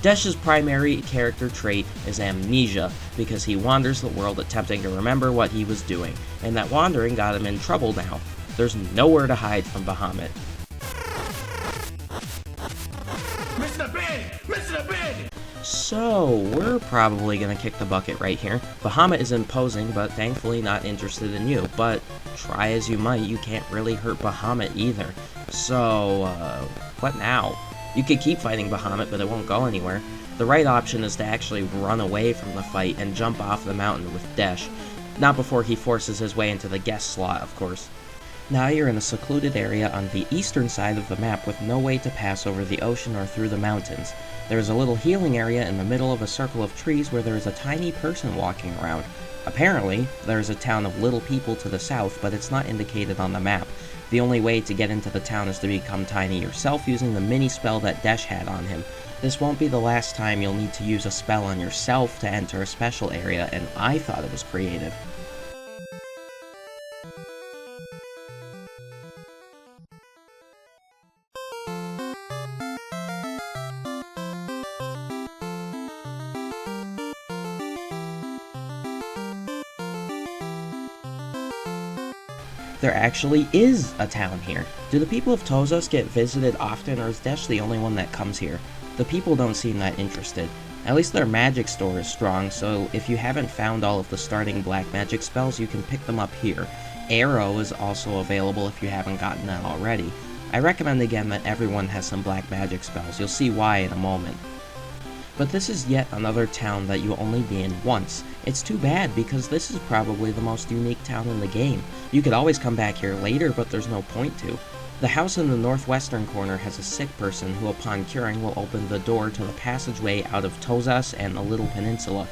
Desh's primary character trait is amnesia, because he wanders the world attempting to remember what he was doing, and that wandering got him in trouble now. There's nowhere to hide from Bahamut. Mr. Ben! Mr. Ben! So, we're probably gonna kick the bucket right here. Bahamut is imposing, but thankfully not interested in you. But try as you might, you can't really hurt Bahamut either. So, what now? You could keep fighting Bahamut, but it won't go anywhere. The right option is to actually run away from the fight and jump off the mountain with Desh. Not before he forces his way into the guest slot, of course. Now you're in a secluded area on the eastern side of the map with no way to pass over the ocean or through the mountains. There is a little healing area in the middle of a circle of trees where there is a tiny person walking around. Apparently, there is a town of little people to the south, but it's not indicated on the map. The only way to get into the town is to become tiny yourself using the mini spell that Desh had on him. This won't be the last time you'll need to use a spell on yourself to enter a special area, and I thought it was creative. There actually is a town here. Do the people of Tozos get visited often, or is Desh the only one that comes here? The people don't seem that interested. At least their magic store is strong, so if you haven't found all of the starting black magic spells, you can pick them up here. Arrow is also available if you haven't gotten that already. I recommend again that everyone has some black magic spells. You'll see why in a moment. But this is yet another town that you'll only be in once. It's too bad because this is probably the most unique town in the game. You could always come back here later, but there's no point to. The house in the northwestern corner has a sick person who upon curing will open the door to the passageway out of Tozas and the Little Peninsula.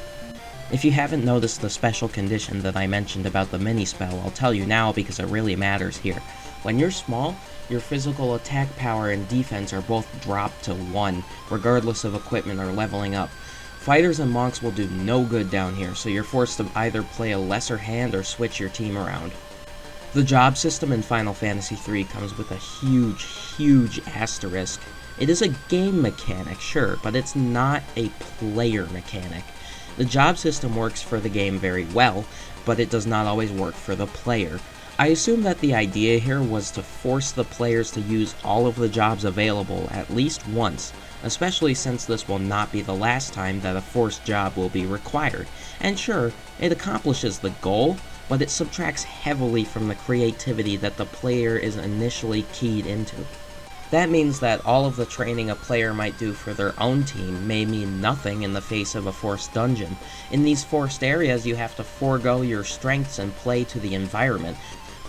If you haven't noticed the special condition that I mentioned about the mini-spell, I'll tell you now because it really matters here. When you're small, your physical attack power and defense are both dropped to 1, regardless of equipment or leveling up. Fighters and monks will do no good down here, so you're forced to either play a lesser hand or switch your team around. The job system in Final Fantasy III comes with a huge asterisk. It is a game mechanic, sure, but it's not a player mechanic. The job system works for the game very well, but it does not always work for the player. I assume that the idea here was to force the players to use all of the jobs available at least once, especially since this will not be the last time that a forced job will be required. And sure, it accomplishes the goal, but it subtracts heavily from the creativity that the player is initially keyed into. That means that all of the training a player might do for their own team may mean nothing in the face of a forced dungeon. In these forced areas, you have to forego your strengths and play to the environment.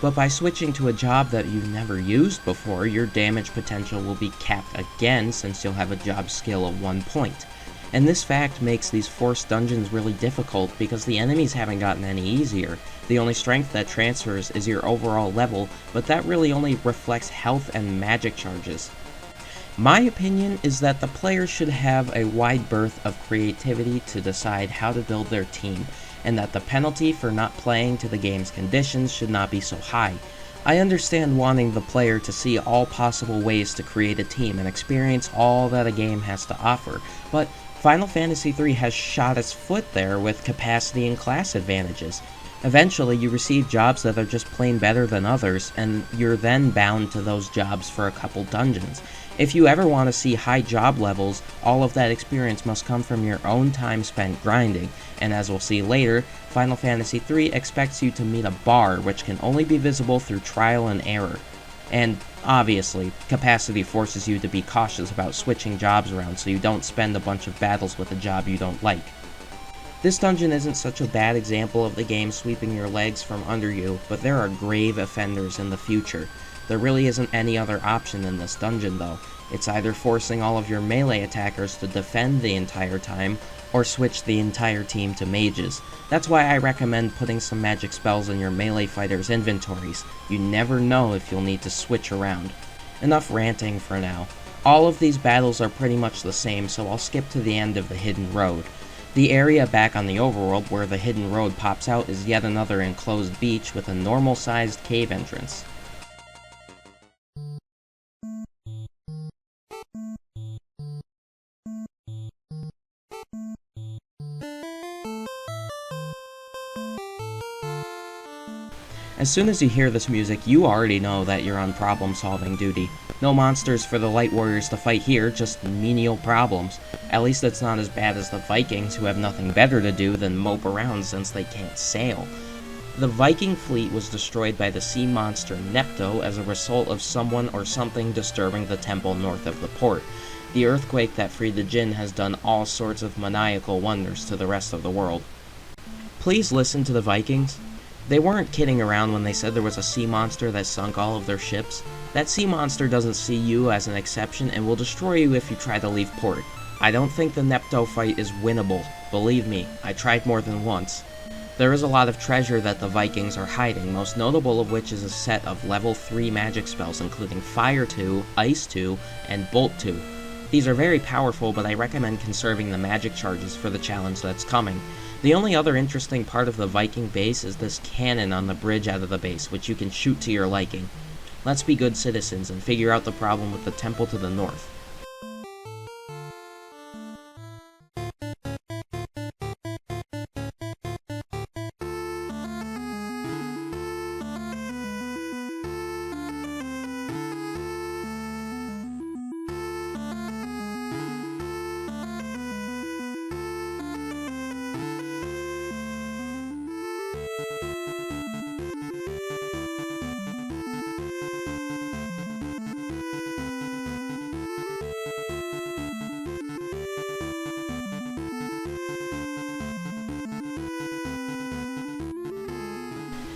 But by switching to a job that you've never used before, your damage potential will be capped again since you'll have a job skill of 1 point. And this fact makes these forced dungeons really difficult because the enemies haven't gotten any easier. The only strength that transfers is your overall level, but that really only reflects health and magic charges. My opinion is that the players should have a wide berth of creativity to decide how to build their team, and that the penalty for not playing to the game's conditions should not be so high. I understand wanting the player to see all possible ways to create a team and experience all that a game has to offer, but Final Fantasy III has shot its foot there with capacity and class advantages. Eventually, you receive jobs that are just plain better than others, and you're then bound to those jobs for a couple dungeons. If you ever want to see high job levels, all of that experience must come from your own time spent grinding, and as we'll see later, Final Fantasy III expects you to meet a bar which can only be visible through trial and error. And obviously, capacity forces you to be cautious about switching jobs around so you don't spend a bunch of battles with a job you don't like. This dungeon isn't such a bad example of the game sweeping your legs from under you, but there are grave offenders in the future. There really isn't any other option in this dungeon though. It's either forcing all of your melee attackers to defend the entire time, or switch the entire team to mages. That's why I recommend putting some magic spells in your melee fighters' inventories. You never know if you'll need to switch around. Enough ranting for now. All of these battles are pretty much the same, so I'll skip to the end of the Hidden Road. The area back on the overworld where the Hidden Road pops out is yet another enclosed beach with a normal-sized cave entrance. As soon as you hear this music, you already know that you're on problem-solving duty. No monsters for the Light Warriors to fight here, just menial problems. At least it's not as bad as the Vikings, who have nothing better to do than mope around since they can't sail. The Viking fleet was destroyed by the sea monster AMTO as a result of someone or something disturbing the temple north of the port. The earthquake that freed the Jinn has done all sorts of maniacal wonders to the rest of the world. Please listen to the Vikings. They weren't kidding around when they said there was a sea monster that sunk all of their ships. That sea monster doesn't see you as an exception and will destroy you if you try to leave port. I don't think the AMTO fight is winnable. Believe me, I tried more than once. There is a lot of treasure that the Vikings are hiding, most notable of which is a set of level 3 magic spells including Fire 2, Ice 2, and Bolt 2. These are very powerful, but I recommend conserving the magic charges for the challenge that's coming. The only other interesting part of the Viking base is this cannon on the bridge out of the base, which you can shoot to your liking. Let's be good citizens and figure out the problem with the temple to the north.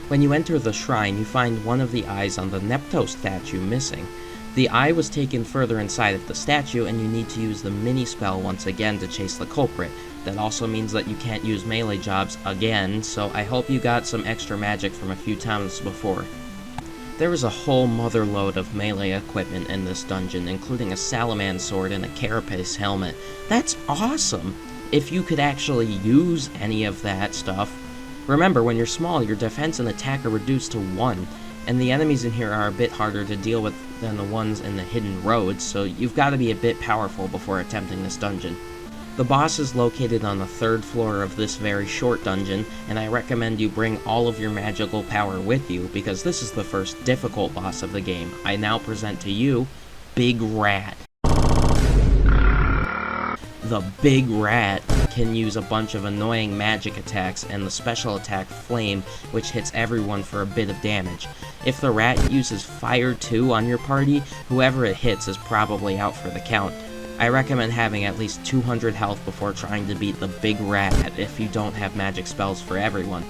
When you enter the shrine, you find one of the eyes on the AMTO statue missing. The eye was taken further inside of the statue, and you need to use the mini spell once again to chase the culprit. That also means that you can't use melee jobs again, so I hope you got some extra magic from a few times before. There is a whole motherload of melee equipment in this dungeon, including a Salaman sword and a carapace helmet. That's awesome! If you could actually use any of that stuff. Remember, when you're small, your defense and attack are reduced to 1, and the enemies in here are a bit harder to deal with than the ones in the hidden roads, so you've got to be a bit powerful before attempting this dungeon. The boss is located on the 3rd floor of this very short dungeon, and I recommend you bring all of your magical power with you, because this is the first difficult boss of the game. I now present to you, Big Rat. The Big Rat can use a bunch of annoying magic attacks and the special attack Flame, which hits everyone for a bit of damage. If the rat uses Fire 2 on your party, whoever it hits is probably out for the count. I recommend having at least 200 health before trying to beat the Big Rat if you don't have magic spells for everyone.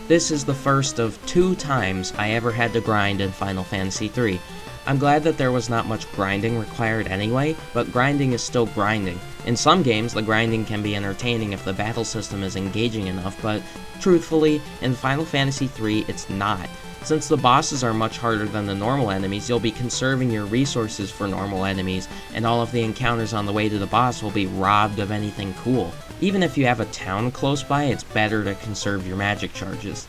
This is the first of 2 times I ever had to grind in Final Fantasy III. I'm glad that there was not much grinding required anyway, but grinding is still grinding. In some games, the grinding can be entertaining if the battle system is engaging enough, but truthfully, in Final Fantasy III, it's not. Since the bosses are much harder than the normal enemies, you'll be conserving your resources for normal enemies, and all of the encounters on the way to the boss will be robbed of anything cool. Even if you have a town close by, it's better to conserve your magic charges.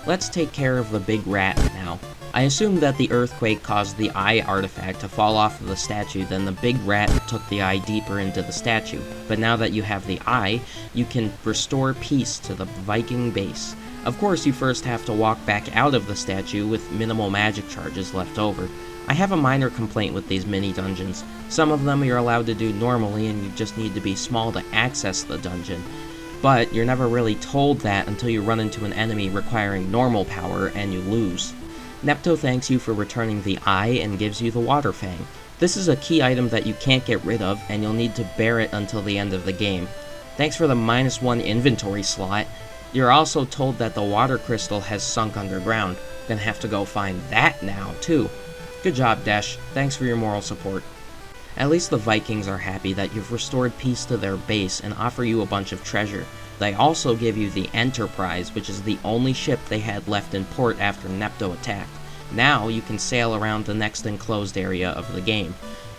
Let's take care of the Big Rat now. I assumed that the earthquake caused the eye artifact to fall off of the statue, then the Big Rat took the eye deeper into the statue. But now that you have the eye, you can restore peace to the Viking base. Of course, you first have to walk back out of the statue with minimal magic charges left over. I have a minor complaint with these mini dungeons. Some of them you're allowed to do normally and you just need to be small to access the dungeon. But you're never really told that until you run into an enemy requiring normal power and you lose. AMTO thanks you for returning the eye and gives you the Water Fang. This is a key item that you can't get rid of, and you'll need to bear it until the end of the game. Thanks for the -1 inventory slot. You're also told that the water crystal has sunk underground. Gonna have to go find that now, too. Good job, Desh. Thanks for your moral support. At least the Vikings are happy that you've restored peace to their base and offer you a bunch of treasure. They also give you the Enterprise, which is the only ship they had left in port after AMTO attacked. Now you can sail around the next enclosed area of the game.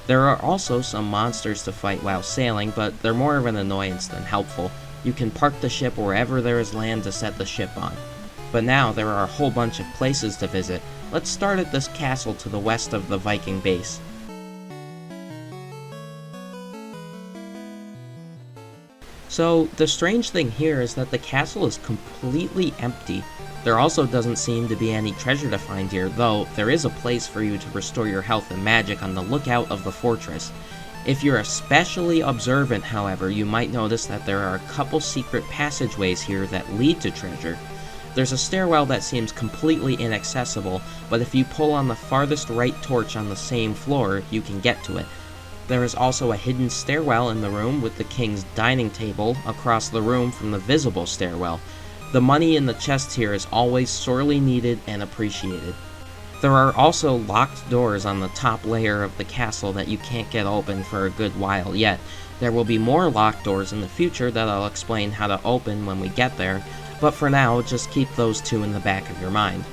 There are also some monsters to fight while sailing, but they're more of an annoyance than helpful. You can park the ship wherever there is land to set the ship on. But now there are a whole bunch of places to visit. Let's start at this castle to the west of the Viking base. So, the strange thing here is that the castle is completely empty. There also doesn't seem to be any treasure to find here, though there is a place for you to restore your health and magic on the lookout of the fortress. If you're especially observant, however, you might notice that there are a couple secret passageways here that lead to treasure. There's a stairwell that seems completely inaccessible, but if you pull on the farthest right torch on the same floor, you can get to it. There is also a hidden stairwell in the room with the king's dining table across the room from the visible stairwell. The money in the chests here is always sorely needed and appreciated. There are also locked doors on the top layer of the castle that you can't get open for a good while yet. There will be more locked doors in the future that I'll explain how to open when we get there, but for now, just keep those 2 in the back of your mind.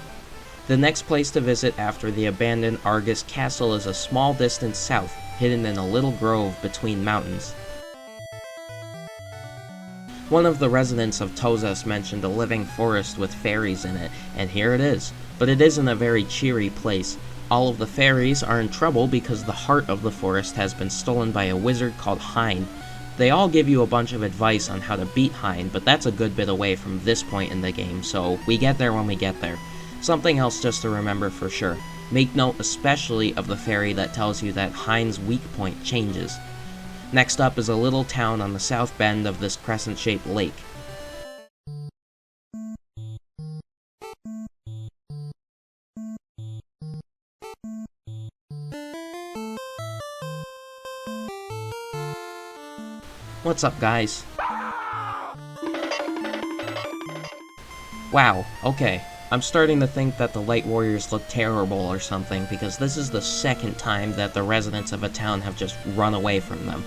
The next place to visit after the abandoned Argus Castle is a small distance south, hidden in a little grove between mountains. One of the residents of Tozas mentioned a living forest with fairies in it, and here it is. But it isn't a very cheery place. All of the fairies are in trouble because the heart of the forest has been stolen by a wizard called Hind. They all give you a bunch of advice on how to beat Hind, but that's a good bit away from this point in the game, so we get there when we get there. Something else just to remember for sure. Make note especially of the fairy that tells you that Hind's weak point changes. Next up is a little town on the south bend of this crescent-shaped lake. What's up, guys? Wow, okay. I'm starting to think that the Light Warriors look terrible or something, because this is the second time that the residents of a town have just run away from them.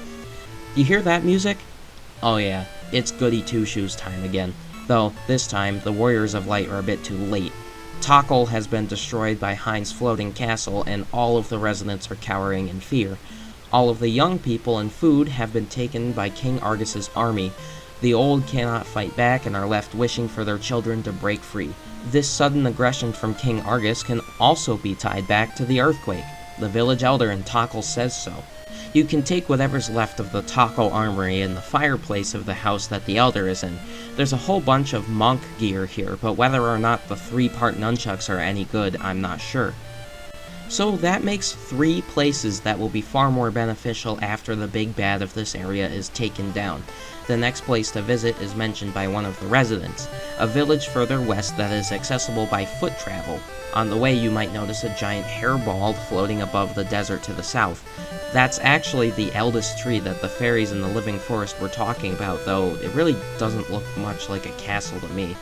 You hear that music? Oh yeah, it's Goody Two-Shoes time again. Though, this time, the Warriors of Light are a bit too late. Tokkul has been destroyed by Hein's floating castle, and all of the residents are cowering in fear. All of the young people and food have been taken by King Argus's army. The old cannot fight back and are left wishing for their children to break free. This sudden aggression from King Argus can also be tied back to the earthquake. The village elder in Tokkul says so. You can take whatever's left of the Tokkul armory in the fireplace of the house that the elder is in. There's a whole bunch of monk gear here, but whether or not the 3-part nunchucks are any good, I'm not sure. So that makes 3 places that will be far more beneficial after the big bad of this area is taken down. The next place to visit is mentioned by one of the residents, a village further west that is accessible by foot travel. On the way you might notice a giant hairball floating above the desert to the south. That's actually the eldest tree that the fairies in the living forest were talking about, though it really doesn't look much like a castle to me.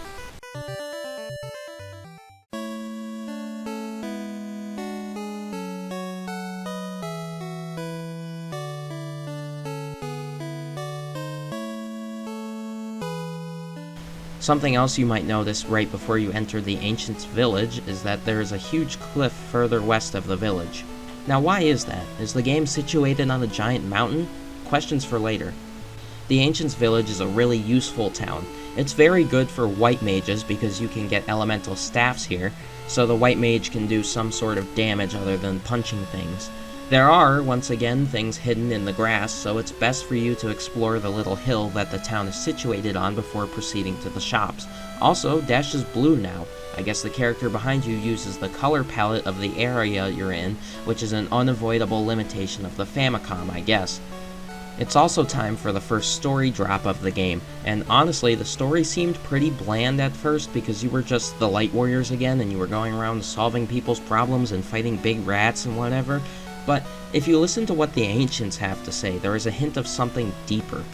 Something else you might notice right before you enter the Ancients' village is that there is a huge cliff further west of the village. Now why is that? Is the game situated on a giant mountain? Questions for later. The Ancients' village is a really useful town. It's very good for white mages because you can get elemental staffs here, so the white mage can do some sort of damage other than punching things. There are, once again, things hidden in the grass, so it's best for you to explore the little hill that the town is situated on before proceeding to the shops. Also, Dash is blue now. I guess the character behind you uses the color palette of the area you're in, which is an unavoidable limitation of the Famicom, I guess. It's also time for the first story drop of the game, and honestly, the story seemed pretty bland at first because you were just the Light Warriors again and you were going around solving people's problems and fighting big rats and whatever. But if you listen to what the Ancients have to say, there is a hint of something deeper.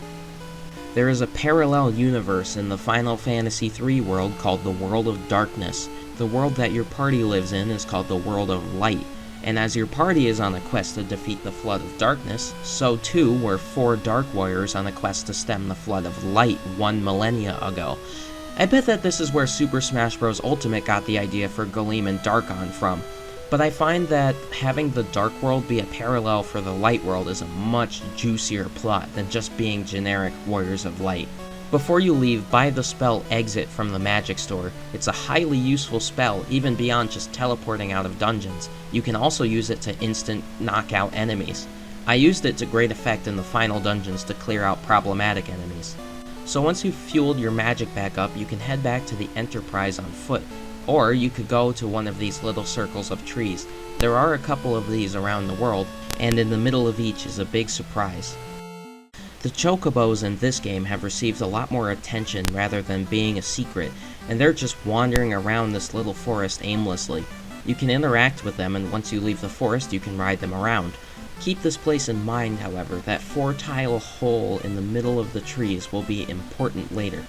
There is a parallel universe in the Final Fantasy III world called the World of Darkness. The world that your party lives in is called the World of Light. And as your party is on a quest to defeat the Flood of Darkness, so too were 4 Dark Warriors on a quest to stem the Flood of Light 1 millennia ago. I bet that this is where Super Smash Bros. Ultimate got the idea for Galeem and Darkon from. But I find that having the Dark World be a parallel for the Light World is a much juicier plot than just being generic Warriors of Light. Before you leave, buy the spell Exit from the Magic Store. It's a highly useful spell, even beyond just teleporting out of dungeons. You can also use it to instant knock out enemies. I used it to great effect in the final dungeons to clear out problematic enemies. So once you've fueled your magic back up, you can head back to the Enterprise on foot. Or you could go to one of these little circles of trees. There are a couple of these around the world, and in the middle of each is a big surprise. The chocobos in this game have received a lot more attention rather than being a secret, and they're just wandering around this little forest aimlessly. You can interact with them, and once you leave the forest you can ride them around. Keep this place in mind, however, that 4-tile hole in the middle of the trees will be important later.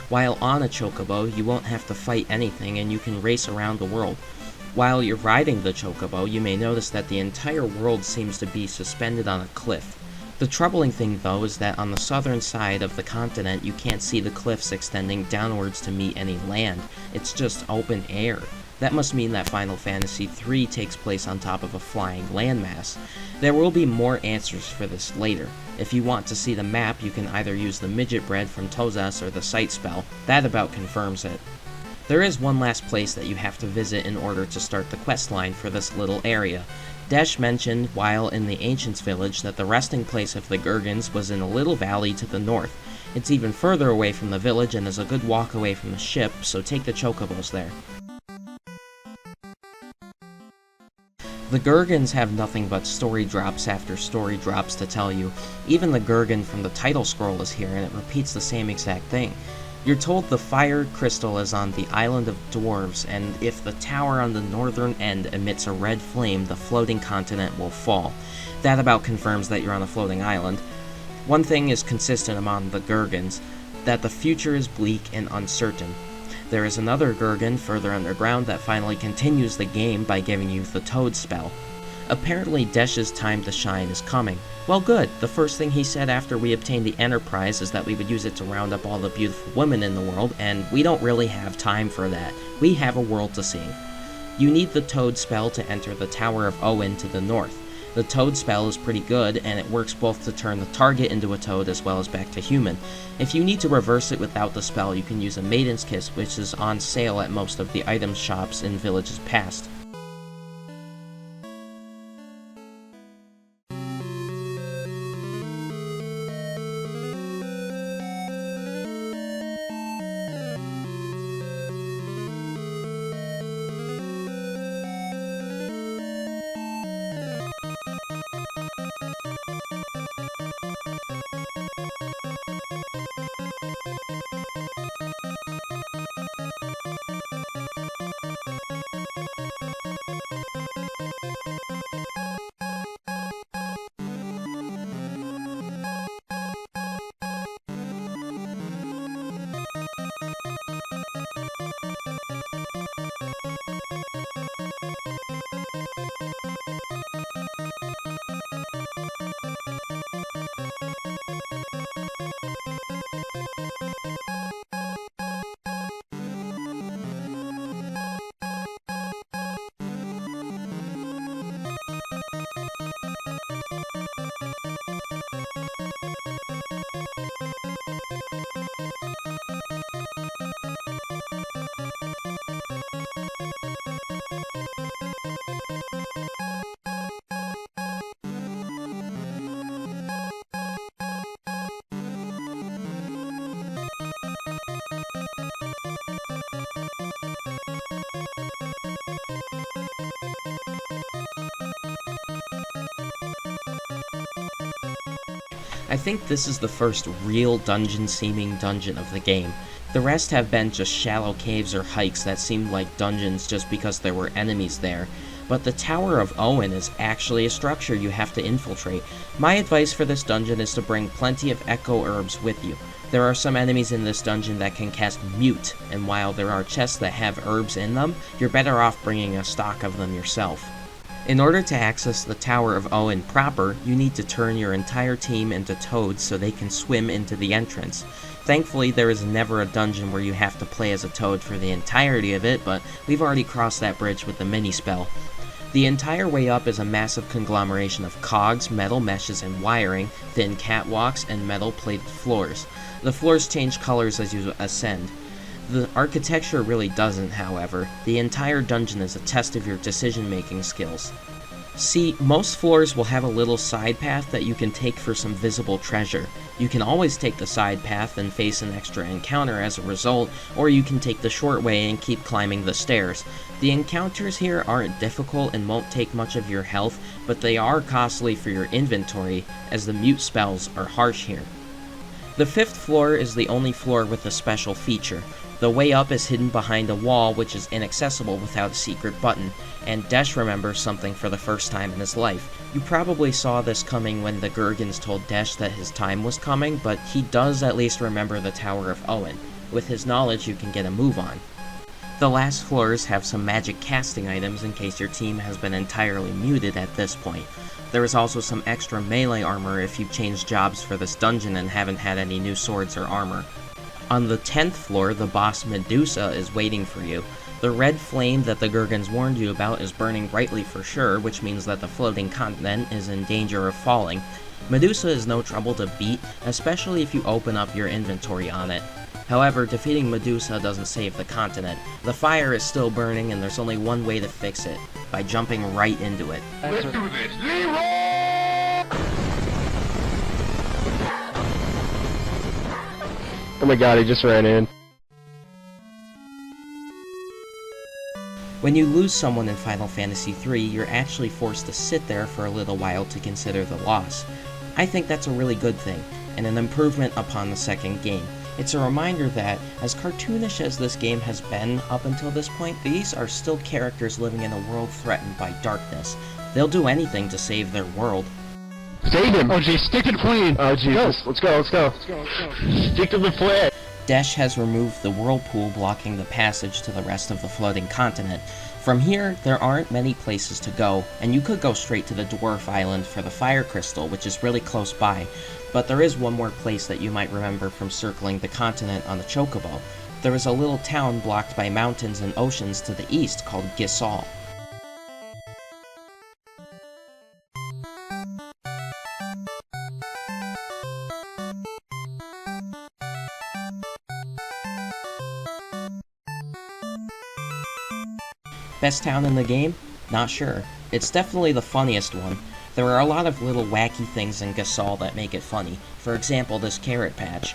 While on a chocobo, you won't have to fight anything and you can race around the world. While you're riding the chocobo, you may notice that the entire world seems to be suspended on a cliff. The troubling thing, though, is that on the southern side of the continent you can't see the cliffs extending downwards to meet any land. It's just open air. That must mean that Final Fantasy III takes place on top of a flying landmass. There will be more answers for this later. If you want to see the map, you can either use the midget bread from Tozas or the sight spell. That about confirms it. There is one last place that you have to visit in order to start the questline for this little area. Desh mentioned while in the Ancients' village that the resting place of the Gurgans was in a little valley to the north. It's even further away from the village and is a good walk away from the ship, so take the chocobos there. The Gurgans have nothing but story drops after story drops to tell you. Even the Gurgan from the title scroll is here and it repeats the same exact thing. You're told the fire crystal is on the island of dwarves, and if the tower on the northern end emits a red flame, the floating continent will fall. That about confirms that you're on a floating island. One thing is consistent among the Gurgons, that the future is bleak and uncertain. There is another Gurgon further underground that finally continues the game by giving you the Toad spell. Apparently Desh's time to shine is coming. Well good, the first thing he said after we obtained the Enterprise is that we would use it to round up all the beautiful women in the world, and we don't really have time for that. We have a world to save. You need the Toad spell to enter the Tower of Owen to the north. The Toad spell is pretty good, and it works both to turn the target into a toad as well as back to human. If you need to reverse it without the spell, you can use a Maiden's Kiss, which is on sale at most of the item shops in villages past. I think this is the first real dungeon-seeming dungeon of the game. The rest have been just shallow caves or hikes that seemed like dungeons just because there were enemies there. But the Tower of Owen is actually a structure you have to infiltrate. My advice for this dungeon is to bring plenty of echo herbs with you. There are some enemies in this dungeon that can cast Mute, and while there are chests that have herbs in them, you're better off bringing a stock of them yourself. In order to access the Tower of Owen proper, you need to turn your entire team into toads so they can swim into the entrance. Thankfully, there is never a dungeon where you have to play as a toad for the entirety of it, but we've already crossed that bridge with the mini-spell. The entire way up is a massive conglomeration of cogs, metal meshes and wiring, thin catwalks, and metal-plated floors. The floors change colors as you ascend. The architecture really doesn't, however. The entire dungeon is a test of your decision-making skills. See, most floors will have a little side path that you can take for some visible treasure. You can always take the side path and face an extra encounter as a result, or you can take the short way and keep climbing the stairs. The encounters here aren't difficult and won't take much of your health, but they are costly for your inventory, as the mute spells are harsh here. The 5th floor is the only floor with a special feature. The way up is hidden behind a wall which is inaccessible without a secret button, and Desh remembers something for the first time in his life. You probably saw this coming when the Gurgons told Desh that his time was coming, but he does at least remember the Tower of Owen. With his knowledge, you can get a move on. The last floors have some magic casting items in case your team has been entirely muted at this point. There is also some extra melee armor if you've changed jobs for this dungeon and haven't had any new swords or armor. On the 10th floor, the boss Medusa is waiting for you. The red flame that the Gurgons warned you about is burning brightly for sure, which means that the floating continent is in danger of falling. Medusa is no trouble to beat, especially if you open up your inventory on it. However, defeating Medusa doesn't save the continent. The fire is still burning and there's only one way to fix it, by jumping right into it. Let's do this. Leroy! Oh my god, he just ran in. When you lose someone in Final Fantasy III, you're actually forced to sit there for a little while to consider the loss. I think that's a really good thing, and an improvement upon the second game. It's a reminder that, as cartoonish as this game has been up until this point, these are still characters living in a world threatened by darkness. They'll do anything to save their world. Save him! Oh geez, stick to the plane! Oh Jesus, let's go. Stick to the flag! Desh has removed the whirlpool blocking the passage to the rest of the floating continent. From here, there aren't many places to go, and you could go straight to the Dwarf Island for the Fire Crystal, which is really close by. But there is one more place that you might remember from circling the continent on the Chocobo. There is a little town blocked by mountains and oceans to the east called Gisal. Best town in the game? Not sure. It's definitely the funniest one. There are a lot of little wacky things in Gisal that make it funny. For example, this carrot patch.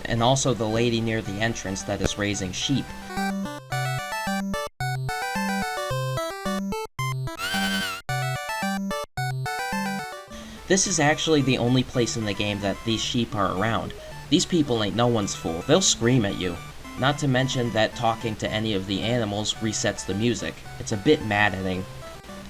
And also the lady near the entrance that is raising sheep. This is actually the only place in the game that these sheep are around. These people ain't no one's fool, they'll scream at you. Not to mention that talking to any of the animals resets the music. It's a bit maddening.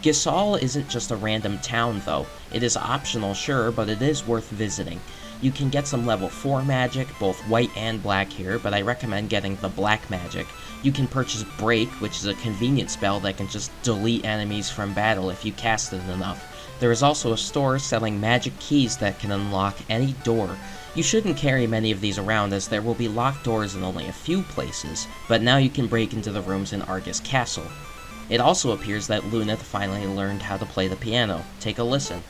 Gisal isn't just a random town though. It is optional, sure, but it is worth visiting. You can get some level 4 magic, both white and black here, but I recommend getting the black magic. You can purchase Break, which is a convenient spell that can just delete enemies from battle if you cast it enough. There is also a store selling magic keys that can unlock any door. You shouldn't carry many of these around as there will be locked doors in only a few places, but now you can break into the rooms in Argus Castle. It also appears that Lunith finally learned how to play the piano. Take a listen.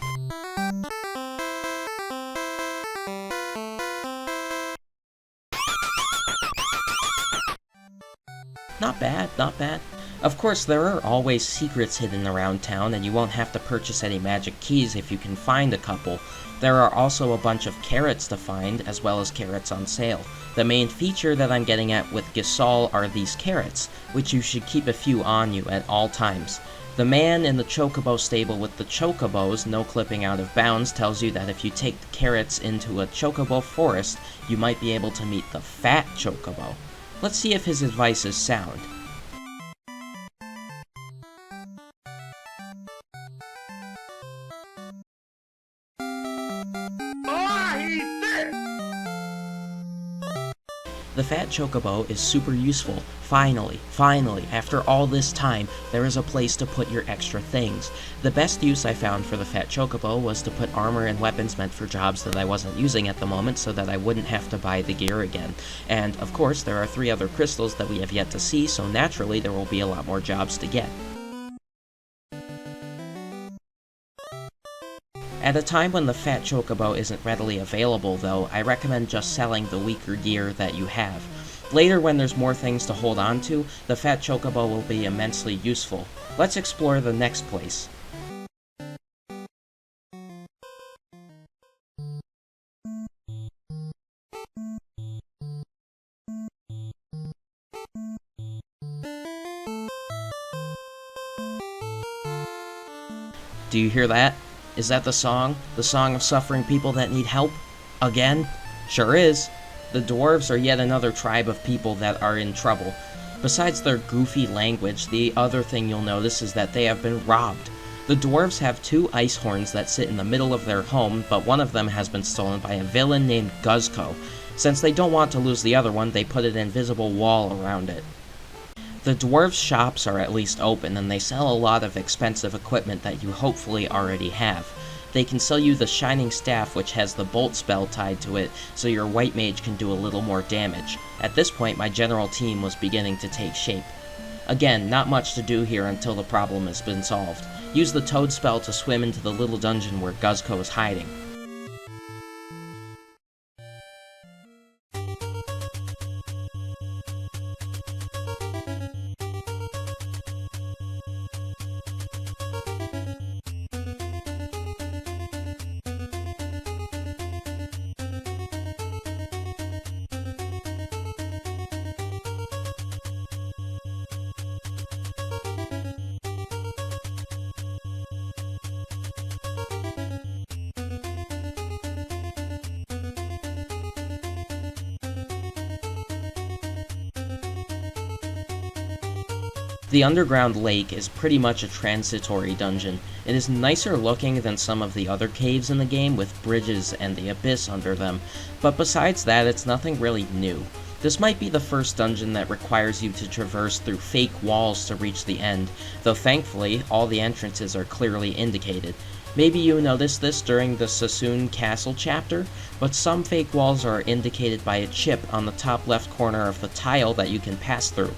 Not bad, not bad. Of course, there are always secrets hidden around town, and you won't have to purchase any magic keys if you can find a couple. There are also a bunch of carrots to find, as well as carrots on sale. The main feature that I'm getting at with Gisal are these carrots, which you should keep a few on you at all times. The man in the Chocobo stable with the Chocobos, no clipping out of bounds, tells you that if you take the carrots into a Chocobo forest, you might be able to meet the fat Chocobo. Let's see if his advice is sound. The fat Chocobo is super useful. Finally, after all this time, there is a place to put your extra things. The best use I found for the fat Chocobo was to put armor and weapons meant for jobs that I wasn't using at the moment so that I wouldn't have to buy the gear again. And, of course, there are 3 other crystals that we have yet to see, so naturally there will be a lot more jobs to get. At a time when the fat Chocobo isn't readily available though, I recommend just selling the weaker gear that you have. Later when there's more things to hold on to, the fat Chocobo will be immensely useful. Let's explore the next place. Do you hear that? Is that the song? The song of suffering people that need help? Again? Sure is. The dwarves are yet another tribe of people that are in trouble. Besides their goofy language, the other thing you'll notice is that they have been robbed. The dwarves have 2 ice horns that sit in the middle of their home, but one of them has been stolen by a villain named Guzko. Since they don't want to lose the other one, they put an invisible wall around it. The dwarves' shops are at least open, and they sell a lot of expensive equipment that you hopefully already have. They can sell you the Shining Staff, which has the Bolt spell tied to it, so your White Mage can do a little more damage. At this point, my general team was beginning to take shape. Again, not much to do here until the problem has been solved. Use the Toad spell to swim into the little dungeon where Guzko is hiding. The underground lake is pretty much a transitory dungeon. It is nicer looking than some of the other caves in the game with bridges and the abyss under them, but besides that it's nothing really new. This might be the first dungeon that requires you to traverse through fake walls to reach the end, though thankfully all the entrances are clearly indicated. Maybe you noticed this during the Sassoon Castle chapter, but some fake walls are indicated by a chip on the top left corner of the tile that you can pass through.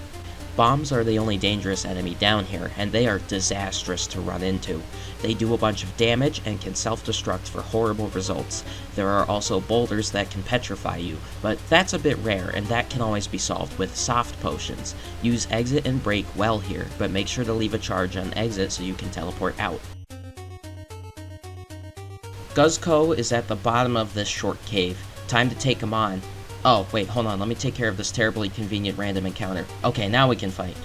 Bombs are the only dangerous enemy down here, and they are disastrous to run into. They do a bunch of damage and can self-destruct for horrible results. There are also boulders that can petrify you, but that's a bit rare, and that can always be solved with soft potions. Use exit and brake well here, but make sure to leave a charge on exit so you can teleport out. Guzco is at the bottom of this short cave. Time to take him on. Oh, wait, hold on, let me take care of this terribly convenient random encounter. Okay, now we can fight.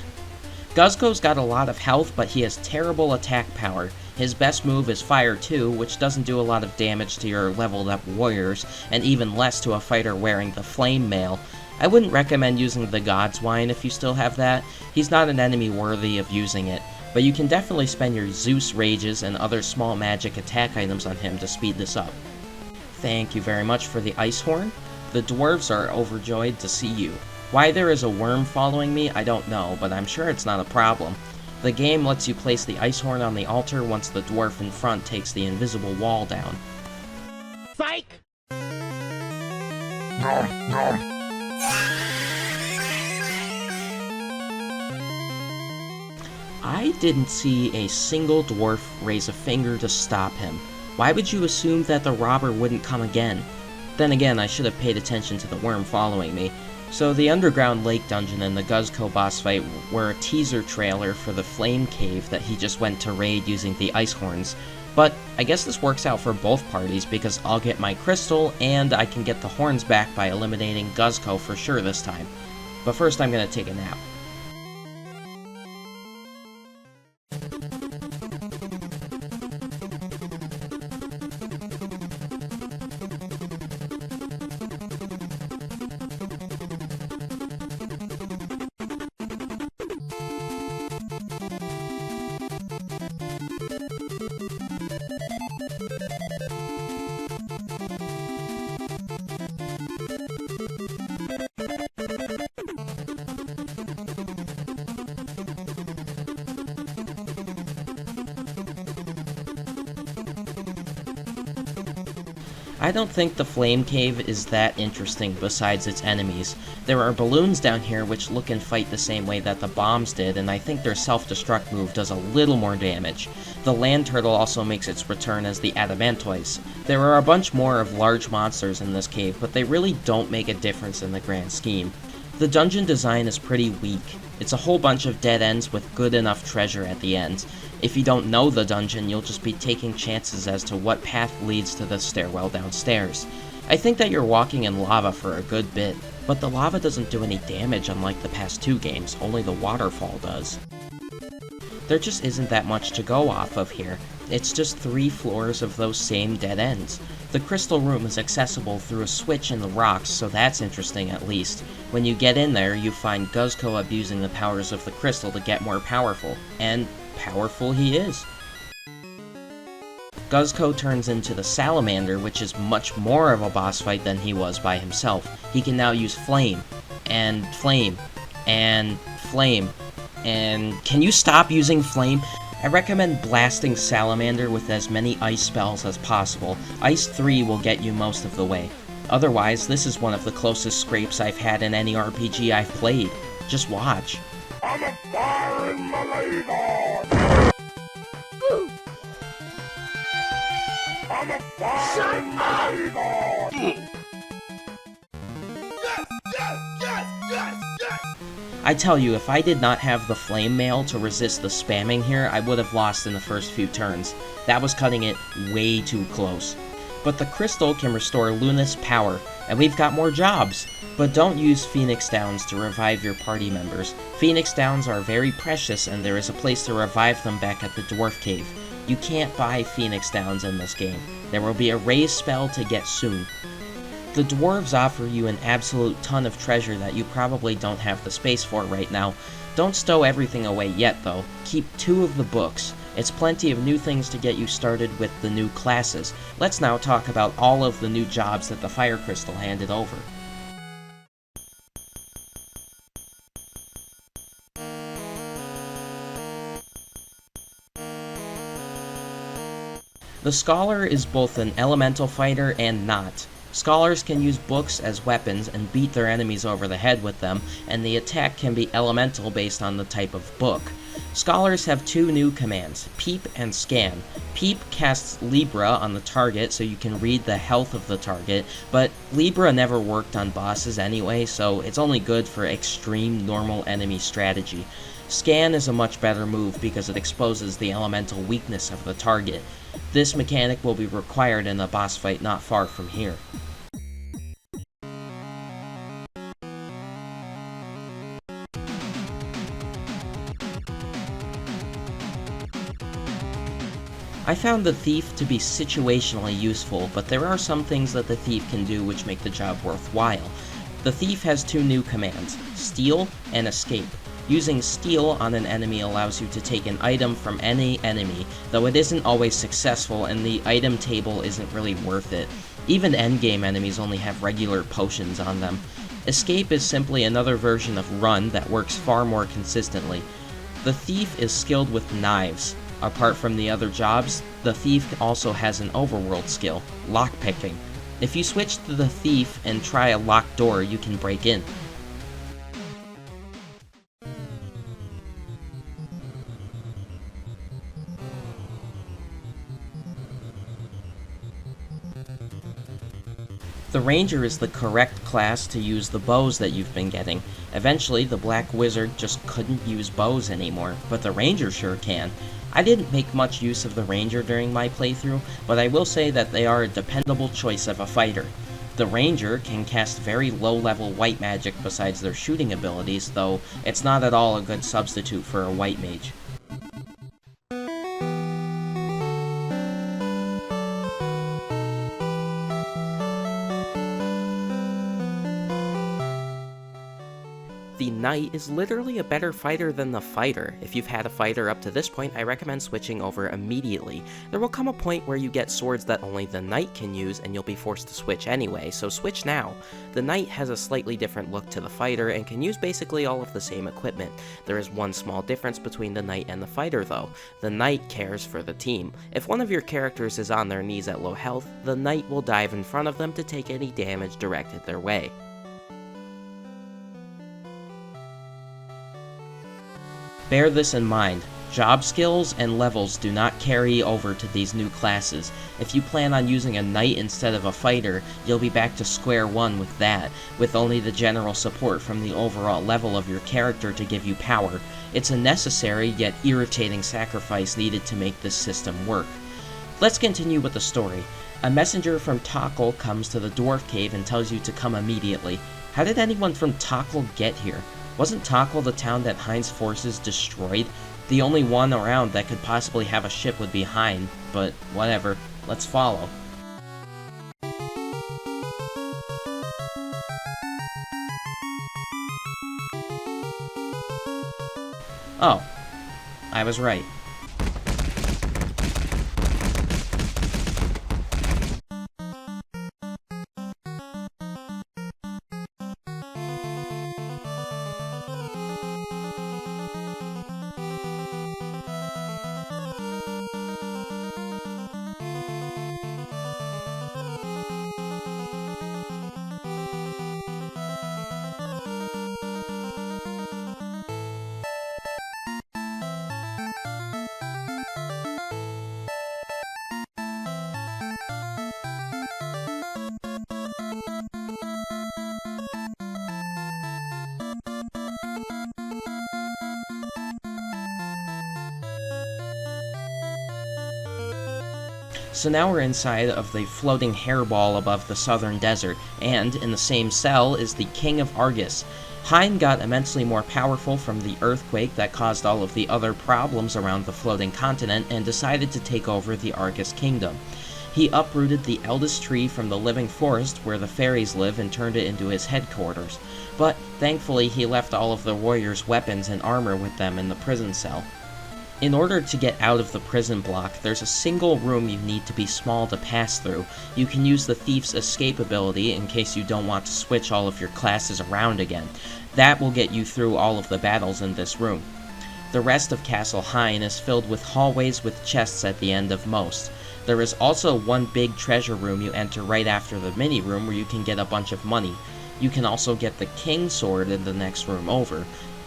Guzco's got a lot of health, but he has terrible attack power. His best move is Fire 2, which doesn't do a lot of damage to your leveled up warriors, and even less to a fighter wearing the Flame Mail. I wouldn't recommend using the God's Wine if you still have that. He's not an enemy worthy of using it, but you can definitely spend your Zeus Rages and other small magic attack items on him to speed this up. Thank you very much for the Ice Horn. The dwarves are overjoyed to see you. Why there is a worm following me, I don't know, but I'm sure it's not a problem. The game lets you place the ice horn on the altar once the dwarf in front takes the invisible wall down. Psych! I didn't see a single dwarf raise a finger to stop him. Why would you assume that the robber wouldn't come again? Then again, I should have paid attention to the worm following me. So the underground lake dungeon and the Guzco boss fight were a teaser trailer for the flame cave that he just went to raid using the ice horns. But I guess this works out for both parties because I'll get my crystal and I can get the horns back by eliminating Guzco for sure this time. But first I'm gonna take a nap. I don't think the Flame Cave is that interesting besides its enemies. There are balloons down here which look and fight the same way that the bombs did, and I think their self-destruct move does a little more damage. The land turtle also makes its return as the Adamantoise. There are a bunch more of large monsters in this cave, but they really don't make a difference in the grand scheme. The dungeon design is pretty weak. It's a whole bunch of dead ends with good enough treasure at the end. If you don't know the dungeon, you'll just be taking chances as to what path leads to the stairwell downstairs. I think that you're walking in lava for a good bit, but the lava doesn't do any damage unlike the past two games, only the waterfall does. There just isn't that much to go off of here. It's just 3 floors of those same dead ends. The crystal room is accessible through a switch in the rocks, so that's interesting at least. When you get in there, you find Guzco abusing the powers of the crystal to get more powerful, and powerful he is. Guzco turns into the Salamander, which is much more of a boss fight than he was by himself. He can now use flame, and flame, and flame, and can you stop using flame? I recommend blasting Salamander with as many ice spells as possible. Ice 3 will get you most of the way. Otherwise, this is one of the closest scrapes I've had in any RPG I've played. Just watch. I'm a fire in my ladle! I'm a fire in my ladle! I tell you, if I did not have the Flame Mail to resist the spamming here, I would have lost in the first few turns. That was cutting it way too close. But the crystal can restore Luna's power, and we've got more jobs. But don't use Phoenix Downs to revive your party members. Phoenix Downs are very precious, and there is a place to revive them back at the Dwarf Cave. You can't buy Phoenix Downs in this game. There will be a raise spell to get soon. The dwarves offer you an absolute ton of treasure that you probably don't have the space for right now. Don't stow everything away yet though, keep 2 of the books. It's plenty of new things to get you started with the new classes. Let's now talk about all of the new jobs that the Fire Crystal handed over. The Scholar is both an elemental fighter and not. Scholars can use books as weapons and beat their enemies over the head with them, and the attack can be elemental based on the type of book. Scholars have 2 new commands, Peep and Scan. Peep casts Libra on the target so you can read the health of the target, but Libra never worked on bosses anyway, so it's only good for extreme normal enemy strategy. Scan is a much better move because it exposes the elemental weakness of the target. This mechanic will be required in a boss fight not far from here. I found the Thief to be situationally useful, but there are some things that the Thief can do which make the job worthwhile. The Thief has 2 new commands, Steal and Escape. Using Steal on an enemy allows you to take an item from any enemy, though it isn't always successful and the item table isn't really worth it. Even endgame enemies only have regular potions on them. Escape is simply another version of Run that works far more consistently. The Thief is skilled with knives. Apart from the other jobs, the Thief also has an overworld skill, lockpicking. If you switch to the Thief and try a locked door, you can break in. The Ranger is the correct class to use the bows that you've been getting. Eventually, the Black Wizard just couldn't use bows anymore, but the Ranger sure can. I didn't make much use of the Ranger during my playthrough, but I will say that they are a dependable choice of a fighter. The Ranger can cast very low-level white magic besides their shooting abilities, though it's not at all a good substitute for a white mage. The Knight is literally a better fighter than the Fighter. If you've had a fighter up to this point, I recommend switching over immediately. There will come a point where you get swords that only the Knight can use and you'll be forced to switch anyway, so switch now. The Knight has a slightly different look to the Fighter and can use basically all of the same equipment. There is one small difference between the Knight and the Fighter though. The Knight cares for the team. If one of your characters is on their knees at low health, the Knight will dive in front of them to take any damage directed their way. Bear this in mind, job skills and levels do not carry over to these new classes. If you plan on using a knight instead of a fighter, you'll be back to square one with that, with only the general support from the overall level of your character to give you power. It's a necessary yet irritating sacrifice needed to make this system work. Let's continue with the story. A messenger from Tockle comes to the dwarf cave and tells you to come immediately. How did anyone from Tockle get here? Wasn't Tockle the town that Hein's forces destroyed? The only one around that could possibly have a ship would be Hein, but whatever, let's follow. Oh, I was right. So now we're inside of the floating hairball above the southern desert, and in the same cell is the King of Argus. Hein got immensely more powerful from the earthquake that caused all of the other problems around the floating continent and decided to take over the Argus Kingdom. He uprooted the eldest tree from the living forest where the fairies live and turned it into his headquarters, but thankfully he left all of the warriors' weapons and armor with them in the prison cell. In order to get out of the prison block, there's a single room you need to be small to pass through. You can use the Thief's escape ability in case you don't want to switch all of your classes around again. That will get you through all of the battles in this room. The rest of Castle Hine is filled with hallways with chests at the end of most. There is also one big treasure room you enter right after the mini room where you can get a bunch of money. You can also get the King Sword in the next room over.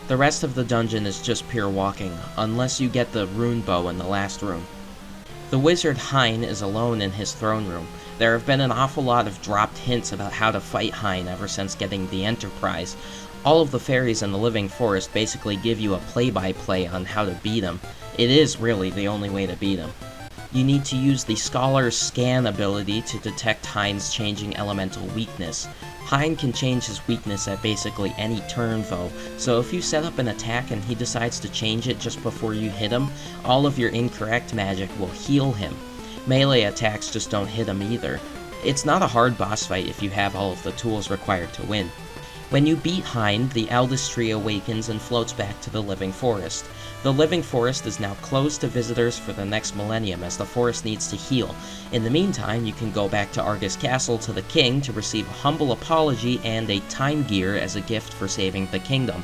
The rest of the dungeon is just pure walking, unless you get the rune bow in the last room. The wizard Hine is alone in his throne room. There have been an awful lot of dropped hints about how to fight Hine ever since getting the Enterprise. All of the fairies in the living forest basically give you a play-by-play on how to beat him. It is really the only way to beat him. You need to use the Scholar's Scan ability to detect Hine's changing elemental weakness. Hine can change his weakness at basically any turn though, so if you set up an attack and he decides to change it just before you hit him, all of your incorrect magic will heal him. Melee attacks just don't hit him either. It's not a hard boss fight if you have all of the tools required to win. When you beat Hine, the eldest tree awakens and floats back to the living forest. The living forest is now closed to visitors for the next millennium as the forest needs to heal. In the meantime, you can go back to Argus Castle to the king to receive a humble apology and a time gear as a gift for saving the kingdom.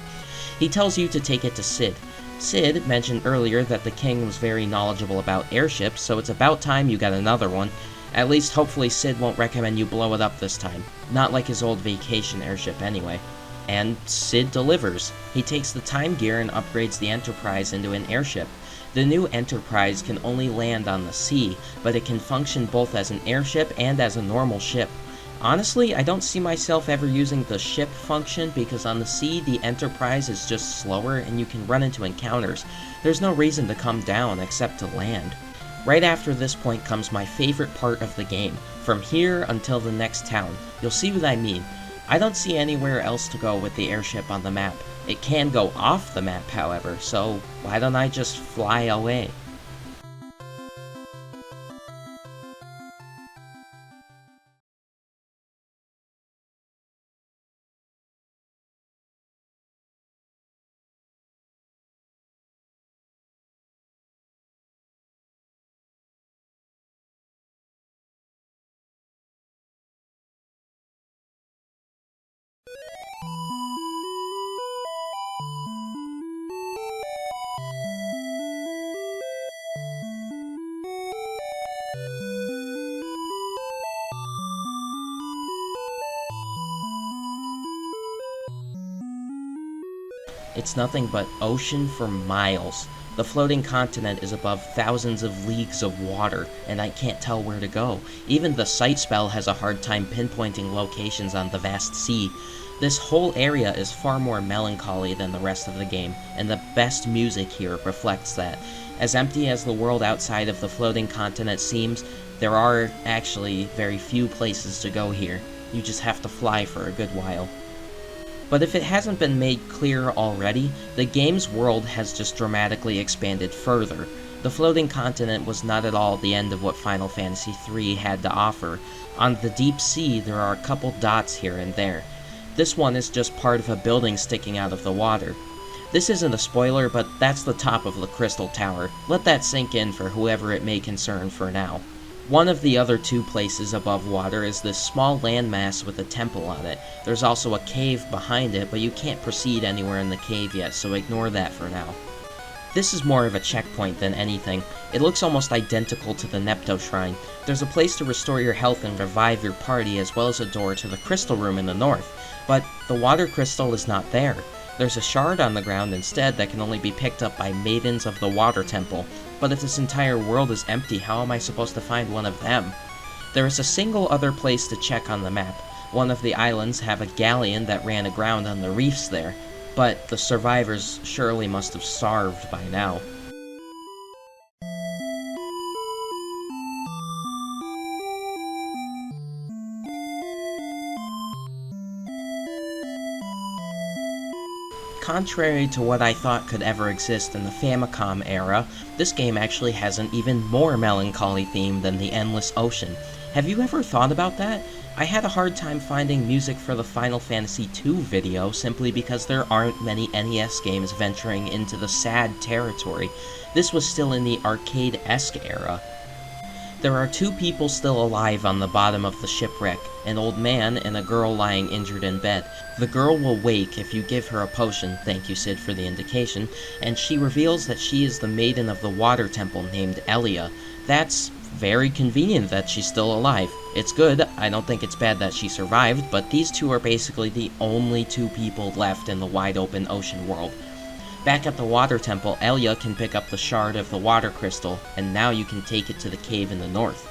He tells you to take it to Sid. Sid mentioned earlier that the king was very knowledgeable about airships, so it's about time you got another one. At least hopefully Sid won't recommend you blow it up this time. Not like his old vacation airship anyway. And Sid delivers. He takes the time gear and upgrades the Enterprise into an airship. The new Enterprise can only land on the sea, but it can function both as an airship and as a normal ship. Honestly, I don't see myself ever using the ship function because on the sea the Enterprise is just slower and you can run into encounters. There's no reason to come down except to land. Right after this point comes my favorite part of the game. From here until the next town. You'll see what I mean. I don't see anywhere else to go with the airship on the map. It can go off the map, however, so why don't I just fly away? It's nothing but ocean for miles. The floating continent is above thousands of leagues of water, and I can't tell where to go. Even the sight spell has a hard time pinpointing locations on the vast sea. This whole area is far more melancholy than the rest of the game, and the best music here reflects that. As empty as the world outside of the floating continent seems, there are actually very few places to go here. You just have to fly for a good while. But if it hasn't been made clear already, the game's world has just dramatically expanded further. The floating continent was not at all the end of what Final Fantasy III had to offer. On the deep sea, there are a couple dots here and there. This one is just part of a building sticking out of the water. This isn't a spoiler, but that's the top of the Crystal Tower. Let that sink in for whoever it may concern for now. One of the other two places above water is this small landmass with a temple on it. There's also a cave behind it, but you can't proceed anywhere in the cave yet, so ignore that for now. This is more of a checkpoint than anything. It looks almost identical to the Nepto Shrine. There's a place to restore your health and revive your party, as well as a door to the Crystal Room in the north. But the water crystal is not there. There's a shard on the ground instead that can only be picked up by Maidens of the Water Temple. But if this entire world is empty, how am I supposed to find one of them? There is a single other place to check on the map. One of the islands have a galleon that ran aground on the reefs there, but the survivors surely must have starved by now. Contrary to what I thought could ever exist in the Famicom era, this game actually has an even more melancholy theme than the Endless Ocean. Have you ever thought about that? I had a hard time finding music for the Final Fantasy II video simply because there aren't many NES games venturing into the sad territory. This was still in the arcade-esque era. There are two people still alive on the bottom of the shipwreck, an old man and a girl lying injured in bed. The girl will wake if you give her a potion, thank you Sid for the indication, and she reveals that she is the maiden of the water temple named Elia. That's very convenient that she's still alive. It's good, I don't think it's bad that she survived, but these two are basically the only two people left in the wide open ocean world. Back at the water temple, Elia can pick up the shard of the water crystal, and now you can take it to the cave in the north.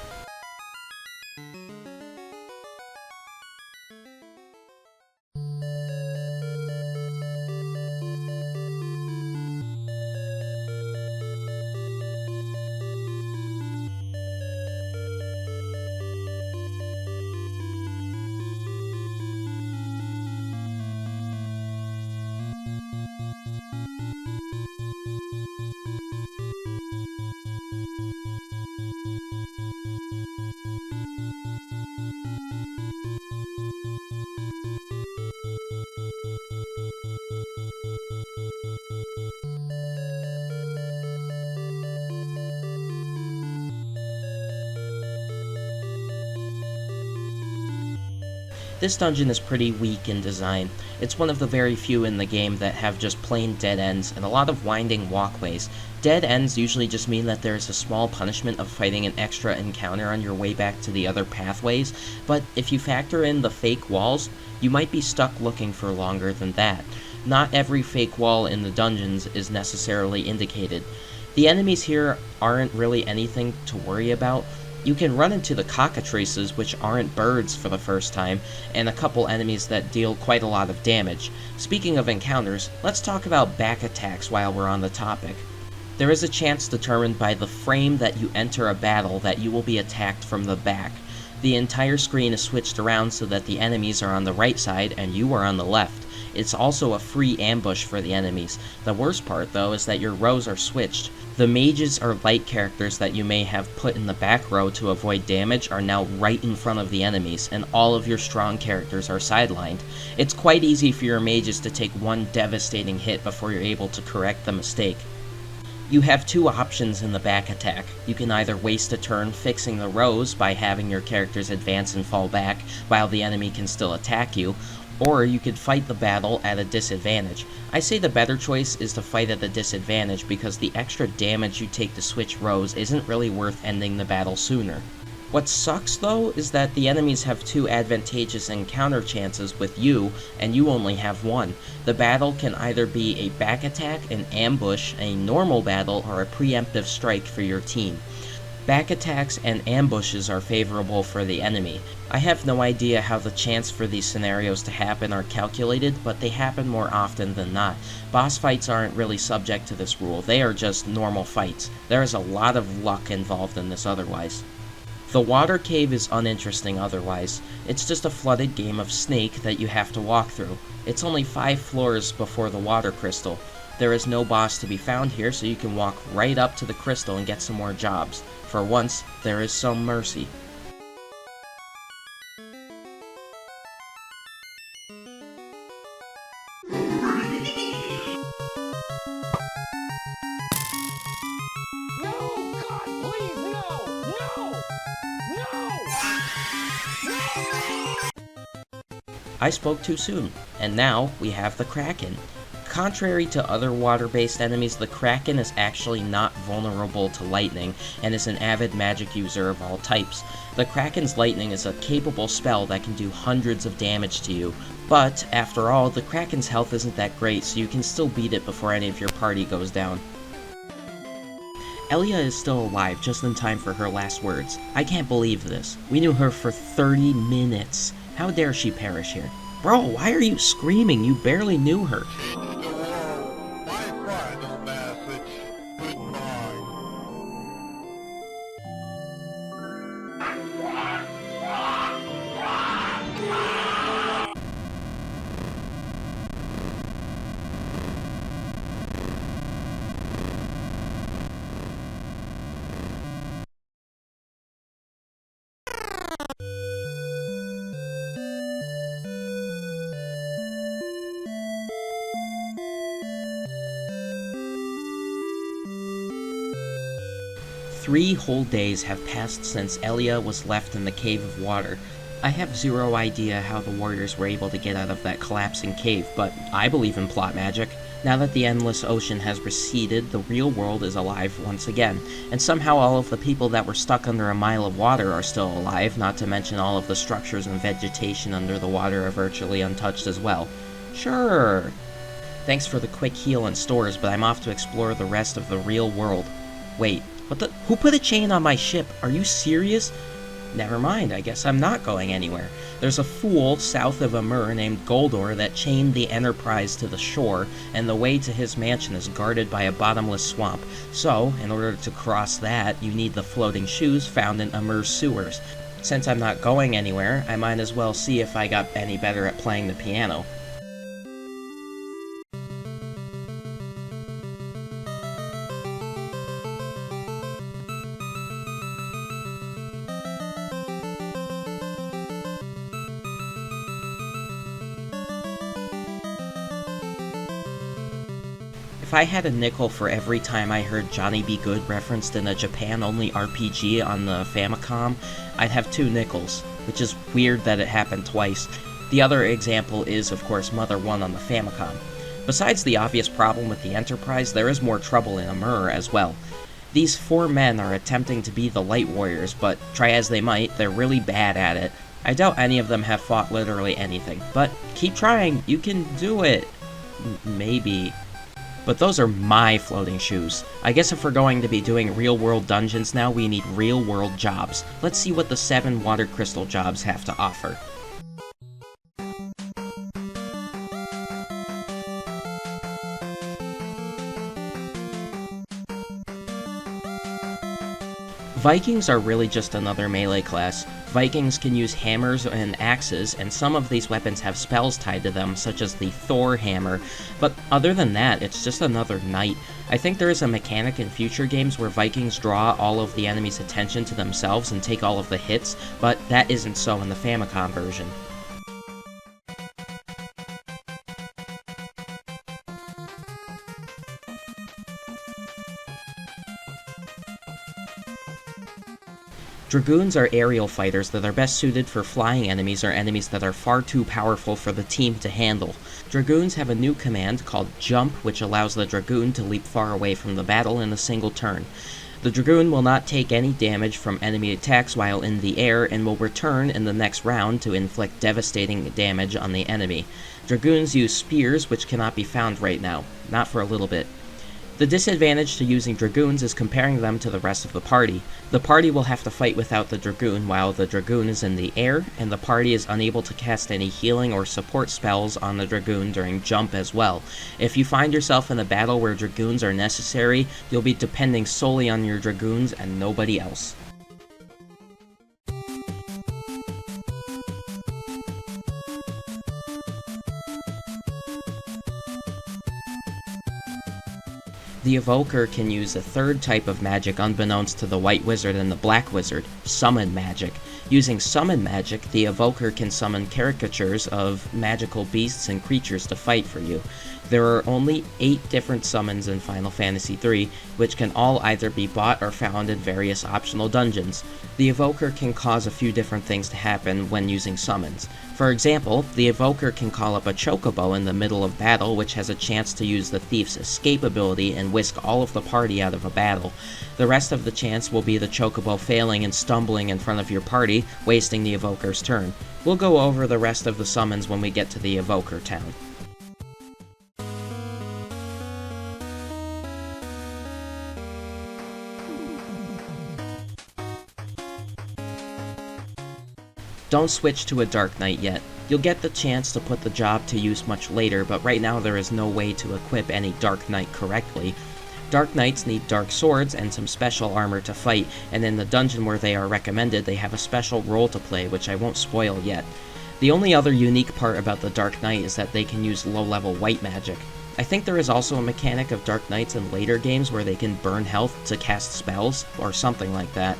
This dungeon is pretty weak in design. It's one of the very few in the game that have just plain dead ends and a lot of winding walkways. Dead ends usually just mean that there's a small punishment of fighting an extra encounter on your way back to the other pathways, but if you factor in the fake walls, you might be stuck looking for longer than that. Not every fake wall in the dungeons is necessarily indicated. The enemies here aren't really anything to worry about. You can run into the cockatrices, which aren't birds for the first time, and a couple enemies that deal quite a lot of damage. Speaking of encounters, let's talk about back attacks while we're on the topic. There is a chance determined by the frame that you enter a battle that you will be attacked from the back. The entire screen is switched around so that the enemies are on the right side and you are on the left. It's also a free ambush for the enemies. The worst part, though, is that your rows are switched. The mages or light characters that you may have put in the back row to avoid damage are now right in front of the enemies, and all of your strong characters are sidelined. It's quite easy for your mages to take one devastating hit before you're able to correct the mistake. You have two options in the back attack. You can either waste a turn fixing the rows by having your characters advance and fall back while the enemy can still attack you, or you could fight the battle at a disadvantage. I say the better choice is to fight at a disadvantage because the extra damage you take to switch rows isn't really worth ending the battle sooner. What sucks though is that the enemies have two advantageous encounter chances with you, and you only have one. The battle can either be a back attack, an ambush, a normal battle, or a preemptive strike for your team. Back attacks and ambushes are favorable for the enemy. I have no idea how the chance for these scenarios to happen are calculated, but they happen more often than not. Boss fights aren't really subject to this rule, they are just normal fights. There is a lot of luck involved in this otherwise. The water cave is uninteresting otherwise. It's just a flooded game of Snake that you have to walk through. It's only 5 floors before the water crystal. There is no boss to be found here, so you can walk right up to the crystal and get some more jobs. For once, there is some mercy. I spoke too soon, and now we have the Kraken. Contrary to other water-based enemies, the Kraken is actually not vulnerable to lightning, and is an avid magic user of all types. The Kraken's lightning is a capable spell that can do hundreds of damage to you, but, after all, the Kraken's health isn't that great, so you can still beat it before any of your party goes down. Elia is still alive, just in time for her last words. I can't believe this. We knew her for 30 minutes. How dare she perish here? Bro, why are you screaming? You barely knew her. My private message. Goodbye. Three whole days have passed since Elia was left in the Cave of Water. I have zero idea how the warriors were able to get out of that collapsing cave, but I believe in plot magic. Now that the endless ocean has receded, the real world is alive once again, and somehow all of the people that were stuck under a mile of water are still alive, not to mention all of the structures and vegetation under the water are virtually untouched as well. Sure. Thanks for the quick heal and stores, but I'm off to explore the rest of the real world. Wait, what the? Who put a chain on my ship? Are you serious? Never mind, I guess I'm not going anywhere. There's a fool south of Amur named Goldor that chained the Enterprise to the shore, and the way to his mansion is guarded by a bottomless swamp. So, in order to cross that, you need the floating shoes found in Amur's sewers. Since I'm not going anywhere, I might as well see if I got any better at playing the piano. If I had a nickel for every time I heard Johnny Be Good referenced in a Japan-only RPG on the Famicom, I'd have 2 nickels, which is weird that it happened twice. The other example is, of course, Mother 1 on the Famicom. Besides the obvious problem with the Enterprise, there is more trouble in Amur as well. These 4 men are attempting to be the Light Warriors, but try as they might, they're really bad at it. I doubt any of them have fought literally anything, but keep trying, you can do it. Maybe. But those are my floating shoes. I guess if we're going to be doing real-world dungeons now, we need real-world jobs. Let's see what the 7 water crystal jobs have to offer. Vikings are really just another melee class. Vikings can use hammers and axes, and some of these weapons have spells tied to them, such as the Thor hammer, but other than that, it's just another knight. I think there is a mechanic in future games where Vikings draw all of the enemy's attention to themselves and take all of the hits, but that isn't so in the Famicom version. Dragoons are aerial fighters that are best suited for flying enemies or enemies that are far too powerful for the team to handle. Dragoons have a new command called Jump, which allows the Dragoon to leap far away from the battle in a single turn. The Dragoon will not take any damage from enemy attacks while in the air and will return in the next round to inflict devastating damage on the enemy. Dragoons use spears, which cannot be found right now, not for a little bit. The disadvantage to using Dragoons is comparing them to the rest of the party. The party will have to fight without the Dragoon while the Dragoon is in the air, and the party is unable to cast any healing or support spells on the Dragoon during Jump as well. If you find yourself in a battle where Dragoons are necessary, you'll be depending solely on your Dragoons and nobody else. The Evoker can use a third type of magic unbeknownst to the White Wizard and the Black Wizard, Summon Magic. Using Summon Magic, the Evoker can summon caricatures of magical beasts and creatures to fight for you. There are only 8 different summons in Final Fantasy III, which can all either be bought or found in various optional dungeons. The Evoker can cause a few different things to happen when using summons. For example, the Evoker can call up a Chocobo in the middle of battle, which has a chance to use the Thief's escape ability and whisk all of the party out of a battle. The rest of the chance will be the Chocobo failing and stumbling in front of your party, wasting the Evoker's turn. We'll go over the rest of the summons when we get to the Evoker town. Don't switch to a Dark Knight yet. You'll get the chance to put the job to use much later, but right now there is no way to equip any Dark Knight correctly. Dark Knights need dark swords and some special armor to fight, and in the dungeon where they are recommended, they have a special role to play, which I won't spoil yet. The only other unique part about the Dark Knight is that they can use low-level white magic. I think there is also a mechanic of Dark Knights in later games where they can burn health to cast spells, or something like that.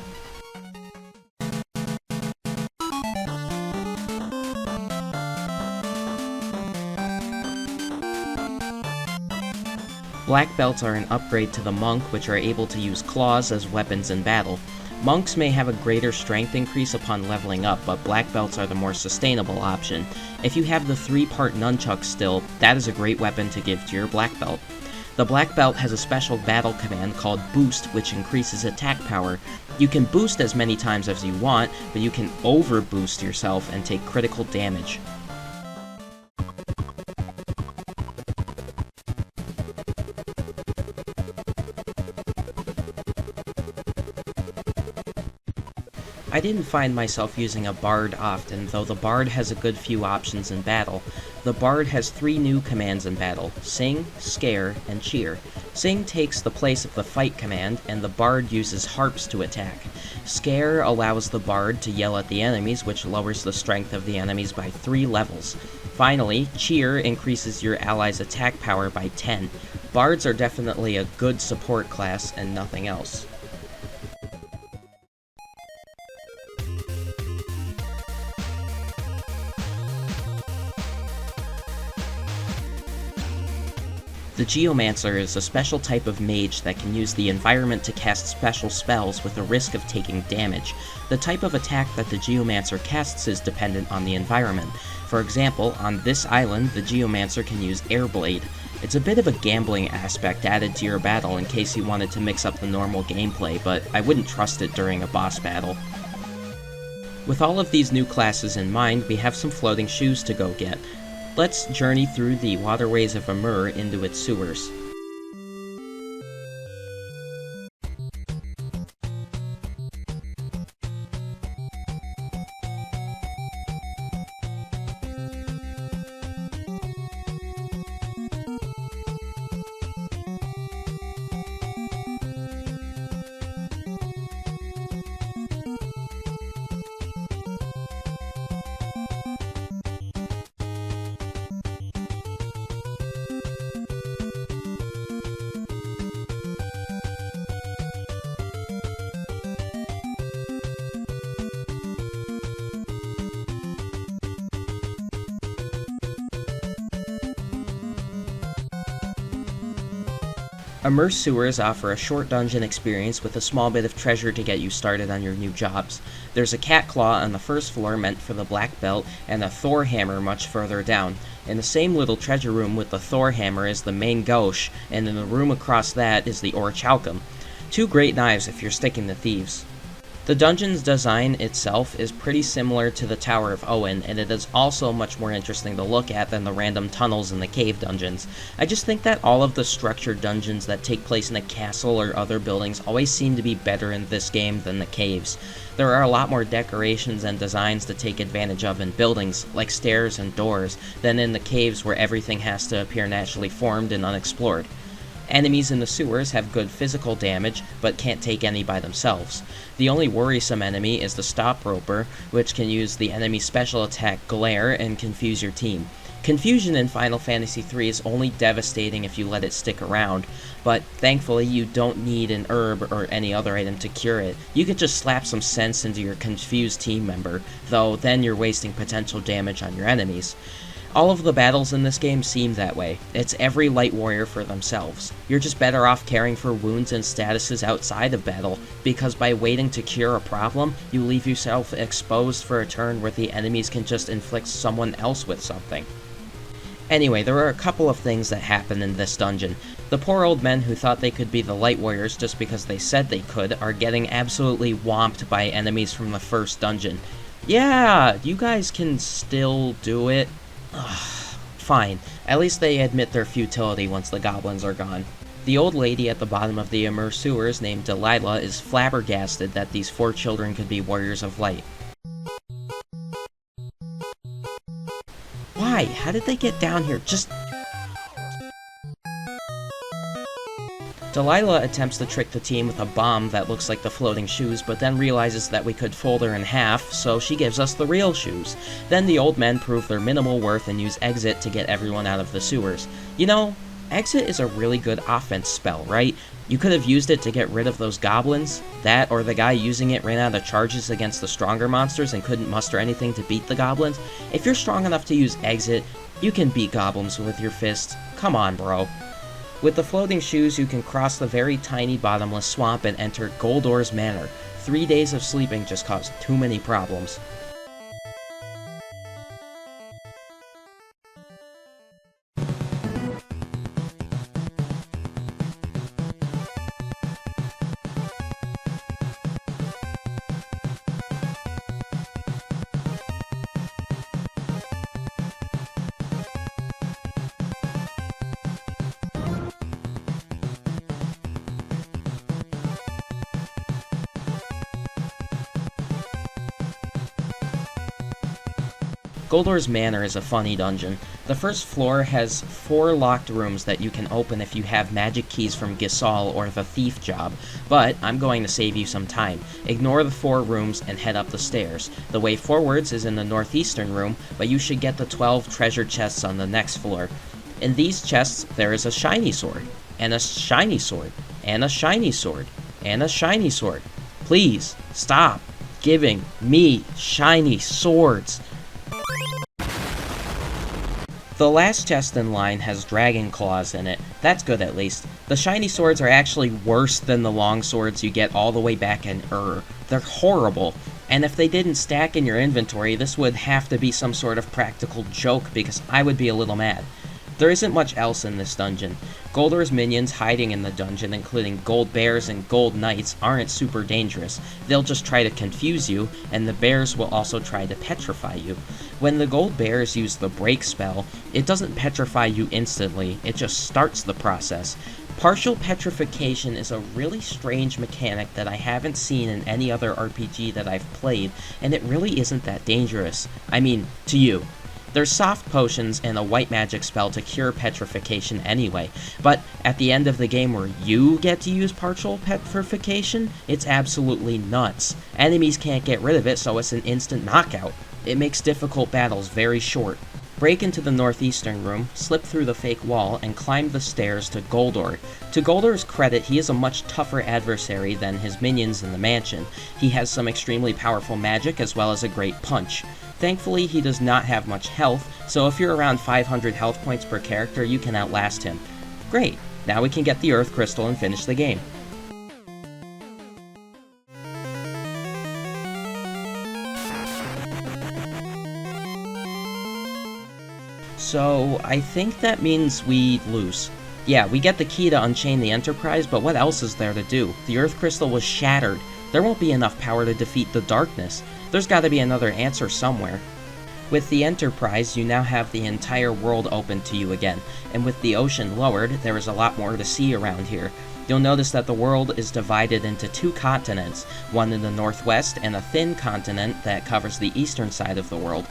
Black belts are an upgrade to the monk, which are able to use claws as weapons in battle. Monks may have a greater strength increase upon leveling up, but black belts are the more sustainable option. If you have the 3-part nunchuck still, that is a great weapon to give to your black belt. The black belt has a special battle command called Boost, which increases attack power. You can boost as many times as you want, but you can over-boost yourself and take critical damage. I didn't find myself using a bard often, though the bard has a good few options in battle. The bard has 3 new commands in battle: Sing, Scare, and Cheer. Sing takes the place of the fight command, and the bard uses harps to attack. Scare allows the bard to yell at the enemies, which lowers the strength of the enemies by 3 levels. Finally, Cheer increases your allies' attack power by 10. Bards are definitely a good support class and nothing else. The Geomancer is a special type of mage that can use the environment to cast special spells with a risk of taking damage. The type of attack that the Geomancer casts is dependent on the environment. For example, on this island, the Geomancer can use Airblade. It's a bit of a gambling aspect added to your battle in case you wanted to mix up the normal gameplay, but I wouldn't trust it during a boss battle. With all of these new classes in mind, we have some floating shoes to go get. Let's journey through the waterways of Amur into its sewers. Amur sewers offer a short dungeon experience with a small bit of treasure to get you started on your new jobs. There's a cat claw on the first floor meant for the black belt, and a Thor hammer much further down. In the same little treasure room with the Thor hammer is the main gauche, and in the room across that is the Orichalcum. 2 great knives if you're sticking to thieves. The dungeon's design itself is pretty similar to the Tower of Owen, and it is also much more interesting to look at than the random tunnels in the cave dungeons. I just think that all of the structured dungeons that take place in a castle or other buildings always seem to be better in this game than the caves. There are a lot more decorations and designs to take advantage of in buildings, like stairs and doors, than in the caves where everything has to appear naturally formed and unexplored. Enemies in the sewers have good physical damage, but can't take any by themselves. The only worrisome enemy is the Stop Roper, which can use the enemy's special attack Glare and confuse your team. Confusion in Final Fantasy III is only devastating if you let it stick around, but thankfully you don't need an herb or any other item to cure it. You could just slap some sense into your confused team member, though then you're wasting potential damage on your enemies. All of the battles in this game seem that way. It's every light warrior for themselves. You're just better off caring for wounds and statuses outside of battle, because by waiting to cure a problem, you leave yourself exposed for a turn where the enemies can just inflict someone else with something. Anyway, there are a couple of things that happen in this dungeon. The poor old men who thought they could be the light warriors just because they said they could are getting absolutely whomped by enemies from the first dungeon. Yeah, you guys can still do it. Ugh, fine. At least they admit their futility once the goblins are gone. The old lady at the bottom of the Amur sewers named Delilah is flabbergasted that these 4 children could be warriors of light. Why? How did they get down here? Delilah attempts to trick the team with a bomb that looks like the floating shoes, but then realizes that we could fold her in half, so she gives us the real shoes. Then the old men prove their minimal worth and use Exit to get everyone out of the sewers. You know, Exit is a really good offense spell, right? You could have used it to get rid of those goblins. That, or the guy using it ran out of charges against the stronger monsters and couldn't muster anything to beat the goblins. If you're strong enough to use Exit, you can beat goblins with your fists. Come on, bro. With the floating shoes, you can cross the very tiny bottomless swamp and enter Goldor's Manor. 3 days of sleeping just caused too many problems. Goldor's Manor is a funny dungeon. The first floor has 4 locked rooms that you can open if you have magic keys from Gisal or the Thief job, but I'm going to save you some time. Ignore the 4 rooms and head up the stairs. The way forwards is in the northeastern room, but you should get the 12 treasure chests on the next floor. In these chests, there is a shiny sword, and a shiny sword, and a shiny sword, and a shiny sword. Please, stop giving me shiny swords. The last chest in line has dragon claws in it. That's good at least. The shiny swords are actually worse than the long swords you get all the way back in Ur. They're horrible. And if they didn't stack in your inventory, this would have to be some sort of practical joke because I would be a little mad. There isn't much else in this dungeon. Goldor's minions hiding in the dungeon, including gold bears and gold knights, aren't super dangerous. They'll just try to confuse you, and the bears will also try to petrify you. When the gold bears use the break spell, it doesn't petrify you instantly, it just starts the process. Partial petrification is a really strange mechanic that I haven't seen in any other RPG that I've played, and it really isn't that dangerous. I mean, to you. There's soft potions and a white magic spell to cure petrification anyway, but at the end of the game where you get to use partial petrification, it's absolutely nuts. Enemies can't get rid of it, so it's an instant knockout. It makes difficult battles very short. Break into the northeastern room, slip through the fake wall, and climb the stairs to Goldor. To Goldor's credit, he is a much tougher adversary than his minions in the mansion. He has some extremely powerful magic as well as a great punch. Thankfully, he does not have much health, so if you're around 500 health points per character, you can outlast him. Great, now we can get the Earth Crystal and finish the game. So, I think that means we lose. Yeah, we get the key to unchain the Enterprise, but what else is there to do? The Earth Crystal was shattered. There won't be enough power to defeat the darkness. There's gotta be another answer somewhere. With the Enterprise, you now have the entire world open to you again, and with the ocean lowered, there is a lot more to see around here. You'll notice that the world is divided into 2 continents, one in the northwest and a thin continent that covers the eastern side of the world.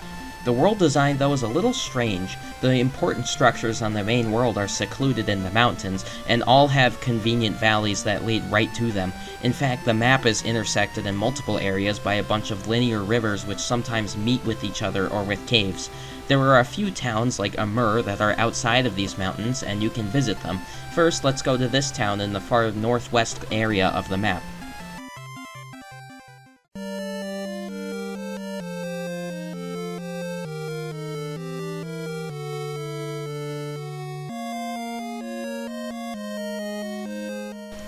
The world design, though, is a little strange. The important structures on the main world are secluded in the mountains, and all have convenient valleys that lead right to them. In fact, the map is intersected in multiple areas by a bunch of linear rivers which sometimes meet with each other or with caves. There are a few towns like Amur that are outside of these mountains, and you can visit them. First, let's go to this town in the far northwest area of the map.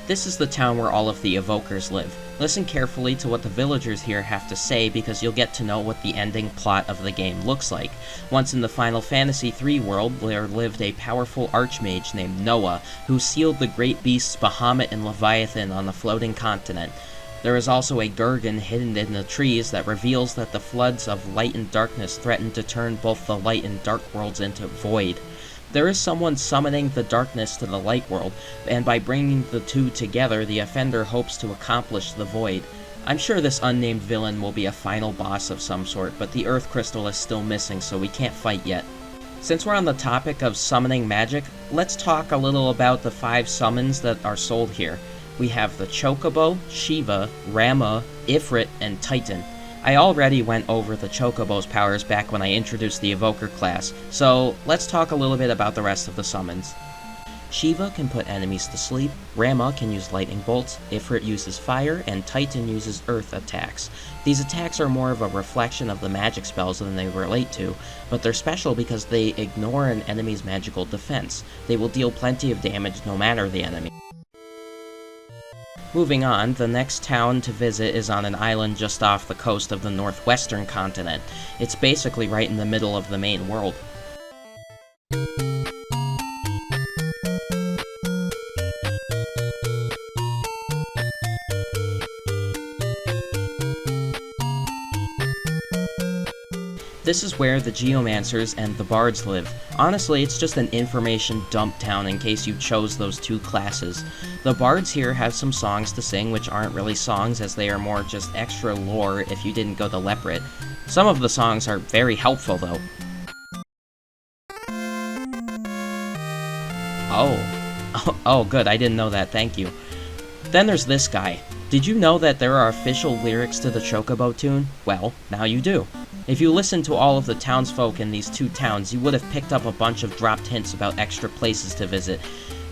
This is the town where all of the evokers live. Listen carefully to what the villagers here have to say because you'll get to know what the ending plot of the game looks like. Once in the Final Fantasy III world, there lived a powerful archmage named Noah, who sealed the great beasts Bahamut and Leviathan on the floating continent. There is also a Gurgan hidden in the trees that reveals that the floods of light and darkness threaten to turn both the light and dark worlds into void. There is someone summoning the darkness to the light world, and by bringing the two together, the offender hopes to accomplish the void. I'm sure this unnamed villain will be a final boss of some sort, but the Earth Crystal is still missing, so we can't fight yet. Since we're on the topic of summoning magic, let's talk a little about the 5 summons that are sold here. We have the Chocobo, Shiva, Rama, Ifrit, and Titan. I already went over the Chocobo's powers back when I introduced the Evoker class, so let's talk a little bit about the rest of the summons. Shiva can put enemies to sleep, Rama can use lightning bolts, Ifrit uses fire, and Titan uses earth attacks. These attacks are more of a reflection of the magic spells than they relate to, but they're special because they ignore an enemy's magical defense. They will deal plenty of damage no matter the enemy. Moving on, the next town to visit is on an island just off the coast of the northwestern continent. It's basically right in the middle of the main world. This is where the Geomancers and the Bards live. Honestly, it's just an information dump town in case you chose those two classes. The Bards here have some songs to sing which aren't really songs, as they are more just extra lore if you didn't go to Leprit. Some of the songs are very helpful though. Oh good, I didn't know that, thank you. Then there's this guy. Did you know that there are official lyrics to the Chocobo tune? Well, now you do. If you listened to all of the townsfolk in these two towns, you would have picked up a bunch of dropped hints about extra places to visit.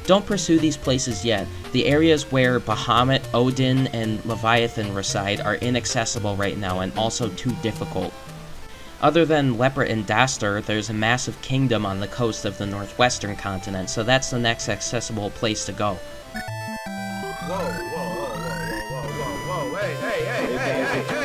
Don't pursue these places yet. The areas where Bahamut, Odin, and Leviathan reside are inaccessible right now and also too difficult. Other than Leprit and Dastar, there's a massive kingdom on the coast of the northwestern continent, so that's the next accessible place to go. Whoa, hey.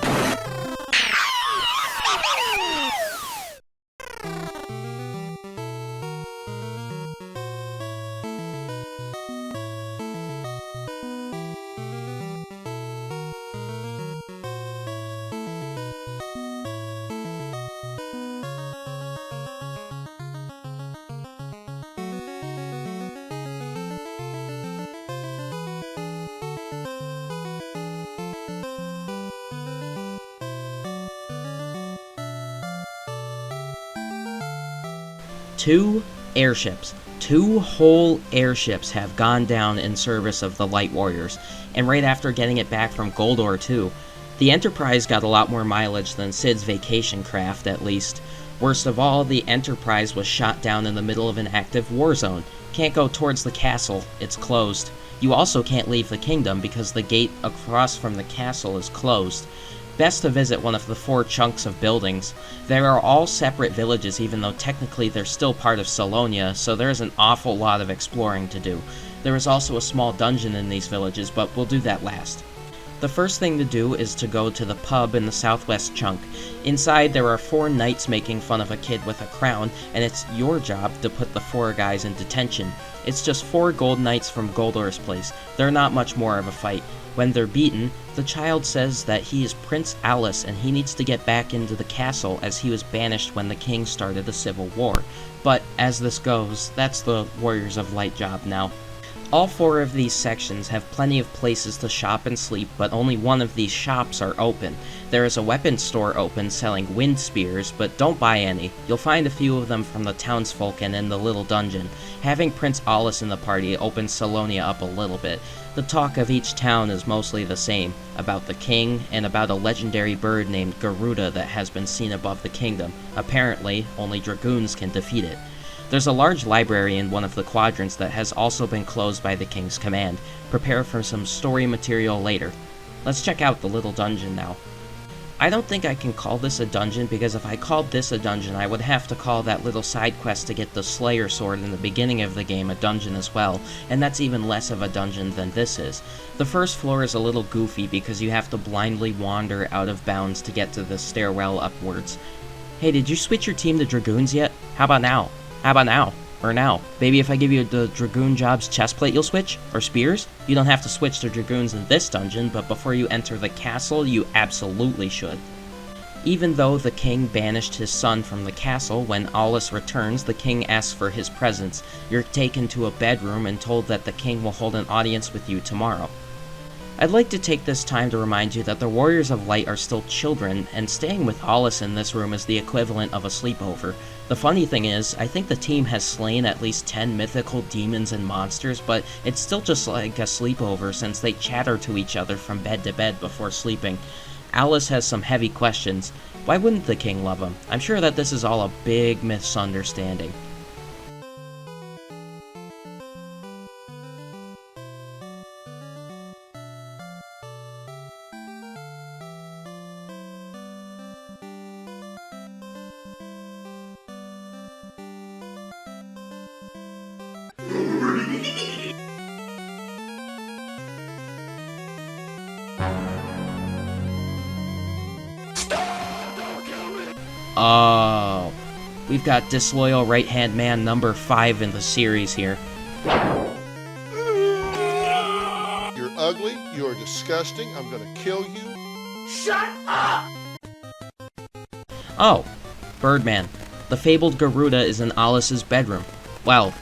Two airships. Two whole airships have gone down in service of the Light Warriors, and right after getting it back from Goldor too. The Enterprise got a lot more mileage than Cid's vacation craft, at least. Worst of all, the Enterprise was shot down in the middle of an active war zone. Can't go towards the castle, it's closed. You also can't leave the kingdom because the gate across from the castle is closed. Best to visit one of the 4 chunks of buildings. They are all separate villages, even though technically they're still part of Salonia, so there is an awful lot of exploring to do. There is also a small dungeon in these villages, but we'll do that last. The first thing to do is to go to the pub in the southwest chunk. Inside there are 4 knights making fun of a kid with a crown, and it's your job to put the 4 guys in detention. It's just 4 gold knights from Goldor's place. They're not much more of a fight. When they're beaten, the child says that he is Prince Alice and he needs to get back into the castle as he was banished when the king started the civil war. But as this goes, that's the Warriors of Light job now. All 4 of these sections have plenty of places to shop and sleep, but only one of these shops are open. There is a weapons store open selling wind spears, but don't buy any. You'll find a few of them from the townsfolk and in the little dungeon. Having Prince Alice in the party opens Salonia up a little bit. The talk of each town is mostly the same, about the king, and about a legendary bird named Garuda that has been seen above the kingdom. Apparently, only dragoons can defeat it. There's a large library in one of the quadrants that has also been closed by the king's command. Prepare for some story material later. Let's check out the little dungeon now. I don't think I can call this a dungeon, because if I called this a dungeon, I would have to call that little side quest to get the Slayer sword in the beginning of the game a dungeon as well, and that's even less of a dungeon than this is. The first floor is a little goofy because you have to blindly wander out of bounds to get to the stairwell upwards. Hey, did you switch your team to Dragoons yet? How about now? How about now? Or now? Maybe if I give you the Dragoon Jobs chestplate you'll switch? Or spears? You don't have to switch to Dragoons in this dungeon, but before you enter the castle, you absolutely should. Even though the king banished his son from the castle, when Alice returns, the king asks for his presence. You're taken to a bedroom and told that the king will hold an audience with you tomorrow. I'd like to take this time to remind you that the Warriors of Light are still children, and staying with Alice in this room is the equivalent of a sleepover. The funny thing is, I think the team has slain at least 10 mythical demons and monsters, but it's still just like a sleepover since they chatter to each other from bed to bed before sleeping. Alice has some heavy questions. Why wouldn't the king love him? I'm sure that this is all a big misunderstanding. Oh. We've got disloyal right-hand man number 5 in the series here. You're ugly, you're disgusting, I'm gonna kill you. Oh, Birdman. The fabled Garuda is in Alice's bedroom. Well,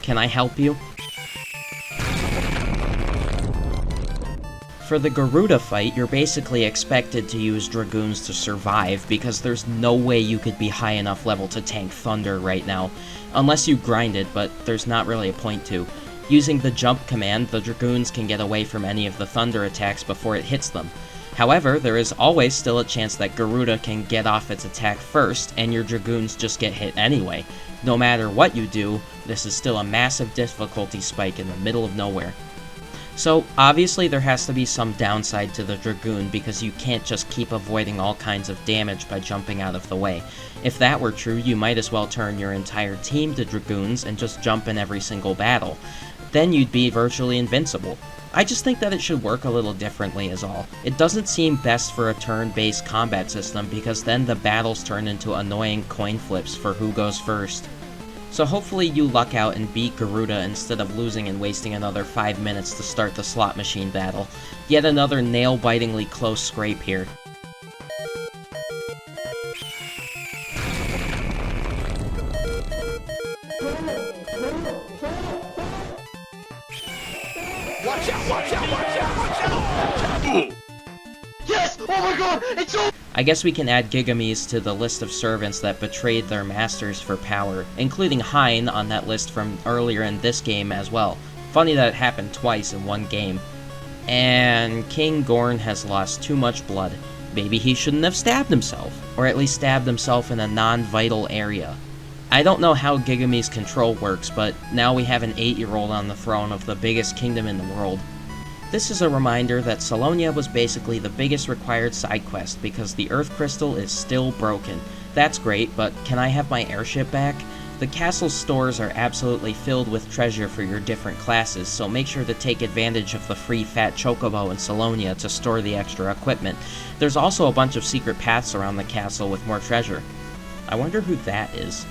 can I help you? For the Garuda fight, you're basically expected to use Dragoons to survive, because there's no way you could be high enough level to tank Thunder right now. Unless you grind it, but there's not really a point to. Using the jump command, the Dragoons can get away from any of the Thunder attacks before it hits them. However, there is always still a chance that Garuda can get off its attack first, and your Dragoons just get hit anyway. No matter what you do, this is still a massive difficulty spike in the middle of nowhere. So, obviously there has to be some downside to the Dragoon, because you can't just keep avoiding all kinds of damage by jumping out of the way. If that were true, you might as well turn your entire team to Dragoons and just jump in every single battle. Then you'd be virtually invincible. I just think that it should work a little differently is all. It doesn't seem best for a turn-based combat system, because then the battles turn into annoying coin flips for who goes first. So hopefully you luck out and beat Garuda instead of losing and wasting another 5 minutes to start the slot machine battle. Yet another nail-bitingly close scrape here. Watch out, watch out, watch out, watch out! Yes! Oh my god! It's over! I guess we can add Gigamees to the list of servants that betrayed their masters for power, including Hein on that list from earlier in this game as well. Funny that it happened twice in one game. And King Gorn has lost too much blood. Maybe he shouldn't have stabbed himself, or at least stabbed himself in a non-vital area. I don't know how Gigamee's control works, but now we have an 8-year-old on the throne of the biggest kingdom in the world. This is a reminder that Salonia was basically the biggest required side quest because the Earth Crystal is still broken. That's great, but can I have my airship back? The castle's stores are absolutely filled with treasure for your different classes, so make sure to take advantage of the free Fat Chocobo in Salonia to store the extra equipment. There's also a bunch of secret paths around the castle with more treasure. I wonder who that is.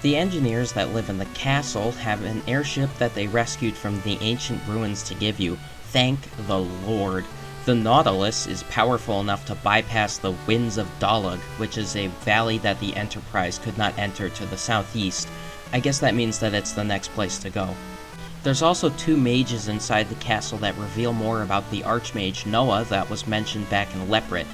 The engineers that live in the castle have an airship that they rescued from the ancient ruins to give you. Thank the Lord. The Nautilus is powerful enough to bypass the Winds of Dalag, which is a valley that the Enterprise could not enter to the southeast. I guess that means that it's the next place to go. There's also 2 mages inside the castle that reveal more about the Archmage Noah that was mentioned back in Leprit.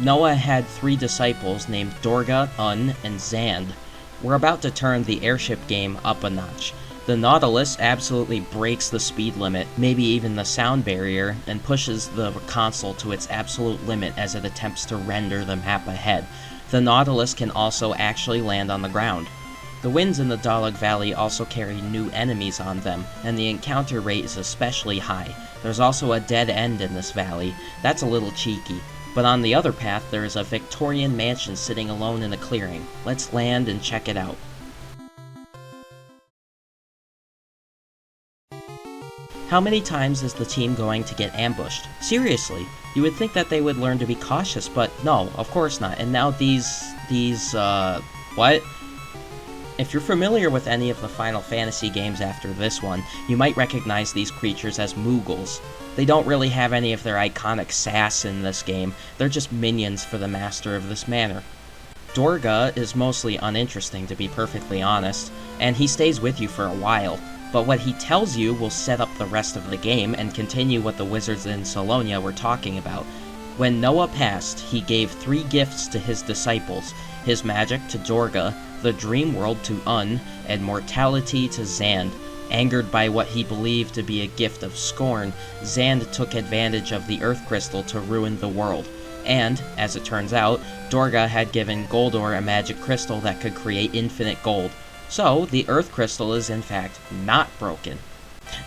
Noah had 3 disciples named Dorga, Un, and Zand. We're about to turn the airship game up a notch. The Nautilus absolutely breaks the speed limit, maybe even the sound barrier, and pushes the console to its absolute limit as it attempts to render the map ahead. The Nautilus can also actually land on the ground. The winds in the Dalag Valley also carry new enemies on them, and the encounter rate is especially high. There's also a dead end in this valley. That's a little cheeky. But on the other path, there is a Victorian mansion sitting alone in a clearing. Let's land and check it out. How many times is the team going to get ambushed? Seriously, you would think that they would learn to be cautious, but no, of course not. And now what? If you're familiar with any of the Final Fantasy games after this one, you might recognize these creatures as Moogles. They don't really have any of their iconic sass in this game, they're just minions for the master of this manor. Dorga is mostly uninteresting, to be perfectly honest, and he stays with you for a while, but what he tells you will set up the rest of the game and continue what the wizards in Salonia were talking about. When Noah passed, he gave 3 gifts to his disciples, his magic to Dorga, the dream world to Un, and mortality to Zand. Angered by what he believed to be a gift of scorn, Zand took advantage of the Earth Crystal to ruin the world. And, as it turns out, Dorga had given Goldor a magic crystal that could create infinite gold. So, the Earth Crystal is in fact not broken.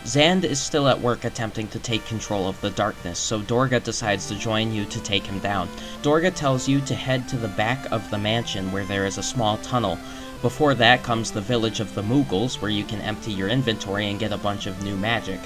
Zand is still at work attempting to take control of the darkness, so Dorga decides to join you to take him down. Dorga tells you to head to the back of the mansion where there is a small tunnel. Before that comes the village of the Moogles, where you can empty your inventory and get a bunch of new magic.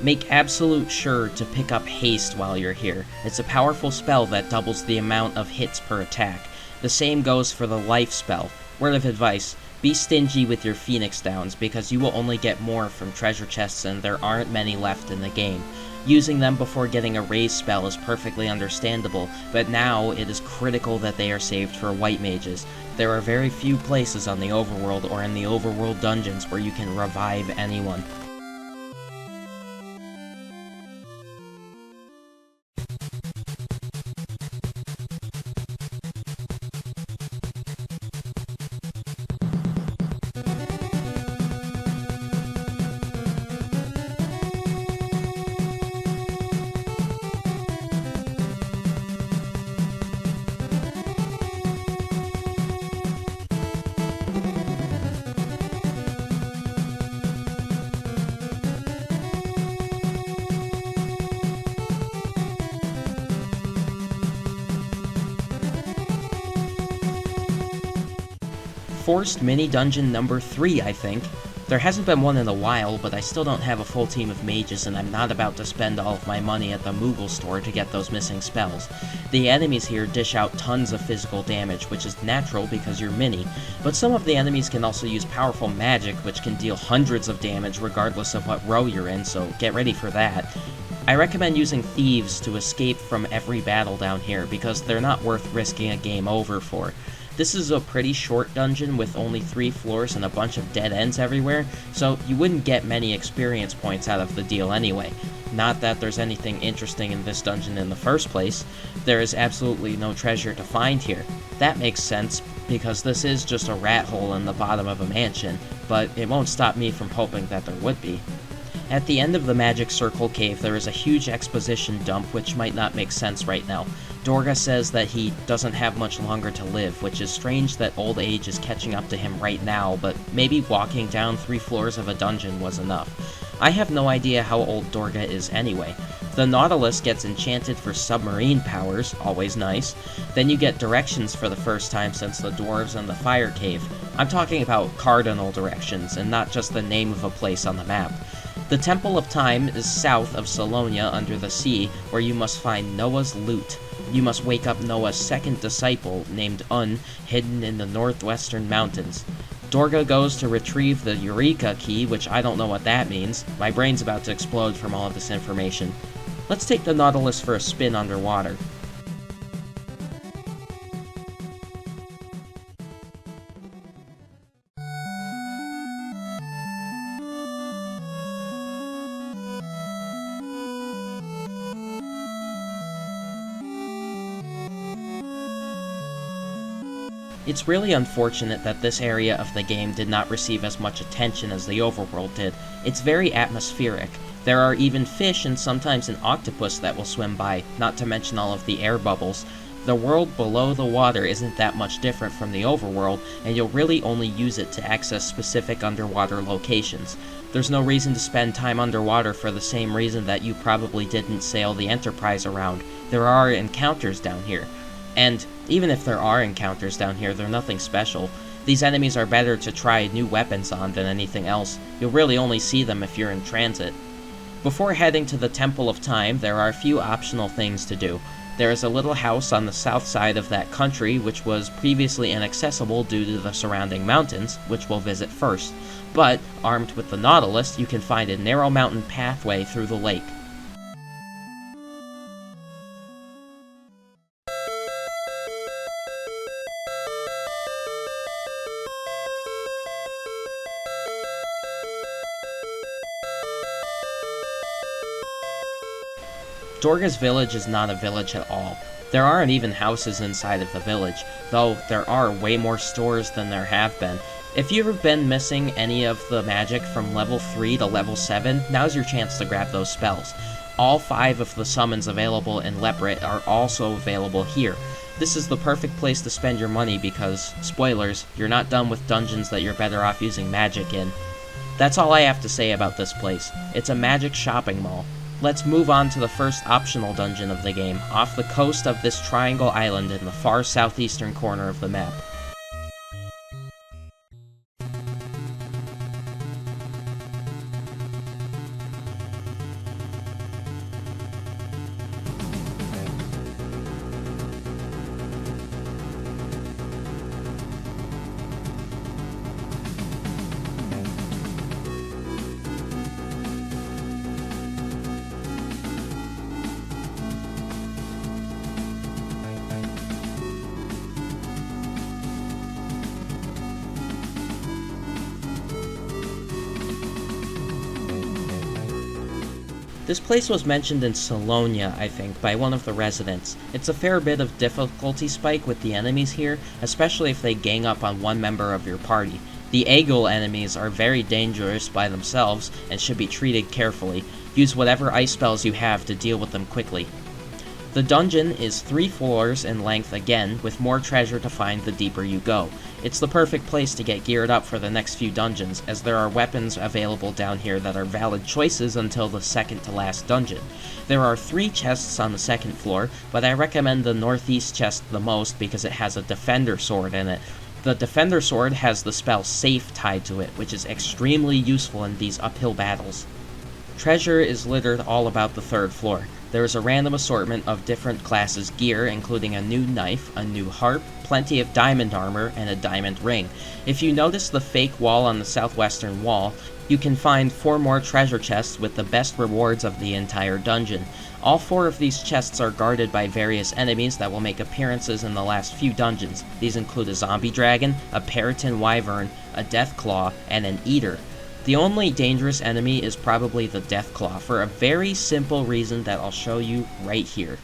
Make absolute sure to pick up Haste while you're here. It's a powerful spell that doubles the amount of hits per attack. The same goes for the Life spell. Word of advice, be stingy with your Phoenix Downs because you will only get more from treasure chests and there aren't many left in the game. Using them before getting a raise spell is perfectly understandable, but now it is critical that they are saved for white mages. There are very few places on the overworld or in the overworld dungeons where you can revive anyone. Forced mini dungeon number 3, I think. There hasn't been one in a while, but I still don't have a full team of mages and I'm not about to spend all of my money at the Moogle store to get those missing spells. The enemies here dish out tons of physical damage, which is natural because you're mini, but some of the enemies can also use powerful magic which can deal hundreds of damage regardless of what row you're in, so get ready for that. I recommend using thieves to escape from every battle down here because they're not worth risking a game over for. This is a pretty short dungeon with only 3 floors and a bunch of dead ends everywhere, so you wouldn't get many experience points out of the deal anyway. Not that there's anything interesting in this dungeon in the first place. There is absolutely no treasure to find here. That makes sense, because this is just a rat hole in the bottom of a mansion, but it won't stop me from hoping that there would be. At the end of the Magic Circle Cave, there is a huge exposition dump which might not make sense right now. Dorga says that he doesn't have much longer to live, which is strange that old age is catching up to him right now, but maybe walking down 3 floors of a dungeon was enough. I have no idea how old Dorga is anyway. The Nautilus gets enchanted for submarine powers, always nice. Then you get directions for the first time since the dwarves and the fire cave. I'm talking about cardinal directions, and not just the name of a place on the map. The Temple of Time is south of Salonia under the sea, where you must find Noah's lute. You must wake up Noah's second disciple, named Un, hidden in the northwestern mountains. Dorga goes to retrieve the Eureka key, which I don't know what that means. My brain's about to explode from all of this information. Let's take the Nautilus for a spin underwater. It's really unfortunate that this area of the game did not receive as much attention as the overworld did. It's very atmospheric. There are even fish and sometimes an octopus that will swim by, not to mention all of the air bubbles. The world below the water isn't that much different from the overworld, and you'll really only use it to access specific underwater locations. There's no reason to spend time underwater for the same reason that you probably didn't sail the Enterprise around. There are encounters down here. And even if there are encounters down here, they're nothing special. These enemies are better to try new weapons on than anything else. You'll really only see them if you're in transit. Before heading to the Temple of Time, there are a few optional things to do. There is a little house on the south side of that country which was previously inaccessible due to the surrounding mountains, which we'll visit first. But, armed with the Nautilus, you can find a narrow mountain pathway through the lake. Dorga's village is not a village at all. There aren't even houses inside of the village, though there are way more stores than there have been. If you've been missing any of the magic from level 3 to level 7, now's your chance to grab those spells. All 5 of the summons available in Leprit are also available here. This is the perfect place to spend your money because, spoilers, you're not done with dungeons that you're better off using magic in. That's all I have to say about this place. It's a magic shopping mall. Let's move on to the first optional dungeon of the game, off the coast of this triangle island in the far southeastern corner of the map. This place was mentioned in Salonia, I think, by one of the residents. It's a fair bit of difficulty spike with the enemies here, especially if they gang up on one member of your party. The Eagle enemies are very dangerous by themselves and should be treated carefully. Use whatever ice spells you have to deal with them quickly. The dungeon is 3 floors in length again, with more treasure to find the deeper you go. It's the perfect place to get geared up for the next few dungeons, as there are weapons available down here that are valid choices until the second to last dungeon. There are 3 chests on the second floor, but I recommend the northeast chest the most because it has a defender sword in it. The defender sword has the spell Safe tied to it, which is extremely useful in these uphill battles. Treasure is littered all about the 3rd floor. There is a random assortment of different classes' gear, including a new knife, a new harp, plenty of diamond armor, and a diamond ring. If you notice the fake wall on the southwestern wall, you can find 4 more treasure chests with the best rewards of the entire dungeon. All 4 of these chests are guarded by various enemies that will make appearances in the last few dungeons. These include a zombie dragon, a Periton wyvern, a deathclaw, and an eater. The only dangerous enemy is probably the Deathclaw, for a very simple reason that I'll show you right here.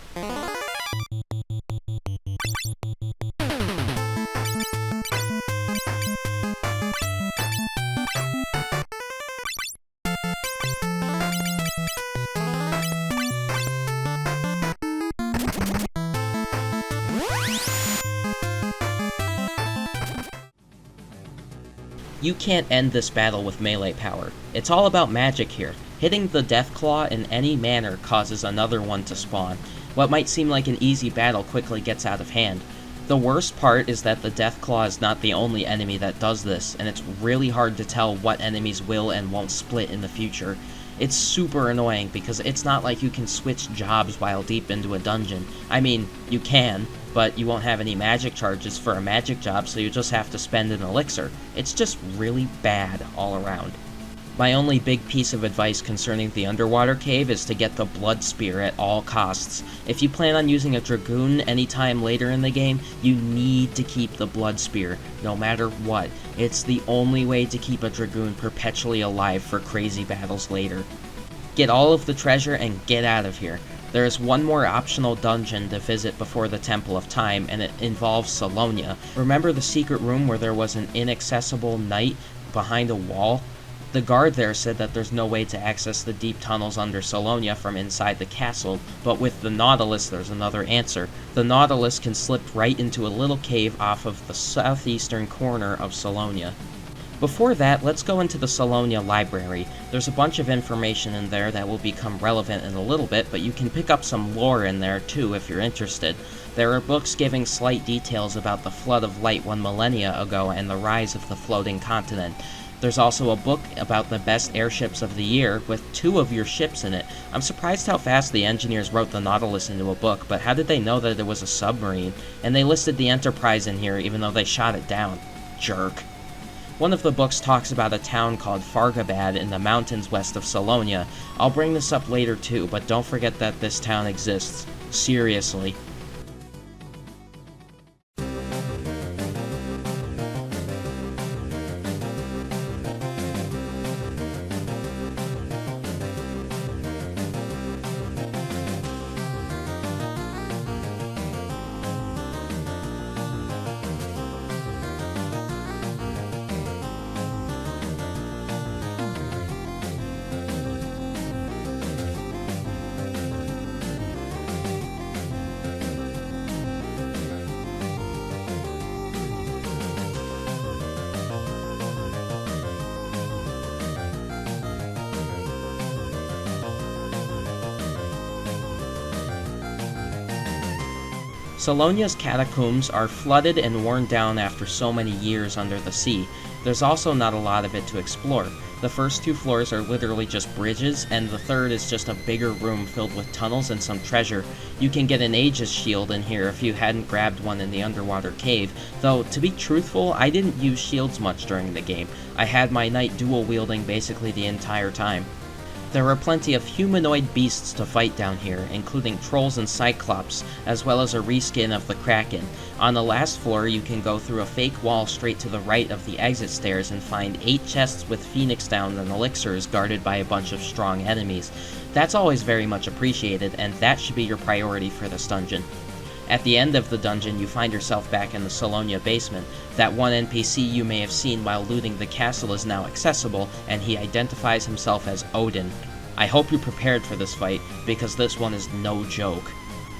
You can't end this battle with melee power. It's all about magic here. Hitting the Deathclaw in any manner causes another one to spawn. What might seem like an easy battle quickly gets out of hand. The worst part is that the Deathclaw is not the only enemy that does this, and it's really hard to tell what enemies will and won't split in the future. It's super annoying because it's not like you can switch jobs while deep into a dungeon. I mean, you can, but you won't have any magic charges for a magic job, so you just have to spend an elixir. It's just really bad all around. My only big piece of advice concerning the underwater cave is to get the blood spear at all costs. If you plan on using a dragoon anytime later in the game, you need to keep the blood spear, no matter what. It's the only way to keep a dragoon perpetually alive for crazy battles later. Get all of the treasure and get out of here. There is one more optional dungeon to visit before the Temple of Time, and it involves Salonia. Remember the secret room where there was an inaccessible knight behind a wall? The guard there said that there's no way to access the deep tunnels under Salonia from inside the castle, but with the Nautilus there's another answer. The Nautilus can slip right into a little cave off of the southeastern corner of Salonia. Before that, let's go into the Salonia library. There's a bunch of information in there that will become relevant in a little bit, but you can pick up some lore in there too if you're interested. There are books giving slight details about the flood of light 1 millennia ago and the rise of the floating continent. There's also a book about the best airships of the year, with 2 of your ships in it. I'm surprised how fast the engineers wrote the Nautilus into a book, but how did they know that it was a submarine? And they listed the Enterprise in here even though they shot it down. Jerk. One of the books talks about a town called Fargabad in the mountains west of Salonia. I'll bring this up later too, but don't forget that this town exists. Seriously. Salonia's catacombs are flooded and worn down after so many years under the sea. There's also not a lot of it to explore. The first 2 floors are literally just bridges, and the third is just a bigger room filled with tunnels and some treasure. You can get an Aegis shield in here if you hadn't grabbed one in the underwater cave, though to be truthful, I didn't use shields much during the game. I had my knight dual wielding basically the entire time. There are plenty of humanoid beasts to fight down here, including trolls and cyclops, as well as a reskin of the Kraken. On the last floor, you can go through a fake wall straight to the right of the exit stairs and find 8 chests with phoenix down and elixirs guarded by a bunch of strong enemies. That's always very much appreciated, and that should be your priority for this dungeon. At the end of the dungeon, you find yourself back in the Solonia basement. That one NPC you may have seen while looting the castle is now accessible, and he identifies himself as Odin. I hope you're prepared for this fight, because this one is no joke.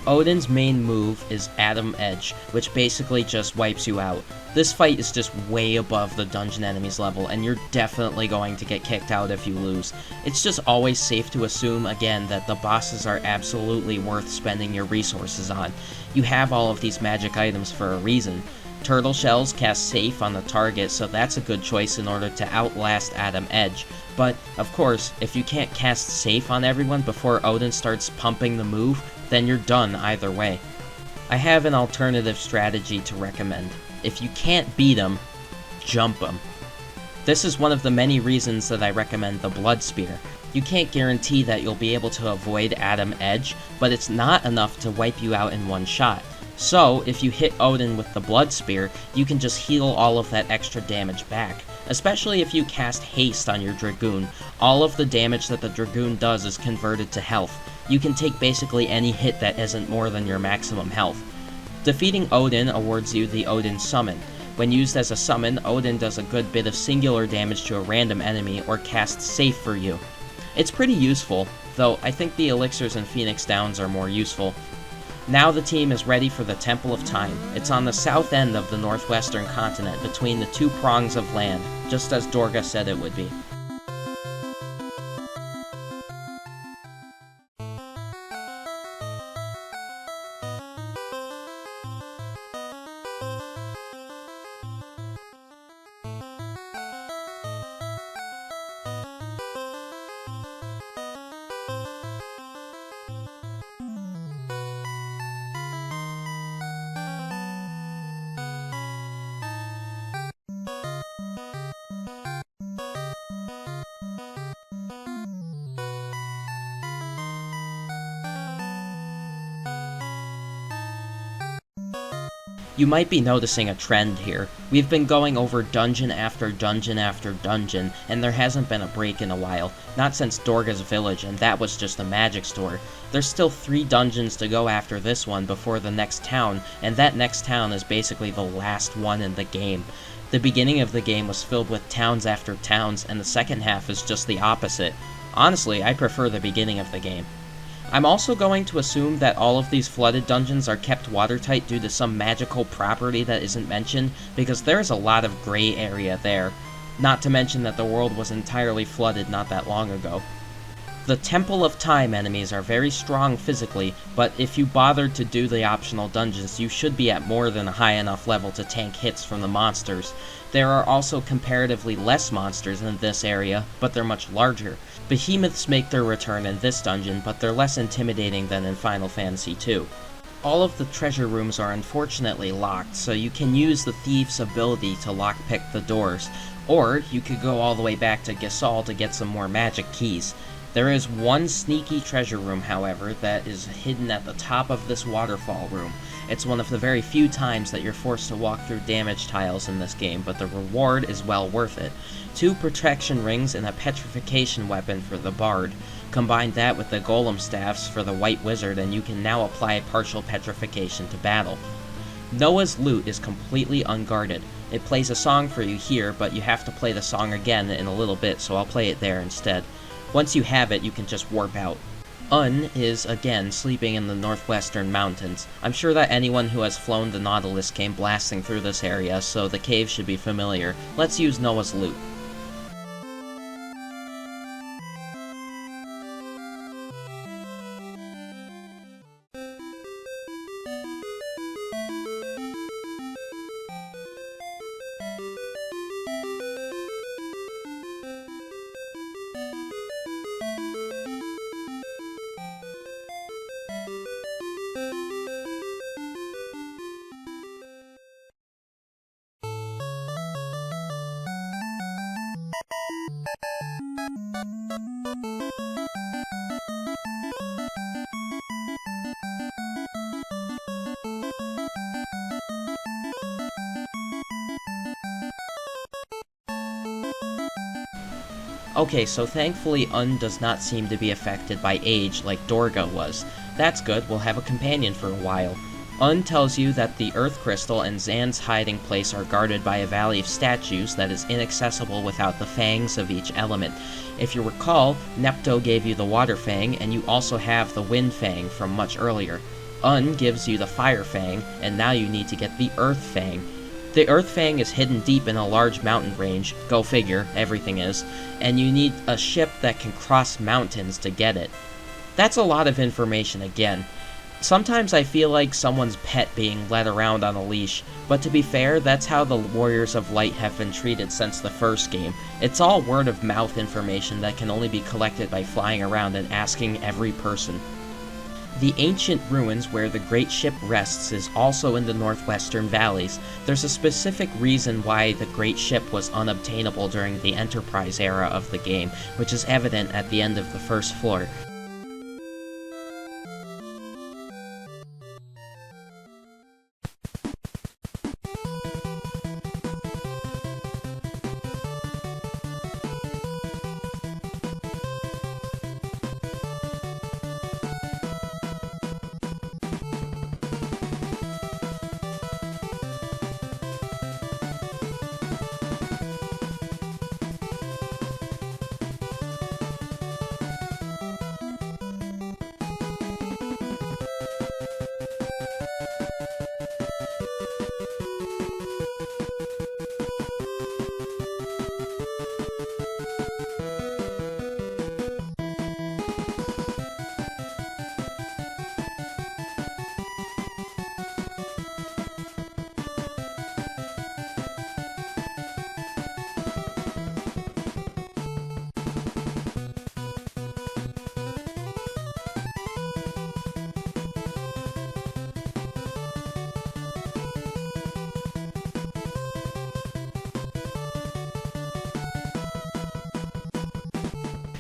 Odin's main move is Atom Edge, which basically just wipes you out. This fight is just way above the dungeon enemy's level, and you're definitely going to get kicked out if you lose. It's just always safe to assume, again, that the bosses are absolutely worth spending your resources on. You have all of these magic items for a reason. Turtle shells cast safe on the target, so that's a good choice in order to outlast Atom Edge. But, of course, if you can't cast safe on everyone before Odin starts pumping the move, then you're done either way. I have an alternative strategy to recommend. If you can't beat him, jump him. This is one of the many reasons that I recommend the Blood Spear. You can't guarantee that you'll be able to avoid Atom Edge, but it's not enough to wipe you out in one shot. So, if you hit Odin with the Blood Spear, you can just heal all of that extra damage back. Especially if you cast Haste on your Dragoon. All of the damage that the Dragoon does is converted to health. You can take basically any hit that isn't more than your maximum health. Defeating Odin awards you the Odin Summon. When used as a summon, Odin does a good bit of singular damage to a random enemy or casts safe for you. It's pretty useful, though I think the elixirs and Phoenix Downs are more useful. Now the team is ready for the Temple of Time. It's on the south end of the northwestern continent, between the 2 prongs of land, just as Dorga said it would be. You might be noticing a trend here. We've been going over dungeon after dungeon after dungeon, and there hasn't been a break in a while. Not since Dorga's Village, and that was just a magic store. There's still 3 dungeons to go after this one before the next town, and that next town is basically the last one in the game. The beginning of the game was filled with towns after towns, and the second half is just the opposite. Honestly, I prefer the beginning of the game. I'm also going to assume that all of these flooded dungeons are kept watertight due to some magical property that isn't mentioned, because there's a lot of gray area there. Not to mention that the world was entirely flooded not that long ago. The Temple of Time enemies are very strong physically, but if you bothered to do the optional dungeons, you should be at more than a high enough level to tank hits from the monsters. There are also comparatively less monsters in this area, but they're much larger. Behemoths make their return in this dungeon, but they're less intimidating than in Final Fantasy II. All of the treasure rooms are unfortunately locked, so you can use the thief's ability to lockpick the doors, or you could go all the way back to Gisal to get some more magic keys. There is one sneaky treasure room, however, that is hidden at the top of this waterfall room. It's one of the very few times that you're forced to walk through damage tiles in this game, but the reward is well worth it. 2 protection rings and a petrification weapon for the bard. Combine that with the golem staffs for the white wizard and you can now apply partial petrification to battle. Noah's Lute is completely unguarded. It plays a song for you here, but you have to play the song again in a little bit, so I'll play it there instead. Once you have it, you can just warp out. Un is, again, sleeping in the northwestern mountains. I'm sure that anyone who has flown the Nautilus came blasting through this area, so the cave should be familiar. Let's use Noah's Lute. Okay, so thankfully Un does not seem to be affected by age like Dorga was. That's good, we'll have a companion for a while. Un tells you that the Earth Crystal and Zan's hiding place are guarded by a valley of statues that is inaccessible without the fangs of each element. If you recall, Nepto gave you the Water Fang, and you also have the Wind Fang from much earlier. Un gives you the Fire Fang, and now you need to get the Earth Fang. The Earth Fang is hidden deep in a large mountain range, go figure, everything is, and you need a ship that can cross mountains to get it. That's a lot of information again. Sometimes I feel like someone's pet being led around on a leash, but to be fair, that's how the Warriors of Light have been treated since the first game. It's all word-of-mouth information that can only be collected by flying around and asking every person. The ancient ruins where the Great Ship rests is also in the northwestern valleys. There's a specific reason why the Great Ship was unobtainable during the Enterprise era of the game, which is evident at the end of the first floor.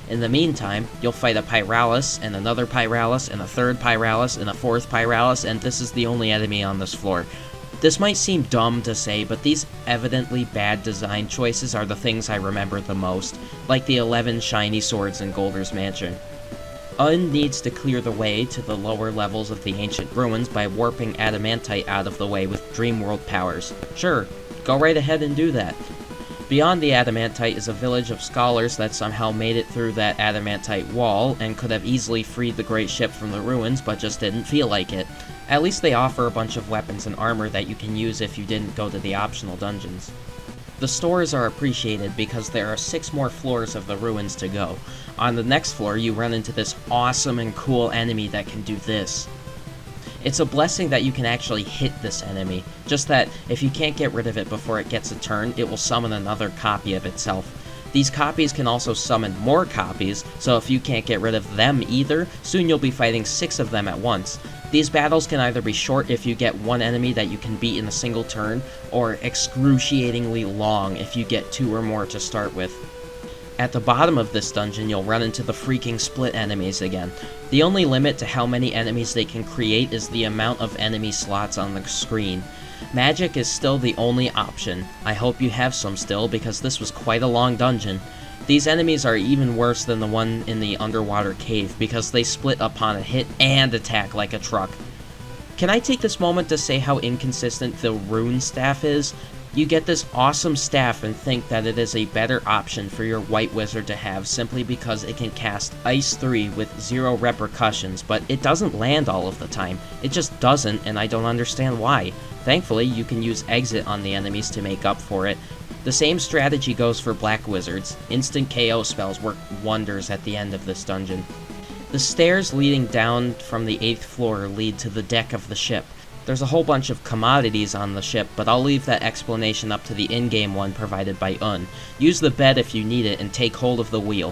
In the meantime, you'll fight a Pyralis, and another Pyralis, and a third Pyralis, and a fourth Pyralis, and this is the only enemy on this floor. This might seem dumb to say, but these evidently bad design choices are the things I remember the most, like the 11 shiny swords in Golder's Mansion. Un needs to clear the way to the lower levels of the ancient ruins by warping Adamantite out of the way with Dreamworld powers. Sure, go right ahead and do that. Beyond the Adamantite is a village of scholars that somehow made it through that Adamantite wall and could have easily freed the Great Ship from the ruins, but just didn't feel like it. At least they offer a bunch of weapons and armor that you can use if you didn't go to the optional dungeons. The stores are appreciated because there are 6 more floors of the ruins to go. On the next floor, you run into this awesome and cool enemy that can do this. It's a blessing that you can actually hit this enemy, just that if you can't get rid of it before it gets a turn, it will summon another copy of itself. These copies can also summon more copies, so if you can't get rid of them either, soon you'll be fighting 6 of them at once. These battles can either be short if you get one enemy that you can beat in a single turn, or excruciatingly long if you get 2 or more to start with. At the bottom of this dungeon, you'll run into the freaking split enemies again. The only limit to how many enemies they can create is the amount of enemy slots on the screen. Magic is still the only option. I hope you have some still, because this was quite a long dungeon. These enemies are even worse than the one in the underwater cave, because they split upon a hit and attack like a truck. Can I take this moment to say how inconsistent the rune staff is? You get this awesome staff and think that it is a better option for your white wizard to have simply because it can cast Ice 3 with 0 repercussions, but it doesn't land all of the time. It just doesn't, and I don't understand why. Thankfully, you can use Exit on the enemies to make up for it. The same strategy goes for black wizards. Instant KO spells work wonders at the end of this dungeon. The stairs leading down from the 8th floor lead to the deck of the ship. There's a whole bunch of commodities on the ship, but I'll leave that explanation up to the in-game one provided by Un. Use the bed if you need it, and take hold of the wheel.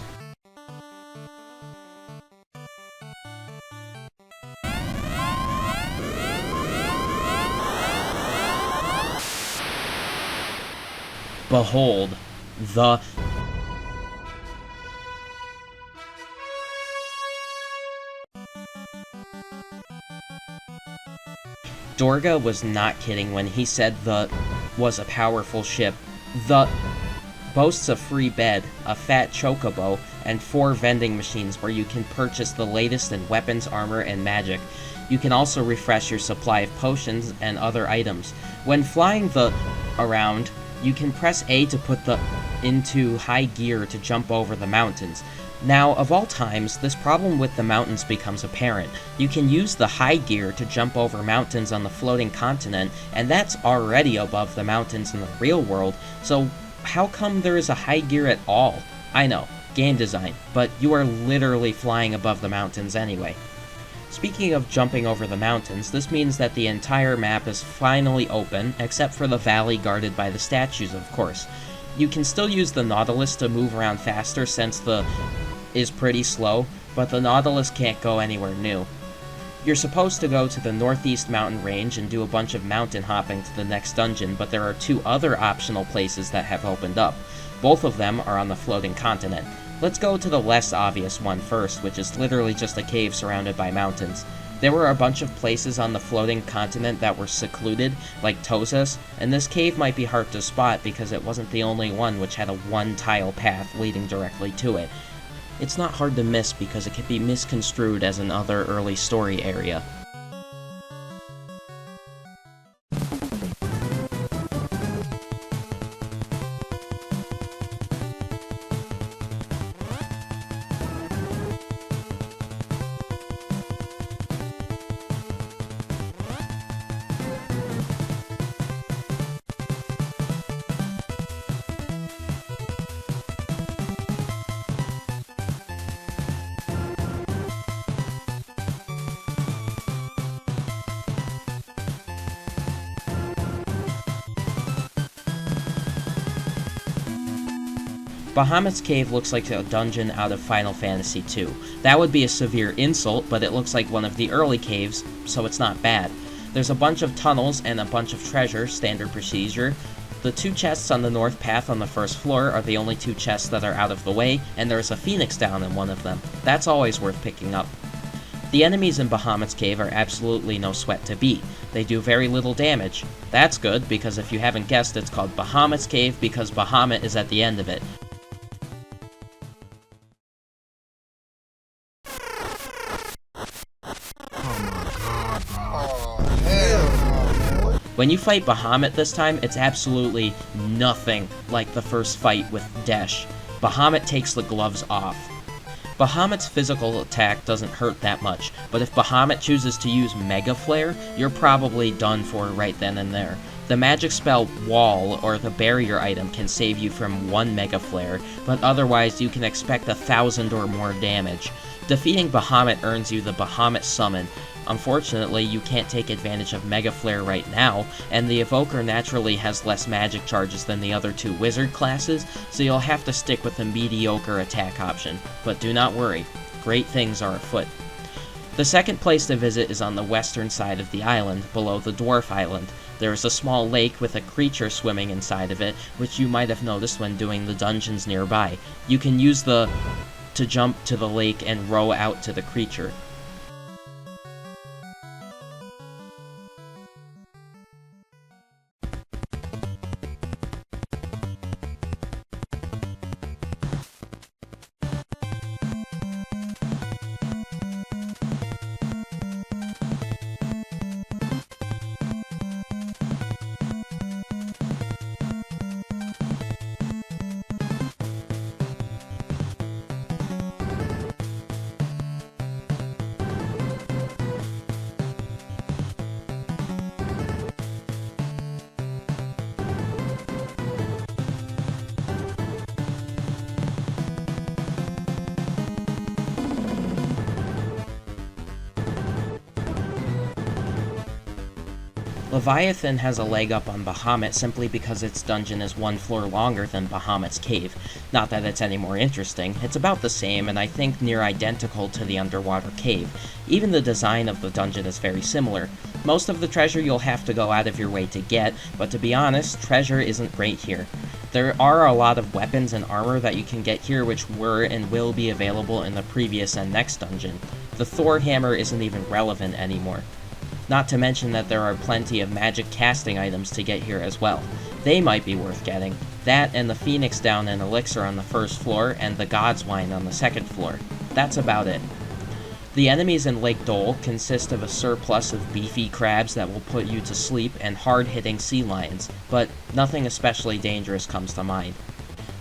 Behold, the... Dorga was not kidding when he said the was a powerful ship. The boasts a free bed, a fat chocobo, and 4 vending machines where you can purchase the latest in weapons, armor, and magic. You can also refresh your supply of potions and other items. When flying around, you can press A to put into high gear to jump over the mountains. Now, of all times, this problem with the mountains becomes apparent. You can use the high gear to jump over mountains on the floating continent, and that's already above the mountains in the real world, so how come there is a high gear at all? I know, game design, but you are literally flying above the mountains anyway. Speaking of jumping over the mountains, this means that the entire map is finally open, except for the valley guarded by the statues, of course. You can still use the Nautilus to move around faster since is pretty slow, but the Nautilus can't go anywhere new. You're supposed to go to the northeast mountain range and do a bunch of mountain hopping to the next dungeon, but there are 2 other optional places that have opened up. Both of them are on the floating continent. Let's go to the less obvious one first, which is literally just a cave surrounded by mountains. There were a bunch of places on the floating continent that were secluded, like Tosas, and this cave might be hard to spot because it wasn't the only one which had a 1-tile path leading directly to it. It's not hard to miss because it can be misconstrued as another early story area. Bahamut's Cave looks like a dungeon out of Final Fantasy II. That would be a severe insult, but it looks like one of the early caves, so it's not bad. There's a bunch of tunnels and a bunch of treasure, standard procedure. The 2 chests on the north path on the first floor are the only 2 chests that are out of the way, and there's a phoenix down in one of them. That's always worth picking up. The enemies in Bahamut's Cave are absolutely no sweat to beat. They do very little damage. That's good, because if you haven't guessed, it's called Bahamut's Cave because Bahamut is at the end of it. When you fight Bahamut this time, it's absolutely nothing like the first fight with Desh. Bahamut takes the gloves off. Bahamut's physical attack doesn't hurt that much, but if Bahamut chooses to use Mega Flare, you're probably done for right then and there. The magic spell Wall, or the barrier item, can save you from 1 Mega Flare, but otherwise you can expect 1,000 or more damage. Defeating Bahamut earns you the Bahamut Summon. Unfortunately, you can't take advantage of Mega Flare right now, and the Evoker naturally has less magic charges than the other 2 wizard classes, so you'll have to stick with the mediocre attack option. But do not worry, great things are afoot. The second place to visit is on the western side of the island, below the Dwarf Island. There is a small lake with a creature swimming inside of it, which you might have noticed when doing the dungeons nearby. You can use to jump to the lake and row out to the creature. Leviathan has a leg up on Bahamut simply because its dungeon is 1 floor longer than Bahamut's Cave. Not that it's any more interesting, it's about the same and I think near identical to the underwater cave. Even the design of the dungeon is very similar. Most of the treasure you'll have to go out of your way to get, but to be honest, treasure isn't great here. There are a lot of weapons and armor that you can get here which were and will be available in the previous and next dungeon. The Thor hammer isn't even relevant anymore. Not to mention that there are plenty of magic casting items to get here as well. They might be worth getting. That and the Phoenix Down and Elixir on the first floor, and the God's Wine on the second floor. That's about it. The enemies in Lake Dole consist of a surplus of beefy crabs that will put you to sleep and hard-hitting sea lions, but nothing especially dangerous comes to mind.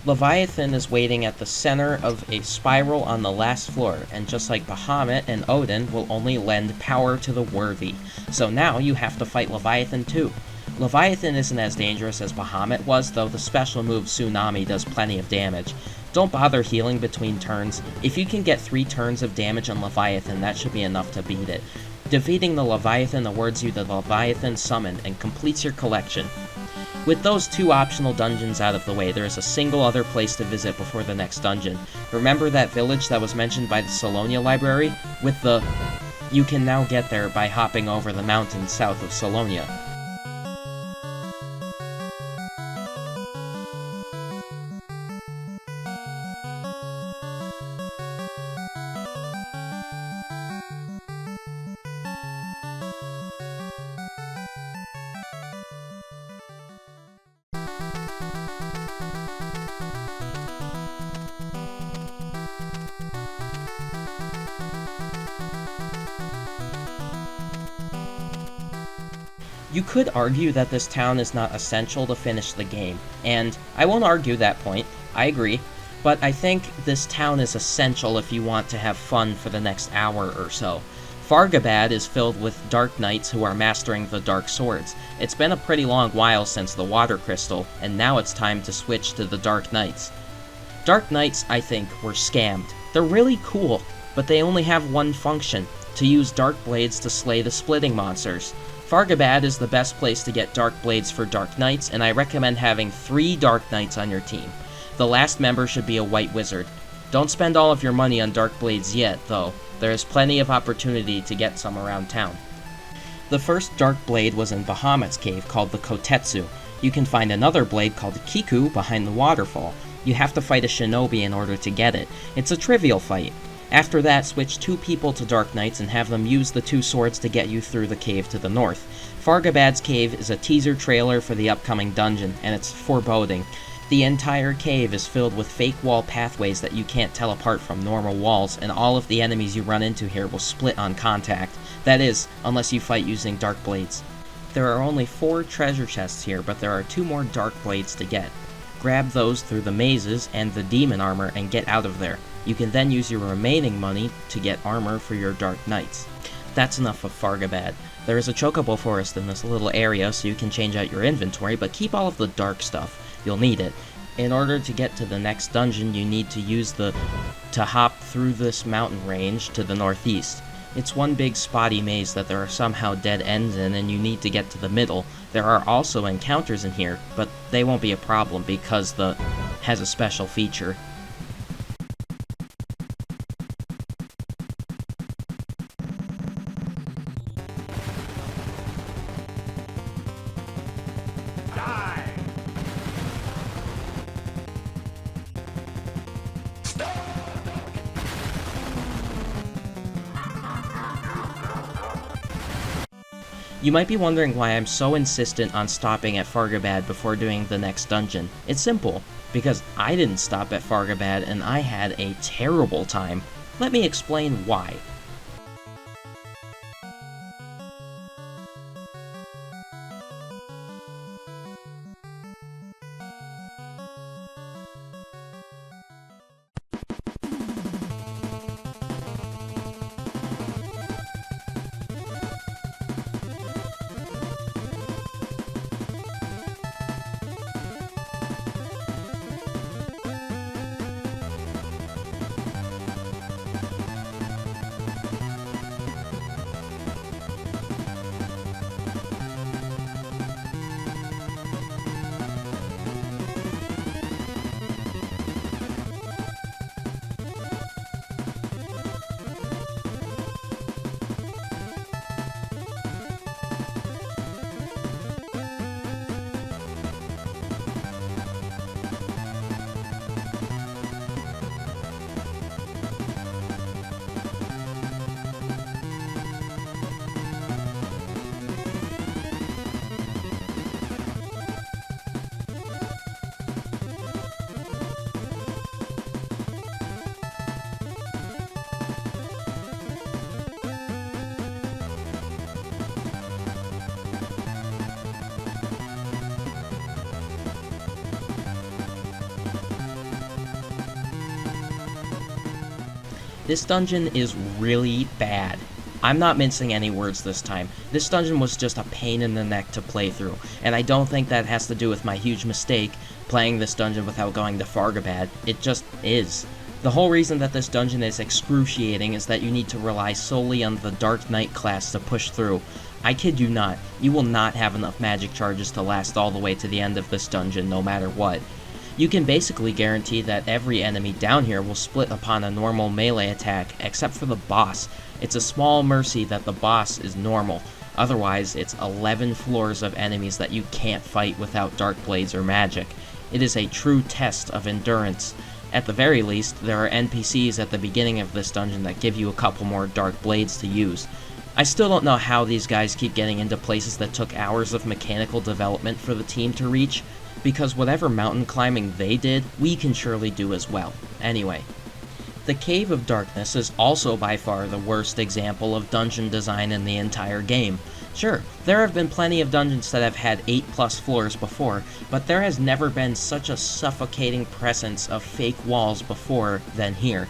Leviathan is waiting at the center of a spiral on the last floor, and just like Bahamut and Odin, will only lend power to the worthy. So now you have to fight Leviathan too. Leviathan isn't as dangerous as Bahamut was, though the special move Tsunami does plenty of damage. Don't bother healing between turns. If you can get 3 turns of damage on Leviathan, that should be enough to beat it. Defeating the Leviathan awards you the Leviathan Summon and completes your collection. With those 2 optional dungeons out of the way, there is a single other place to visit before the next dungeon. Remember that village that was mentioned by the Salonia Library? You can now get there by hopping over the mountains south of Salonia. You could argue that this town is not essential to finish the game, and I won't argue that point, I agree, but I think this town is essential if you want to have fun for the next hour or so. Fargabad is filled with Dark Knights who are mastering the Dark Swords. It's been a pretty long while since the Water Crystal, and now it's time to switch to the Dark Knights. Dark Knights, I think, were scammed. They're really cool, but they only have one function, to use Dark Blades to slay the Splitting Monsters. Fargabad is the best place to get Dark Blades for Dark Knights, and I recommend having 3 Dark Knights on your team. The last member should be a White Wizard. Don't spend all of your money on Dark Blades yet, though. There is plenty of opportunity to get some around town. The first Dark Blade was in Bahamut's cave called the Kotetsu. You can find another blade called Kiku behind the waterfall. You have to fight a shinobi in order to get it. It's a trivial fight. After that, switch 2 people to Dark Knights and have them use the 2 swords to get you through the cave to the north. Fargabad's cave is a teaser trailer for the upcoming dungeon, and it's foreboding. The entire cave is filled with fake wall pathways that you can't tell apart from normal walls, and all of the enemies you run into here will split on contact. That is, unless you fight using Dark Blades. There are only 4 treasure chests here, but there are 2 more Dark Blades to get. Grab those through the mazes and the demon armor and get out of there. You can then use your remaining money to get armor for your Dark Knights. That's enough of Fargabad. There is a chocobo forest in this little area, so you can change out your inventory, but keep all of the dark stuff. You'll need it. In order to get to the next dungeon, you need to use to hop through this mountain range to the northeast. It's one big spotty maze that there are somehow dead ends in, and you need to get to the middle. There are also encounters in here, but they won't be a problem because has a special feature. You might be wondering why I'm so insistent on stopping at Fargabad before doing the next dungeon. It's simple, because I didn't stop at Fargabad and I had a terrible time. Let me explain why. This dungeon is really bad. I'm not mincing any words this time. This dungeon was just a pain in the neck to play through, and I don't think that has to do with my huge mistake playing this dungeon without going to Fargabad. It just is. The whole reason that this dungeon is excruciating is that you need to rely solely on the Dark Knight class to push through. I kid you not, you will not have enough magic charges to last all the way to the end of this dungeon no matter what. You can basically guarantee that every enemy down here will split upon a normal melee attack, except for the boss. It's a small mercy that the boss is normal. Otherwise, it's 11 floors of enemies that you can't fight without dark blades or magic. It is a true test of endurance. At the very least, there are NPCs at the beginning of this dungeon that give you a couple more dark blades to use. I still don't know how these guys keep getting into places that took hours of mechanical development for the team to reach, because whatever mountain climbing they did, we can surely do as well. Anyway, the Cave of Darkness is also by far the worst example of dungeon design in the entire game. Sure, there have been plenty of dungeons that have had 8+ floors before, but there has never been such a suffocating presence of fake walls before than here.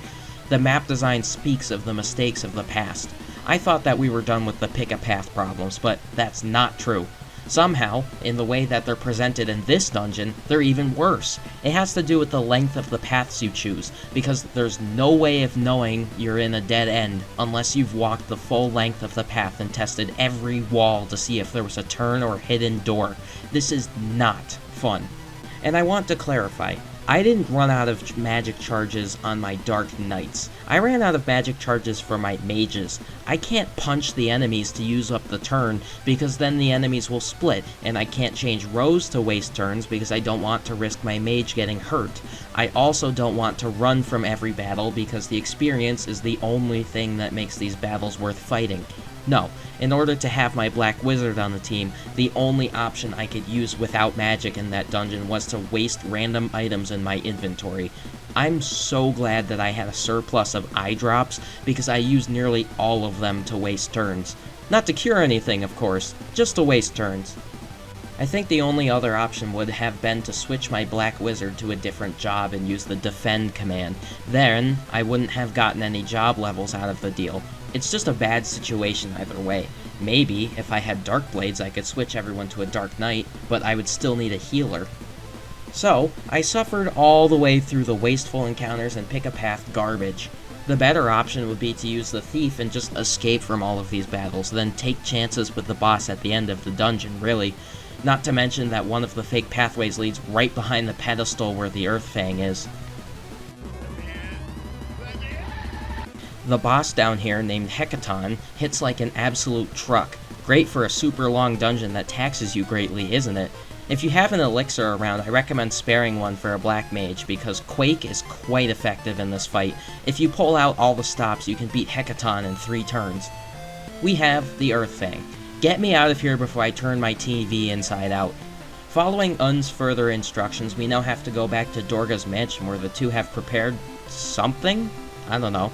The map design speaks of the mistakes of the past. I thought that we were done with the pick-a-path problems, but that's not true. Somehow, in the way that they're presented in this dungeon, they're even worse. It has to do with the length of the paths you choose, because there's no way of knowing you're in a dead end unless you've walked the full length of the path and tested every wall to see if there was a turn or hidden door. This is not fun. And I want to clarify, I didn't run out of magic charges on my Dark Knights. I ran out of magic charges for my mages. I can't punch the enemies to use up the turn because then the enemies will split, and I can't change rows to waste turns because I don't want to risk my mage getting hurt. I also don't want to run from every battle because the experience is the only thing that makes these battles worth fighting. No, in order to have my Black Wizard on the team, the only option I could use without magic in that dungeon was to waste random items in my inventory. I'm so glad that I had a surplus of eye drops, because I used nearly all of them to waste turns. Not to cure anything, of course, just to waste turns. I think the only other option would have been to switch my Black Wizard to a different job and use the Defend command. Then, I wouldn't have gotten any job levels out of the deal. It's just a bad situation either way. Maybe, if I had Dark Blades, I could switch everyone to a Dark Knight, but I would still need a healer. So, I suffered all the way through the wasteful encounters and pick-a-path garbage. The better option would be to use the Thief and just escape from all of these battles, then take chances with the boss at the end of the dungeon, really. Not to mention that one of the fake pathways leads right behind the pedestal where the Earth Fang is. The boss down here, named Hecaton, hits like an absolute truck. Great for a super long dungeon that taxes you greatly, isn't it? If you have an elixir around, I recommend sparing one for a black mage, because Quake is quite effective in this fight. If you pull out all the stops, you can beat Hecaton in 3 turns. We have the Earth Fang. Get me out of here before I turn my TV inside out. Following Un's further instructions, we now have to go back to Dorga's mansion where the two have prepared something? I don't know.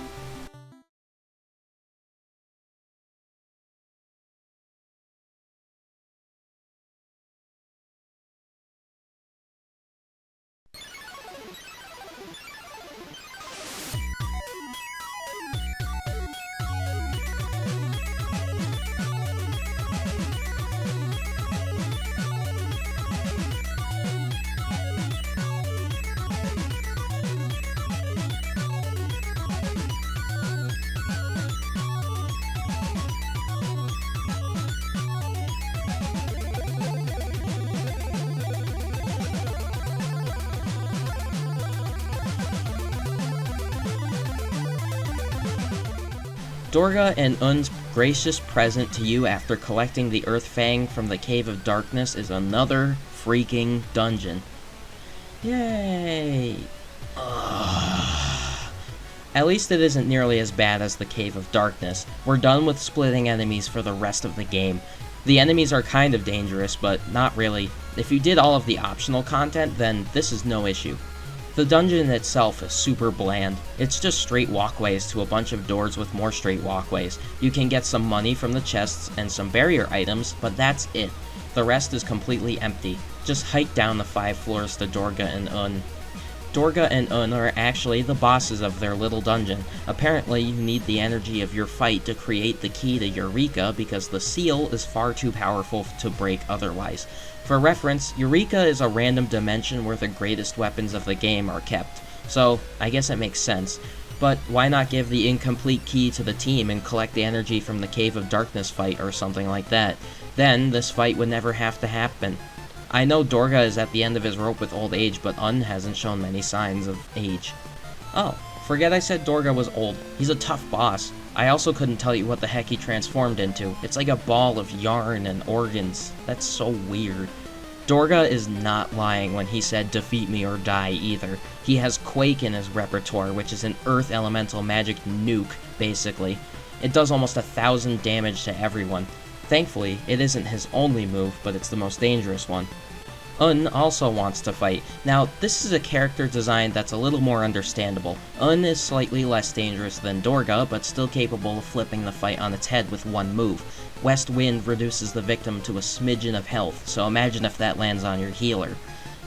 Dorga and Un's gracious present to you after collecting the Earth Fang from the Cave of Darkness is another freaking dungeon. Yay! Ugh. At least it isn't nearly as bad as the Cave of Darkness. We're done with splitting enemies for the rest of the game. The enemies are kind of dangerous, but not really. If you did all of the optional content, then this is no issue. The dungeon itself is super bland. It's just straight walkways to a bunch of doors with more straight walkways. You can get some money from the chests and some barrier items, but that's it. The rest is completely empty. Just hike down the 5 floors to Dorga and Un. Dorga and Un are actually the bosses of their little dungeon. Apparently, you need the energy of your fight to create the key to Eureka because the seal is far too powerful to break otherwise. For reference, Eureka is a random dimension where the greatest weapons of the game are kept, so I guess it makes sense. But why not give the incomplete key to the team and collect the energy from the Cave of Darkness fight or something like that? Then this fight would never have to happen. I know Dorga is at the end of his rope with old age, but Un hasn't shown many signs of age. Oh, forget I said Dorga was old. He's a tough boss. I also couldn't tell you what the heck he transformed into. It's like a ball of yarn and organs. That's so weird. Dorga is not lying when he said defeat me or die either. He has Quake in his repertoire, which is an earth elemental magic nuke, basically. It does almost 1,000 damage to everyone. Thankfully, it isn't his only move, but it's the most dangerous one. Un also wants to fight. Now, this is a character design that's a little more understandable. Un is slightly less dangerous than Dorga, but still capable of flipping the fight on its head with one move. West Wind reduces the victim to a smidgen of health, so imagine if that lands on your healer.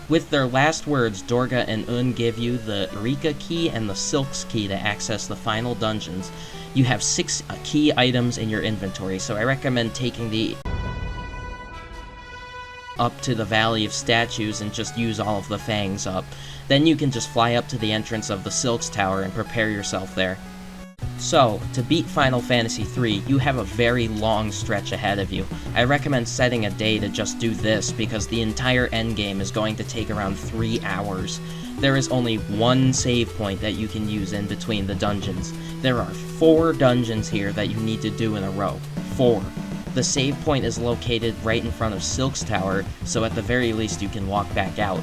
With their last words, Dorga and Un give you the Eureka key and the Silks key to access the final dungeons. You have 6 key items in your inventory, so I recommend taking the up to the Valley of Statues and just use all of the fangs up. Then you can just fly up to the entrance of the Silks Tower and prepare yourself there. So, to beat Final Fantasy III, you have a very long stretch ahead of you. I recommend setting a day to just do this, because the entire endgame is going to take around 3 hours. There is only one save point that you can use in between the dungeons. There are 4 dungeons here that you need to do in a row. 4. The save point is located right in front of Silks Tower, so at the very least you can walk back out.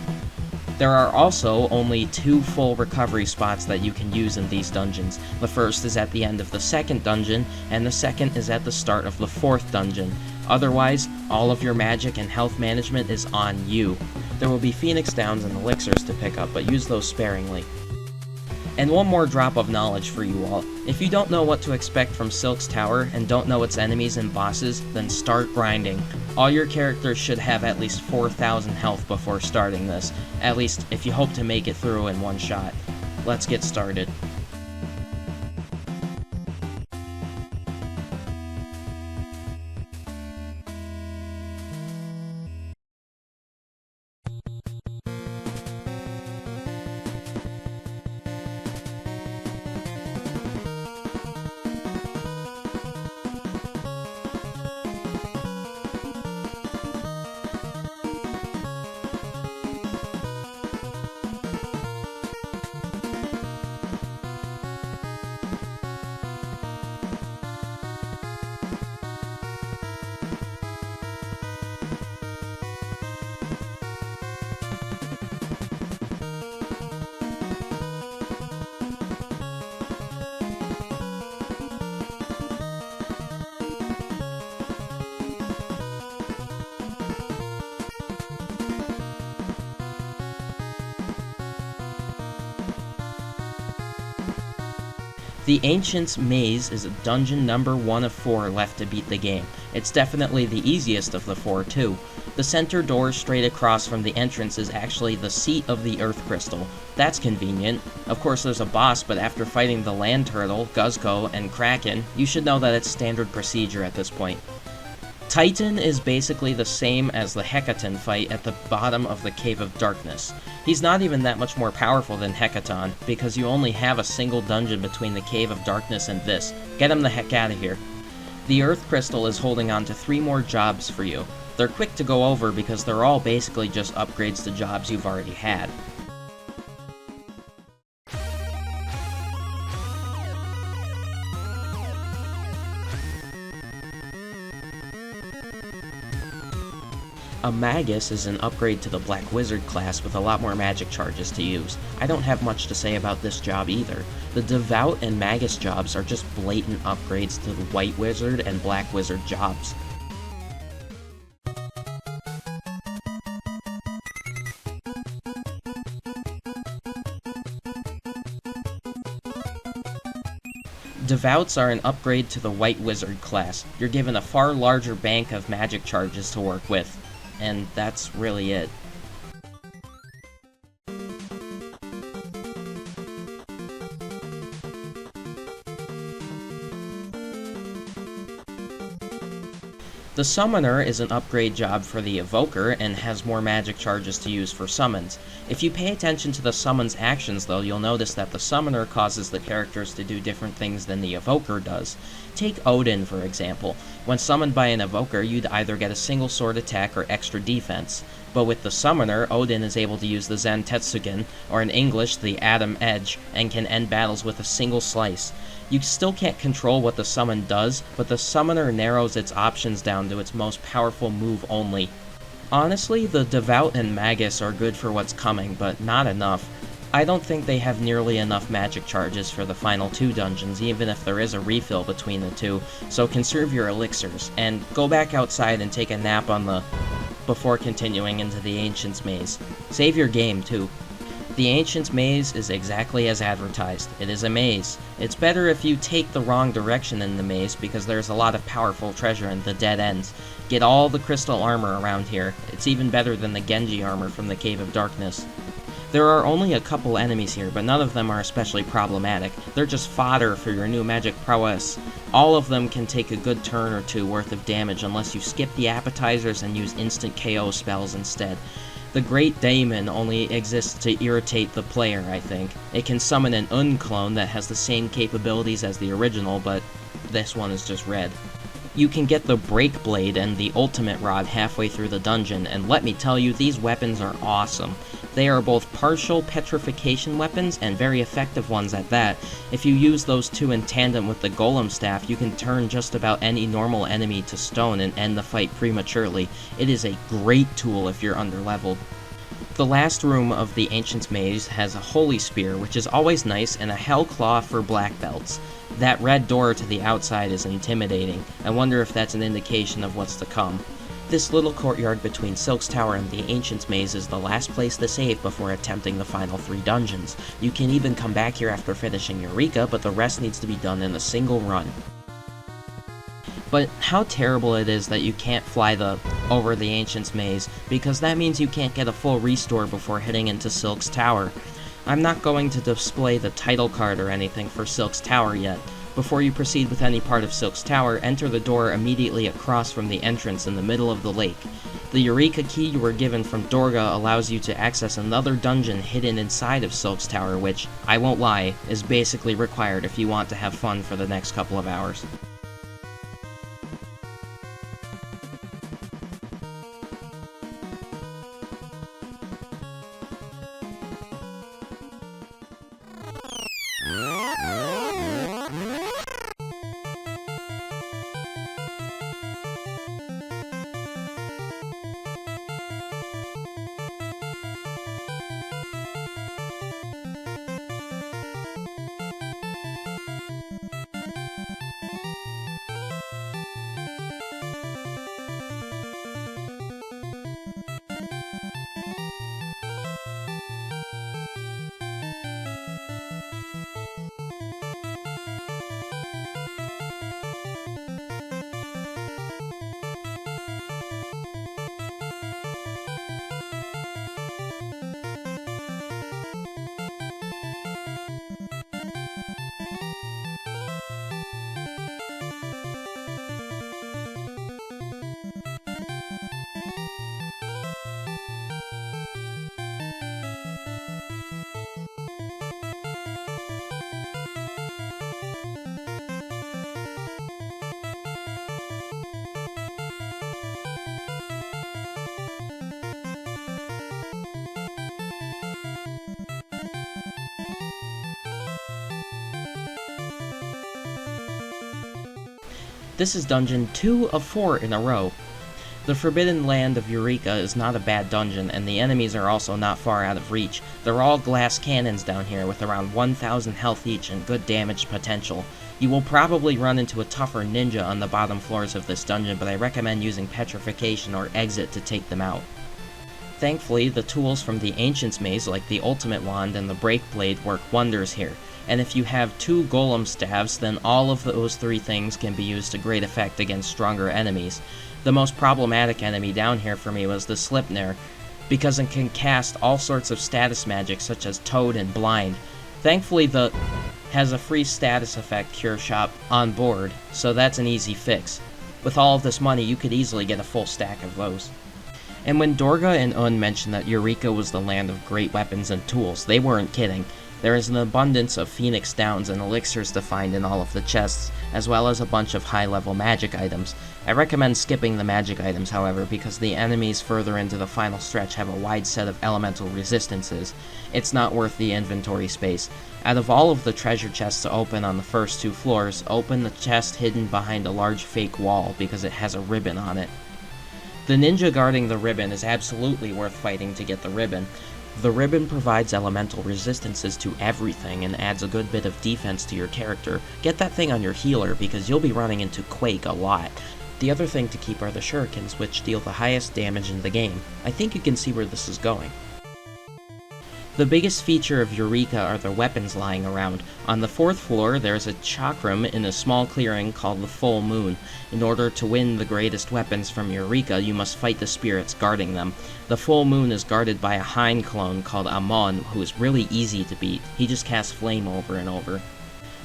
There are also only 2 full recovery spots that you can use in these dungeons. The first is at the end of the second dungeon, and the second is at the start of the 4th dungeon. Otherwise, all of your magic and health management is on you. There will be Phoenix Downs and elixirs to pick up, but use those sparingly. And one more drop of knowledge for you all. If you don't know what to expect from Silks Tower and don't know its enemies and bosses, then start grinding. All your characters should have at least 4,000 health before starting this, at least if you hope to make it through in one shot. Let's get started. The Ancient's Maze is dungeon number 1 of 4 left to beat the game. It's definitely the easiest of the 4 too. The center door straight across from the entrance is actually the seat of the Earth Crystal. That's convenient. Of course there's a boss, but after fighting the Land Turtle, Guzko, and Kraken, you should know that it's standard procedure at this point. Titan is basically the same as the Hecaton fight at the bottom of the Cave of Darkness. He's not even that much more powerful than Hecaton, because you only have a single dungeon between the Cave of Darkness and this. Get him the heck out of here. The Earth Crystal is holding on to 3 more jobs for you. They're quick to go over because they're all basically just upgrades to jobs you've already had. A Magus is an upgrade to the Black Wizard class with a lot more magic charges to use. I don't have much to say about this job either. The Devout and Magus jobs are just blatant upgrades to the White Wizard and Black Wizard jobs. Devouts are an upgrade to the White Wizard class. You're given a far larger bank of magic charges to work with. And that's really it. The Summoner is an upgrade job for the Evoker and has more magic charges to use for summons. If you pay attention to the summon's actions though, you'll notice that the Summoner causes the characters to do different things than the Evoker does. Take Odin for example. When summoned by an Evoker, you'd either get a single sword attack or extra defense. But with the Summoner, Odin is able to use the Zen Tetsugen, or in English, the Atom Edge, and can end battles with a single slice. You still can't control what the summon does, but the Summoner narrows its options down to its most powerful move only. Honestly, the Devout and Magus are good for what's coming, but not enough. I don't think they have nearly enough magic charges for the final 2 dungeons, even if there is a refill between the 2, so conserve your elixirs, and go back outside and take a nap on the... before continuing into the Ancient's Maze. Save your game, too. The Ancient's Maze is exactly as advertised. It is a maze. It's better if you take the wrong direction in the maze because there's a lot of powerful treasure in the dead ends. Get all the crystal armor around here. It's even better than the Genji armor from the Cave of Darkness. There are only a couple enemies here, but none of them are especially problematic. They're just fodder for your new magic prowess. All of them can take a good turn or 2 worth of damage unless you skip the appetizers and use instant KO spells instead. The Great Daemon only exists to irritate the player, I think. It can summon an unclone that has the same capabilities as the original, but this one is just red. You can get the Break Blade and the Ultimate Rod halfway through the dungeon, and let me tell you, these weapons are awesome. They are both partial petrification weapons, and very effective ones at that. If you use those 2 in tandem with the Golem Staff, you can turn just about any normal enemy to stone and end the fight prematurely. It is a great tool if you're underleveled. The last room of the Ancient's Maze has a Holy Spear, which is always nice, and a Hell Claw for black belts. That red door to the outside is intimidating. I wonder if that's an indication of what's to come. This little courtyard between Silk's Tower and the Ancient's Maze is the last place to save before attempting the final 3 dungeons. You can even come back here after finishing Eureka, but the rest needs to be done in a single run. But how terrible it is that you can't fly over the Ancient's Maze, because that means you can't get a full restore before heading into Silk's Tower. I'm not going to display the title card or anything for Silk's Tower yet. Before you proceed with any part of Silk's Tower, enter the door immediately across from the entrance in the middle of the lake. The Eureka key you were given from Dorga allows you to access another dungeon hidden inside of Silk's Tower, which, I won't lie, is basically required if you want to have fun for the next couple of hours. This is dungeon 2 of 4 in a row. The Forbidden Land of Eureka is not a bad dungeon, and the enemies are also not far out of reach. They're all glass cannons down here with around 1,000 health each and good damage potential. You will probably run into a tougher ninja on the bottom floors of this dungeon, but I recommend using Petrification or Exit to take them out. Thankfully, the tools from the Ancient's Maze, like the Ultimate Wand and the Break Blade, work wonders here. And if you have 2 Golem Staves, then all of those 3 things can be used to great effect against stronger enemies. The most problematic enemy down here for me was the Slipnir, because it can cast all sorts of status magic such as Toad and Blind. Thankfully, the has a free status effect cure shop on board, so that's an easy fix. With all of this money, you could easily get a full stack of those. And when Dorga and Un mentioned that Eureka was the land of great weapons and tools, they weren't kidding. There is an abundance of Phoenix Downs and elixirs to find in all of the chests, as well as a bunch of high-level magic items. I recommend skipping the magic items, however, because the enemies further into the final stretch have a wide set of elemental resistances. It's not worth the inventory space. Out of all of the treasure chests to open on the first 2 floors, open the chest hidden behind a large fake wall because it has a ribbon on it. The ninja guarding the ribbon is absolutely worth fighting to get the ribbon. The ribbon provides elemental resistances to everything and adds a good bit of defense to your character. Get that thing on your healer because you'll be running into Quake a lot. The other thing to keep are the shurikens, which deal the highest damage in the game. I think you can see where this is going. The biggest feature of Eureka are the weapons lying around. On the 4th floor, there's a chakram in a small clearing called the Full Moon. In order to win the greatest weapons from Eureka, you must fight the spirits guarding them. The Full Moon is guarded by a Hind clone called Amon, who is really easy to beat. He just casts flame over and over.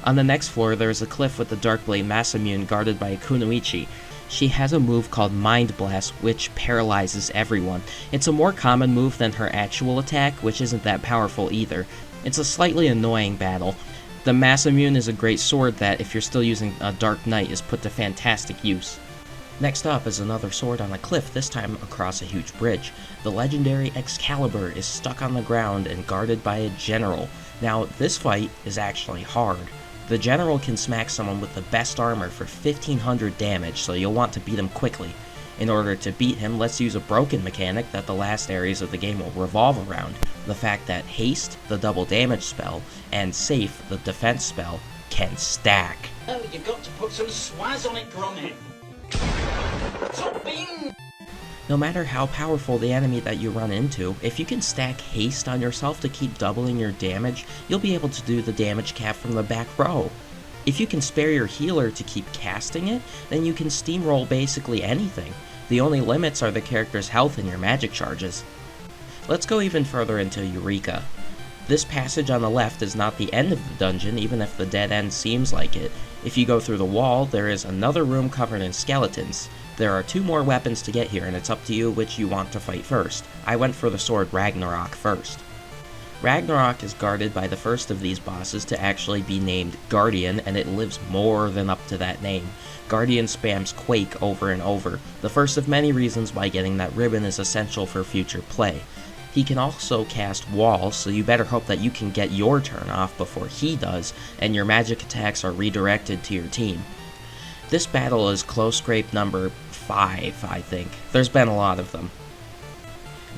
On the next floor, there is a cliff with the Darkblade Masamune guarded by a Kunoichi. She has a move called Mind Blast, which paralyzes everyone. It's a more common move than her actual attack, which isn't that powerful either. It's a slightly annoying battle. The Masamune is a great sword that, if you're still using a Dark Knight, is put to fantastic use. Next up is another sword on a cliff, this time across a huge bridge. The legendary Excalibur is stuck on the ground and guarded by a general. Now, this fight is actually hard. The general can smack someone with the best armor for 1500 damage, so you'll want to beat him quickly. In order to beat him, let's use a broken mechanic that the last areas of the game will revolve around. The fact that Haste, the double damage spell, and Safe, the defense spell, can stack. Oh, you've got to put some swaz on it, Gromit. Stop being... No matter how powerful the enemy that you run into, if you can stack Haste on yourself to keep doubling your damage, you'll be able to do the damage cap from the back row. If you can spare your healer to keep casting it, then you can steamroll basically anything. The only limits are the character's health and your magic charges. Let's go even further into Eureka. This passage on the left is not the end of the dungeon, even if the dead end seems like it. If you go through the wall, there is another room covered in skeletons. There are 2 more weapons to get here, and it's up to you which you want to fight first. I went for the sword Ragnarok first. Ragnarok is guarded by the first of these bosses to actually be named Guardian, and it lives more than up to that name. Guardian spams Quake over and over, the first of many reasons why getting that ribbon is essential for future play. He can also cast walls, so you better hope that you can get your turn off before he does, and your magic attacks are redirected to your team. This battle is close scrape number 5, I think. There's been a lot of them.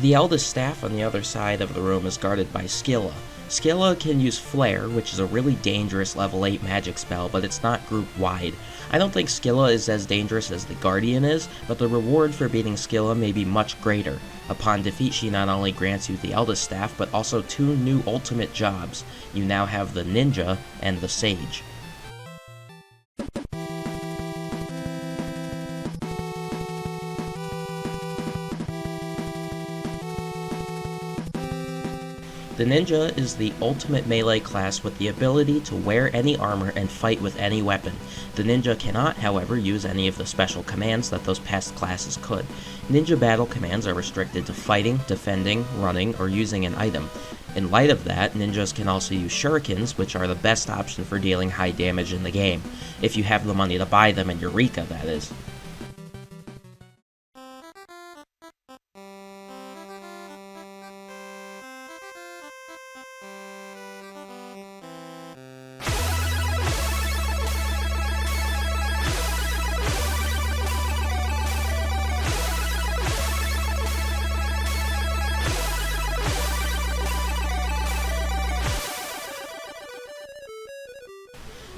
The eldest staff on the other side of the room is guarded by Scylla. Scylla can use Flare, which is a really dangerous level 8 magic spell, but it's not group-wide. I don't think Scylla is as dangerous as the Guardian is, but the reward for beating Scylla may be much greater. Upon defeat, she not only grants you the eldest staff, but also 2 new ultimate jobs. You now have the Ninja and the Sage. The Ninja is the ultimate melee class with the ability to wear any armor and fight with any weapon. The Ninja cannot, however, use any of the special commands that those past classes could. Ninja battle commands are restricted to fighting, defending, running, or using an item. In light of that, ninjas can also use shurikens, which are the best option for dealing high damage in the game. If you have the money to buy them in Eureka, that is.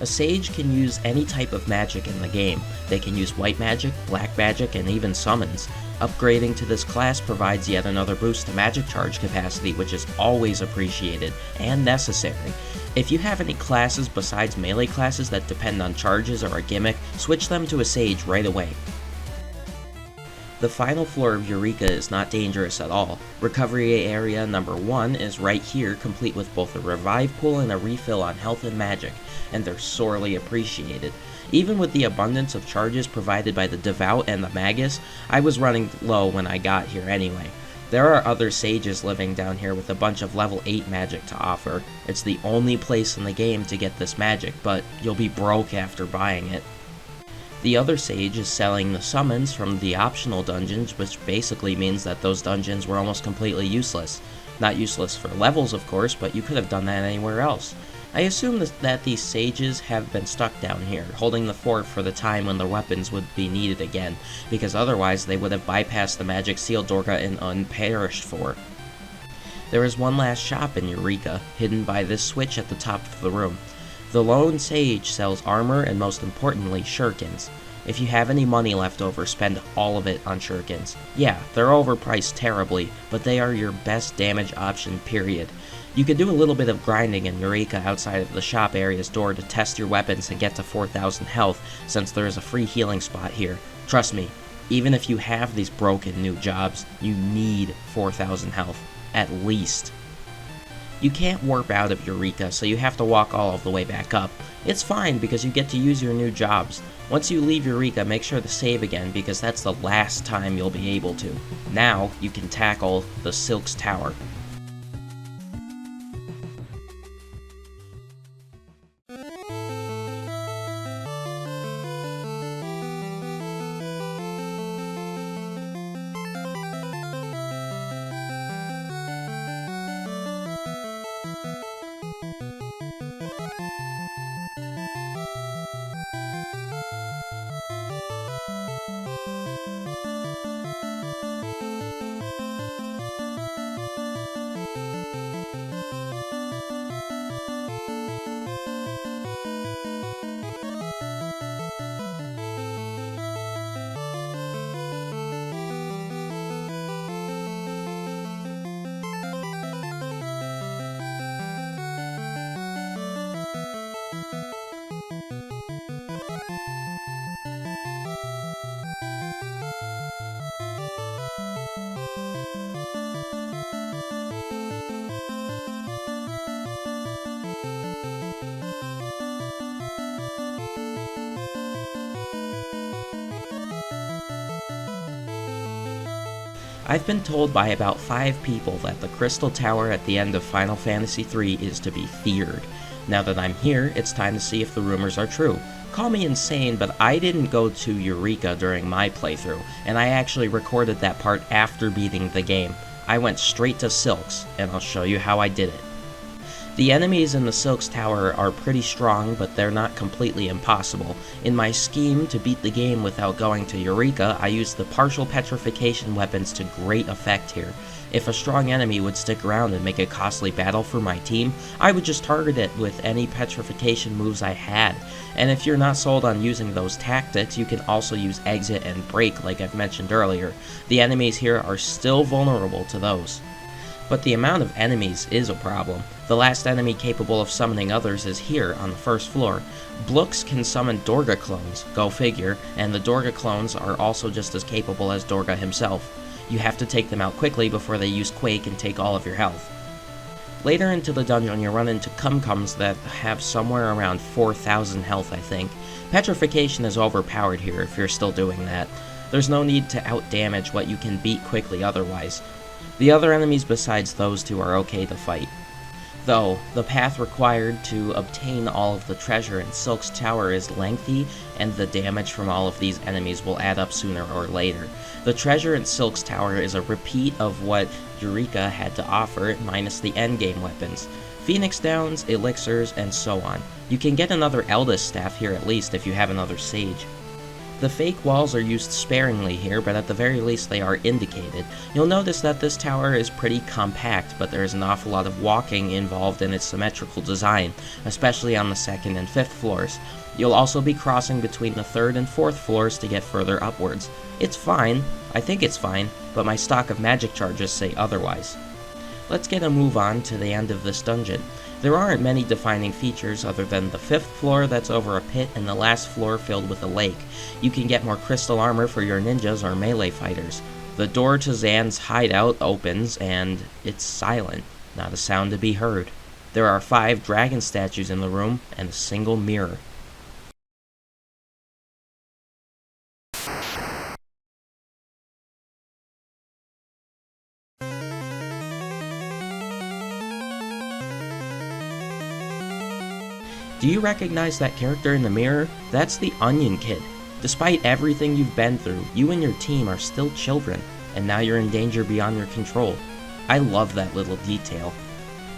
A sage can use any type of magic in the game. They can use white magic, black magic, and even summons. Upgrading to this class provides yet another boost to magic charge capacity, which is always appreciated and necessary. If you have any classes besides melee classes that depend on charges or a gimmick, switch them to a sage right away. The final floor of Eureka is not dangerous at all. Recovery area number 1 is right here, complete with both a revive pool and a refill on health and magic, and they're sorely appreciated. Even with the abundance of charges provided by the Devout and the Magus, I was running low when I got here anyway. There are other sages living down here with a bunch of level 8 magic to offer. It's the only place in the game to get this magic, but you'll be broke after buying it. The other sage is selling the summons from the optional dungeons, which basically means that those dungeons were almost completely useless. Not useless for levels, of course, but you could have done that anywhere else. I assume that these sages have been stuck down here, holding the fort for the time when the weapons would be needed again, because otherwise they would have bypassed the magic seal Dorga and unperished for. There is one last shop in Eureka, hidden by this switch at the top of the room. The lone sage sells armor and, most importantly, shurikens. If you have any money left over, spend all of it on shurikens. Yeah, they're overpriced terribly, but they are your best damage option, period. You could do a little bit of grinding in Eureka outside of the shop area's door to test your weapons and get to 4,000 health, since there is a free healing spot here. Trust me, even if you have these broken new jobs, you need 4,000 health, at least. You can't warp out of Eureka, so you have to walk all of the way back up. It's fine because you get to use your new jobs. Once you leave Eureka, make sure to save again because that's the last time you'll be able to. Now, you can tackle the Silk's Tower. I've been told by about 5 people that the Crystal Tower at the end of Final Fantasy III is to be feared. Now that I'm here, it's time to see if the rumors are true. Call me insane, but I didn't go to Eureka during my playthrough, and I actually recorded that part after beating the game. I went straight to Silk's, and I'll show you how I did it. The enemies in the Silk's Tower are pretty strong, but they're not completely impossible. In my scheme to beat the game without going to Eureka, I used the partial petrification weapons to great effect here. If a strong enemy would stick around and make a costly battle for my team, I would just target it with any petrification moves I had. And if you're not sold on using those tactics, you can also use exit and break like I've mentioned earlier. The enemies here are still vulnerable to those. But the amount of enemies is a problem. The last enemy capable of summoning others is here on the first floor. Blooks can summon Dorga clones, go figure, and the Dorga clones are also just as capable as Dorga himself. You have to take them out quickly before they use Quake and take all of your health. Later into the dungeon you run into Cumcums that have somewhere around 4,000 health, I think. Petrification is overpowered here if you're still doing that. There's no need to outdamage what you can beat quickly otherwise. The other enemies besides those two are okay to fight. Though, the path required to obtain all of the treasure in Silk's Tower is lengthy, and the damage from all of these enemies will add up sooner or later. The treasure in Silk's Tower is a repeat of what Eureka had to offer, minus the endgame weapons. Phoenix Downs, elixirs, and so on. You can get another Eldest Staff here at least if you have another Sage. The fake walls are used sparingly here, but at the very least they are indicated. You'll notice that this tower is pretty compact, but there is an awful lot of walking involved in its symmetrical design, especially on the 2nd and 5th floors. You'll also be crossing between the 3rd and 4th floors to get further upwards. It's fine, I think it's fine, but my stock of magic charges say otherwise. Let's get a move on to the end of this dungeon. There aren't many defining features other than the 5th floor that's over a pit and the last floor filled with a lake. You can get more crystal armor for your ninjas or melee fighters. The door to Zan's hideout opens and it's silent, not a sound to be heard. There are 5 dragon statues in the room and a single mirror. Do you recognize that character in the mirror? That's the Onion Kid. Despite everything you've been through, you and your team are still children, and now you're in danger beyond your control. I love that little detail.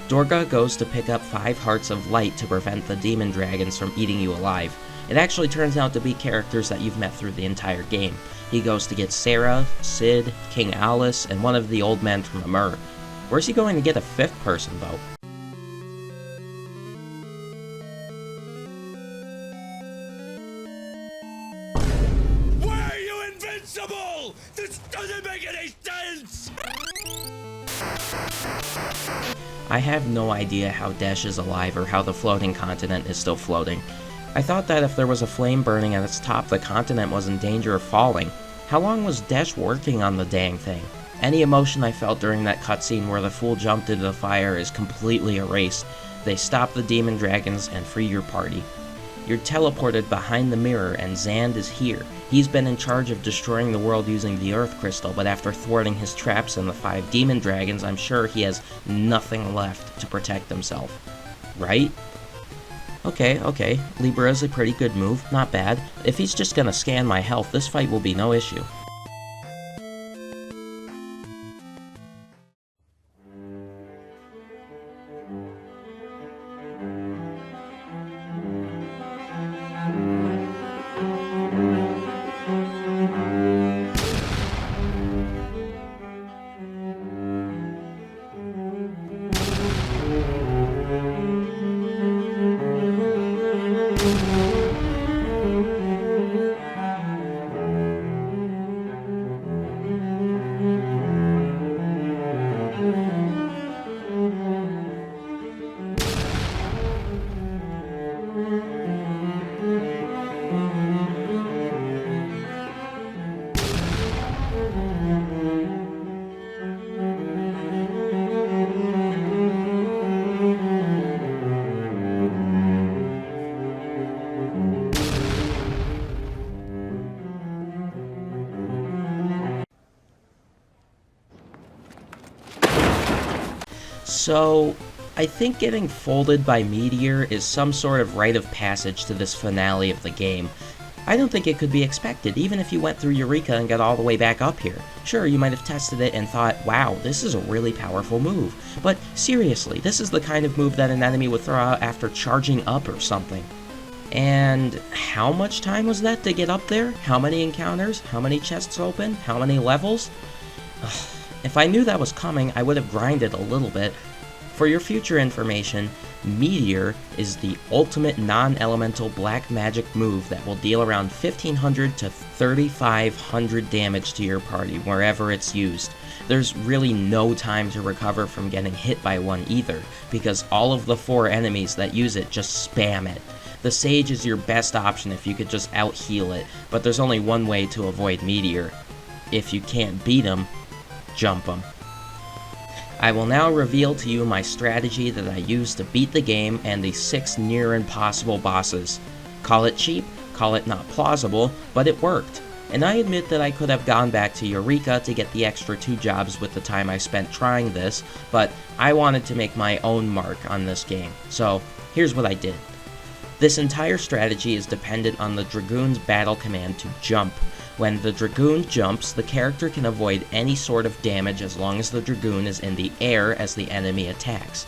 Durga goes to pick up 5 hearts of light to prevent the demon dragons from eating you alive. It actually turns out to be characters that you've met through the entire game. He goes to get Sarah, Sid, King Alice, and one of the old men from Amur. Where's he going to get a 5th person, though? Why are you invincible? This doesn't make any sense! I have no idea how Desh is alive or how the floating continent is still floating. I thought that if there was a flame burning at its top, the continent was in danger of falling. How long was Desh working on the dang thing? Any emotion I felt during that cutscene where the fool jumped into the fire is completely erased. They stop the demon dragons and free your party. You're teleported behind the mirror and Zand is here. He's been in charge of destroying the world using the Earth Crystal, but after thwarting his traps and the 5 demon dragons, I'm sure he has nothing left to protect himself. Right? Okay, Libra is a pretty good move, not bad. If he's just gonna scan my health, this fight will be no issue. So, I think getting folded by Meteor is some sort of rite of passage to this finale of the game. I don't think it could be expected, even if you went through Eureka and got all the way back up here. Sure, you might have tested it and thought, wow, this is a really powerful move. But seriously, this is the kind of move that an enemy would throw out after charging up or something. And how much time was that to get up there? How many encounters? How many chests open? How many levels? Ugh. If I knew that was coming, I would have grinded a little bit. For your future information, Meteor is the ultimate non-elemental black magic move that will deal around 1500 to 3500 damage to your party wherever it's used. There's really no time to recover from getting hit by one either, because all of the 4 enemies that use it just spam it. The Sage is your best option if you could just out-heal it, but there's only one way to avoid Meteor. If you can't beat him, jump him. I will now reveal to you my strategy that I used to beat the game and the 6 near impossible bosses. Call it cheap, call it not plausible, but it worked. And I admit that I could have gone back to Eureka to get the extra 2 jobs with the time I spent trying this, but I wanted to make my own mark on this game. So, here's what I did. This entire strategy is dependent on the Dragoon's battle command to jump. When the Dragoon jumps, the character can avoid any sort of damage as long as the Dragoon is in the air as the enemy attacks.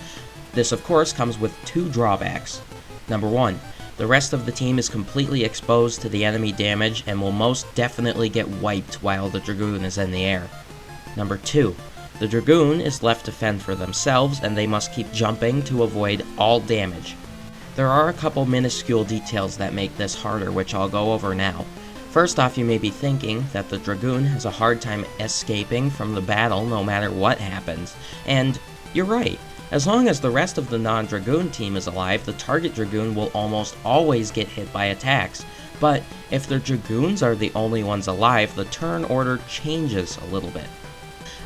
This of course comes with 2 drawbacks. Number 1, the rest of the team is completely exposed to the enemy damage and will most definitely get wiped while the Dragoon is in the air. Number 2, the Dragoon is left to fend for themselves and they must keep jumping to avoid all damage. There are a couple minuscule details that make this harder, which I'll go over now. First off, you may be thinking that the Dragoon has a hard time escaping from the battle no matter what happens. And you're right. As long as the rest of the non-Dragoon team is alive, the target Dragoon will almost always get hit by attacks. But if the Dragoons are the only ones alive, the turn order changes a little bit.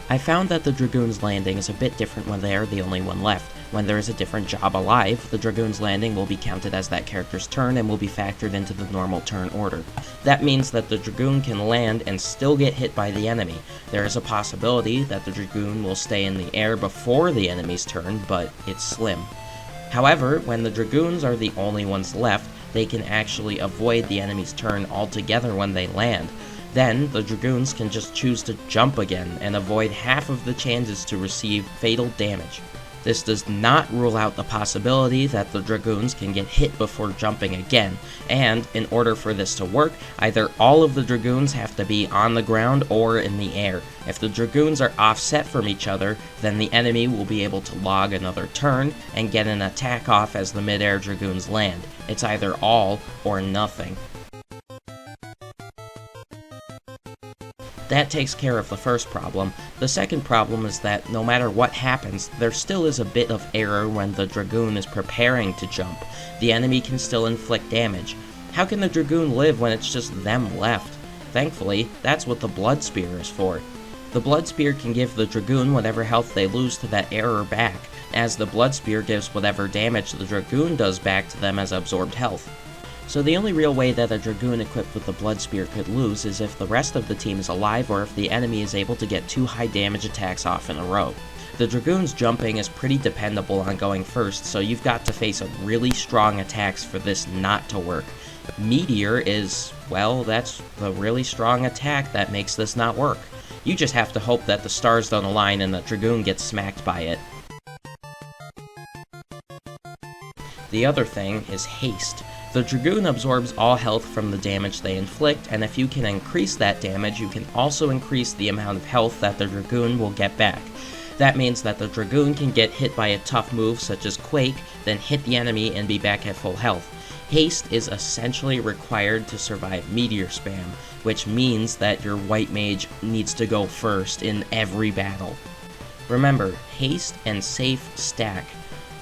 I found that the Dragoon's landing is a bit different when they are the only one left. When there is a different job alive, the Dragoon's landing will be counted as that character's turn and will be factored into the normal turn order. That means that the Dragoon can land and still get hit by the enemy. There is a possibility that the Dragoon will stay in the air before the enemy's turn, but it's slim. However, when the Dragoons are the only ones left, they can actually avoid the enemy's turn altogether when they land. Then, the Dragoons can just choose to jump again and avoid half of the chances to receive fatal damage. This does not rule out the possibility that the Dragoons can get hit before jumping again, and in order for this to work, either all of the Dragoons have to be on the ground or in the air. If the Dragoons are offset from each other, then the enemy will be able to log another turn and get an attack off as the mid-air Dragoons land. It's either all or nothing. That takes care of the first problem. The second problem is that no matter what happens, there still is a bit of error when the Dragoon is preparing to jump. The enemy can still inflict damage. How can the Dragoon live when it's just them left? Thankfully, that's what the Blood Spear is for. The Blood Spear can give the Dragoon whatever health they lose to that error back, as the Blood Spear gives whatever damage the Dragoon does back to them as absorbed health. So the only real way that a Dragoon equipped with the Blood Spear could lose is if the rest of the team is alive or if the enemy is able to get 2 high damage attacks off in a row. The Dragoon's jumping is pretty dependable on going first, so you've got to face a really strong attacks for this not to work. Meteor is, well, that's the really strong attack that makes this not work. You just have to hope that the stars don't align and the Dragoon gets smacked by it. The other thing is haste. The Dragoon absorbs all health from the damage they inflict, and if you can increase that damage, you can also increase the amount of health that the Dragoon will get back. That means that the Dragoon can get hit by a tough move such as Quake, then hit the enemy and be back at full health. Haste is essentially required to survive Meteor Spam, which means that your White Mage needs to go first in every battle. Remember, haste and safe stack.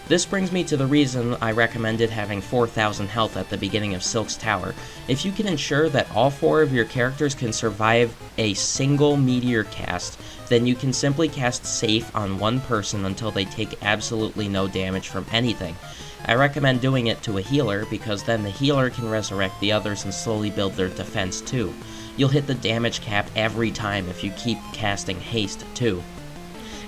This brings me to the reason I recommended having 4,000 health at the beginning of Silk's Tower. If you can ensure that all 4 of your characters can survive a single meteor cast, then you can simply cast safe on one person until they take absolutely no damage from anything. I recommend doing it to a healer because then the healer can resurrect the others and slowly build their defense too. You'll hit the damage cap every time if you keep casting haste too.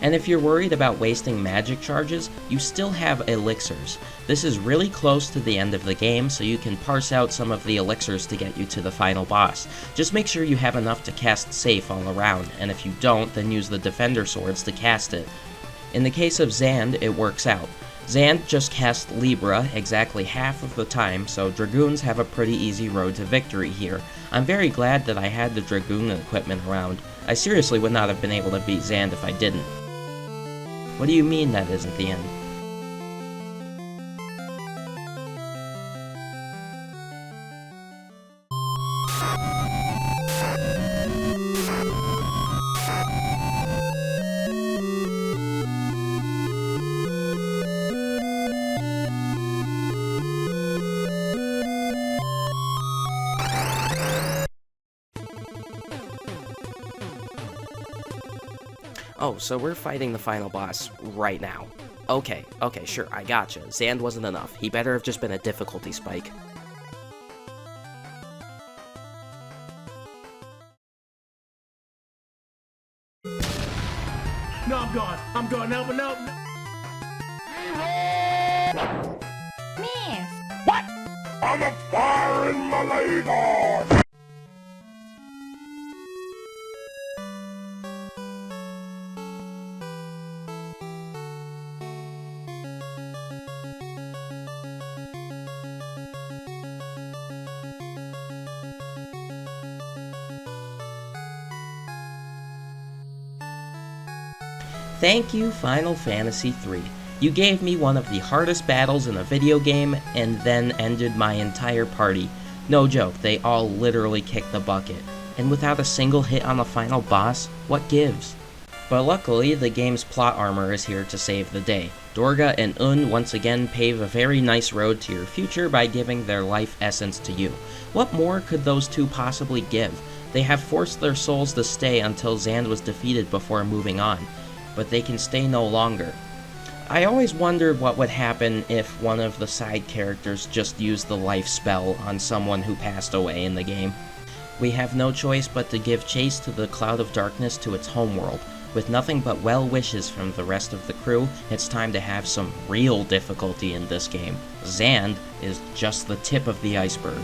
And if you're worried about wasting magic charges, you still have elixirs. This is really close to the end of the game, so you can parse out some of the elixirs to get you to the final boss. Just make sure you have enough to cast safe all around, and if you don't, then use the defender swords to cast it. In the case of Zand, it works out. Zand just casts Libra exactly half of the time, so Dragoons have a pretty easy road to victory here. I'm very glad that I had the Dragoon equipment around. I seriously would not have been able to beat Zand if I didn't. What do you mean that isn't the end? Oh, so we're fighting the final boss right now. Okay, sure, I gotcha. Zand wasn't enough. He better have just been a difficulty spike. No, I'm gone, no. Miss. What? I'm a fire in my leg. Thank you, Final Fantasy III. You gave me one of the hardest battles in a video game, and then ended my entire party. No joke, they all literally kicked the bucket. And without a single hit on the final boss, what gives? But luckily, the game's plot armor is here to save the day. Dorga and Un once again pave a very nice road to your future by giving their life essence to you. What more could those two possibly give? They have forced their souls to stay until Zand was defeated before moving on, but they can stay no longer. I always wondered what would happen if one of the side characters just used the life spell on someone who passed away in the game. We have no choice but to give chase to the Cloud of Darkness to its homeworld. With nothing but well wishes from the rest of the crew, it's time to have some real difficulty in this game. Zand is just the tip of the iceberg.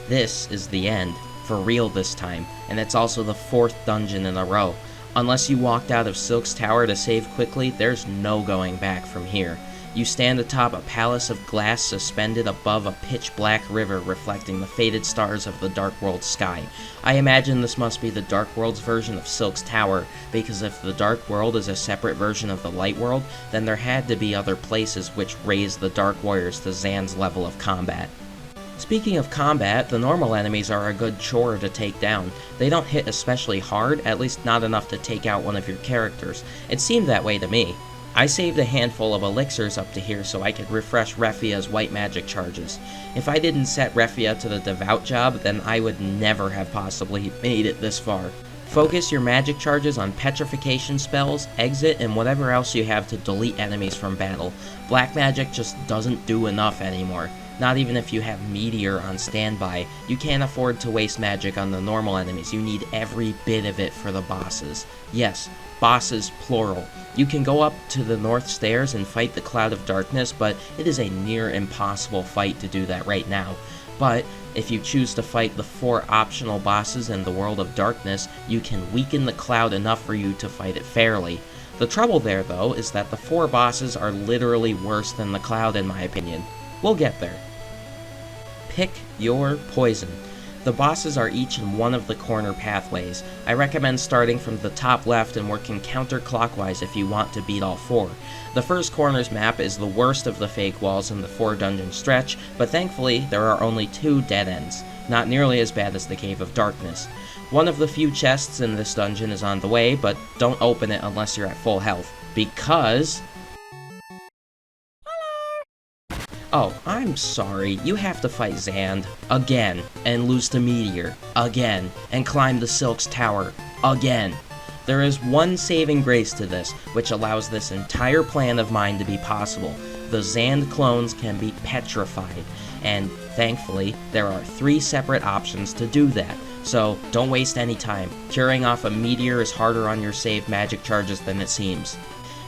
This is the end, for real this time, and it's also the 4th dungeon in a row. Unless you walked out of Silk's Tower to save quickly, there's no going back from here. You stand atop a palace of glass suspended above a pitch-black river reflecting the faded stars of the Dark World's sky. I imagine this must be the Dark World's version of Silk's Tower, because if the Dark World is a separate version of the Light World, then there had to be other places which raised the Dark Warriors to Zand's level of combat. Speaking of combat, the normal enemies are a good chore to take down. They don't hit especially hard, at least not enough to take out one of your characters. It seemed that way to me. I saved a handful of elixirs up to here so I could refresh Refia's white magic charges. If I didn't set Refia to the devout job, then I would never have possibly made it this far. Focus your magic charges on petrification spells, exit, and whatever else you have to delete enemies from battle. Black magic just doesn't do enough anymore. Not even if you have Meteor on standby. You can't afford to waste magic on the normal enemies. You need every bit of it for the bosses. Yes, bosses plural. You can go up to the north stairs and fight the Cloud of Darkness, but it is a near impossible fight to do that right now. But if you choose to fight the 4 optional bosses in the World of Darkness, you can weaken the Cloud enough for you to fight it fairly. The trouble there, though, is that the 4 bosses are literally worse than the Cloud in my opinion. We'll get there. Pick your poison. The bosses are each in one of the corner pathways. I recommend starting from the top left and working counterclockwise if you want to beat all 4. The first corner's map is the worst of the fake walls in the 4 dungeon stretch, but thankfully there are only 2 dead ends. Not nearly as bad as the Cave of Darkness. One of the few chests in this dungeon is on the way, but don't open it unless you're at full health, because... Oh, I'm sorry, you have to fight Zand, again, and lose to Meteor, again, and climb the Silk's Tower, again. There is one saving grace to this, which allows this entire plan of mine to be possible. The Zand clones can be petrified, and thankfully, there are 3 separate options to do that. So, don't waste any time. Curing off a Meteor is harder on your saved magic charges than it seems.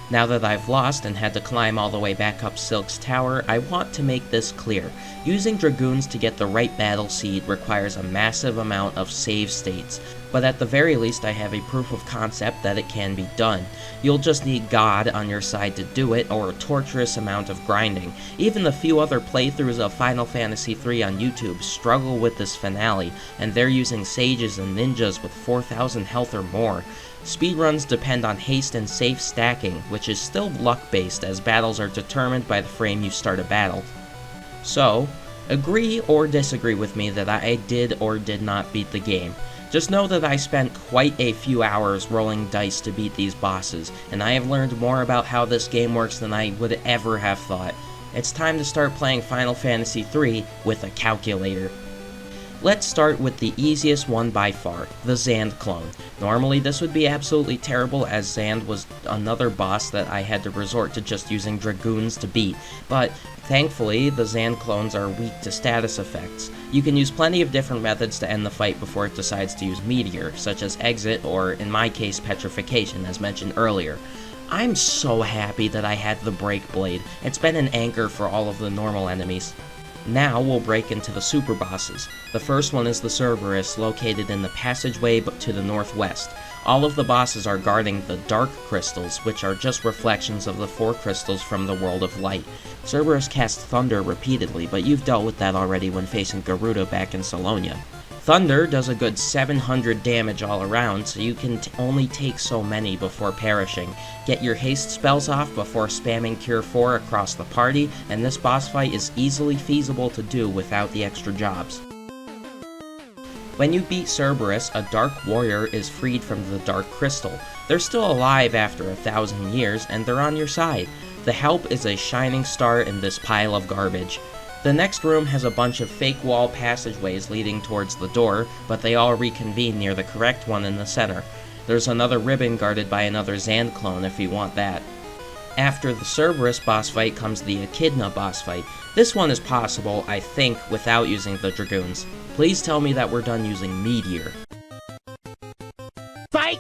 Now that I've lost and had to climb all the way back up Silk's Tower, I want to make this clear. Using Dragoons to get the right battle seed requires a massive amount of save states, but at the very least I have a proof of concept that it can be done. You'll just need God on your side to do it, or a torturous amount of grinding. Even the few other playthroughs of Final Fantasy III on YouTube struggle with this finale, and they're using sages and ninjas with 4,000 health or more. Speedruns depend on haste and safe stacking, which is still luck-based as battles are determined by the frame you start a battle. So, agree or disagree with me that I did or did not beat the game. Just know that I spent quite a few hours rolling dice to beat these bosses, and I have learned more about how this game works than I would ever have thought. It's time to start playing Final Fantasy III with a calculator. Let's start with the easiest one by far, the Zand clone. Normally this would be absolutely terrible, as Zand was another boss that I had to resort to just using Dragoons to beat, but thankfully the Zand clones are weak to status effects. You can use plenty of different methods to end the fight before it decides to use Meteor, such as Exit or, in my case, Petrification, as mentioned earlier. I'm so happy that I had the Break Blade. It's been an anchor for all of the normal enemies. Now we'll break into the super bosses. The first one is the Cerberus, located in the passageway to the northwest. All of the bosses are guarding the Dark Crystals, which are just reflections of the 4 crystals from the World of Light. Cerberus casts Thunder repeatedly, but you've dealt with that already when facing Garuda back in Salonia. Thunder does a good 700 damage all around, so you can only take so many before perishing. Get your haste spells off before spamming Cure 4 across the party, and this boss fight is easily feasible to do without the extra jobs. When you beat Cerberus, a Dark Warrior is freed from the Dark Crystal. They're still alive after 1,000 years, and they're on your side. The help is a shining star in this pile of garbage. The next room has a bunch of fake wall passageways leading towards the door, but they all reconvene near the correct one in the center. There's another ribbon guarded by another Zand clone if you want that. After the Cerberus boss fight comes the Echidna boss fight. This one is possible, I think, without using the Dragoons. Please tell me that we're done using Meteor. Fight!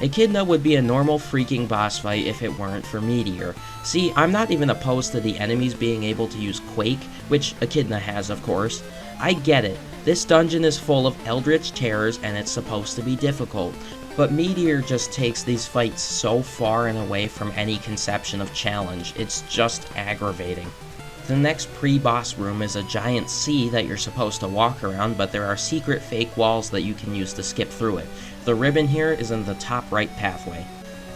Echidna would be a normal freaking boss fight if it weren't for Meteor. See, I'm not even opposed to the enemies being able to use Quake, which Echidna has, of course. I get it. This dungeon is full of eldritch terrors and it's supposed to be difficult. But Meteor just takes these fights so far and away from any conception of challenge, it's just aggravating. The next pre-boss room is a giant sea that you're supposed to walk around, but there are secret fake walls that you can use to skip through it. The ribbon here is in the top right pathway.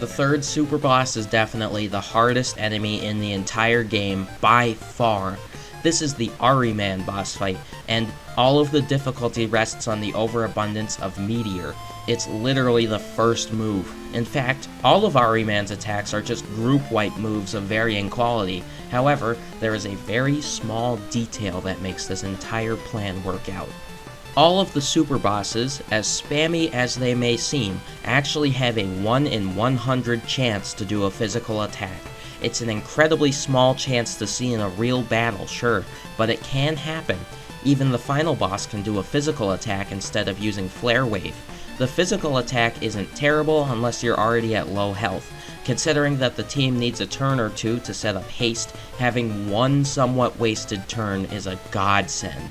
The third super boss is definitely the hardest enemy in the entire game, by far. This is the Ahriman boss fight, and all of the difficulty rests on the overabundance of Meteor. It's literally the first move. In fact, all of Ahriman's attacks are just group wipe moves of varying quality. However, there is a very small detail that makes this entire plan work out. All of the super bosses, as spammy as they may seem, actually have a 1 in 100 chance to do a physical attack. It's an incredibly small chance to see in a real battle, sure, but it can happen. Even the final boss can do a physical attack instead of using Flare Wave. The physical attack isn't terrible unless you're already at low health. Considering that the team needs a turn or two to set up haste, having one somewhat wasted turn is a godsend.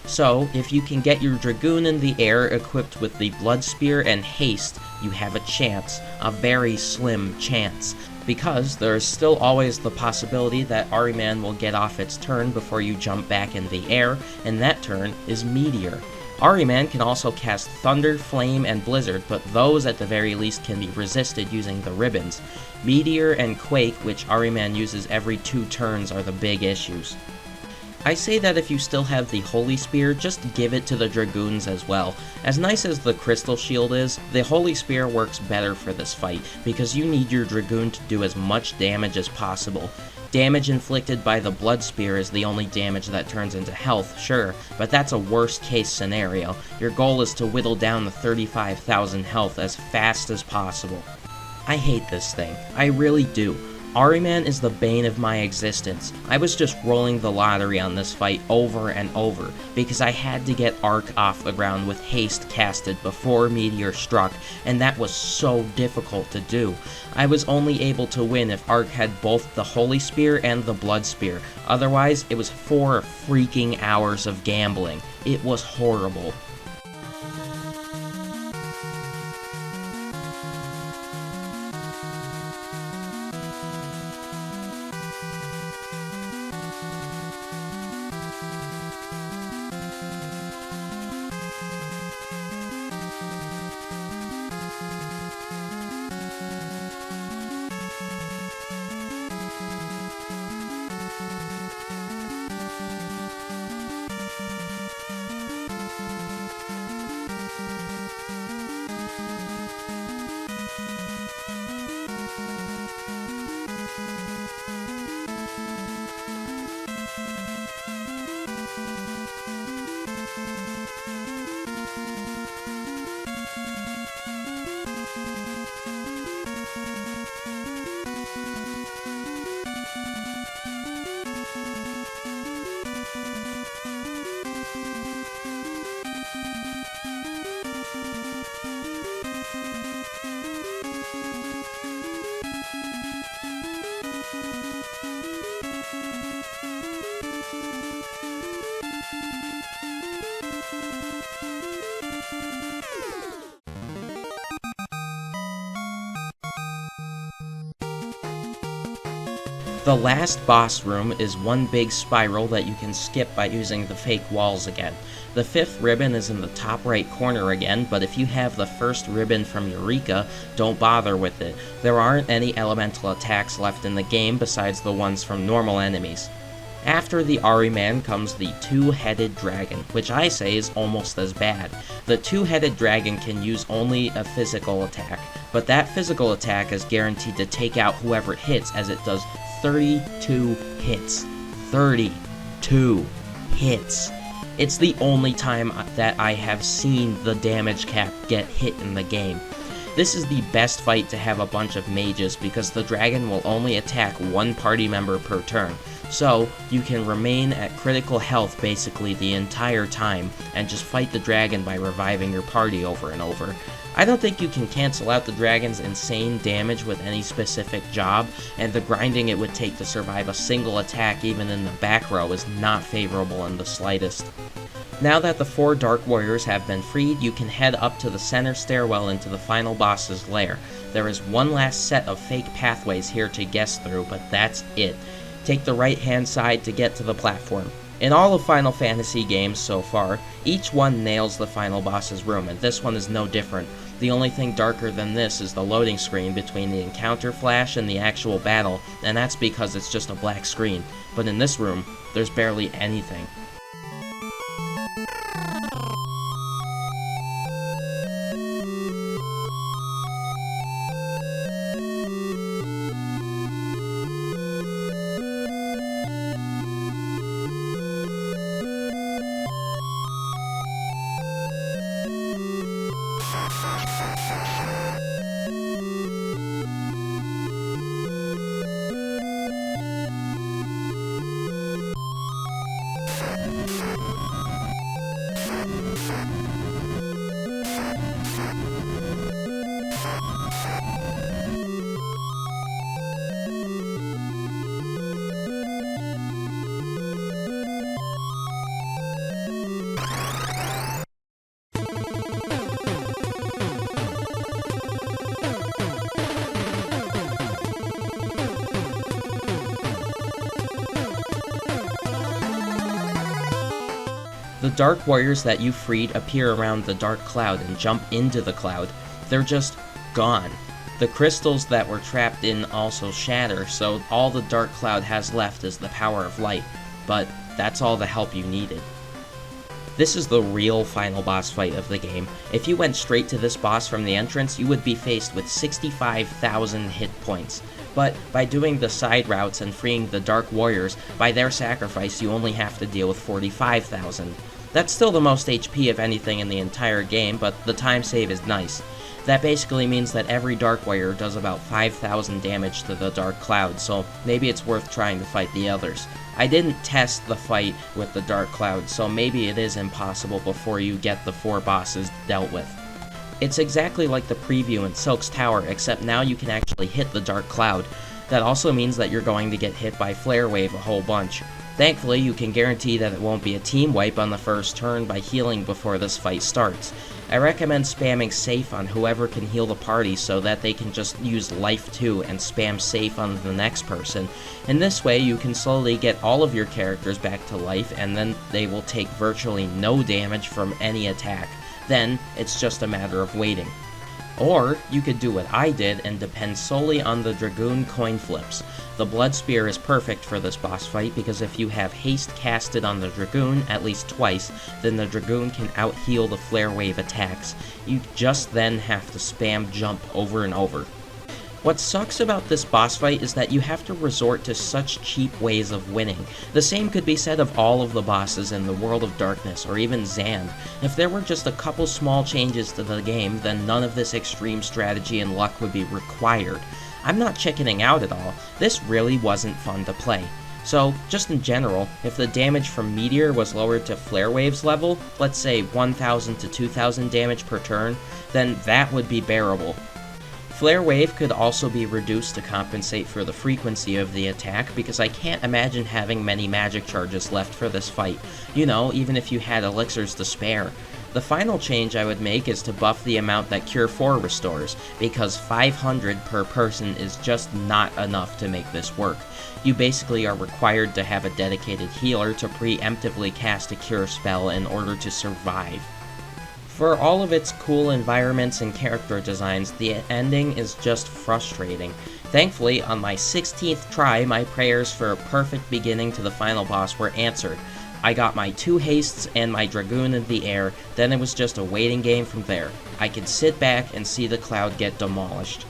So, if you can get your Dragoon in the air equipped with the Blood Spear and Haste, you have a chance, a very slim chance, because there is still always the possibility that Ahriman will get off its turn before you jump back in the air, and that turn is Meteor. Ahriman can also cast Thunder, Flame, and Blizzard, but those at the very least can be resisted using the ribbons. Meteor and Quake, which Ahriman uses every 2 turns, are the big issues. I say that if you still have the Holy Spear, just give it to the Dragoons as well. As nice as the Crystal Shield is, the Holy Spear works better for this fight, because you need your Dragoon to do as much damage as possible. Damage inflicted by the Blood Spear is the only damage that turns into health, sure, but that's a worst case scenario. Your goal is to whittle down the 35,000 health as fast as possible. I hate this thing, I really do. Ahriman is the bane of my existence. I was just rolling the lottery on this fight over and over, because I had to get Arc off the ground with haste casted before Meteor struck, and that was so difficult to do. I was only able to win if Arc had both the Holy Spear and the Blood Spear. Otherwise, it was 4 freaking hours of gambling. It was horrible. The last boss room is one big spiral that you can skip by using the fake walls again. The 5th ribbon is in the top right corner again, but if you have the first ribbon from Eureka, don't bother with it. There aren't any elemental attacks left in the game besides the ones from normal enemies. After the Ahriman comes the 2-headed dragon, which I say is almost as bad. The 2-headed dragon can use only a physical attack, but that physical attack is guaranteed to take out whoever it hits, as it does 32 hits. 32 hits. It's the only time that I have seen the damage cap get hit in the game. This is the best fight to have a bunch of mages because the dragon will only attack one party member per turn. So, you can remain at critical health basically the entire time and just fight the dragon by reviving your party over and over. I don't think you can cancel out the dragon's insane damage with any specific job, and the grinding it would take to survive a single attack even in the back row is not favorable in the slightest. Now that the 4 Dark Warriors have been freed, you can head up to the center stairwell into the final boss's lair. There is one last set of fake pathways here to guess through, but that's it. Take the right-hand side to get to the platform. In all of Final Fantasy games so far, each one nails the final boss's room, and this one is no different. The only thing darker than this is the loading screen between the encounter flash and the actual battle, and that's because it's just a black screen. But in this room, there's barely anything. The Dark Warriors that you freed appear around the Dark Cloud and jump into the cloud. They're just gone. The crystals that were trapped in also shatter, so all the Dark Cloud has left is the power of light. But that's all the help you needed. This is the real final boss fight of the game. If you went straight to this boss from the entrance, you would be faced with 65,000 hit points. But by doing the side routes and freeing the Dark Warriors, by their sacrifice you only have to deal with 45,000. That's still the most HP of anything in the entire game, but the time save is nice. That basically means that every Dark Warrior does about 5,000 damage to the Dark Cloud, so maybe it's worth trying to fight the others. I didn't test the fight with the Dark Cloud, so maybe it is impossible before you get the 4 bosses dealt with. It's exactly like the preview in Silk's Tower, except now you can actually hit the Dark Cloud. That also means that you're going to get hit by Flare Wave a whole bunch. Thankfully, you can guarantee that it won't be a team wipe on the first turn by healing before this fight starts. I recommend spamming safe on whoever can heal the party so that they can just use life too and spam safe on the next person. In this way, you can slowly get all of your characters back to life and then they will take virtually no damage from any attack. Then, it's just a matter of waiting. Or, you could do what I did and depend solely on the Dragoon coin flips. The Blood Spear is perfect for this boss fight because if you have haste casted on the Dragoon at least twice, then the Dragoon can out-heal the Flare Wave attacks. You just then have to spam jump over and over. What sucks about this boss fight is that you have to resort to such cheap ways of winning. The same could be said of all of the bosses in the World of Darkness, or even Zand. If there were just a couple small changes to the game, then none of this extreme strategy and luck would be required. I'm not chickening out at all. This really wasn't fun to play. So, just in general, if the damage from Meteor was lowered to Flare Wave's level, let's say 1,000 to 2,000 damage per turn, then that would be bearable. Flare Wave could also be reduced to compensate for the frequency of the attack, because I can't imagine having many magic charges left for this fight. You know, even if you had elixirs to spare. The final change I would make is to buff the amount that Cure 4 restores, because 500 per person is just not enough to make this work. You basically are required to have a dedicated healer to preemptively cast a Cure spell in order to survive. For all of its cool environments and character designs, the ending is just frustrating. Thankfully, on my 16th try, my prayers for a perfect beginning to the final boss were answered. I got my 2 hastes and my Dragoon in the air, then it was just a waiting game from there. I could sit back and see the cloud get demolished.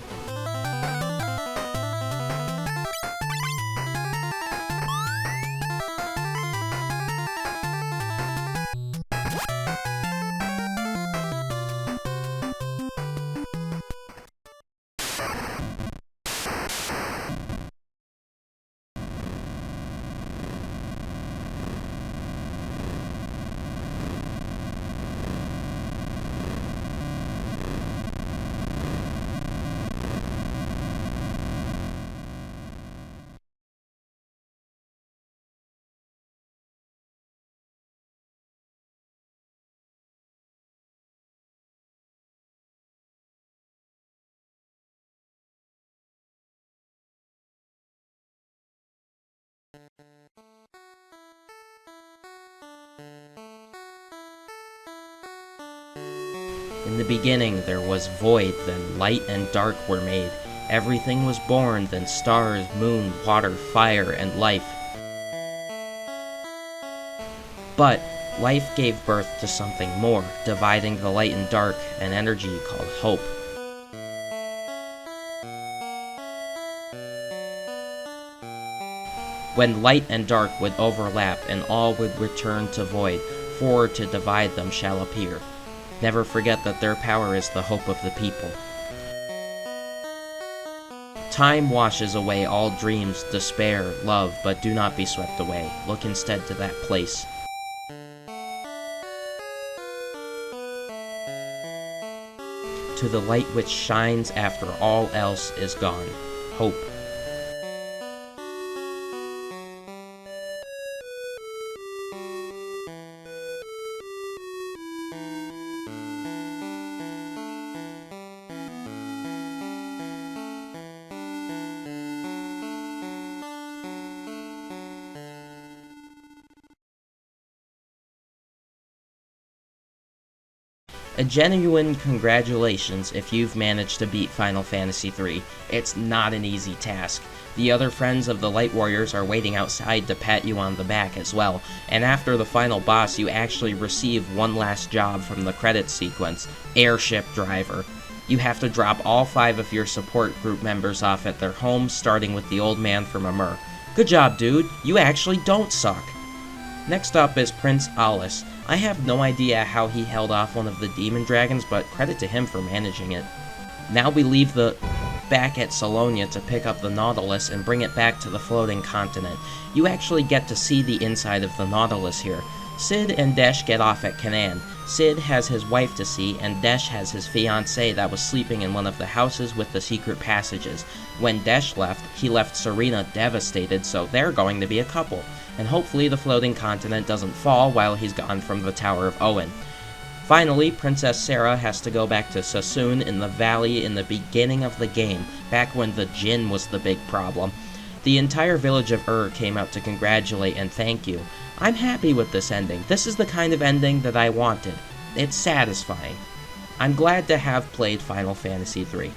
In the beginning there was void, then light and dark were made. Everything was born, then stars, moon, water, fire, and life. But life gave birth to something more, dividing the light and dark, an energy called hope. When light and dark would overlap, and all would return to void, for to divide them shall appear. Never forget that their power is the hope of the people. Time washes away all dreams, despair, love, but do not be swept away. Look instead to that place. To the light which shines after all else is gone. Hope. A genuine congratulations if you've managed to beat Final Fantasy III. It's not an easy task. The other friends of the Light Warriors are waiting outside to pat you on the back as well, and after the final boss you actually receive one last job from the credits sequence, Airship Driver. You have to drop all 5 of your support group members off at their homes, starting with the old man from Amur. Good job, dude, you actually don't suck. Next up is Prince Alice. I have no idea how he held off one of the demon dragons, but credit to him for managing it. Now we leave back at Salonia to pick up the Nautilus and bring it back to the floating continent. You actually get to see the inside of the Nautilus here. Cid and Desh get off at Canaan. Cid has his wife to see, and Desh has his fiancée that was sleeping in one of the houses with the secret passages. When Desh left, he left Serena devastated, so they're going to be a couple. And hopefully the floating continent doesn't fall while he's gone from the Tower of Owen. Finally, Princess Sarah has to go back to Sassoon in the valley in the beginning of the game, back when the Djinn was the big problem. The entire village of came out to congratulate and thank you. I'm happy with this ending. This is the kind of ending that I wanted. It's satisfying. I'm glad to have played Final Fantasy III.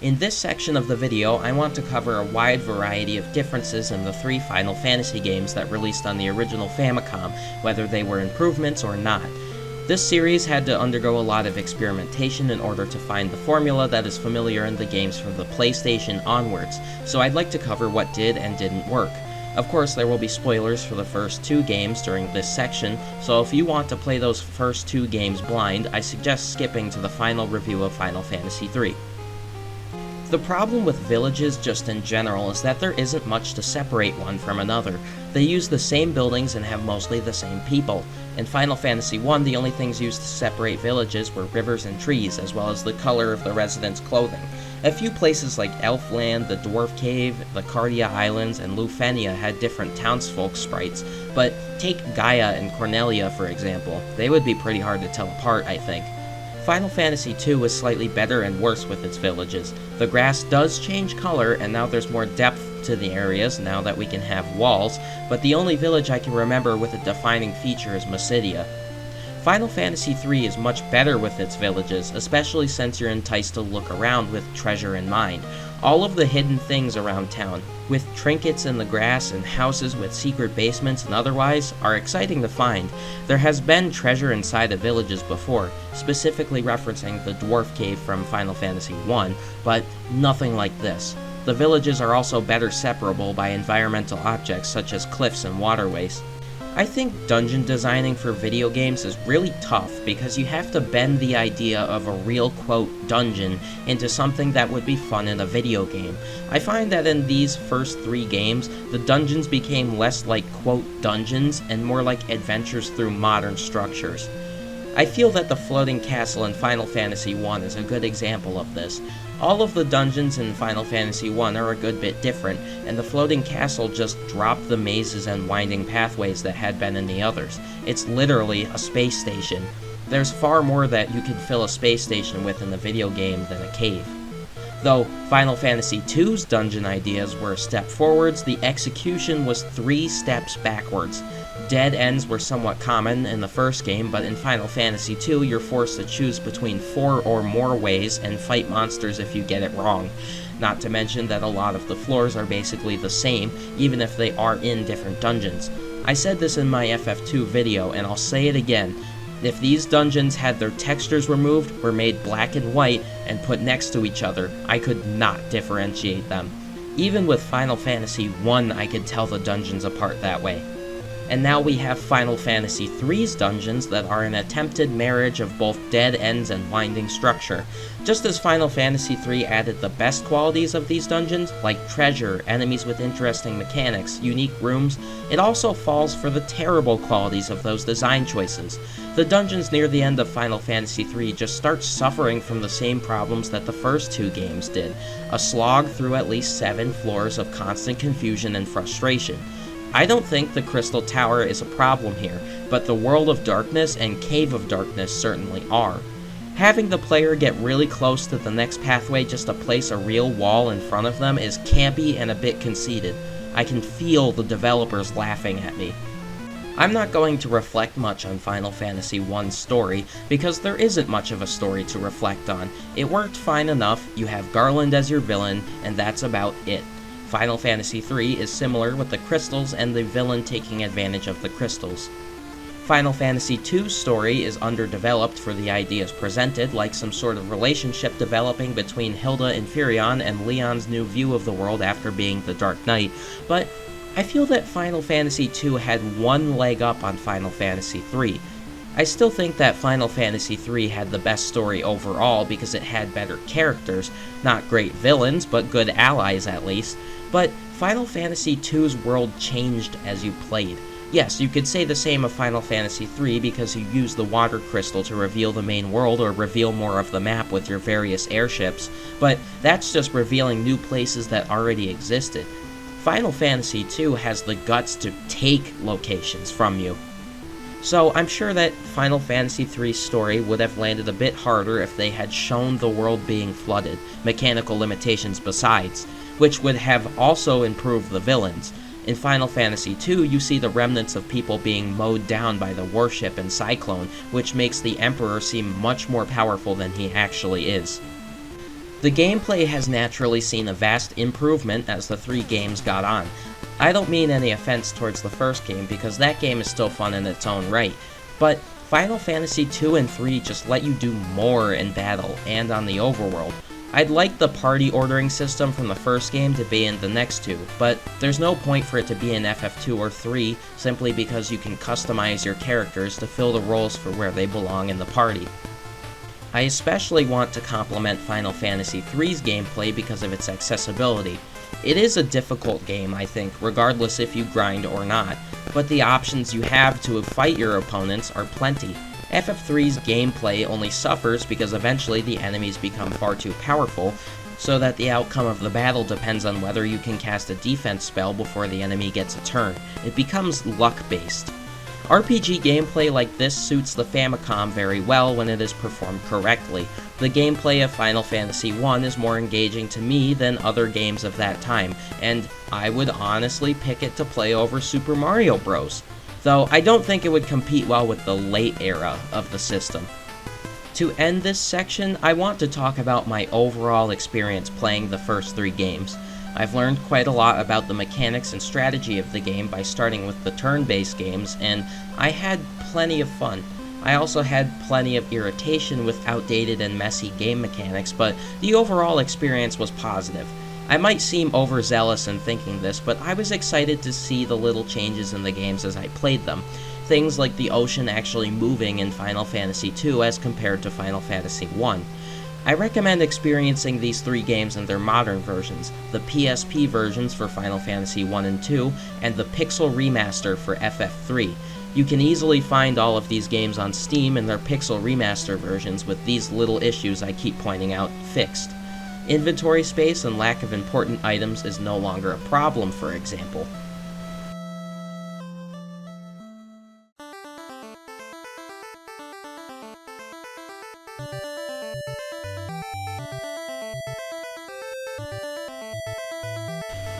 In this section of the video, I want to cover a wide variety of differences in the 3 Final Fantasy games that released on the original Famicom, whether they were improvements or not. This series had to undergo a lot of experimentation in order to find the formula that is familiar in the games from the PlayStation onwards, so I'd like to cover what did and didn't work. Of course, there will be spoilers for the first 2 games during this section, so if you want to play those first 2 games blind, I suggest skipping to the final review of Final Fantasy III. The problem with villages just in general is that there isn't much to separate one from another. They use the same buildings and have mostly the same people. In Final Fantasy I, the only things used to separate villages were rivers and trees, as well as the color of the residents' clothing. A few places like Elfland, the Dwarf Cave, the Cardia Islands, and Lufenia had different townsfolk sprites, but take Gaia and Cornelia for example. They would be pretty hard to tell apart, I think. Final Fantasy II was slightly better and worse with its villages. The grass does change color, and now there's more depth to the areas now that we can have walls, but the only village I can remember with a defining feature is Mysidia. Final Fantasy III is much better with its villages, especially since you're enticed to look around with treasure in mind. All of the hidden things around town, with trinkets in the grass and houses with secret basements and otherwise, are exciting to find. There has been treasure inside of villages before, specifically referencing the Dwarf Cave from Final Fantasy I, but nothing like this. The villages are also better separable by environmental objects such as cliffs and waterways. I think dungeon designing for video games is really tough because you have to bend the idea of a real, quote, dungeon into something that would be fun in a video game. I find that in these first 3 games, the dungeons became less like, quote, dungeons and more like adventures through modern structures. I feel that the floating castle in Final Fantasy I is a good example of this. All of the dungeons in Final Fantasy I are a good bit different, and the floating castle just dropped the mazes and winding pathways that had been in the others. It's literally a space station. There's far more that you could fill a space station with in the video game than a cave. Though Final Fantasy II's dungeon ideas were a step forwards, the execution was 3 steps backwards. Dead ends were somewhat common in the first game, but in Final Fantasy II you're forced to choose between 4 or more ways and fight monsters if you get it wrong. Not to mention that a lot of the floors are basically the same, even if they are in different dungeons. I said this in my FF2 video, and I'll say it again. If these dungeons had their textures removed, were made black and white, and put next to each other, I could not differentiate them. Even with Final Fantasy I, I could tell the dungeons apart that way. And now we have Final Fantasy III's dungeons that are an attempted marriage of both dead ends and winding structure. Just as Final Fantasy III added the best qualities of these dungeons, like treasure, enemies with interesting mechanics, unique rooms, it also falls for the terrible qualities of those design choices. The dungeons near the end of Final Fantasy III just start suffering from the same problems that the first 2 games did, a slog through at least 7 floors of constant confusion and frustration. I don't think the Crystal Tower is a problem here, but the World of Darkness and Cave of Darkness certainly are. Having the player get really close to the next pathway just to place a real wall in front of them is campy and a bit conceited. I can feel the developers laughing at me. I'm not going to reflect much on Final Fantasy I's story, because there isn't much of a story to reflect on. It worked fine enough, you have Garland as your villain, and that's about it. Final Fantasy III is similar with the crystals and the villain taking advantage of the crystals. Final Fantasy II's story is underdeveloped for the ideas presented, like some sort of relationship developing between Hilda Inferion and Leon's new view of the world after being the Dark Knight, but I feel that Final Fantasy II had one leg up on Final Fantasy III. I still think that Final Fantasy III had the best story overall because it had better characters, not great villains, but good allies at least. But Final Fantasy II's world changed as you played. Yes, you could say the same of Final Fantasy III because you use the water crystal to reveal the main world or reveal more of the map with your various airships, but that's just revealing new places that already existed. Final Fantasy II has the guts to take locations from you. So I'm sure that Final Fantasy III's story would have landed a bit harder if they had shown the world being flooded, mechanical limitations besides, which would have also improved the villains. In Final Fantasy II, you see the remnants of people being mowed down by the warship and Cyclone, which makes the Emperor seem much more powerful than he actually is. The gameplay has naturally seen a vast improvement as the 3 games got on. I don't mean any offense towards the first game, because that game is still fun in its own right, but Final Fantasy 2 and 3 just let you do more in battle and on the overworld. I'd like the party ordering system from the first game to be in the next 2, but there's no point for it to be in FF2 or 3 simply because you can customize your characters to fill the roles for where they belong in the party. I especially want to compliment Final Fantasy III's gameplay because of its accessibility. It is a difficult game, I think, regardless if you grind or not, but the options you have to fight your opponents are plenty. FF3's gameplay only suffers because eventually the enemies become far too powerful, so that the outcome of the battle depends on whether you can cast a defense spell before the enemy gets a turn. It becomes luck-based. RPG gameplay like this suits the Famicom very well when it is performed correctly. The gameplay of Final Fantasy I is more engaging to me than other games of that time, and I would honestly pick it to play over Super Mario Bros. Though I don't think it would compete well with the late era of the system. To end this section, I want to talk about my overall experience playing the first 3 games. I've learned quite a lot about the mechanics and strategy of the game by starting with the turn-based games, and I had plenty of fun. I also had plenty of irritation with outdated and messy game mechanics, but the overall experience was positive. I might seem overzealous in thinking this, but I was excited to see the little changes in the games as I played them. Things like the ocean actually moving in Final Fantasy II as compared to Final Fantasy I. I recommend experiencing these 3 games in their modern versions, the PSP versions for Final Fantasy I and II, and the Pixel Remaster for FF3. You can easily find all of these games on Steam in their Pixel Remaster versions with these little issues I keep pointing out fixed. Inventory space and lack of important items is no longer a problem, for example.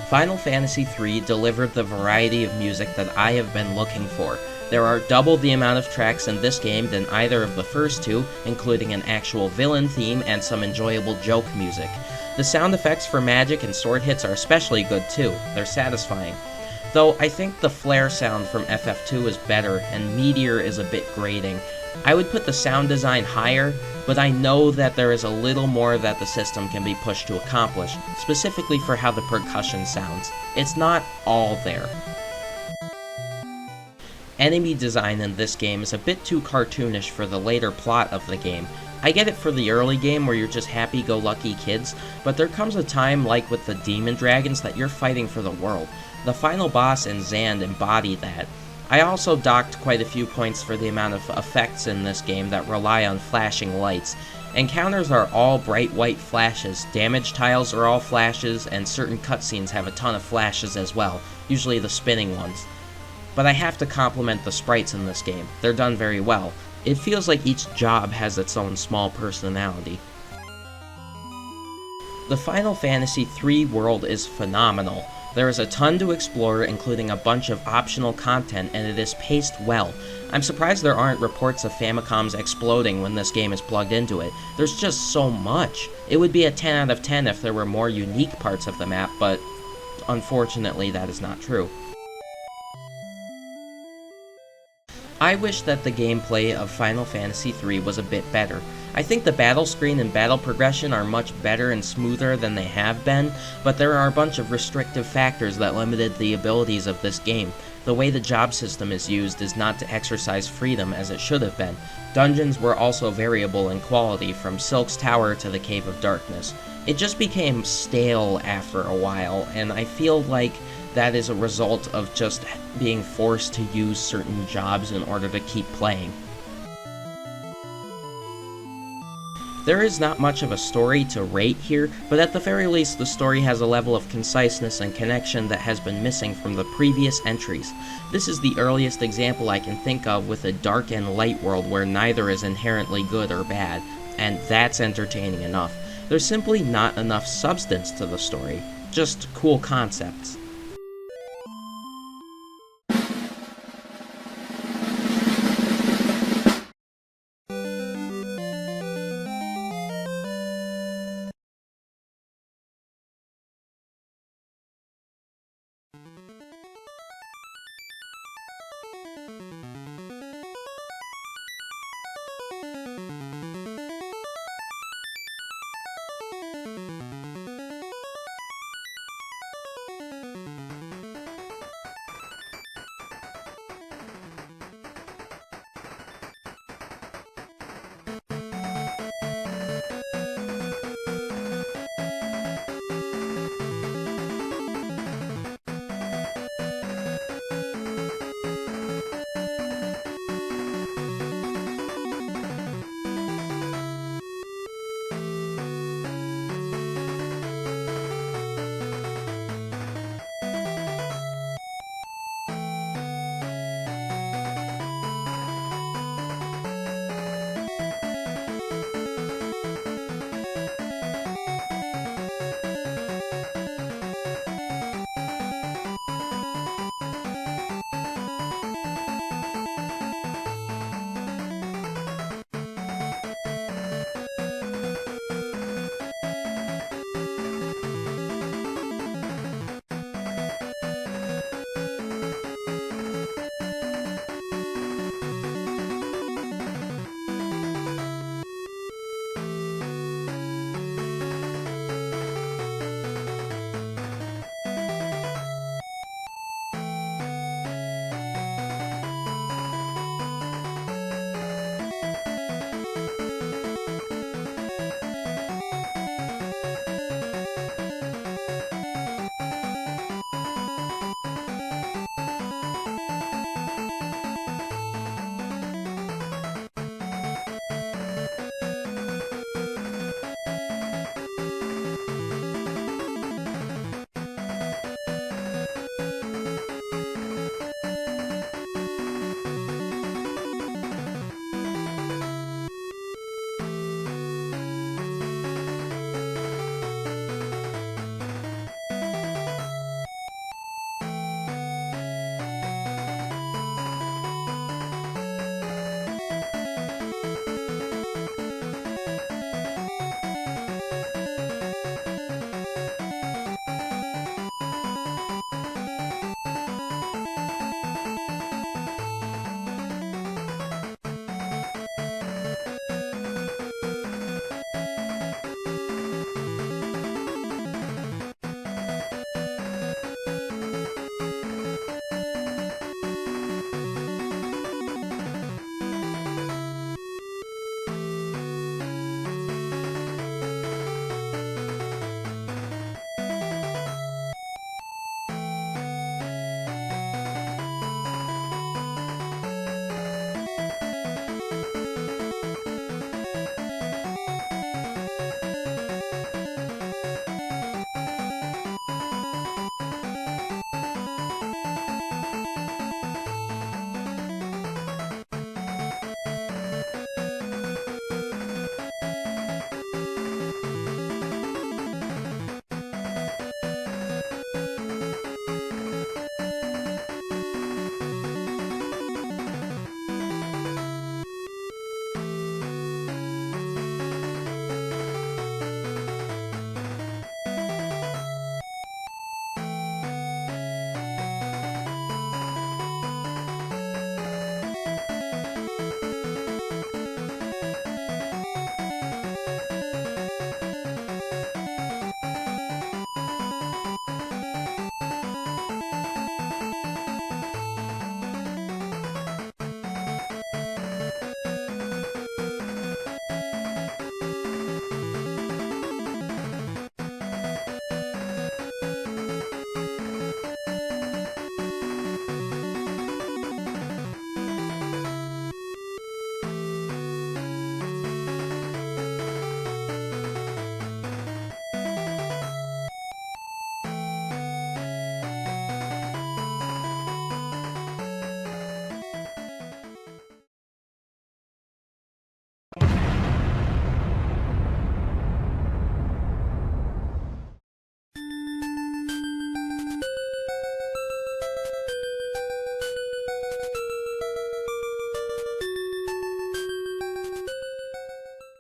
Final Fantasy III delivered the variety of music that I have been looking for. There are double the amount of tracks in this game than either of the first 2, including an actual villain theme and some enjoyable joke music. The sound effects for magic and sword hits are especially good too, they're satisfying. Though I think the flare sound from FF2 is better and Meteor is a bit grating. I would put the sound design higher, but I know that there is a little more that the system can be pushed to accomplish, specifically for how the percussion sounds. It's not all there. Enemy design in this game is a bit too cartoonish for the later plot of the game. I get it for the early game where you're just happy-go-lucky kids, but there comes a time, like with the demon dragons, that you're fighting for the world. The final boss in Zand embody that. I also docked quite a few points for the amount of effects in this game that rely on flashing lights. Encounters are all bright white flashes, damage tiles are all flashes, and certain cutscenes have a ton of flashes as well, usually the spinning ones. But I have to compliment the sprites in this game. They're done very well. It feels like each job has its own small personality. The Final Fantasy III world is phenomenal. There is a ton to explore, including a bunch of optional content, and it is paced well. I'm surprised there aren't reports of Famicoms exploding when this game is plugged into it. There's just so much. It would be a 10 out of 10 if there were more unique parts of the map, but unfortunately that is not true. I wish that the gameplay of Final Fantasy III was a bit better. I think the battle screen and battle progression are much better and smoother than they have been, but there are a bunch of restrictive factors that limited the abilities of this game. The way the job system is used is not to exercise freedom as it should have been. Dungeons were also variable in quality, from Silk's Tower to the Cave of Darkness. It just became stale after a while, and I feel like that is a result of just being forced to use certain jobs in order to keep playing. There is not much of a story to rate here, but at the very least the story has a level of conciseness and connection that has been missing from the previous entries. This is the earliest example I can think of with a dark and light world where neither is inherently good or bad, and that's entertaining enough. There's simply not enough substance to the story, just cool concepts.